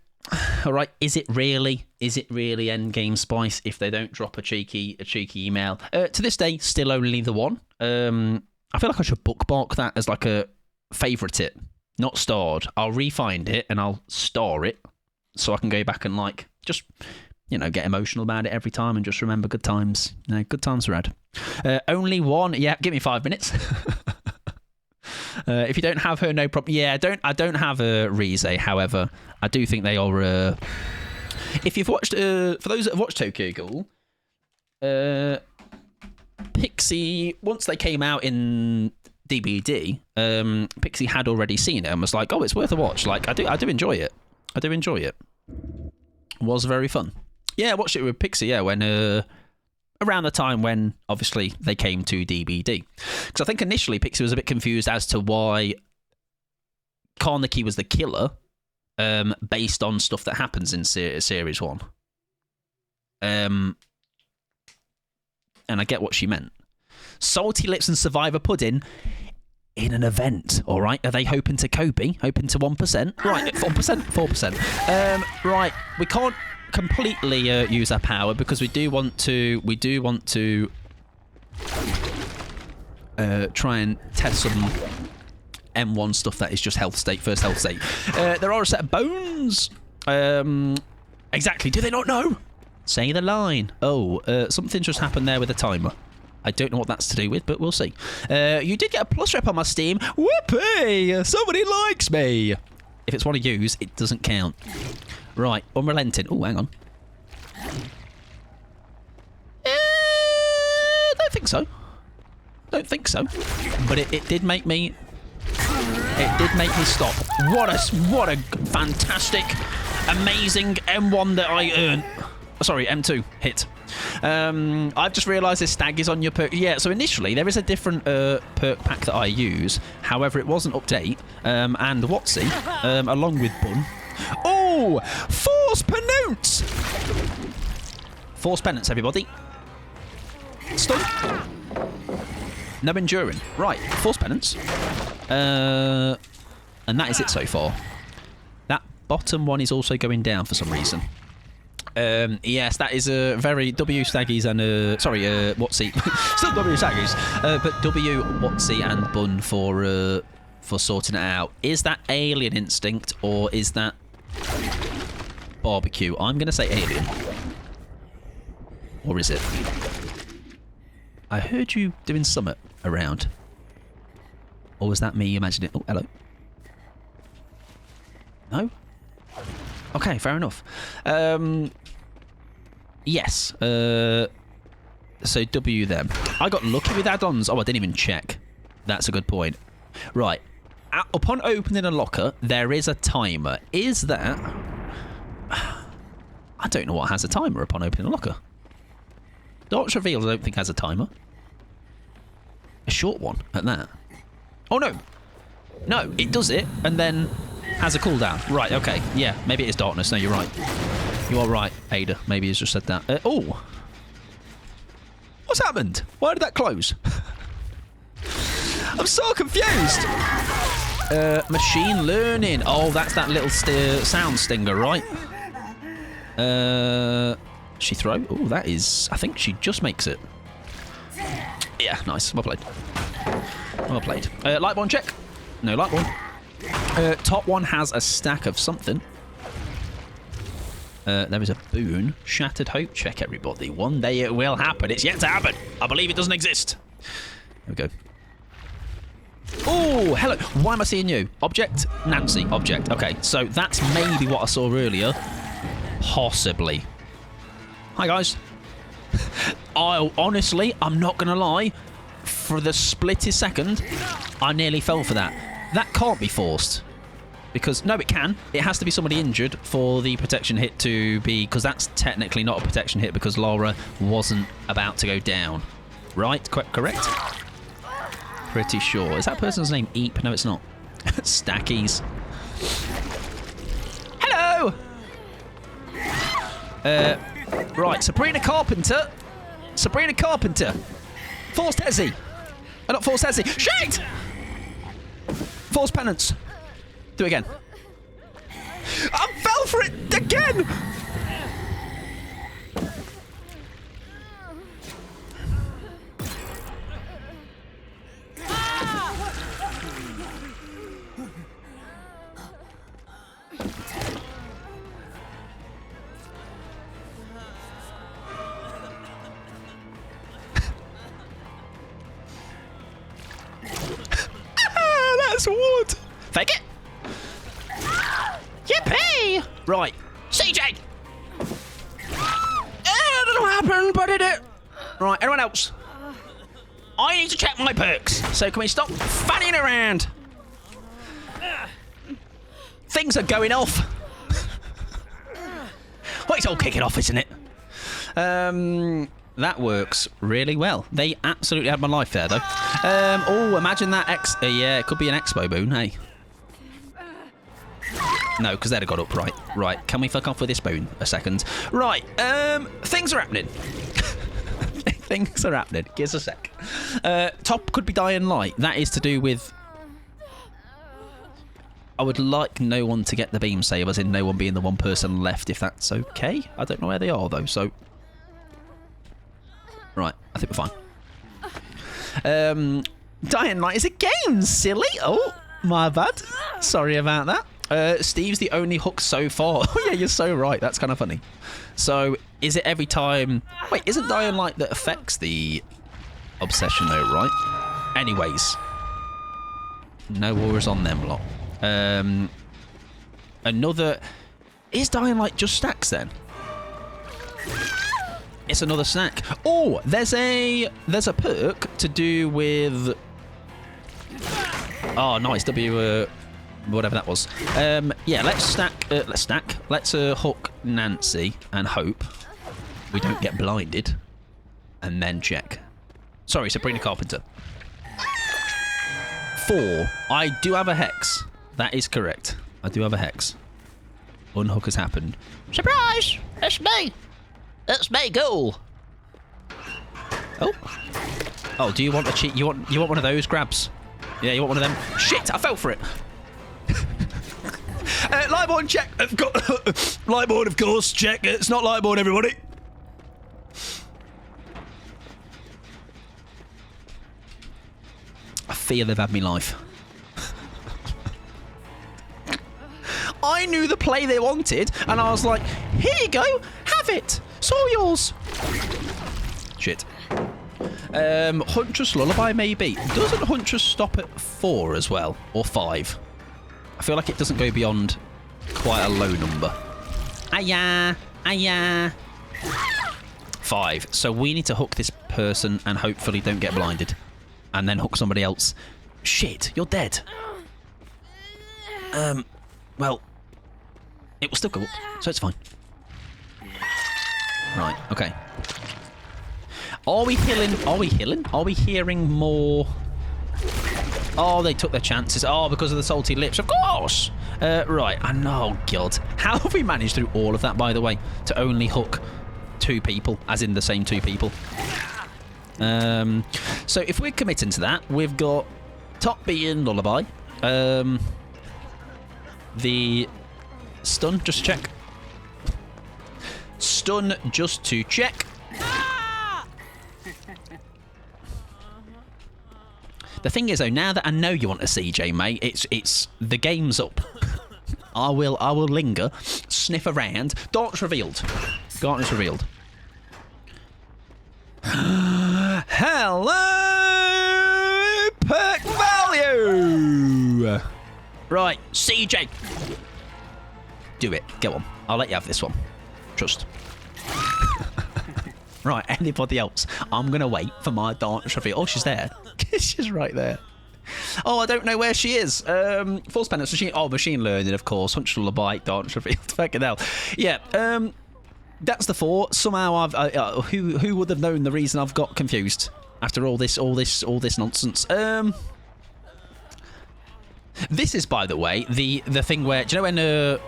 All right. Is it really endgame spice if they don't drop a cheeky email? To this day, still only the one. I feel like I should bookmark that as like a favourite it, not starred. I'll re-find it and I'll star it so I can go back and like just, you know, get emotional about it every time and just remember good times. You know, good times are had. Only one. Yeah, give me 5 minutes. If you don't have her, no problem. Yeah, I don't have a Rize. However, I do think they are. If you've watched, for those that have watched Tokyo Ghoul, Pixie, once they came out in DBD, Pixie had already seen it and was like, "Oh, it's worth a watch." Like, I do enjoy it. I do enjoy it. Was very fun. Yeah, I watched it with Pixie. Yeah, when around the time when obviously they came to DBD, because I think initially Pixie was a bit confused as to why Karnaki was the killer, based on stuff that happens in series 1. And I get what she meant. Salty Lips and Survivor Pudding in an event, all right? Are they hoping to Kobe? Hoping to 1%? Right, 4%? 4%. Right, we can't completely use our power because we do want to try and test some M1 stuff that is just health state, first health state. There are a set of bones. Exactly. Do they not know? Say the line. Oh, something just happened there with the timer. I don't know what that's to do with, but we'll see. You did get a plus rep on my Steam. Whoopee! Somebody likes me. If it's one to use, it doesn't count. Right, unrelenting. Oh, hang on. Don't think so. Don't think so. But it did make me. It did make me stop. What a fantastic, amazing M1 that I earned. Sorry, M2 hit. I've just realised this stag is on your perk. Yeah, so initially there is a different perk pack that I use. However, it was an update. And Watsy, along with Bun. Oh! Force Penance! Force Penance, everybody. Stun. No enduring. Right, Force Penance. And that is it so far. That bottom one is also going down for some reason. Yes, that is a very W Staggies and Watsy, still W Staggies, but W Watsy and Bun for sorting it out. Is that Alien Instinct or is that barbecue? I'm gonna say Alien, or is it? I heard you doing summit around, or was that me imagining? Oh, hello. No. Okay, fair enough. Yes. So W them. I got lucky with add-ons. Oh, I didn't even check. That's a good point. Right. Upon opening a locker, there is a timer. Is that... I don't know what has a timer upon opening a locker. Dark's Revealed I don't think has a timer. A short one at that. Oh, no. No, it does it, and then... has a cooldown. Right, okay. Yeah, maybe it is Darkness. No, you're right. You are right, Ada. Maybe he's just said that. Oh! What's happened? Why did that close? I'm so confused! Machine learning. Oh, that's that little sound stinger, right? She throw? Oh, that is... I think she just makes it. Yeah, nice. Well played. Well played. Light one check. No light one. Top one has a stack of something. There is a boon. Shattered Hope check, everybody. One day it will happen. It's yet to happen. I believe it doesn't exist. There we go. Oh, hello. Why am I seeing you? Object? Nancy. Object. Okay, so that's maybe what I saw earlier. Possibly. Hi, guys. Honestly, I'm not going to lie. For the splittest second, I nearly fell for that. That can't be forced. Because, no, it can. It has to be somebody injured for the protection hit to be... because that's technically not a protection hit because Laura wasn't about to go down. Right? Correct? Pretty sure. Is that person's name Eep? No, it's not. Stackies. Hello! Right, Sabrina Carpenter. Sabrina Carpenter. Forced Hezzy. Not Forced Hezzy. Shit! Forced Penance. Do it again. I fell for it again! That's wood. Fake it. Yippee! Right, CJ. I don't know what happened, but I did it. Right, everyone else. I need to check my perks. So can we stop fanning around? Things are going off. Well, it's all kicking off, isn't it? That works really well. They absolutely had my life there, though. Oh, imagine that yeah, it could be an expo boon, hey. No, because they'd have got up, right. Right, can we fuck off with this boon a second? Right, things are happening. Things are happening. Give us a sec. Top could be dying light. That is to do with... I would like no one to get the beam sabers in, no one being the one person left, if that's okay. I don't know where they are, though, so... Right, I think we're fine. Dying Light is a game, silly. Oh, my bad. Sorry about that. Steve's the only hook so far. Oh, yeah, you're so right. That's kind of funny. So, is it every time... Wait, isn't Dying Light that affects the obsession, though, right? Anyways. No worries on them lot. Another... Is Dying Light just stacks, then? It's another snack. Oh, there's a perk to do with... Oh, nice. Whatever that was. Yeah, let's hook Nancy and hope we don't get blinded, and then check. Sorry, Sabrina Carpenter. 4. I do have a hex. That is correct. I do have a hex. Unhook has happened. Surprise! It's me. It's me, goal. Oh. Oh, do you want a cheat? You want one of those grabs? Yeah, you want one of them? Shit, I fell for it. Lightborn, check. Lightborn, of course, check. It's not Lightborn, everybody. I feel they've had me life. I knew the play they wanted, and I was like, here you go, have it. It's all yours. Shit. Huntress Lullaby, maybe. Doesn't Huntress stop at 4 as well? Or 5? I feel like it doesn't go beyond quite a low number. Aya! Aya! 5. So we need to hook this person and hopefully don't get blinded. And then hook somebody else. Shit, you're dead. Well, it will still go up, so it's fine. Right, okay. Are we healing? Are we healing? Are we hearing more? Oh, they took their chances. Oh, because of the salty lips. Of course! Right, I know, God. How have we managed through all of that, by the way, to only hook 2 people, as in the same 2 people? So if we're committing to that, we've got top being Lullaby. The stun, just to check. Stun, just to check. The thing is, though, now that I know you want a CJ, mate, it's the game's up. I will linger, sniff around. Darkness revealed. Darkness revealed. Hello, perk value. Right, CJ. Do it. Go on. I'll let you have this one. Trust. Right, anybody else? I'm going to wait for my darkness reveal. Oh, she's there. She's right there. Oh, I don't know where she is. False penance machine. Oh, machine learning, of course. Hunch Lullaby, darkness revealed. Fucking hell. Yeah, that's the 4. Somehow I've... who would have known the reason I've got confused after all this nonsense? This is, by the way, the thing where... Do you know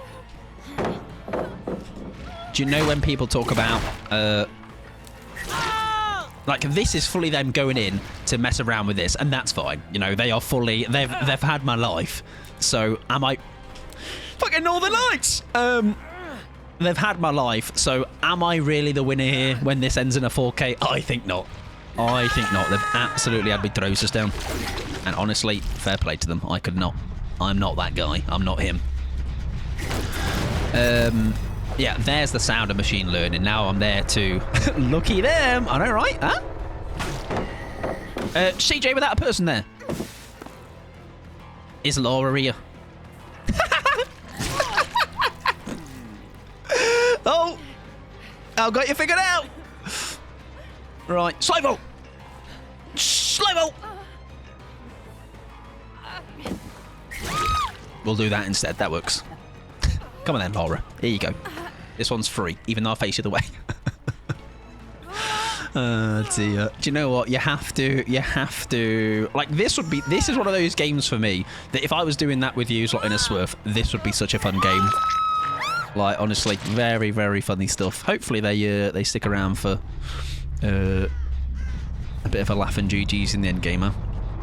Do you know when people talk about like this is fully them going in to mess around with this, and that's fine. You know, they are fully they've had my life. So am I fucking Northern Lights? They've had my life. So am I really the winner here when this ends in a 4K? I think not. I think not. They've absolutely had me throws us down. And honestly, fair play to them. I could not. I'm not that guy. I'm not him. Yeah, there's the sound of machine learning. Now I'm there to... Lucky them. I know, right? Huh? CJ without a person there. Is Laura here? Oh! I've got you figured out. Right. Slow-mo! Slow-mo! We'll do that instead. That works. Come on then, Laura. Here you go. This one's free, even though I face you the way. Dear. Do you know what? You have to... Like, this is one of those games for me that if I was doing that with you, like in a Swerve, this would be such a fun game. Like, honestly, very, very funny stuff. Hopefully they stick around for a bit of a laugh and GG's in the end gamer.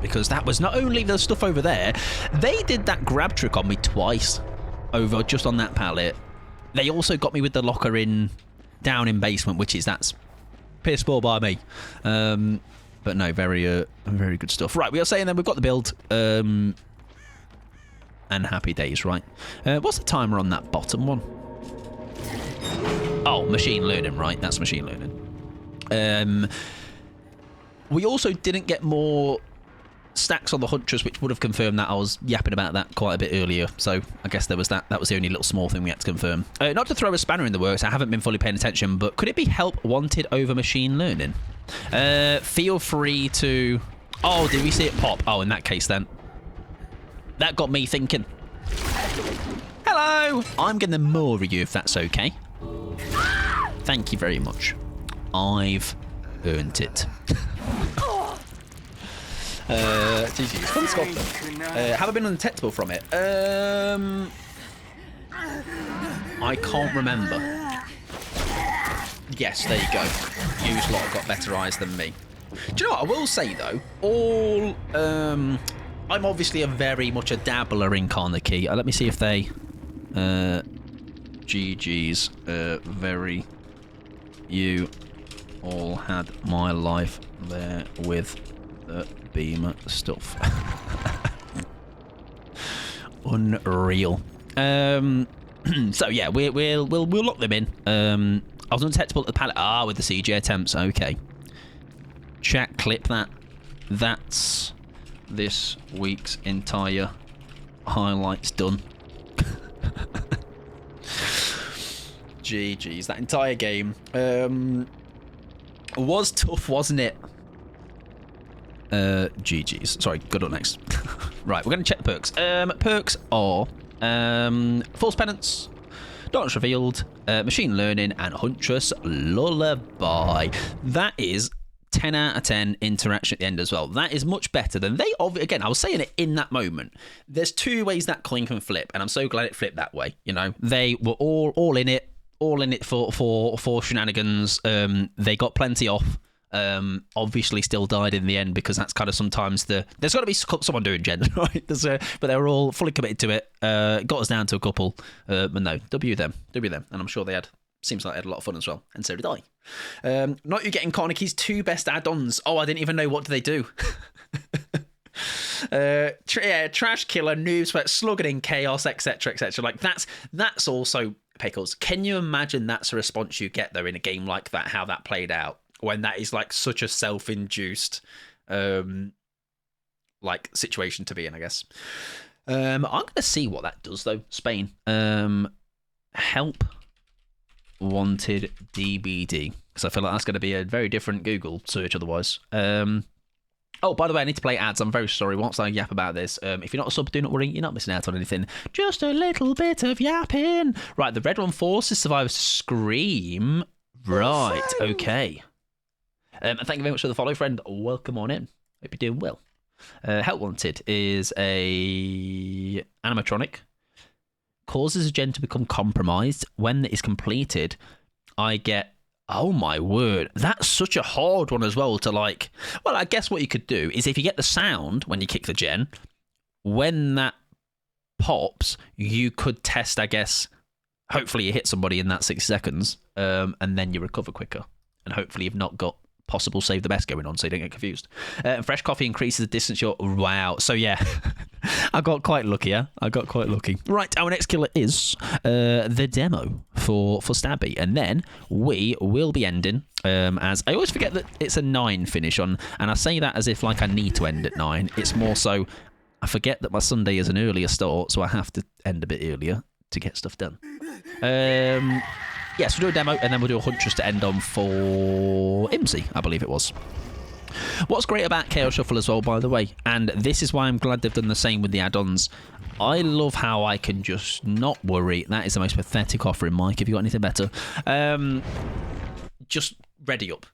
Because that was not only the stuff over there, they did that grab trick on me twice over just on that pallet. They also got me with the locker down in basement, that's piss poor by me. But no, very good stuff. Right, we are saying then we've got the build and happy days, right? What's the timer on that bottom one? Oh, machine learning, right? That's machine learning. We also didn't get more stacks on the Huntress, which would have confirmed that. I was yapping about that quite a bit earlier, so I guess there was that. That was the only little small thing we had to confirm. Not to throw a spanner in the works, I haven't been fully paying attention, but could it be help wanted over machine learning? Feel free to... Oh, did we see it pop? Oh, in that case then. That got me thinking. Hello! I'm going to moor you if that's okay. Thank you very much. I've earned it. GG's. Fun stuff. Have I been undetectable from it? I can't remember. Yes, there you go. You lot have got better eyes than me. Do you know what I will say though? I'm obviously very much a dabbler in Carnegie. Let me see if they... GG's. Very... You all had my life there with the beamer stuff. Unreal. So yeah, we'll lock them in. I was undetectable at the pallet. With the CJ attempts. Okay. Chat, clip that. That's this week's entire highlights done. GG's. That entire game was tough, wasn't it? GG's. Sorry, good luck next. Right, we're going to check the perks. Perks are False Penance, Darkness Revealed, Machine Learning, and Huntress Lullaby. That is 10 out of 10 interaction at the end as well. That is much better than they... Again, I was saying it in that moment. There's two ways that coin can flip, and I'm so glad it flipped that way. You know, they were all in it. All in it for shenanigans. They got plenty off. Obviously still died in the end because that's kind of sometimes there's got to be someone doing gen, right? But they were all fully committed to it. Got us down to a couple, but no, W them, and I'm sure seems like they had a lot of fun as well, and so did I. Not you getting Carnegie's 2 best add-ons. Oh, I didn't even know, what do they do? Trash killer, noob sweat, slugging in chaos, etc, etc. Like that's also pickles. Can you imagine that's a response you get though in a game like that, how that played out, when that is like such a self-induced like situation to be in, I guess. I'm gonna see what that does though. Spain. Help wanted DBD, because I feel like that's going to be a very different Google search otherwise. Oh, by the way, I need to play ads. I'm very sorry. Once I yap about this, if you're not a sub, do not worry. You're not missing out on anything. Just a little bit of yapping. Right, the red one forces survivors to scream. Right, okay. Thank you very much for the follow, friend. Welcome on in. Hope you're doing well. Help Wanted is a animatronic. Causes a gen to become compromised. When it is completed, I get... Oh, my word. That's such a hard one as well to, like... Well, I guess what you could do is if you get the sound when you kick the gen, when that pops, you could test, I guess... Hopefully you hit somebody in that 60 seconds, and then you recover quicker. And hopefully you've not got possible save the best going on, so you don't get confused. Fresh coffee increases the distance you're... Wow. So, yeah. I got quite lucky, yeah? I got quite lucky. Right, our next killer is the demo for Stabby. And then we will be ending, as... I always forget that it's a 9 finish on, and I say that as if, like, I need to end at 9. It's more so... I forget that my Sunday is an earlier start, so I have to end a bit earlier to get stuff done. Yes, we'll do a demo, and then we'll do a Huntress to end on for IMSI, I believe it was. What's great about Chaos Shuffle as well, by the way, and this is why I'm glad they've done the same with the add-ons, I love how I can just not worry. That is the most pathetic offering, Mike, if you got anything better. Just ready up.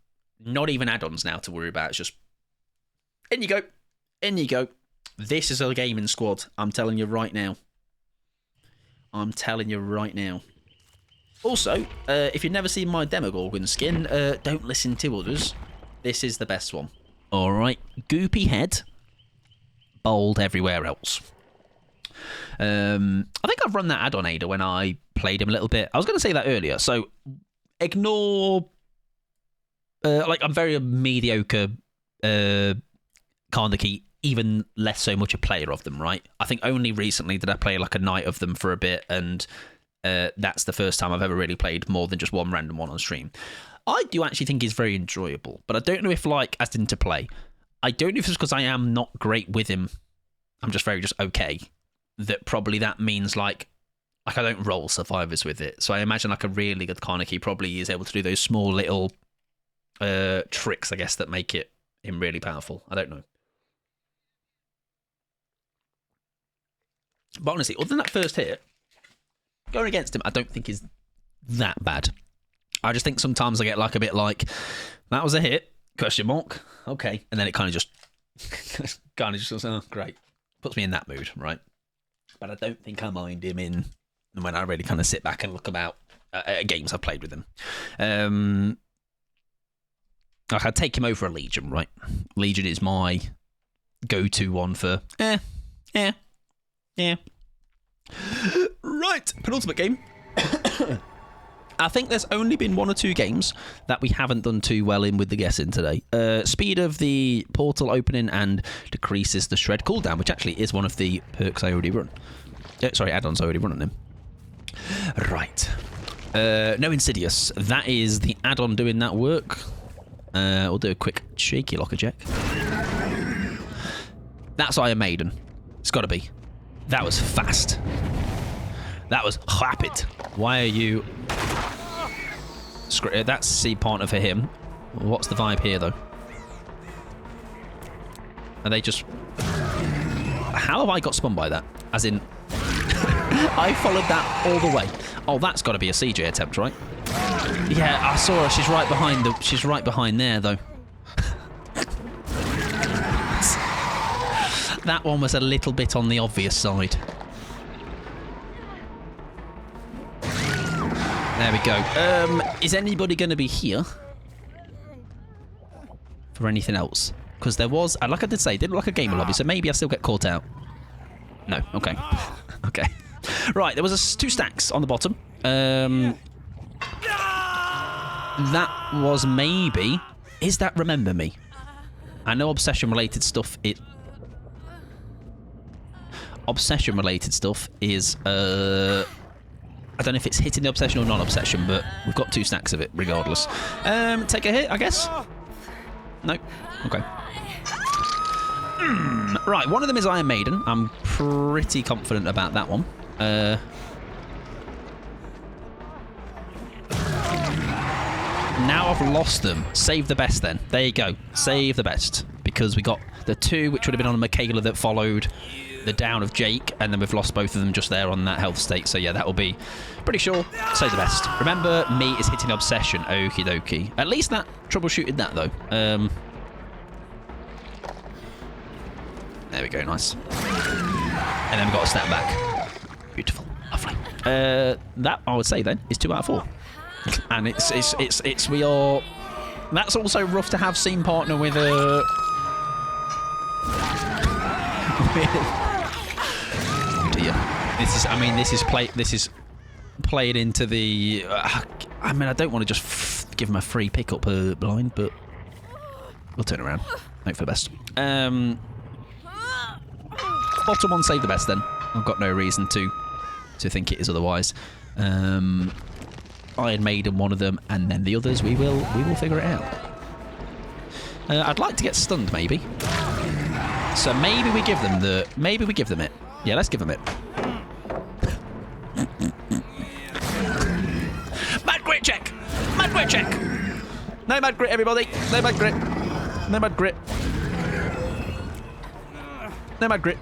Not even add-ons now to worry about. It's just, in you go. In you go. This is a gaming squad, I'm telling you right now. I'm telling you right now. Also, if you've never seen my Demogorgon skin, don't listen to others. This is the best one. All right. Goopy head. Bold everywhere else. I think I've run that add-on Ada when I played him a little bit. I was going to say that earlier. So, ignore... like, I'm very mediocre Karnaki, even less so much a player of them, right? I think only recently did I play like a night of them for a bit, and that's the first time I've ever really played more than just one random one on stream. I do actually think he's very enjoyable, but I don't know if, like, as into play, I don't know if it's because I am not great with him. I'm just okay. That probably that means like I don't roll survivors with it. So I imagine like a really good Karnaki probably is able to do those small little tricks, I guess, that make it him really powerful. I don't know. But honestly, other than that first hit, going against him, I don't think is that bad. I just think sometimes I get like a bit like, that was a hit, question mark, okay. And then it kind of just goes, oh, great. Puts me in that mood, right? But I don't think I mind him in when I really kind of sit back and look about at games I've played with him. Like I'd take him over a Legion, right? Legion is my go-to one for, yeah. Right, penultimate game. I think there's only been 1 or 2 games that we haven't done too well in with the guessing today. Speed of the portal opening and decreases the shred cooldown, which actually is one of the perks I already run. Sorry, add-ons I already run on him. Right. No Insidious. That is the add-on doing that work. We'll do a quick shaky locker check. That's Iron Maiden. It's got to be. That was fast. That was rapid. Why are you... That's C partner for him. What's the vibe here, though? Are they just... How have I got spun by that? As in... I followed that all the way. Oh, that's got to be a CJ attempt, right? Yeah, I saw her. She's right behind the... She's right behind there, though. That one was a little bit on the obvious side. There we go. Is anybody going to be here for anything else? Because there was, like I did say, didn't look like a gamer lobby, so maybe I still get caught out. No, okay. Okay. Right, there was 2 stacks on the bottom. That was maybe... Is that Remember Me? I know obsession-related stuff... Obsession-related stuff is... I don't know if it's hitting the obsession or non-obsession, but we've got 2 stacks of it, regardless. Take a hit, I guess? No? Okay. Right, one of them is Iron Maiden. I'm pretty confident about that one. Now I've lost them. Save the best, then. There you go. Save the best. Because we got the 2, which would have been on Michaela that followed the down of Jake, and then we've lost both of them just there on that health state. So yeah, that will be pretty sure. Save the best. Remember Me is hitting obsession. Okie dokie. At least that troubleshooted that though. There we go, nice. And then we've got a step back. Beautiful. Lovely. That I would say then is 2 out of 4. And it's we are. That's also rough to have scene partner with a. Dear, this is played into the. I mean, I don't want to just give him a free pickup blind, but we'll turn around. Hope for the best. Bottom one, save the best. Then I've got no reason to think it is otherwise. Iron Maiden, one of them, and then the others. We will figure it out. I'd like to get stunned, maybe. So maybe we give them it. Yeah, let's give them it. Mad grit check. Mad grit check. No mad grit, everybody. No mad grit. No mad grit. No mad grit.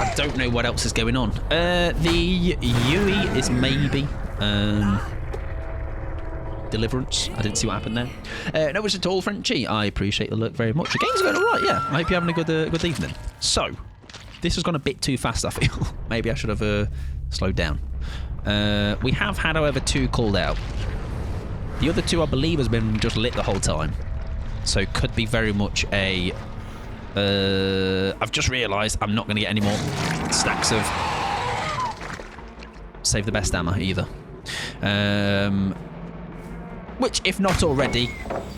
I don't know what else is going on. The Yui is maybe Deliverance. I didn't see what happened there. No, it's at all, Frenchie. I appreciate the look very much. The game's going alright, yeah. I hope you're having a good evening. So, this has gone a bit too fast, I feel. Maybe I should have slowed down. We have had, however, 2 called out. The other 2, I believe, has been just lit the whole time. So, could be very much a... I've just realised I'm not going to get any more stacks of save the best ammo either. Which, if not already,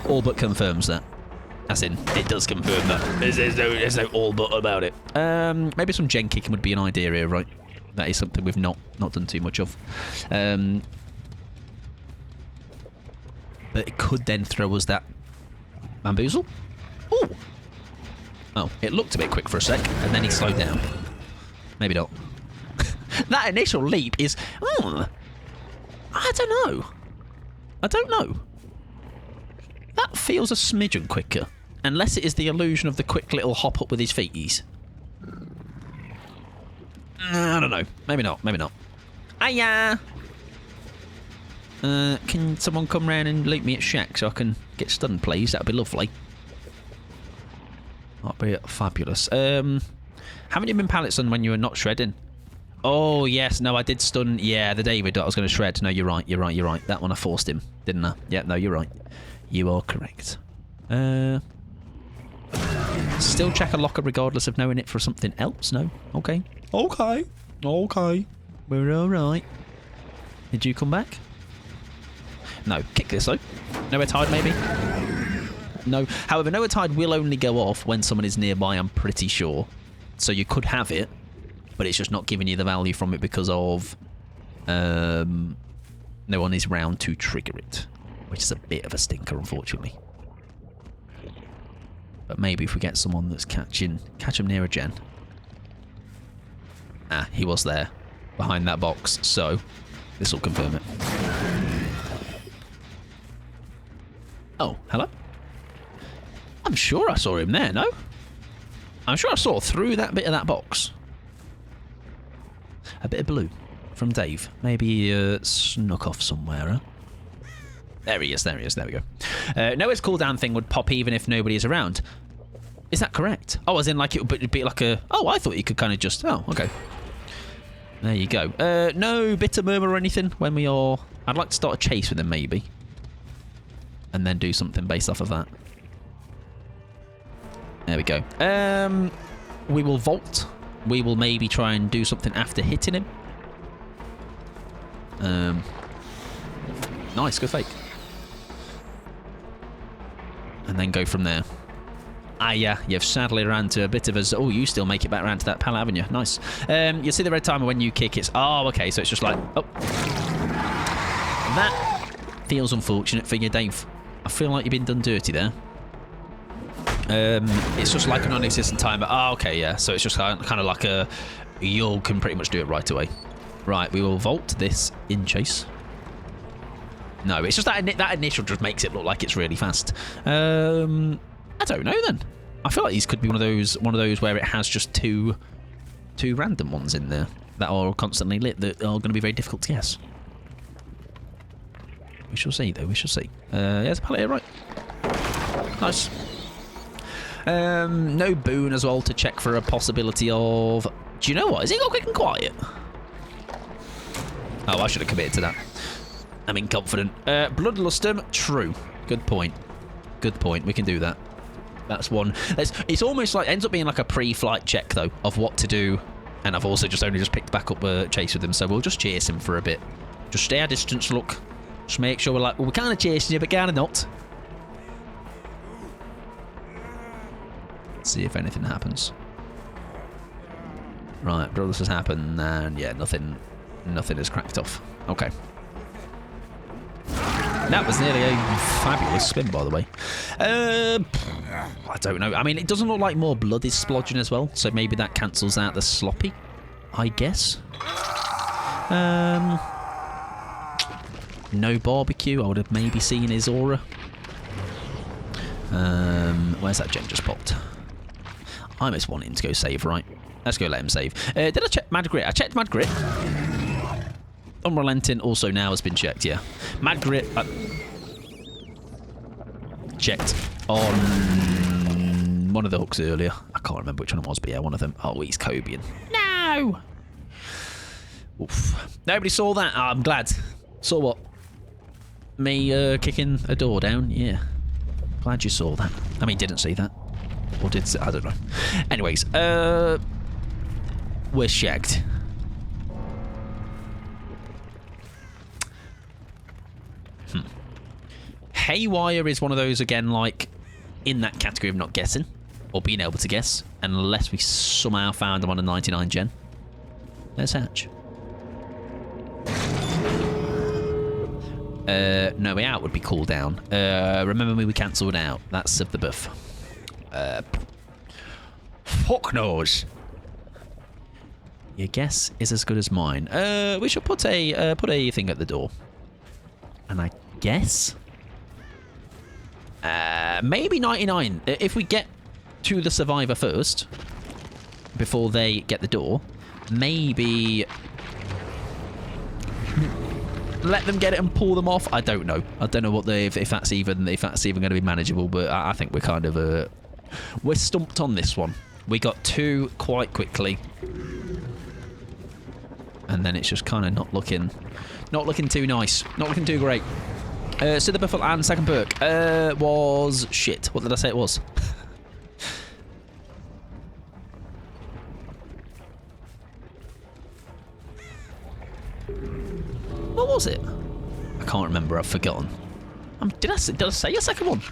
all but confirms that. As in, it does confirm that. There's no all but about it. Maybe some gen kicking would be an idea here, right? That is something we've not done too much of. But it could then throw us that bamboozle. Ooh! Oh, it looked a bit quick for a sec, and then he slowed down. Maybe not. That initial leap is... I don't know. That feels a smidgen quicker. Unless it is the illusion of the quick little hop up with his feeties. I don't know. Maybe not. Hiya! Can someone come round and loot me at Shack so I can get stunned, please? That'd be lovely. That'd be fabulous. Haven't you been pallet stunned when you were not shredding? Oh, yes. No, I did stun. Yeah, the David I was going to shred. No, you're right. That one I forced him, didn't I? Yeah, no, you're right. You are correct. Still check a locker regardless of knowing it for something else? No? Okay. We're all right. Did you come back? No. Kick this, though. Nowhere Tide, maybe? No. However, Nowhere Tide will only go off when someone is nearby, I'm pretty sure. So you could have it, but it's just not giving you the value from it because of no one is round to trigger it, which is a bit of a stinker, unfortunately. But maybe if we get someone that's catch him near a gen. Ah, he was there behind that box, so this will confirm it. Oh, hello? I'm sure I saw him there, no? I'm sure I saw through that bit of that box. A bit of blue from Dave. Maybe he snuck off somewhere, huh? There he is, there we go. Noah's cooldown thing would pop even if nobody is around. Is that correct? Oh, as in like it would be like a... Oh, I thought you could kind of just... Oh, okay. There you go. No bitter murmur or anything when we are... I'd like to start a chase with him, maybe. And then do something based off of that. There we go. We will vault. We will maybe try and do something after hitting him. Nice, good fake. And then go from there. Ah, yeah, you've sadly ran to a bit of a... Oh, you still make it back around to that pallet, haven't you? Nice. You see the red timer when you kick it. Oh, okay, so it's just like... Oh. That feels unfortunate for you, Dave. I feel like you've been done dirty there. It's just like a non-existent timer. Oh, okay, yeah. So it's just kind of like a... You can pretty much do it right away. Right, we will vault this in chase. No, it's just that initial just makes it look like it's really fast. I don't know then. I feel like these could be one of those where it has just two random ones in there that are constantly lit that are going to be very difficult to guess. We shall see, though. We shall see. There's a pallet here, right? Nice. No boon as well to check for a possibility of... Do you know what? Has he got quick and quiet? Oh, I should have committed to that. I'm inconfident. Bloodlustem, true. Good point. Good point. We can do that. That's one. It's almost like... Ends up being like a pre-flight check, though, of what to do. And I've also only just picked back up chase with him, so we'll just chase him for a bit. Just stay our distance, look. Just make sure we're like... Well, we're kind of chasing you, but kind of not. Let's see if anything happens. Right, brothers has happened, and yeah, nothing has cracked off. Okay. That was nearly a fabulous spin, by the way. I don't know. I mean, it doesn't look like more blood is splodging as well, so maybe that cancels out the sloppy, I guess. No barbecue. I would have maybe seen his aura. Where's that gen just popped? I miss wanting to go save, right? Let's go let him save. Did I check Mad Grit? I checked Mad Grit. Unrelenting also now has been checked, yeah. Mad Grit checked on one of the hooks earlier. I can't remember which one it was, but yeah, one of them. Oh, he's Cobian. No! Oof. Nobody saw that. Oh, I'm glad. Saw what? Me kicking a door down? Yeah. Glad you saw that. I mean, didn't see that. Or did... I don't know. Anyways, we're shagged. Haywire is one of those, again, like, in that category of not guessing. Or being able to guess. Unless we somehow found them on a 99 gen. Let's hatch. No Way Out would be cool down. Remember me, we cancelled out. That's of the buff. Fuck knows. Your guess is as good as mine. We should put a thing at the door. And I guess... maybe 99. If we get to the survivor first, before they get the door, maybe let them get it and pull them off. I don't know. I don't know what if that's even going to be manageable. But I think we're kind of we're stumped on this one. We got two quite quickly, and then it's just kind of not looking too nice, not looking too great. So the buffalo and second perk was shit. What did I say it was? What was it? I can't remember. I've forgotten. Did I say a second one?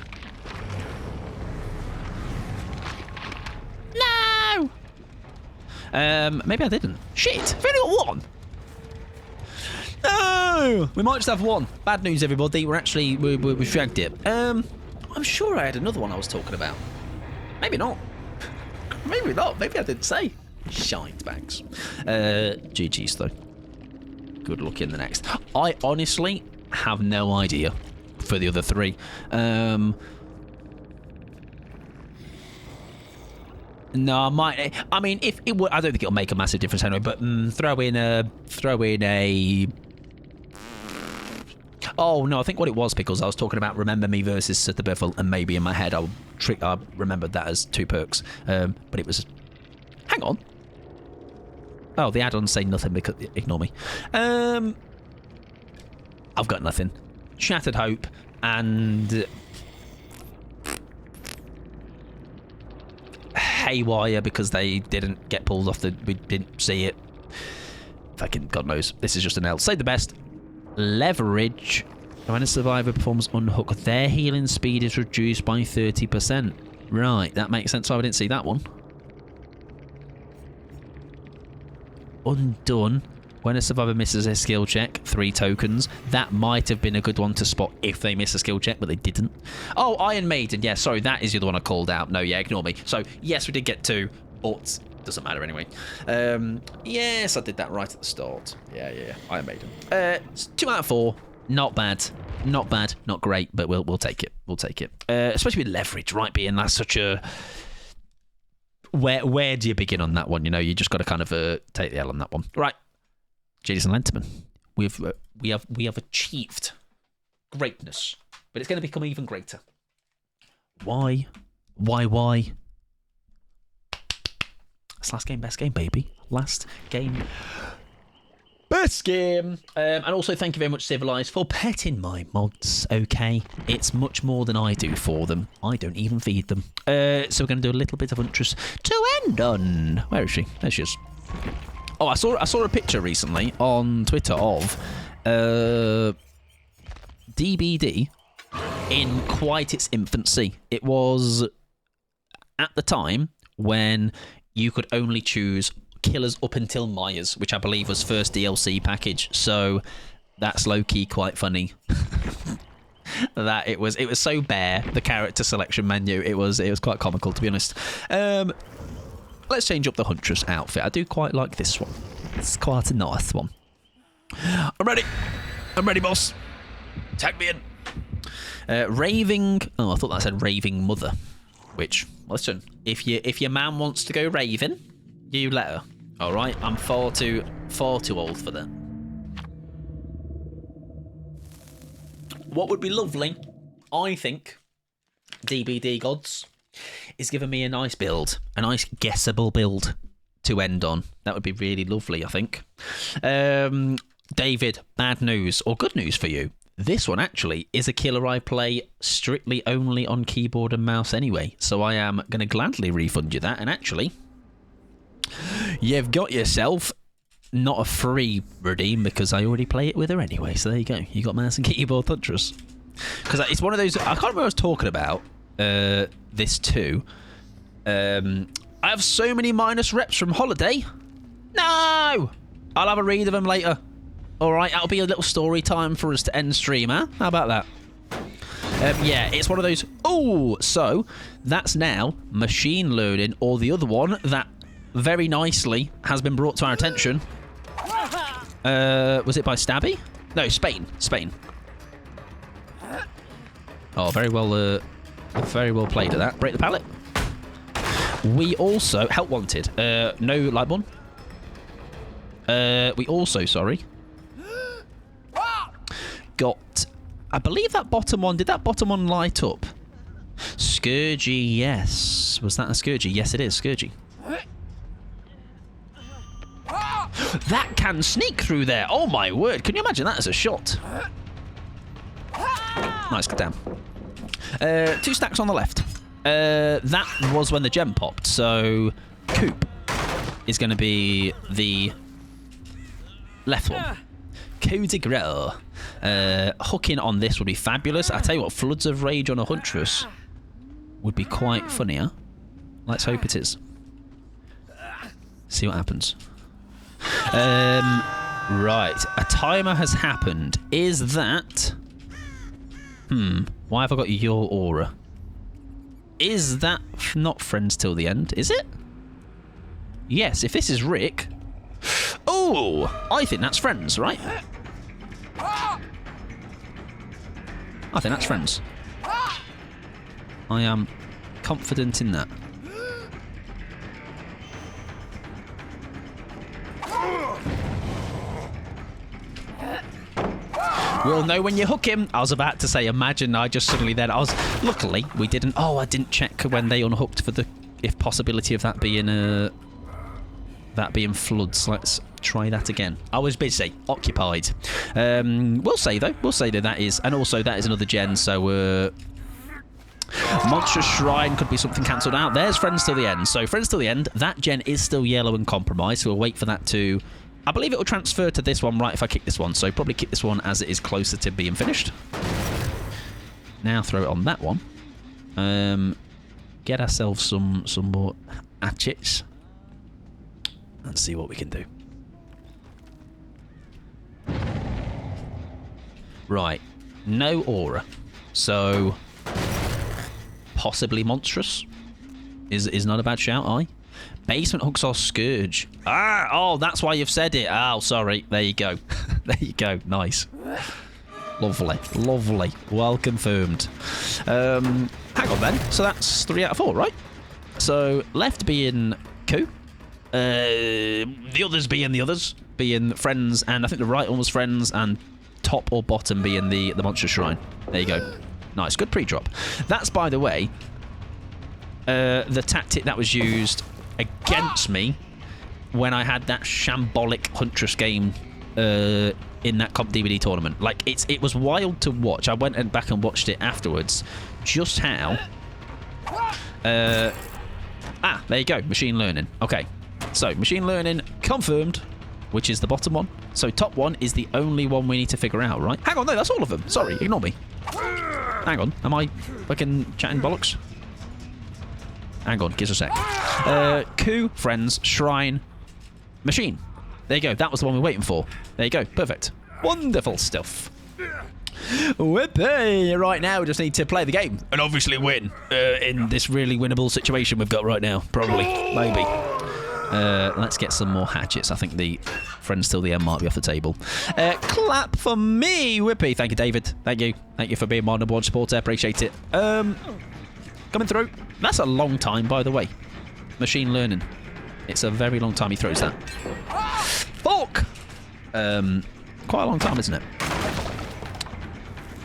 No. Maybe I didn't. Shit. I've only got one. No! We might just have one. Bad news, everybody. We shagged it. I'm sure I had another one I was talking about. Maybe not. Maybe not. Maybe I didn't say. Shite bags. GG's though. Good luck in the next. I honestly have no idea for the other three. No, I might. I mean, if it would, I don't think it'll make a massive difference anyway. But throw in a. Oh no, I think what it was, because I was talking about Remember Me versus Set the Biffle, and maybe in my head I remembered that as two perks. But it was. Hang on. Oh, the add-ons say nothing because ignore me. I've got nothing. Shattered Hope and Haywire because they didn't get pulled off we didn't see it. Fucking God knows. This is just an L. Say the best. Leverage. When a survivor performs unhook, their healing speed is reduced by 30%. Right, that makes sense. So I didn't see that one. Undone. When a survivor misses a skill check, 3 tokens. That might have been a good one to spot if they miss a skill check, but they didn't. Oh, Iron Maiden. Yeah, sorry, that is the other one I called out. No, yeah, ignore me. So, yes, we did get 2, but doesn't matter anyway. Yes, I did that right at the start. Yeah. Iron Maiden. 2 out of 4. Not bad. Not bad. Not great, but we'll take it. We'll take it. Especially with leverage, right? Being that's such a... Where do you begin on that one? You know, you just got to kind of take the L on that one. Right. Ladies and gentlemen, we have achieved greatness, but it's going to become even greater. Why? It's last game, best game, baby. Last game, best game. And also, thank you very much, Civilized, for petting my mods. Okay, it's much more than I do for them. I don't even feed them. So we're going to do a little bit of Huntress to end on. Where is she? There she is. Oh, I saw a picture recently on Twitter of DBD in quite its infancy. It was at the time when you could only choose killers up until Myers, which I believe was first DLC package. So that's low-key quite funny. That it was so bare, the character selection menu. It was quite comical, to be honest. Let's change up the Huntress outfit. I do quite like this one. It's quite a nice one. I'm ready. I'm ready, boss. Tag me in. Raving. Oh, I thought that said raving mother. Which, listen, if your man wants to go raving, you let her. All right, I'm far too old for that. What would be lovely, I think, DBD gods, is giving me a nice build, a nice guessable build to end on. That would be really lovely, I think. David, bad news or good news for you. This one actually is a killer I play strictly only on keyboard and mouse anyway, so I am going to gladly refund you that. And actually, you've got yourself not a free redeem because I already play it with her anyway. So there you go. You got mouse and keyboard Huntress. Because it's one of those. I can't remember what I was talking about. This too. I have so many minus reps from holiday. No, I'll have a read of them later. All right, that'll be a little story time for us to end stream, huh? How about that? Yeah, it's one of those. Oh, so that's now machine learning, or the other one that very nicely has been brought to our attention. Was it by Stabby? No, Spain. Oh, very well played at that. Break the pallet. We also help wanted. No Lightborn. We also, sorry, got. I believe that bottom one. Did that bottom one light up? Scourgy, yes. Was that a Scourgy? Yes, it is Scourgy. That can sneak through there. Oh my word! Can you imagine that as a shot? Nice, good down. 2 stacks on the left. That was when the gem popped. So Coop is going to be the left one. Coup de grace. Hooking on this would be fabulous. I tell you what, Floods of Rage on a Huntress would be quite funny, huh? Let's hope it is. See what happens. Right, a timer has happened. Is that... why have I got your aura? Is that not friends till the end? Is it? Yes, if this is Rick... Oh, I think that's friends, right? I think that's friends. I am confident in that. We'll know when you hook him. I was about to say, imagine I just suddenly then... Luckily, we didn't... Oh, I didn't check when they unhooked for the... If possibility of that being floods. Let's try that again. I was busy, occupied. We'll say that is, and also that is another gen. So Monstrous Shrine could be something cancelled out. There's Friends Till the End. So Friends Till the End. That gen is still yellow and compromised. So we'll wait for that to. I believe it will transfer to this one right if I kick this one. So probably kick this one as it is closer to being finished. Now throw it on that one. Get ourselves some more hatchets. Let's see what we can do. Right. No aura. So possibly monstrous is not a bad shout, aye. Basement hooks or Scourge. Oh, that's why you've said it. Oh, sorry. There you go. There you go. Nice. Lovely. Well confirmed. Hang on then. So that's 3 out of 4, right? So left being Coup. The others being the others, being Friends, and I think the right one was Friends, and top or bottom being the Monster Shrine. There you go. Nice. Good pre-drop. That's, by the way, the tactic that was used against me when I had that shambolic Huntress game in that Comp DVD tournament. Like, it was wild to watch. I went back and watched it afterwards. Just how... there you go. Machine learning. Okay. So, machine learning confirmed, which is the bottom one. So, top one is the only one we need to figure out, right? Hang on, no, that's all of them. Sorry, ignore me. Hang on. Am I fucking chatting bollocks? Hang on, give us a sec. Coup, friends, shrine, machine. There you go. That was the one we were waiting for. There you go. Perfect. Wonderful stuff. Whippy! Right now, we just need to play the game and obviously win in this really winnable situation we've got right now. Probably. Maybe. Let's get some more hatchets. I think the friends till the end might be off the table. Clap for me, Whippy. Thank you, David. Thank you. Thank you for being my number one supporter. Appreciate it. Coming through. That's a long time, by the way. Machine learning. It's a very long time he throws that. Fuck! Quite a long time, isn't it?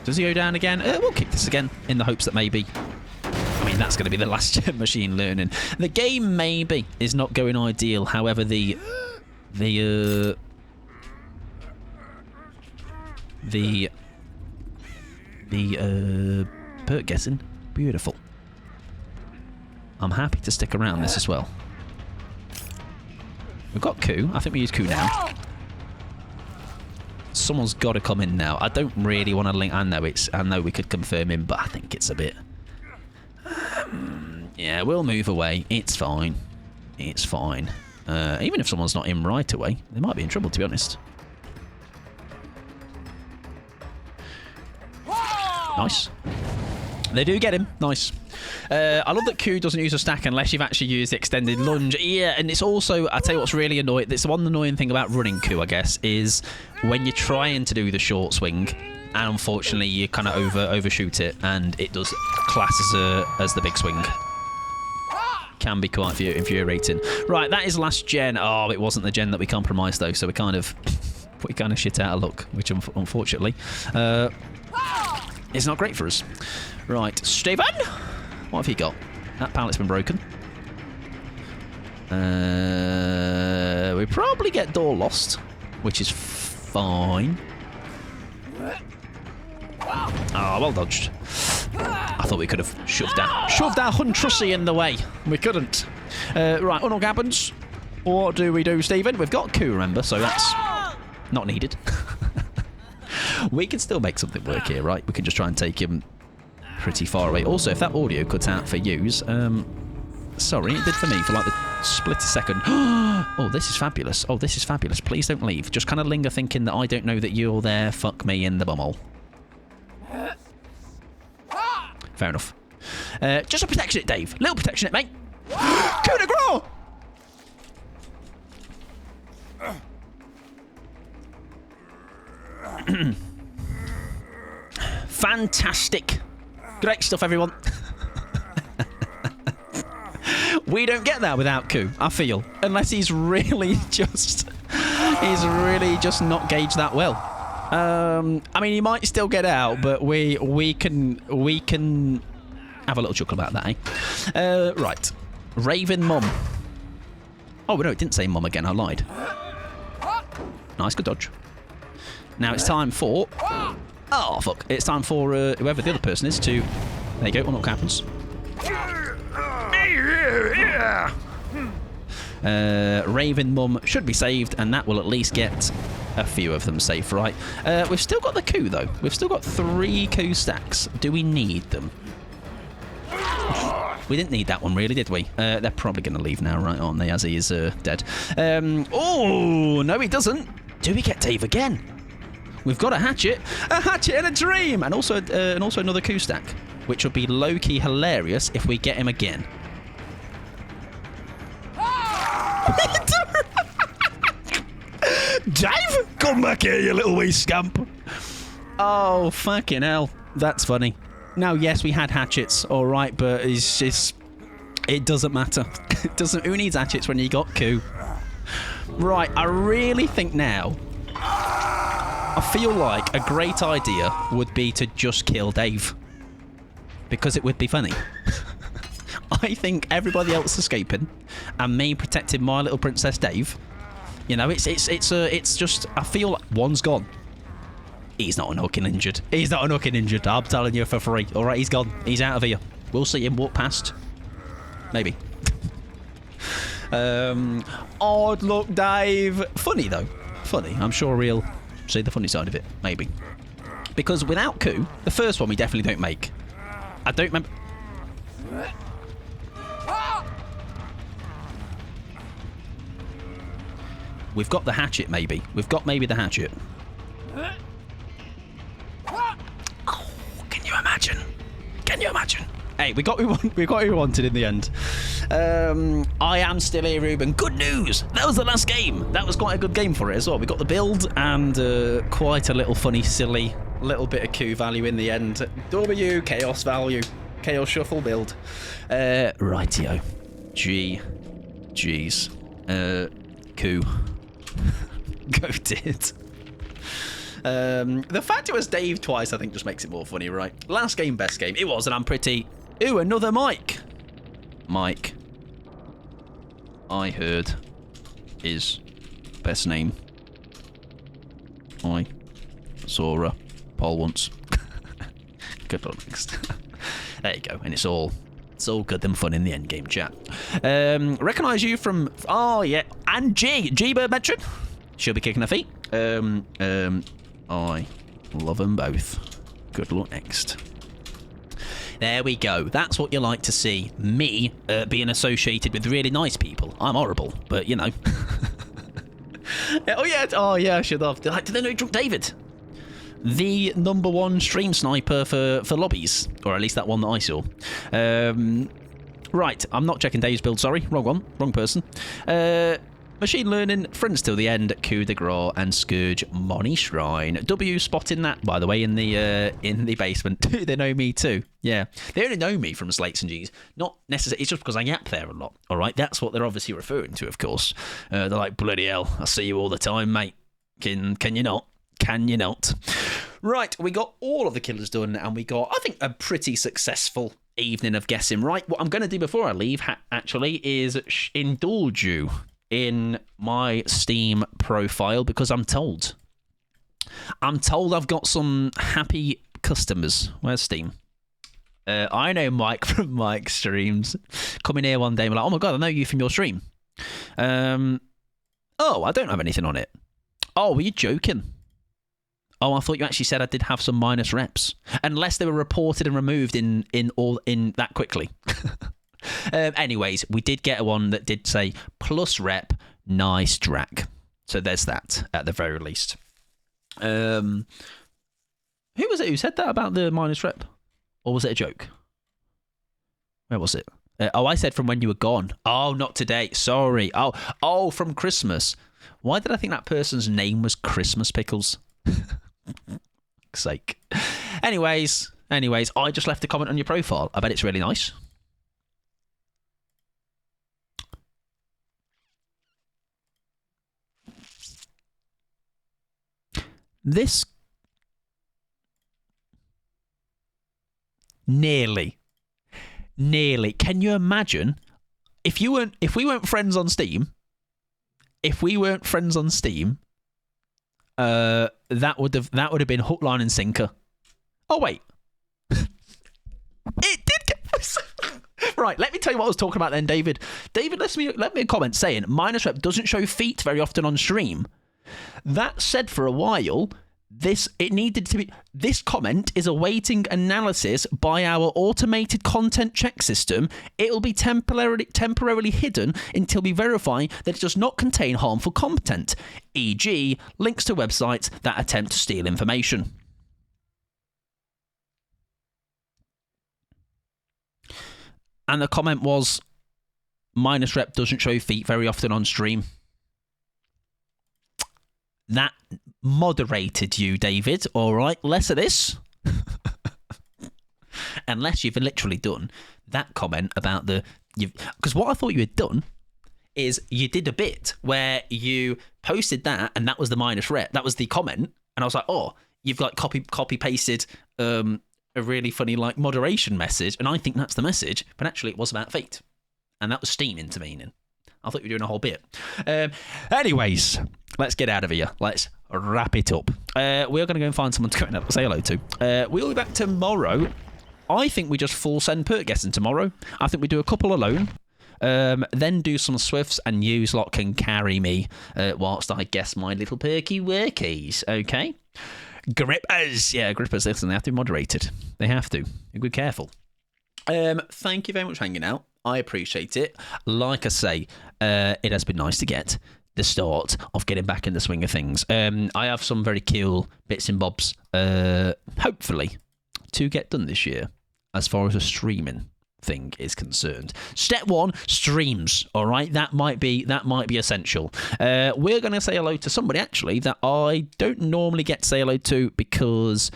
Does he go down again? We'll kick this again in the hopes that maybe... I mean, that's going to be the last machine learning. The game maybe is not going ideal. However, the perk guessing, beautiful. I'm happy to stick around this as well. We've got coup. I think we use coup now. Someone's got to come in now. I don't really want to link. I know we could confirm him, but I think it's a bit. Yeah, we'll move away. It's fine. It's fine. Even if someone's not in right away, they might be in trouble, to be honest. Nice. They do get him. Nice. I love that Q doesn't use a stack unless you've actually used the extended lunge. Yeah, and it's also, I tell you what's really annoying. It's the one annoying thing about running Q, I guess, is when you're trying to do the short swing, and unfortunately you kind of overshoot it, and it does class as the big swing. Can be quite infuriating. Right, that is last gen. Oh, it wasn't the gen that we compromised though, so we kind of shit out of luck, which unfortunately is not great for us. Right, Stephen, what have you got? That pallet's been broken. We probably get door lost, which is fine. Oh, well dodged. I thought we could have shoved our Huntressy in the way. We couldn't. Right, Uno Gabbins. What do we do, Stephen? We've got coup, remember, so that's not needed. We can still make something work here, right? We can just try and take him pretty far away. Also, if that audio cuts out for yous, sorry, it did for me for like the split a second. Oh, this is fabulous. Oh, this is fabulous. Please don't leave. Just kind of linger thinking that I don't know that you're there. Fuck me in the bumhole. Fair enough. Just a protection it, Dave. Little protection it, mate. Coup de grace! Fantastic. Great stuff, everyone. We don't get that without coup, I feel. Unless he's really just not gauged that well. I mean, he might still get out, but we can have a little chuckle about that, eh? Right. Raven Mum. Oh, no, it didn't say Mum again. I lied. Nice, good dodge. Now it's time for... Oh, fuck. It's time for whoever the other person is to... There you go, what happens. Raven Mum should be saved, and that will at least get a few of them safe, right? We've still got the coup, though. We've still got 3 coup stacks. Do we need them? We didn't need that one, really, did we? They're probably going to leave now, right, aren't they, as he is dead. Oh, no, he doesn't. Do we get Dave again? We've got a hatchet and a dream, and also another coup stack, which would be low-key hilarious if we get him again. Dave, come back here, you little wee scamp. Oh, fucking hell. That's funny. Now, yes, we had hatchets, all right, but it's just... It doesn't matter. It doesn't... Who needs hatchets when you got coup? Right, I really think now... I feel like a great idea would be to just kill Dave. Because it would be funny. I I think everybody else escaping, and me protecting my little Princess Dave. You know, it's just, I feel like one's gone. He's not unhooking injured. He's not unhooking injured. I'm telling you for free. All right, he's gone. He's out of here. We'll see him walk past. Maybe. Odd luck, Dave. Funny though. Funny. I'm sure he'll see the funny side of it. Maybe. Because without coup, the first one we definitely don't make. I don't remember. We've got the hatchet, maybe. We've got maybe the hatchet. Oh, can you imagine? Can you imagine? Hey, we got who we wanted in the end. I am still here, Ruben. Good news! That was the last game. That was quite a good game for it as well. We got the build and quite a little funny, silly, little bit of coup value in the end. W, chaos value. Chaos shuffle build. Rightio. G's. Coup. Goated. The fact it was Dave twice, I think, just makes it more funny, right? Last game, best game. It was, and I'm pretty... Ooh, another Mike. Mike. I heard his best name. I saw a poll once. Good luck next. There you go, and it's all good and fun in the end game, chat. Recognise you from... Oh, yeah. And G-Bird mentioned. She'll be kicking her feet. I love them both. Good luck next. There we go. That's what you like to see. Me being associated with really nice people. I'm horrible, but you know. Oh yeah, I should have. Did they know Drunk David? The #1 stream sniper for lobbies, or at least that one that I saw. Right, I'm not checking Dave's build, sorry. Wrong one, wrong person. Machine Learning, Friends Till the End, Coup de Grace, and Scourge Money Shrine. W spotting that, by the way, in the basement. They know me too. Yeah, they only know me from Slates and G's. Not necessarily. It's just because I yap there a lot. All right, that's what they're obviously referring to, of course. They're like, bloody hell, I see you all the time, mate. Can you not? Can you not? Right, we got all of the killers done, and we got, I think, a pretty successful evening of guessing. Right, what I'm going to do before I leave, actually, is indulge you in my Steam profile, because I'm told I've got some happy customers. Where's Steam? I know Mike from Mike's streams. Coming here one day and like, oh my god, I know you from your stream. Oh, I don't have anything on it. Oh, were you joking? Oh, I thought you actually said I did have some minus reps, unless they were reported and removed in that quickly. Anyways, we did get one that did say plus rep, nice drag. So there's that at the very least. Who was it who said that about the minus rep? Or was it a joke? Where was it? I said from when you were gone. Oh, not today. Sorry. Oh, from Christmas. Why did I think that person's name was Christmas Pickles? Sake. Anyways, I just left a comment on your profile. I bet it's really nice. This nearly. Can you imagine if we weren't friends on Steam? That would have been hook, line, and sinker. Oh wait, it did get. Right, let me tell you what I was talking about then, David. David, let me a comment saying minus rep doesn't show feet very often on stream. That said, for a while, this comment is awaiting analysis by our automated content check system. It'll be temporarily hidden until we verify that it does not contain harmful content, e.g., links to websites that attempt to steal information. And the comment was, minus rep doesn't show feet very often on stream. That moderated you, David. All right, less of this. Unless you've literally done that comment about because what I thought you had done is you did a bit where you posted that, and that was the minus rep. That was the comment, and I was like, oh, you've like copy pasted a really funny like moderation message, and I think that's the message, but actually it was about fate, and that was Steam intervening. I thought you were doing a whole bit. Anyways, let's get out of here. Let's wrap it up. We're going to go and find someone to go and say hello to. We'll be back tomorrow. I think we just full send perk guessing tomorrow. I think we do a couple alone. Then do some swifts, and yous lot can carry me whilst I guess my little perky workies. Okay? Grippers. Yeah, grippers. Listen, they have to be moderated. They have to. Be careful. Thank you very much for hanging out. I appreciate it. Like I say, it has been nice to get the start of getting back in the swing of things. I have some very cool bits and bobs, hopefully, to get done this year as far as a streaming thing is concerned. Step 1, streams. All right, that might be essential. We're going to say hello to somebody actually that I don't normally get to say hello to because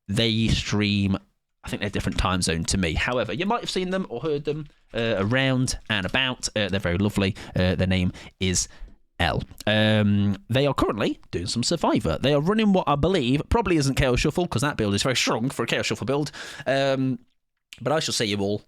they stream. I think they're a different time zone to me. However, you might have seen them or heard them around and about. They're very lovely. Their name is L. They are currently doing some Survivor. They are running what I believe probably isn't Chaos Shuffle, because that build is very strong for a Chaos Shuffle build. But I shall see you all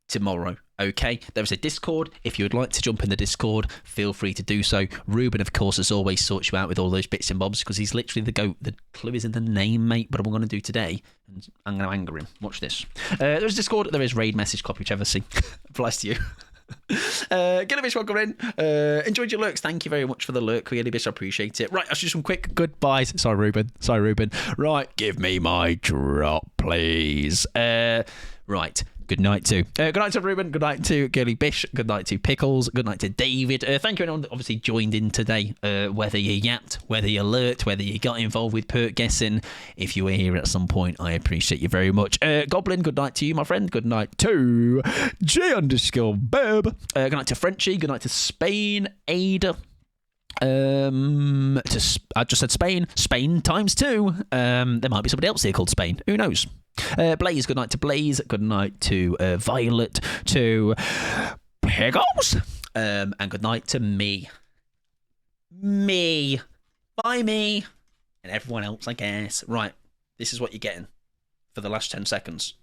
tomorrow. Okay, there is a Discord. If you would like to jump in the Discord, feel free to do so. Ruben, of course, as always, sorts you out with all those bits and bobs because he's literally the GOAT. The clue is in the name, mate. But what I'm going to do today, and I'm going to anger him. Watch this. There's Discord. There is raid message, copy, whichever. See. Bless you. Get a bitch welcome in. Enjoyed your lurks. Thank you very much for the lurk. Really, bitch, I appreciate it. Right, I'll do some quick goodbyes. Sorry, Ruben. Right, give me my drop, please. Right. Good night to Ruben. Good night to Girly Bish. Good night to Pickles. Good night to David. Thank you everyone that obviously joined in today. Whether you yapped, whether you lurked, whether you got involved with perk guessing. If you were here at some point, I appreciate you very much. Goblin, good night to you, my friend. Good night to J_Beb. Good night to Frenchie. Good night to Spain. Ada. I just said Spain ×2. There might be somebody else here called Spain, who knows. Blaze, good night to Blaze. Good night to Violet, to Pickles, and good night to me, bye me, and everyone else, I guess. Right, this is what you're getting for the last 10 seconds.